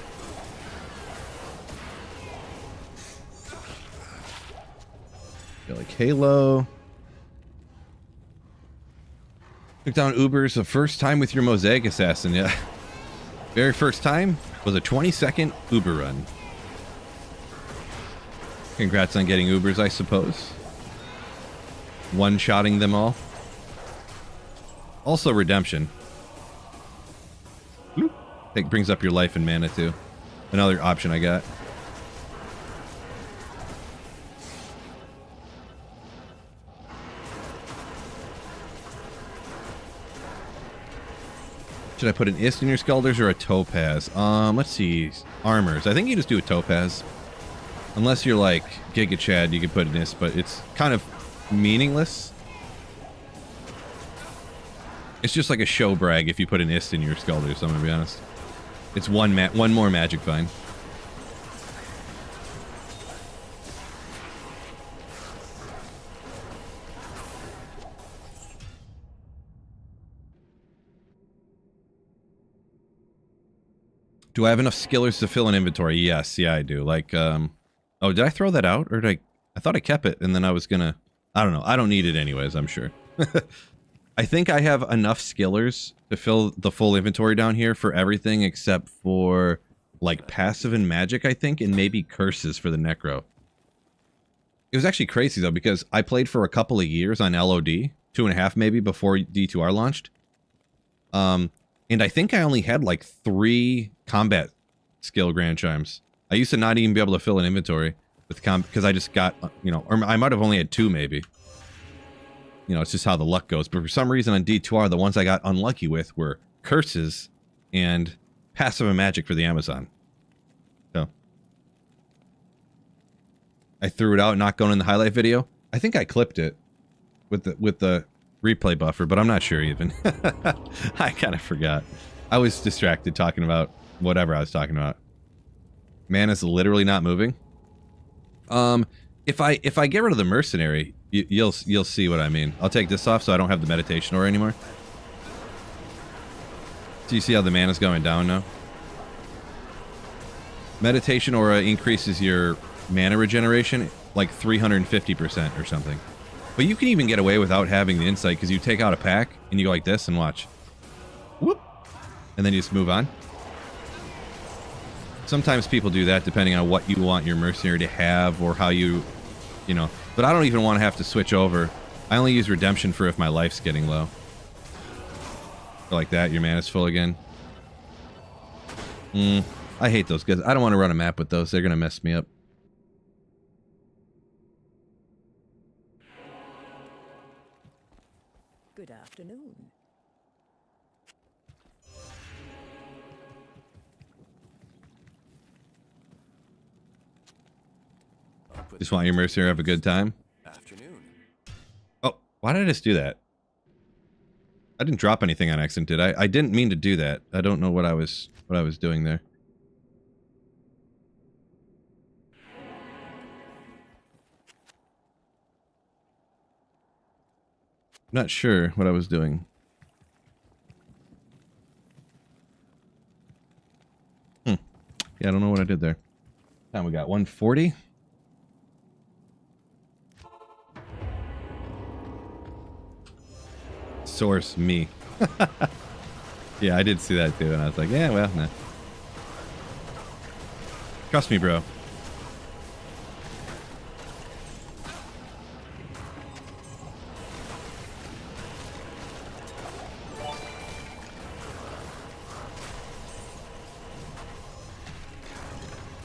Feel like Halo. Took down Ubers the first time with your Mosaic Assassin, yeah. Very first time was a 20-second Uber run. Congrats on getting Ubers, I suppose. One-shotting them all. Also redemption. Bloop. It brings up your life and mana too. Another option I got. Should I put an Ist in your Skulders or a Topaz? Let's see. Armors. I think you just do a Topaz. Unless you're like Giga Chad, you can put an Ist, but it's kind of meaningless. It's just like a show brag if you put an Ist in your Skulders, I'm gonna be honest. It's one more magic find. Do I have enough skillers to fill an inventory? Yes, yeah, I do. Like, oh, did I throw that out? Or did I thought I kept it, and then I was gonna... I don't know. I don't need it anyways, I'm sure. I think I have enough skillers to fill the full inventory down here for everything except for, like, passive and magic, I think, and maybe curses for the Necro. It was actually crazy, though, because I played for a couple of years on LOD, 2.5 maybe, before D2R launched. And I think I only had like 3 combat skill Grand Chimes. I used to not even be able to fill an inventory with because I just got, you know, or I might have only had 2 maybe. You know, it's just how the luck goes. But for some reason on D2R, the ones I got unlucky with were curses and passive and magic for the Amazon. So I threw it out, not going in the highlight video. I think I clipped it with the replay buffer, but I'm not sure even. I kind of forgot. I was distracted talking about whatever I was talking about. Mana's literally not moving. If I get rid of the mercenary, you'll see what I mean. I'll take this off so I don't have the meditation aura anymore. Do you see how the mana's going down now? Meditation aura increases your mana regeneration like 350% or something. But you can even get away without having the insight because you take out a pack and you go like this and watch. Whoop. And then you just move on. Sometimes people do that depending on what you want your mercenary to have or how you know. But I don't even want to have to switch over. I only use redemption for if my life's getting low. Like that, your mana's full again. I hate those guys. I don't want to run a map with those. They're going to mess me up. Good afternoon. Just want your mercenary to have a good time. Afternoon. Oh, why did I just do that? I didn't drop anything on accident, did I? I didn't mean to do that. I don't know what I was doing there. Not sure what I was doing. Yeah, I don't know what I did there. Time we got 140. Source me. Yeah, I did see that too, and I was like, yeah, well, nah. Trust me, bro.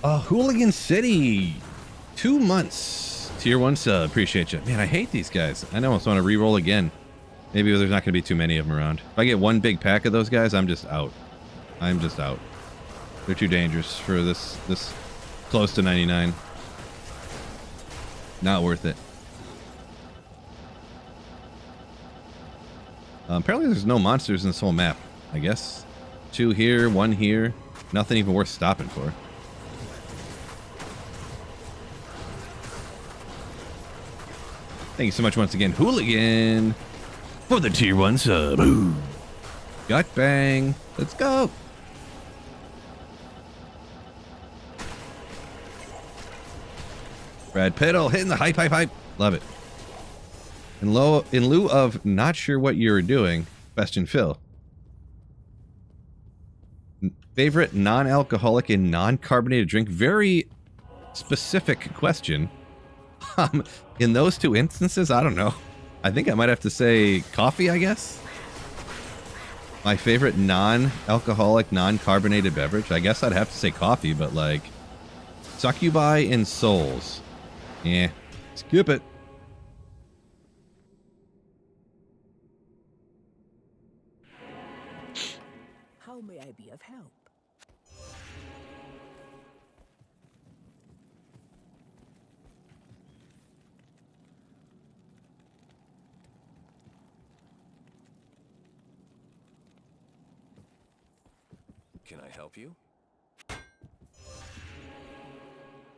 Hooligan City. 2 months. Tier 1 sub. Appreciate you. Man, I hate these guys. I almost want to re-roll again. Maybe there's not going to be too many of them around. If I get one big pack of those guys, I'm just out. I'm just out. They're too dangerous for this close to 99. Not worth it. Apparently there's no monsters in this whole map, I guess. 2 here, 1 here. Nothing even worth stopping for. Thank you so much once again, Hooligan, for the tier 1 sub. Ooh. Gut bang. Let's go. Brad Piddle hitting the hype, hype, hype. Love it. In lieu of not sure what you're doing, question Phil. Favorite non-alcoholic and non-carbonated drink? Very specific question. In those 2 instances, I don't know. I think I might have to say coffee, I guess. My favorite non-alcoholic, non-carbonated beverage? I guess I'd have to say coffee, but like... Succubi and Souls. Yeah, skip it. How may I be of help? Can I help you?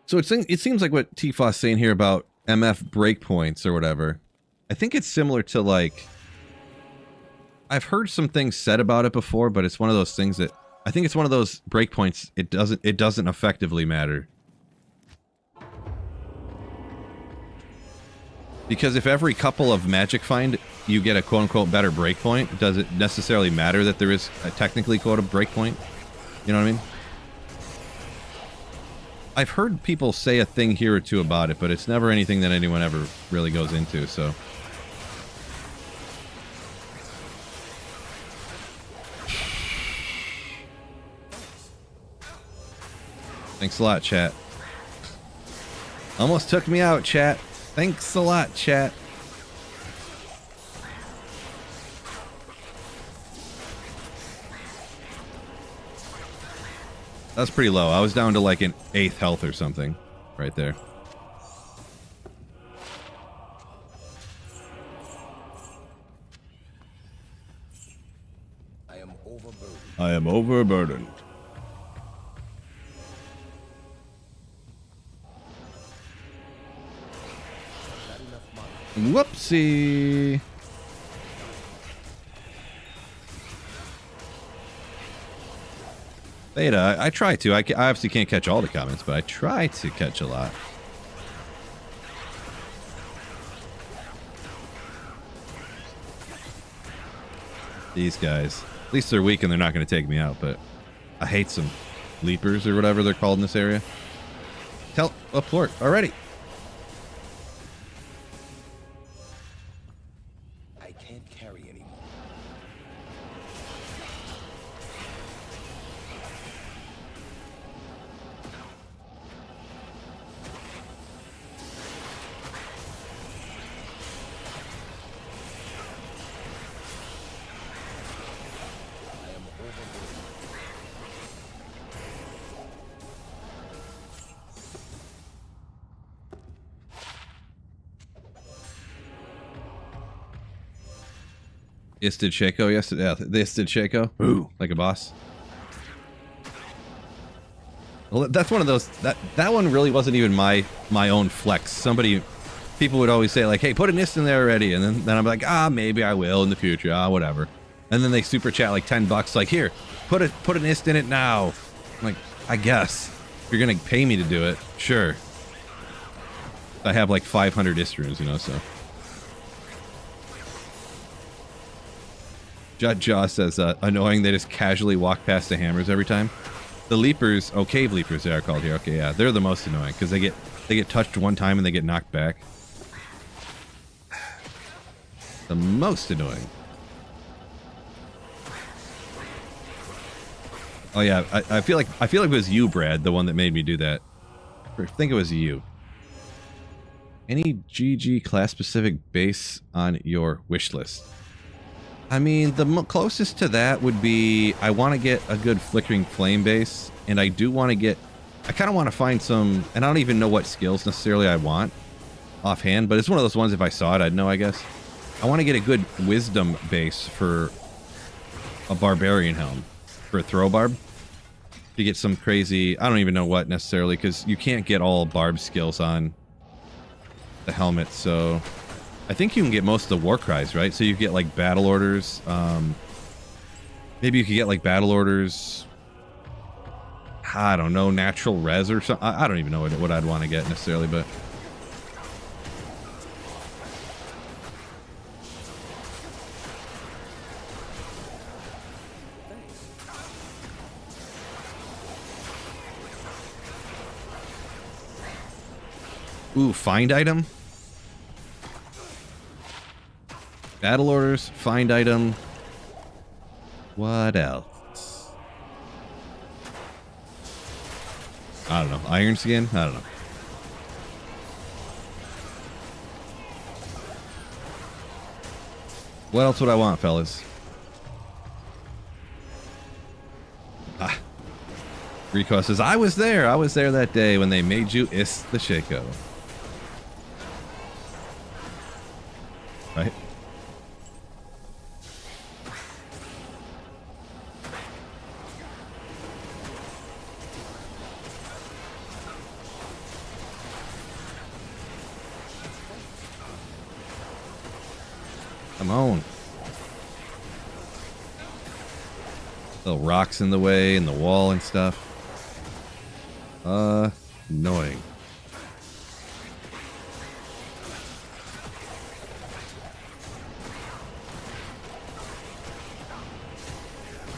So it seems like what Tifa's saying here about MF breakpoints or whatever. I think it's similar to like... I've heard some things said about it before, but it's one of those things that... I think it's one of those breakpoints, it doesn't effectively matter. Because if every couple of magic find you get a quote-unquote better breakpoint, does it necessarily matter that there is a technically quote a breakpoint? You know what I mean? I've heard people say a thing here or two about it, but it's never anything that anyone ever really goes into, so... Thanks a lot, chat. Almost took me out, chat. Thanks a lot, chat. That's pretty low. I was down to like an 8th health or something right there. I am overburdened. I am overburdened. Whoopsie. Beta, I try to. I obviously can't catch all the comments, but I try to catch a lot. These guys. At least they're weak and they're not going to take me out, but I hate some leapers or whatever they're called in this area. Teleport already. I can't carry anymore. I am overburdened. Isted Shaco yesterday. Yeah, the Isted Shaco. Ooh, like a boss. Well, that's one of those. That one really wasn't even my own flex. Somebody people would always say like, hey, put an ist in there already. And then I'm like, maybe I will in the future. Whatever. And then they super chat like $10, like, here, put an ist in it now. I'm like, I guess. If you're going to pay me to do it, sure. I have like 500 ist runes, you know, so. Jaw says, annoying, they just casually walk past the hammers every time. The leapers, cave leapers they are called here. Okay, yeah, they're the most annoying because they get touched one time and they get knocked back. The most annoying. Oh yeah, I feel like it was you, Brad, the one that made me do that. I think it was you. Any GG class specific base on your wish list? I mean, the closest to that would be, I want to get a good flickering flame base, and I do want to get, I kind of want to find some, and I don't even know what skills necessarily I want offhand, but it's one of those ones if I saw it, I'd know, I guess. I want to get a good wisdom base for a barbarian helm, for a throw barb. To get some crazy, I don't even know what necessarily, because you can't get all barb skills on the helmet, so I think you can get most of the war cries, right? So you get like battle orders. Maybe you could get like battle orders. I don't know, natural res or something. I don't even know what I'd want to get necessarily, but ooh, find item. Battle orders, find item. What else? I don't know. Iron skin? I don't know. What else would I want, fellas? Rico says, I was there that day when they made you Is the Shaco. Right? Come on. Little rocks in the way and the wall and stuff. Annoying.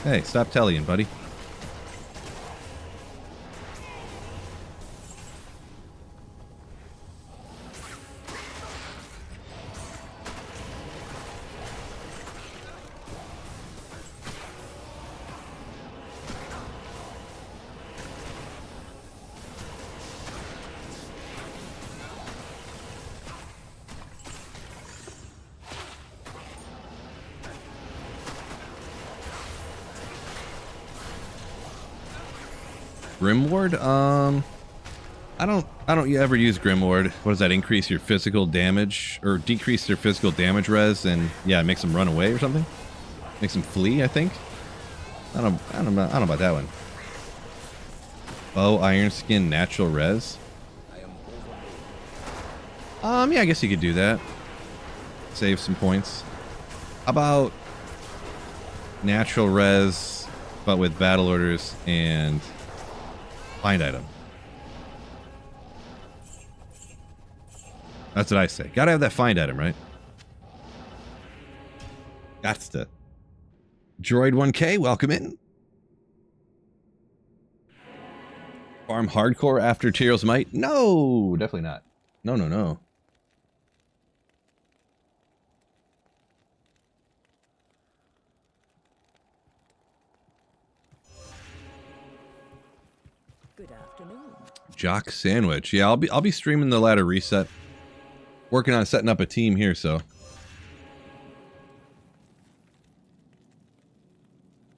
Hey, stop telling, buddy. Grimward? I don't ever use Grimward. What does that, increase your physical damage or decrease their physical damage res, and yeah, it makes them run away or something? Makes them flee, I think. I don't know about that one. Oh, iron skin natural res. Yeah, I guess you could do that. Save some points. How about natural res, but with battle orders and find item? That's what I say. Gotta have that find item, right? Gots to. Droid 1K, welcome in. Farm hardcore after Tyraels might? No, definitely not. No, no, no. Good afternoon. Jock sandwich. Yeah, I'll be streaming the ladder reset. Working on setting up a team here, so.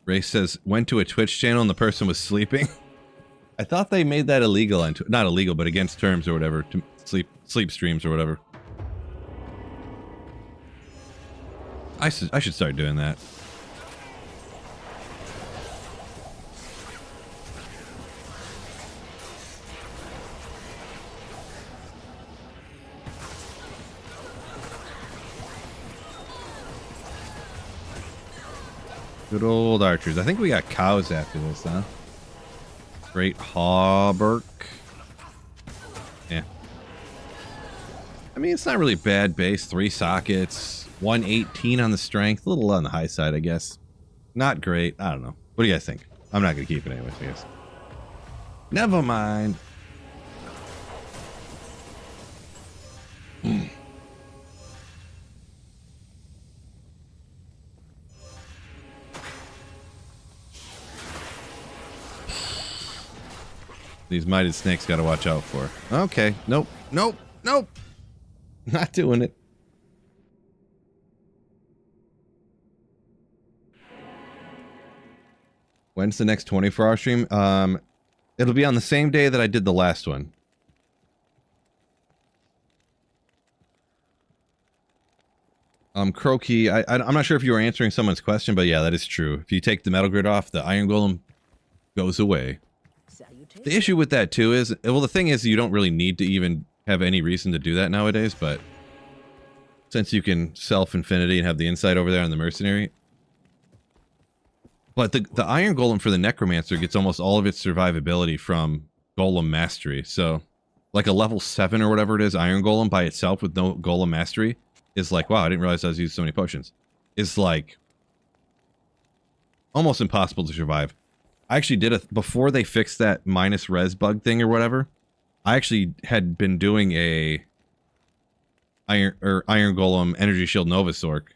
Ray says, went to a Twitch channel and the person was sleeping. I thought they made that illegal, on not illegal, but against terms or whatever, to sleep streams or whatever. I should start doing that. Good old archers. I think we got cows after this, huh? Great Hawberk. Yeah. I mean, it's not really bad base. 3 sockets. 118 on the strength. A little on the high side, I guess. Not great. I don't know. What do you guys think? I'm not going to keep it anyways, I guess. Never mind. These mighted snakes got to watch out for. Okay. Nope. Nope. Nope. Not doing it. When's the next 24-hour stream? It'll be on the same day that I did the last one. Croaky, I'm not sure if you were answering someone's question, but yeah, that is true. If you take the metal grid off, the iron golem goes away. The issue with that too is, well, the thing is you don't really need to even have any reason to do that nowadays, but since you can self-infinity and have the insight over there on the mercenary. But the iron golem for the necromancer gets almost all of its survivability from golem mastery. So like a level 7 or whatever it is, iron golem by itself with no golem mastery is like, wow, I didn't realize I was using so many potions. It's like almost impossible to survive. I actually did before they fixed that minus res bug thing or whatever. I actually had been doing a iron golem energy shield Novasork,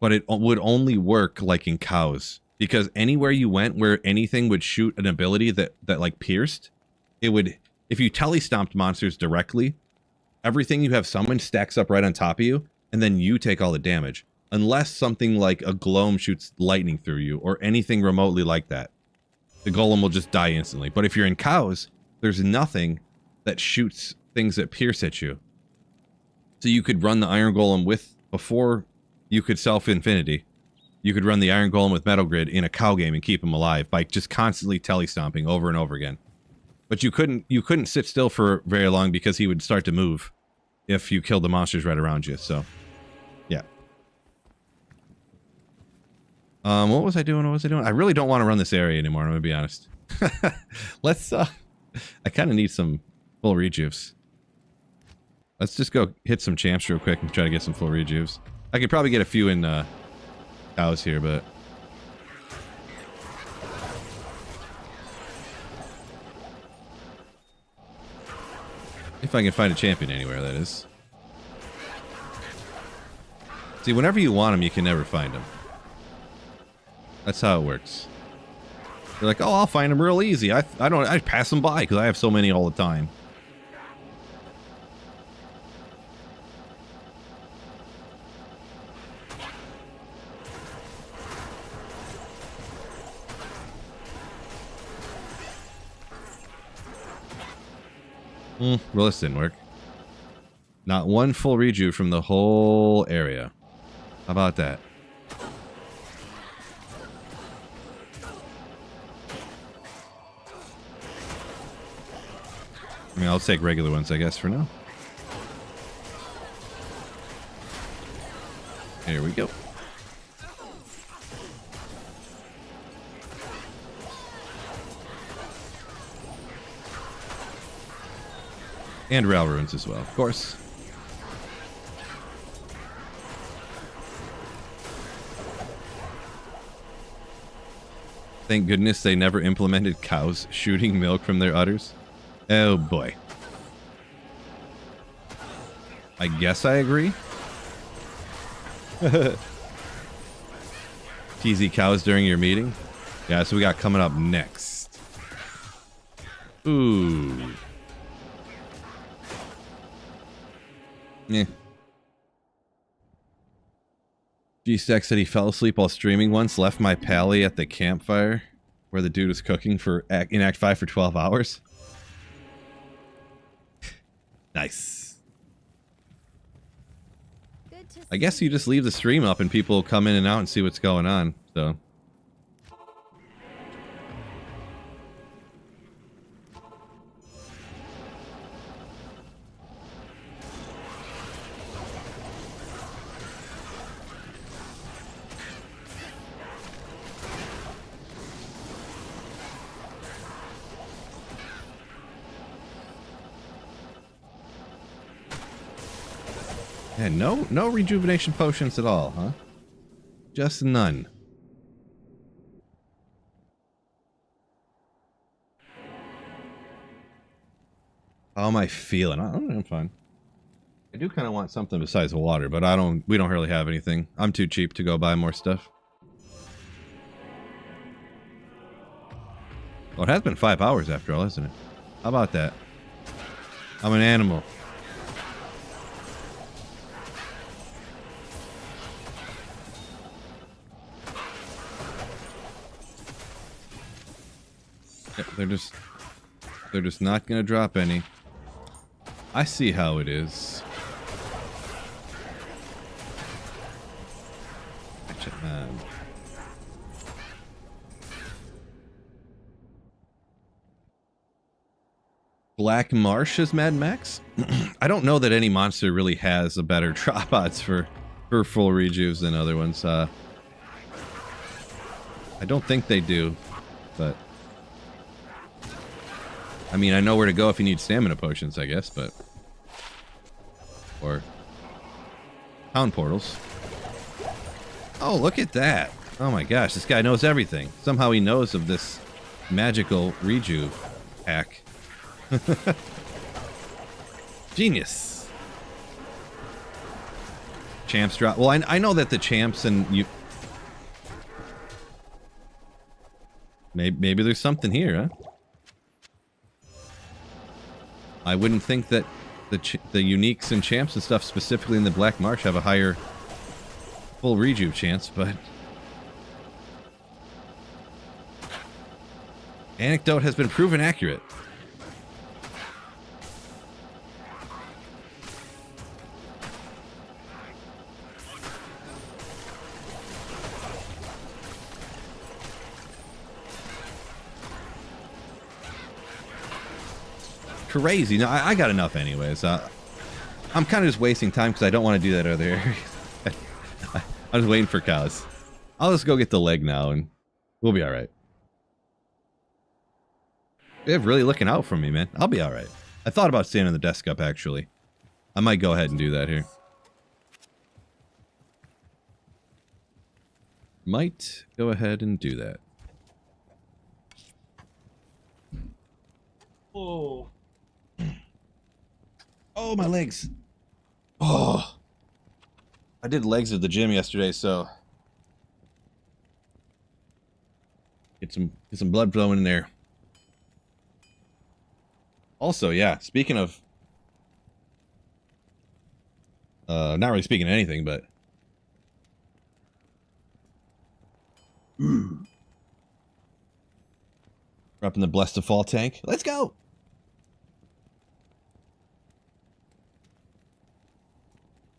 but it would only work like in cows, because anywhere you went where anything would shoot an ability that like pierced, it would, if you telestomped monsters directly, everything you have summoned stacks up right on top of you, and then you take all the damage. Unless something like a Gloam shoots lightning through you, or anything remotely like that. The golem will just die instantly. But if you're in cows, there's nothing that shoots things that pierce at you. So you could run the iron golem with, before you could self-infinity, you could run the iron golem with metal grid in a cow game and keep him alive by just constantly telestomping over and over again. But you couldn't sit still for very long because he would start to move if you killed the monsters right around you, so yeah. What was I doing? I really don't want to run this area anymore, I'm gonna be honest. Let's I kinda need some full rejuves. Let's just go hit some champs real quick and try to get some full rejuves. I could probably get a few in cows here, but if I can find a champion anywhere, that is. See, whenever you want them, you can never find them. That's how it works. You're like, oh, I'll find them real easy. I pass them by because I have so many all the time. Well, this didn't work. Not one full reju from the whole area. How about that? I mean, I'll take regular ones, I guess, for now. Here we go. And Rail Ruins as well, of course. Thank goodness they never implemented cows shooting milk from their udders. Oh boy. I guess I agree. TZ cows during your meeting? Yeah, so we got coming up next. Ooh. Yeah. G-Stack said he fell asleep while streaming once, left my pally at the campfire where the dude was cooking for in Act 5 for 12 hours. Nice. I guess you just leave the stream up and people come in and out and see what's going on, so. Yeah, no rejuvenation potions at all, huh? Just none. How am I feeling? I'm fine. I do kind of want something besides water, but we don't really have anything. I'm too cheap to go buy more stuff. Well, it has been 5 hours after all, isn't it? How about that? I'm an animal. Yep, they're just not gonna drop any. I see how it is. Black Marsh is Mad Max? I don't know that any monster really has a better drop odds for full rejuves than other ones. I don't think they do, but I mean, I know where to go if you need stamina potions, I guess, but or town portals. Oh, look at that. Oh my gosh, this guy knows everything. Somehow he knows of this magical rejuve hack. Genius. Champs drop. Well, I know that the champs and you... Maybe there's something here, huh? I wouldn't think that the uniques and champs and stuff specifically in the Black Marsh have a higher full rejuve chance, but... Anecdote has been proven accurate. Crazy. No, I got enough anyways. I'm kind of just wasting time because I don't want to do that other area. I'm just waiting for cows. I'll just go get the leg now and we'll be alright. They're really looking out for me, man. I'll be alright. I thought about standing the desk up, actually. I might go ahead and do that here. Might go ahead and do that. Oh. Oh, my legs. Oh. I did legs at the gym yesterday, so get some blood flowing in there. Also, yeah, speaking of not really speaking of anything, but dropping the Blessed to Fall tank. Let's go.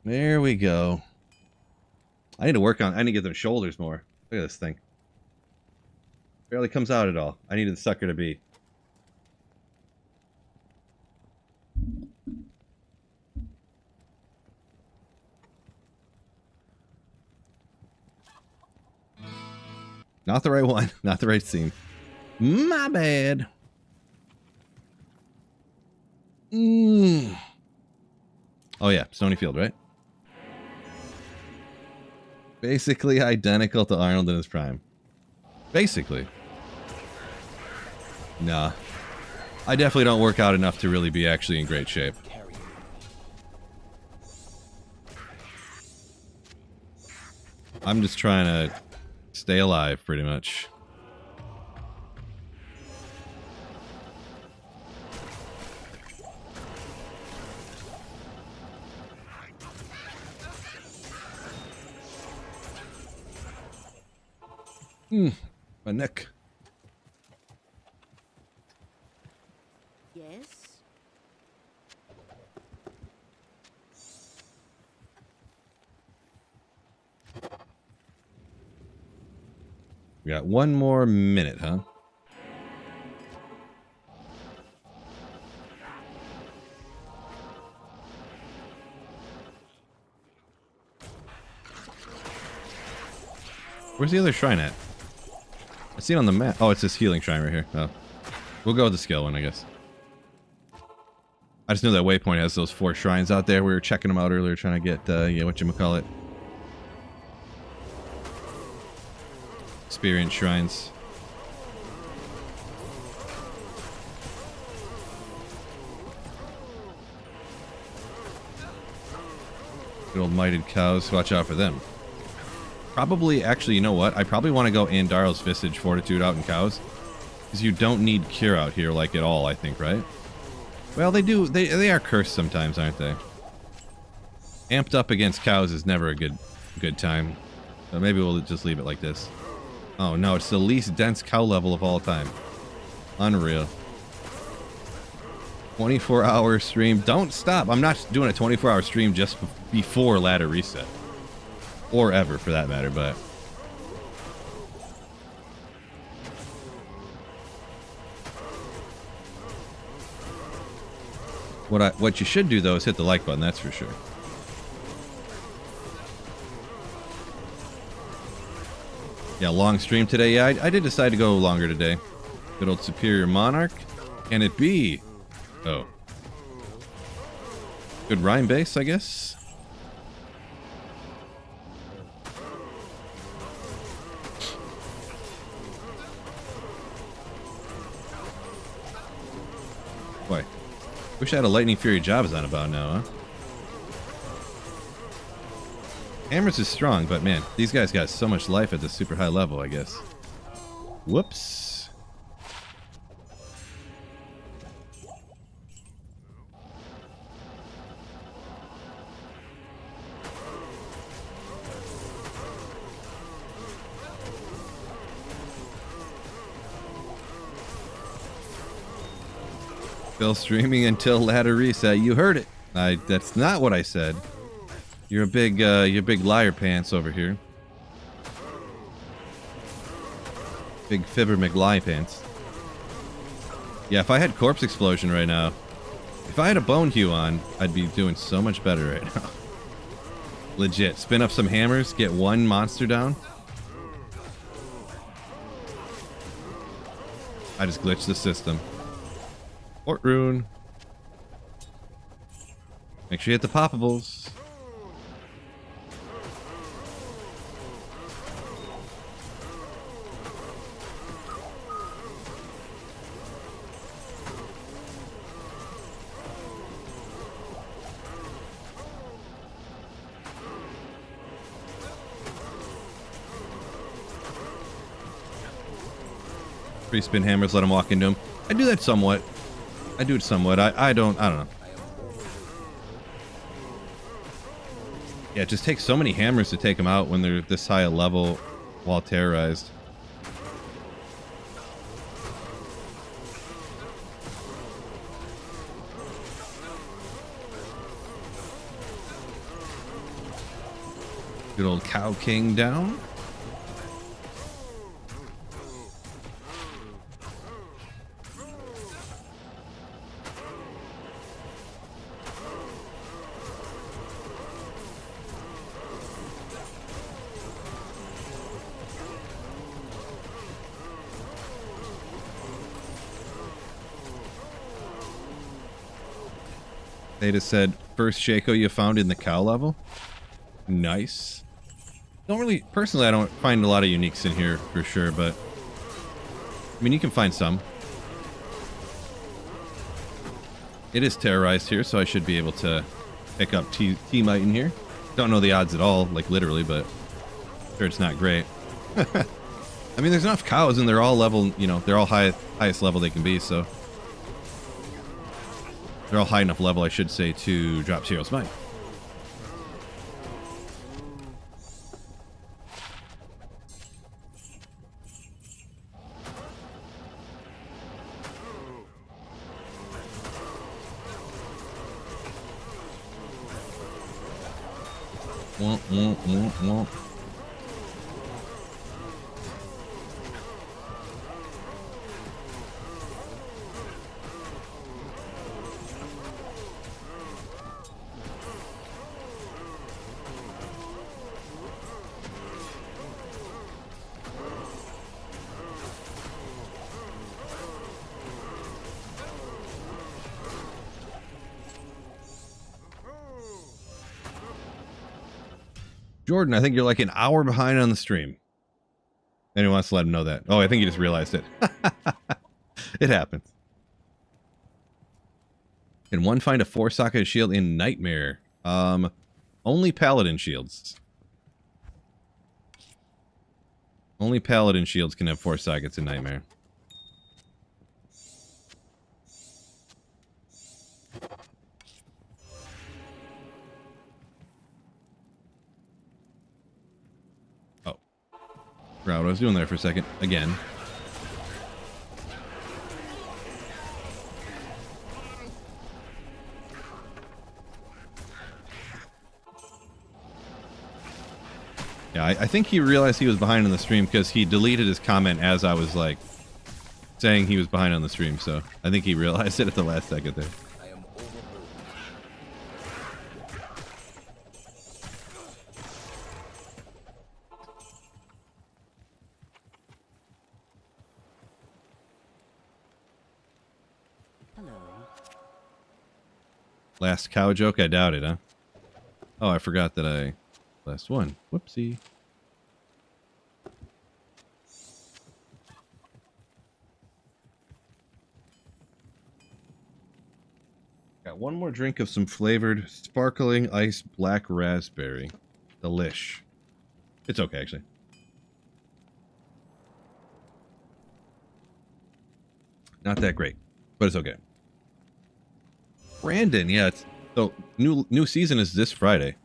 There we go. I need to get their shoulders more. Look at this thing. Barely comes out at all. I needed the sucker to be. Not the right one. Not the right scene. My bad. Oh yeah, Stony Field, right? Basically identical to Arnold in his prime. Basically. Nah. I definitely don't work out enough to really be actually in great shape. I'm just trying to stay alive, pretty much. My neck. Yes? We got one more minute, huh? Where's the other shrine at? I see it on the map. Oh, it's this healing shrine right here. Oh. We'll go with the skill one, I guess. I just know that waypoint has those 4 shrines out there. We were checking them out earlier, trying to get, yeah, whatchamacallit. Experience shrines. Good old mighted cows. Watch out for them. Probably, actually, you know what? I probably want to go Andarel's Visage Fortitude out in cows. Because you don't need cure out here, like, at all, I think, right? Well, they do. They are cursed sometimes, aren't they? Amped up against cows is never a good time. So maybe we'll just leave it like this. Oh, no, it's the least dense cow level of all time. Unreal. 24-hour stream. Don't stop. I'm not doing a 24-hour stream just before ladder reset. Or ever, for that matter, but... What you should do, though, is hit the like button, that's for sure. Yeah, long stream today. Yeah, I did decide to go longer today. Good old Superior Monarch. Can it be? Oh. Good rhyme base, I guess. Boy. Wish I had a Lightning Fury Jabs on about now, huh? Hammers is strong, but man, these guys got so much life at the super high level, I guess. Whoops. Still streaming until ladder reset. You heard it. That's not what I said. You're a big liar pants over here. Big fibber McLie pants. Yeah, if I had Corpse Explosion right now, if I had a Bone Hue on, I'd be doing so much better right now. Legit. Spin up some hammers, get one monster down. I just glitched the system. Port Rune. Make sure you hit the poppables. Free spin hammers, let him walk into him. I do that somewhat. I do it somewhat. I don't know. Yeah, it just takes so many hammers to take them out when they're this high a level while terrorized. Good old Cow King down. They just said, first Shaco you found in the cow level. Nice. Don't really, personally, I don't find a lot of uniques in here for sure, but I mean, you can find some. It is terrorized here, so I should be able to pick up T-Mite in here. Don't know the odds at all, like literally, but I'm sure it's not great. I mean, there's enough cows and they're all level, you know, they're all highest level they can be, so. They're all high enough level, I should say, to drop Tyraels Might. Womp, womp, womp, womp. Jordan, I think you're like an hour behind on the stream. Anyone wants to let him know that? Oh, I think he just realized it. It happens. Can one find a 4-socket shield in Nightmare? Only Paladin shields. Only Paladin shields can have 4 sockets in Nightmare. Oh. Forgot what I was doing there for a second. Again. Yeah, I think he realized he was behind on the stream because he deleted his comment as I was, like, saying he was behind on the stream, so I think he realized it at the last second there. I am overburdened. Last cow joke? I doubt it, huh? Oh, I forgot that I... Last one. Whoopsie. Got one more drink of some flavored sparkling ice black raspberry. Delish. It's okay, actually. Not that great, but it's okay. Brandon, yeah, it's... So, new season is this Friday.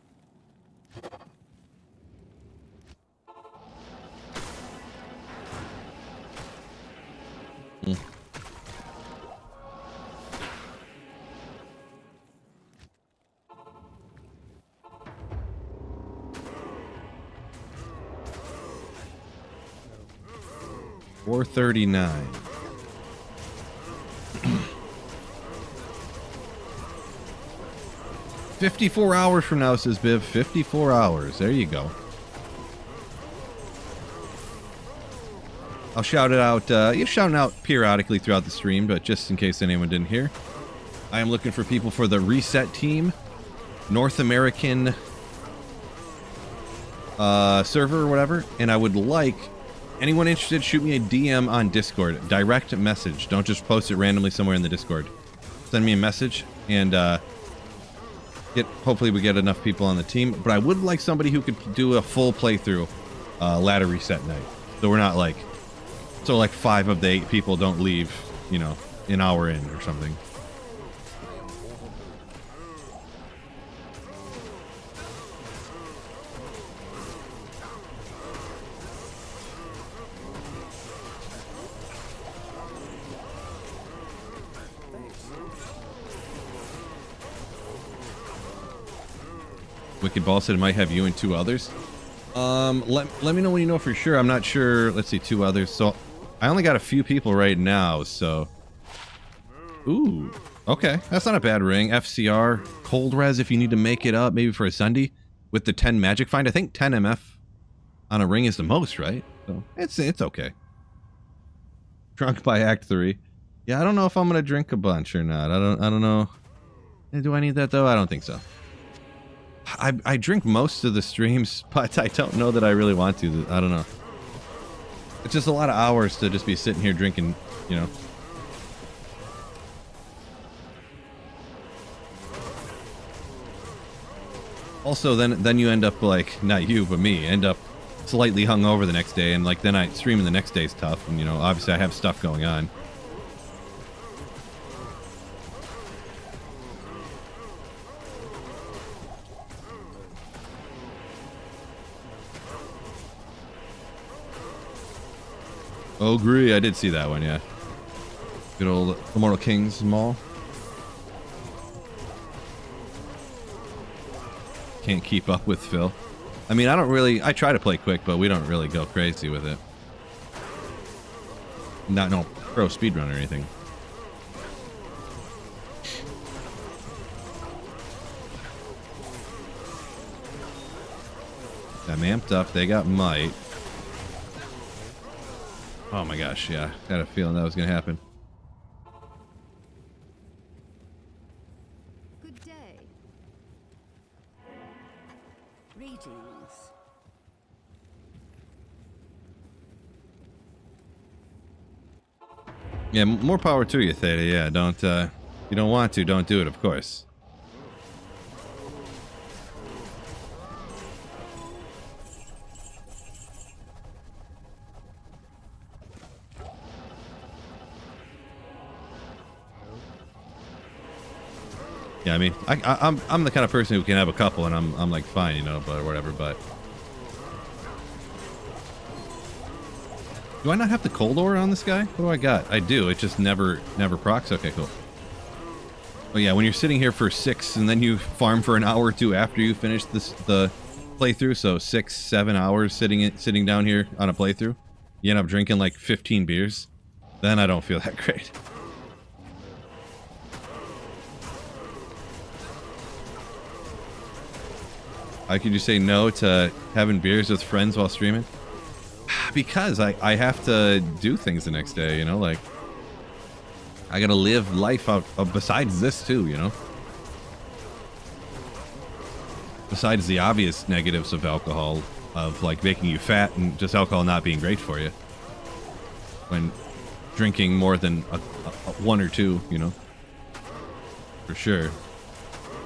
Hmm. $4.39. 54 hours from now, says Biv. 54 hours. There you go. I'll shout it out. You're shouting out periodically throughout the stream, but just in case anyone didn't hear, I am looking for people for the Reset Team, North American server or whatever, and I would like anyone interested, shoot me a DM on Discord. Direct message. Don't just post it randomly somewhere in the Discord. Send me a message, and hopefully we get enough people on the team. But I would like somebody who could do a full playthrough ladder reset night. So we're not like... So like 5 of the 8 people don't leave, you know, an hour in or something. Wicked Ball said it might have you and 2 others. Let me know when you know for sure. I'm not sure. Let's see, 2 others. So I only got a few people right now, so... Ooh. Okay, that's not a bad ring. FCR. Cold Res if you need to make it up, maybe for a Sunday. With the 10 Magic Find. I think 10 MF on a ring is the most, right? So it's okay. Drunk by Act 3. Yeah, I don't know if I'm gonna drink a bunch or not. I don't know. Do I need that though? I don't think so. I drink most of the streams, but I don't know that I really want to. I don't know. It's just a lot of hours to just be sitting here drinking, you know. Also, then you end up like, not you, but me, end up slightly hungover the next day, and like then streaming the next day is tough, and you know, obviously I have stuff going on. Oh, agree. I did see that one, yeah. Good old Immortal Kings Mall. Can't keep up with Phil. I mean, I try to play quick, but we don't really go crazy with it. Not no pro speedrun or anything. I'm amped up. They got might. Oh my gosh, yeah. Had a feeling that was going to happen. Good day. Greetings. Yeah, more power to you, Theta. Yeah, don't, you don't want to, don't do it, of course. Yeah, I mean, I'm the kind of person who can have a couple, and I'm like fine, you know, but whatever. But do I not have the cold ore on this guy? What do I got? I do. It just never procs. Okay, cool. Oh yeah, when you're sitting here for 6, and then you farm for an hour or two after you finish the playthrough, so 6-7 hours sitting down here on a playthrough, you end up drinking like 15 beers. Then I don't feel that great. How could you say no to having beers with friends while streaming? Because I have to do things the next day, you know, like I gotta live life out besides this too, you know. Besides the obvious negatives of alcohol, of like making you fat and just alcohol not being great for you. When drinking more than a 1 or 2, you know, for sure.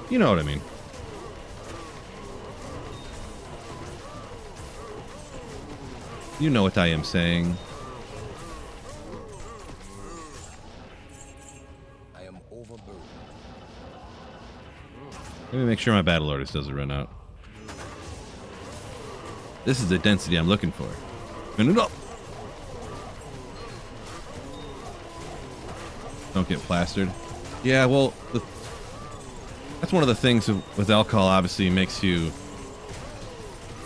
You know what I mean. You know what I am saying. I am overburdened. Let me make sure my battle orders doesn't run out. This is the density I'm looking for. No. Don't get plastered. Yeah, well, that's one of the things with alcohol. Obviously, makes you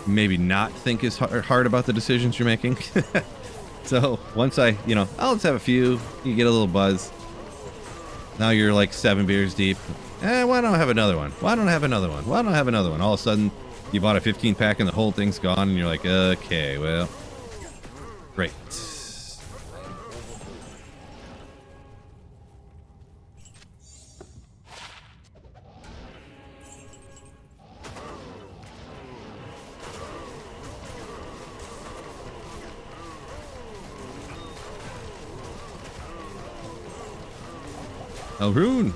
maybe not think as hard about the decisions you're making. So once I'll just have a few. You get a little buzz. Now you're like 7 beers deep. Why don't I have another one? Why don't I have another one? Why don't I have another one? All of a sudden, you bought a 15 pack and the whole thing's gone, and you're like, okay, well, great. Elrune!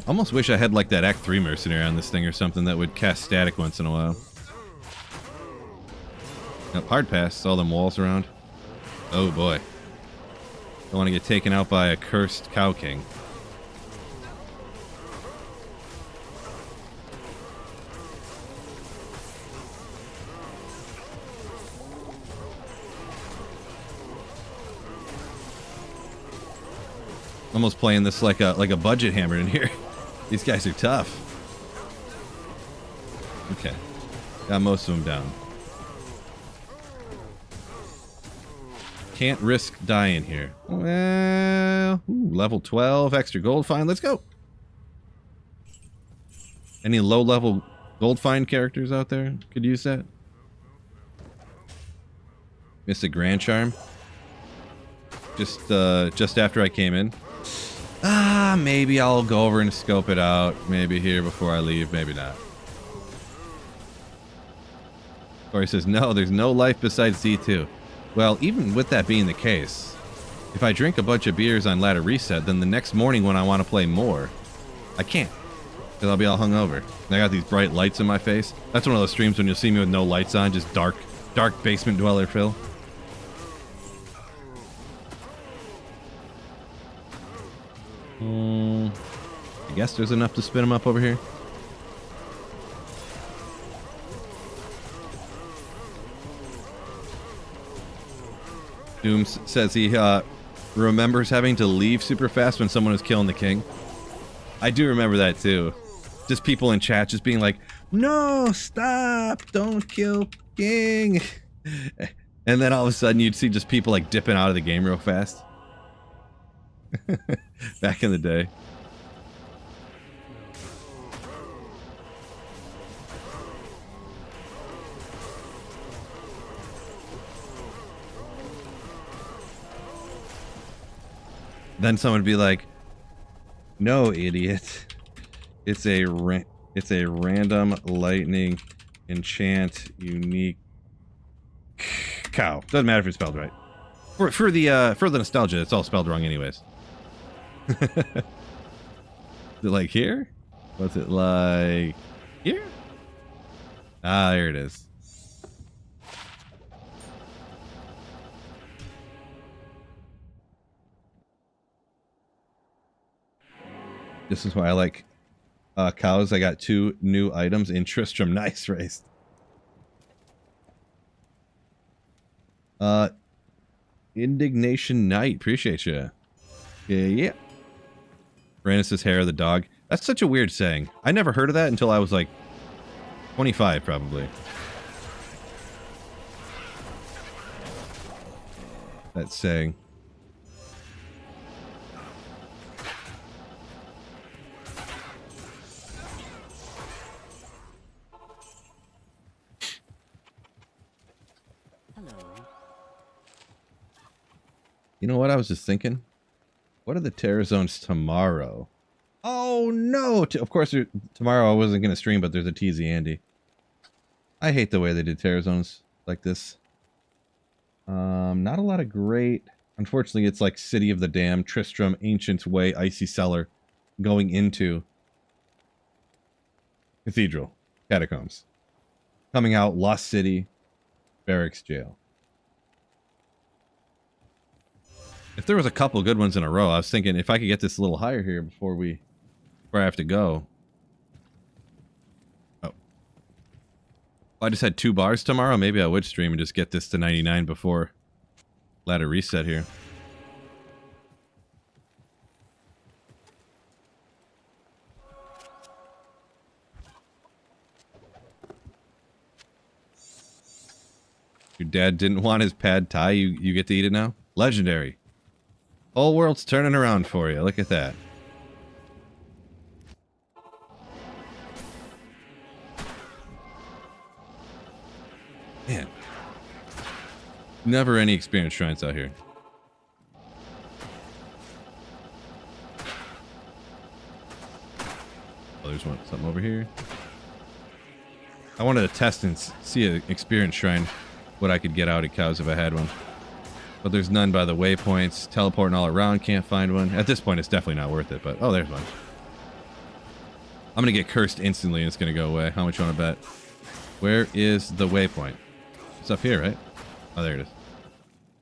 Almost wish I had like that Act 3 mercenary on this thing or something that would cast static once in a while. Nope, hard pass. All them walls around. Oh boy. Don't want to get taken out by a cursed Cow King. Almost playing this like a budget hammer in here. These guys are tough. Okay. Got most of them down. Can't risk dying here. Well, level 12, extra gold find. Let's go. Any low-level gold find characters out there could use that? Mystic Grand Charm. Just after I came in. Maybe I'll go over and scope it out. Maybe here before I leave. Maybe not. Corey says, no, there's no life besides D2. Well, even with that being the case, if I drink a bunch of beers on ladder reset, then the next morning when I want to play more, I can't. Because I'll be all hungover. And I got these bright lights in my face. That's one of those streams when you'll see me with no lights on, just dark basement dweller Phil. I guess there's enough to spin him up over here. Doom says he remembers having to leave super fast when someone was killing the king. I do remember that too. Just people in chat just being like, no, stop, don't kill king. And then all of a sudden you'd see just people like dipping out of the game real fast. Back in the day. Then someone would be like, no, idiot. It's a random lightning enchant unique cow. Doesn't matter if it's spelled right. For the nostalgia, it's all spelled wrong anyways. Is it like here? What's it like here? Ah, there it is. This is why I like cows. I got 2 new items in Tristram. Nice race. Indignation Knight. Appreciate you. Yeah. Brandis' hair, the dog. That's such a weird saying. I never heard of that until I was like 25, probably. That saying. You know what I was just thinking? What are the Terror Zones tomorrow? Oh no! Of course, tomorrow I wasn't going to stream, but there's a TZ Andy. I hate the way they did Terror Zones like this. Not a lot of great... Unfortunately, it's like City of the Damned, Tristram, Ancient Way, Icy Cellar, going into Cathedral, Catacombs. Coming out, Lost City, Barracks Jail. If there was a couple good ones in a row, I was thinking if I could get this a little higher here before I have to go. Oh. If I just had 2 bars tomorrow, maybe I would stream and just get this to 99 before ladder reset here. Your dad didn't want his pad thai, you get to eat it now? Legendary. Whole world's turning around for you. Look at that. Man. Never any experience shrines out here. Oh, there's something over here. I wanted to test and see an experience shrine, what I could get out of cows if I had one. But there's none by the waypoints. Teleporting all around, can't find one. At this point, it's definitely not worth it, but... Oh, there's one. I'm gonna get cursed instantly and it's gonna go away. How much you want to bet? Where is the waypoint? It's up here, right? Oh, there it is.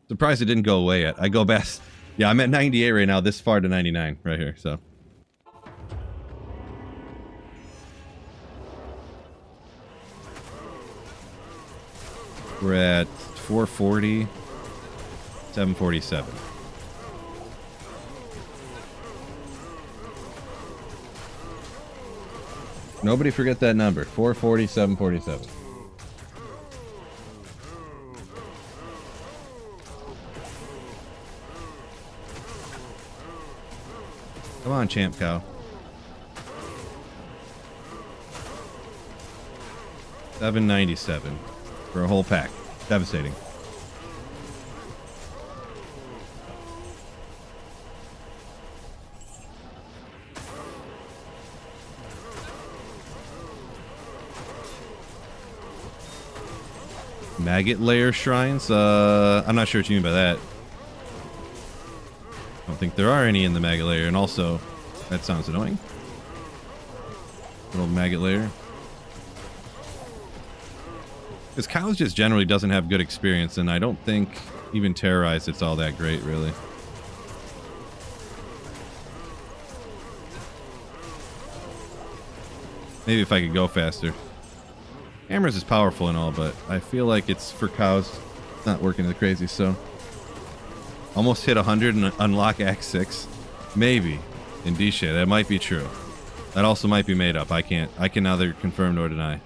Surprised it didn't go away yet. I go best. Yeah, I'm at 98 right now, this far to 99 right here, so... We're at 440... 747. Nobody forget that number. 440, 747. Come on, champ cow. 797 for a whole pack. Devastating. Maggot layer shrines? I'm not sure what you mean by that. I don't think there are any in the maggot layer, and also, that sounds annoying. Little maggot layer. Because cows just generally doesn't have good experience, and I don't think even Terrorize it's all that great, really. Maybe if I could go faster. Hammers is powerful and all, but I feel like it's for cows. It's not working as crazy, so... Almost hit 100 and unlock Act 6. Maybe. In D-Shay, that might be true. That also might be made up. I can neither confirm nor deny.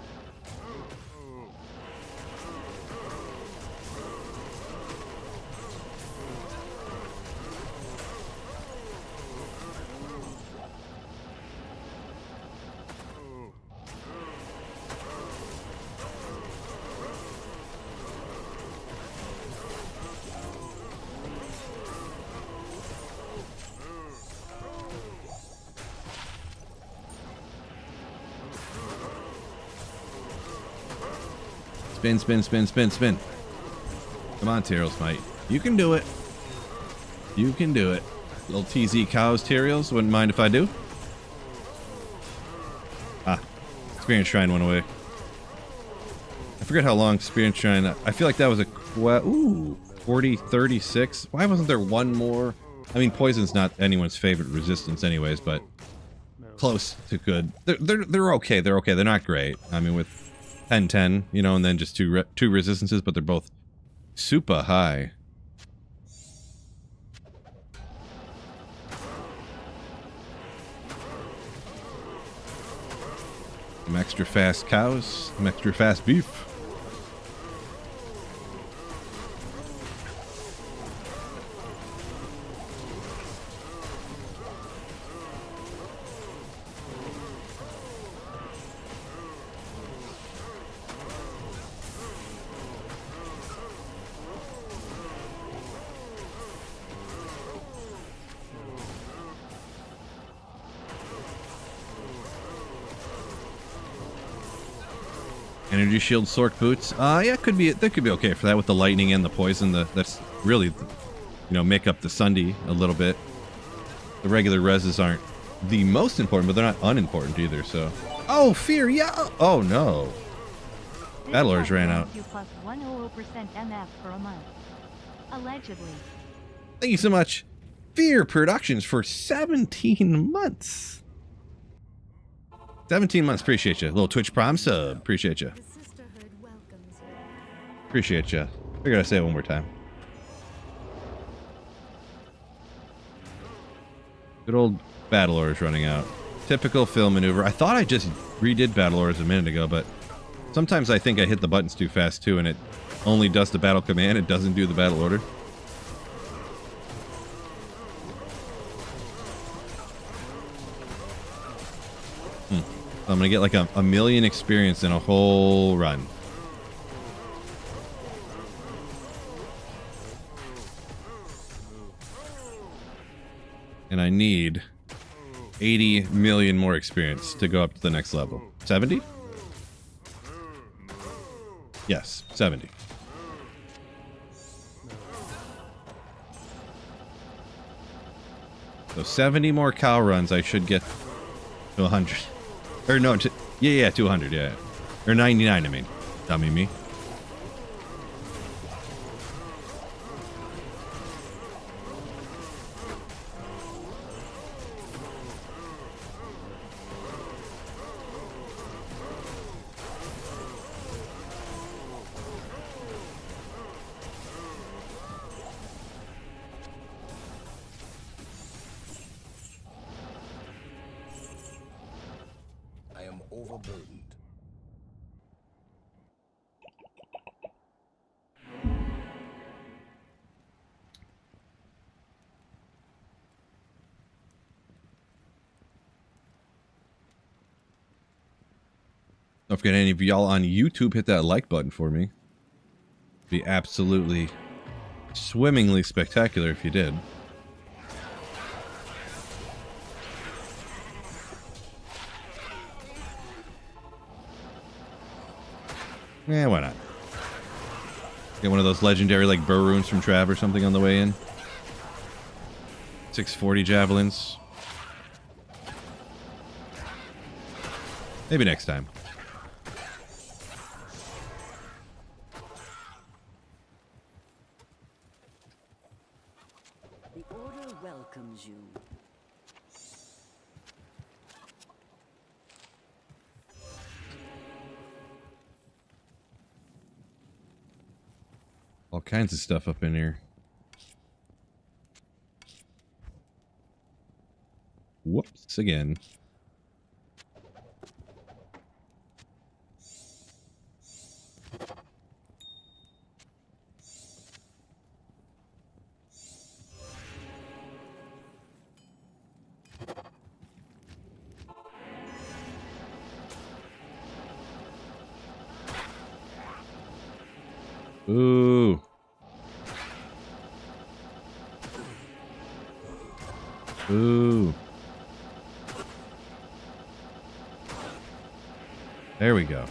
Spin, spin, spin, spin, spin. Come on, Tyraels, mate. You can do it. You can do it. Little TZ cows, Tyraels. Wouldn't mind if I do. Ah, Experience Shrine went away. I forget how long Experience Shrine... I feel like that was a... Ooh, 40, 36. Why wasn't there one more? I mean, poison's not anyone's favorite resistance anyways, but close to good. They're okay. They're okay. They're not great. I mean, with 10-10, you know, and then just two resistances, but they're both super high. Some extra fast cows, some extra fast beef. Energy shield, Sork boots. Yeah, could be. That could be okay for that with the lightning and the poison. That's really, you know, make up the Sunday a little bit. The regular reses aren't the most important, but they're not unimportant either. So, oh, fear, yeah. Oh no, Battle Orders ran out. Plus 100% MF for a month. Allegedly. Thank you so much, Fear Productions, for 17 months. 17 months, appreciate you. Little Twitch Prime sub, appreciate you. Appreciate you. Figured I'd say it one more time. Good old Battle Orders running out. Typical fill maneuver. I thought I just redid Battle Orders a minute ago, but sometimes I think I hit the buttons too fast too, and it only does the battle command. It doesn't do the battle order. I'm gonna get like a million experience in a whole run. And I need 80 million more experience to go up to the next level. 70? Yes, 70. So 70 more cow runs, I should get to 100. Or no, yeah, 200, yeah. Or 99, I mean. Dummy me. Overburdened. Don't forget, any of y'all on YouTube, hit that like button for me. Be absolutely swimmingly spectacular if you did. Yeah, why not? Get one of those legendary like burr runes from Trav or something on the way in. 640 javelins. Maybe next time. The Order welcomes you. All kinds of stuff up in here. Whoops, again. Ooh. Ooh. There we go.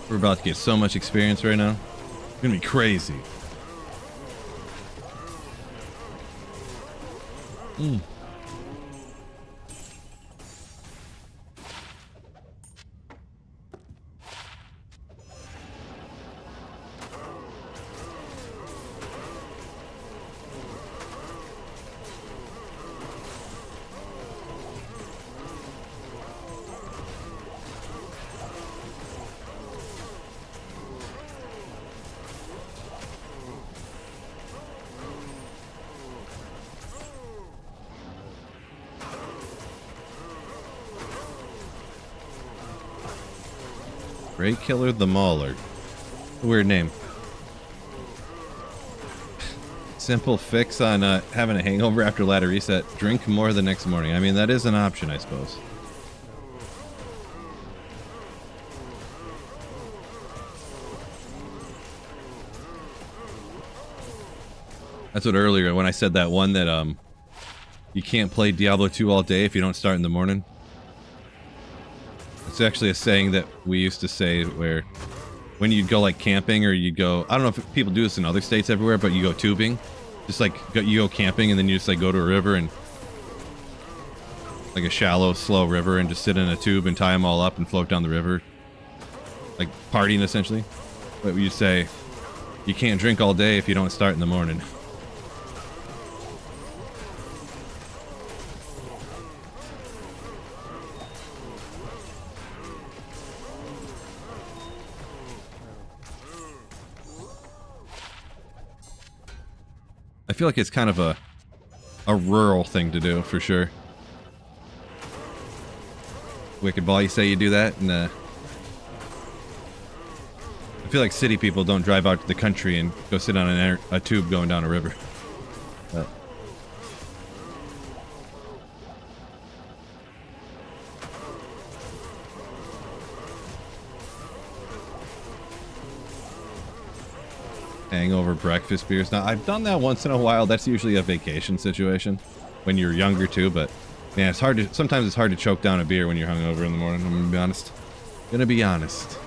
We're about to get so much experience right now. It's gonna be crazy. Great Killer the Mauler. Weird name. Simple fix on having a hangover after ladder reset. Drink more the next morning. I mean, that is an option, I suppose. That's what earlier, when I said that one that you can't play Diablo 2 all day if you don't start in the morning. It's actually a saying that we used to say where when you go like camping or you go, I don't know if people do this in other states everywhere, but you go tubing, just like you go camping and then you just like go to a river and like a shallow, slow river and just sit in a tube and tie them all up and float down the river. Like partying essentially. But you say you can't drink all day if you don't start in the morning. I feel like it's kind of a rural thing to do, for sure. Wicked Ball, you say you do that? And I feel like city people don't drive out to the country and go sit on a tube going down a river. But hangover breakfast beers. Now, I've done that once in a while. That's usually a vacation situation when you're younger too, but man, it's hard to, sometimes it's hard to choke down a beer when you're hungover in the morning. I'm gonna be honest.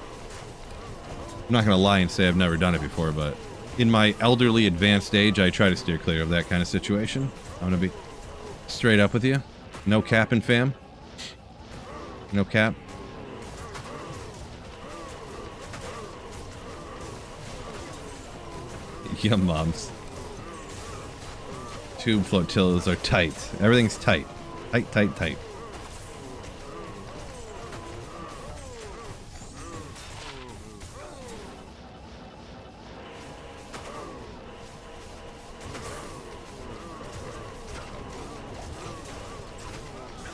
I'm not gonna lie and say I've never done it before, but in my elderly advanced age, I try to steer clear of that kind of situation. I'm gonna be straight up with you. No capping, fam. No cap. Yeah, moms. Tube flotillas are tight. Everything's tight. Tight, tight, tight.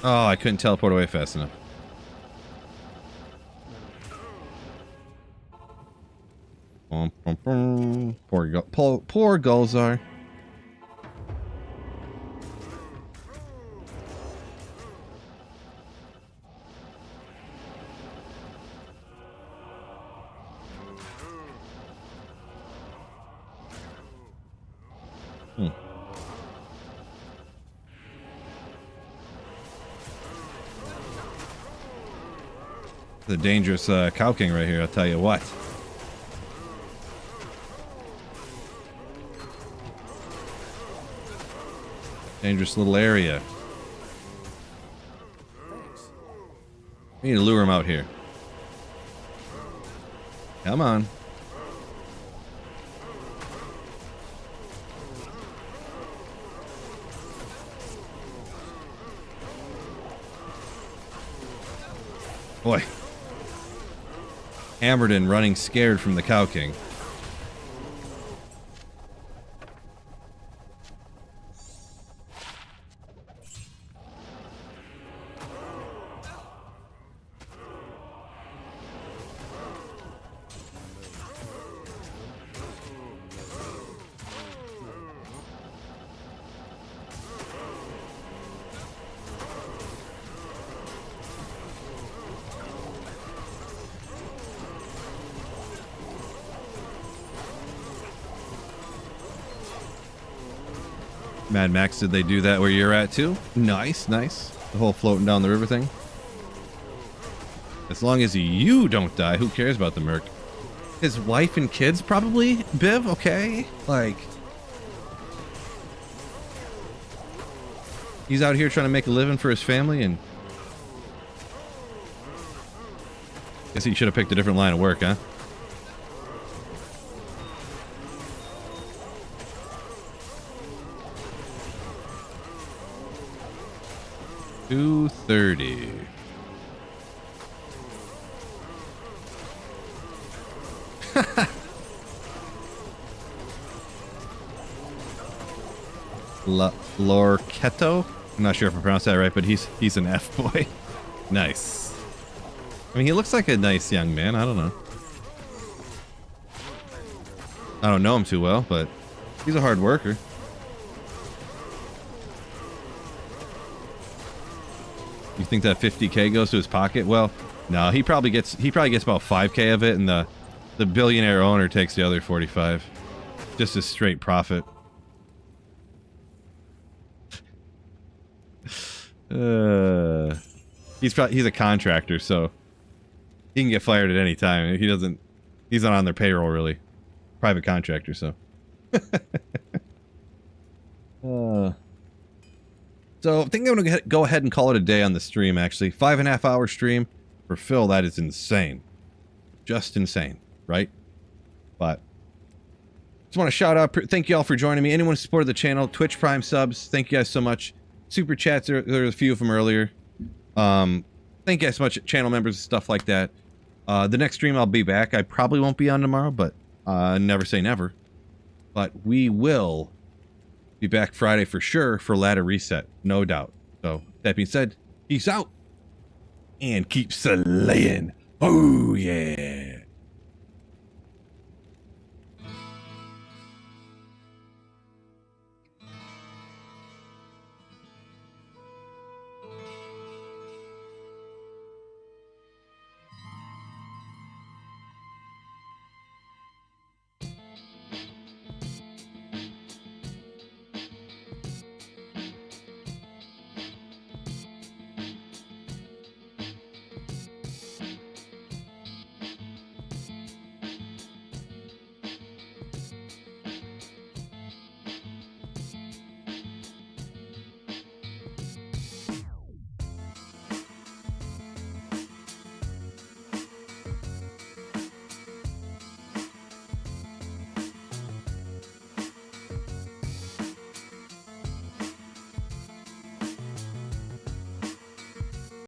Oh, I couldn't teleport away fast enough. Poor Gulzar. The dangerous Cow King right here, I'll tell you what. Dangerous little area. Thanks. We need to lure him out here. Come on. Boy. Hammered and running scared from the Cow King. Mad Max, did they do that where you're at too? Nice, nice. The whole floating down the river thing. As long as you don't die, who cares about the merc? His wife and kids, probably, Biv, okay? Like, he's out here trying to make a living for his family, and guess he should have picked a different line of work, huh? $230. Lorketo? I'm not sure if I pronounced that right, but he's an F boy. Nice. I mean, he looks like a nice young man. I don't know. I don't know him too well, but he's a hard worker. You think that 50K goes to his pocket? Well, no, he probably gets about 5K of it, and the billionaire owner takes the other 45. Just a straight profit. He's a contractor, so he can get fired at any time. He's not on their payroll really. Private contractor, so. So I think I'm gonna go ahead and call it a day on the stream. Actually, 5.5 hour stream for Phil. That is insane, just insane, right? But just want to shout out. Thank you all for joining me. Anyone who supported the channel, Twitch Prime subs. Thank you guys so much. Super chats. There were a few of them earlier. Thank you guys so much, channel members and stuff like that. The next stream I'll be back. I probably won't be on tomorrow, but never say never. But we will be back Friday for sure for ladder reset, no doubt. So that being said, peace out and keep slaying. Oh yeah.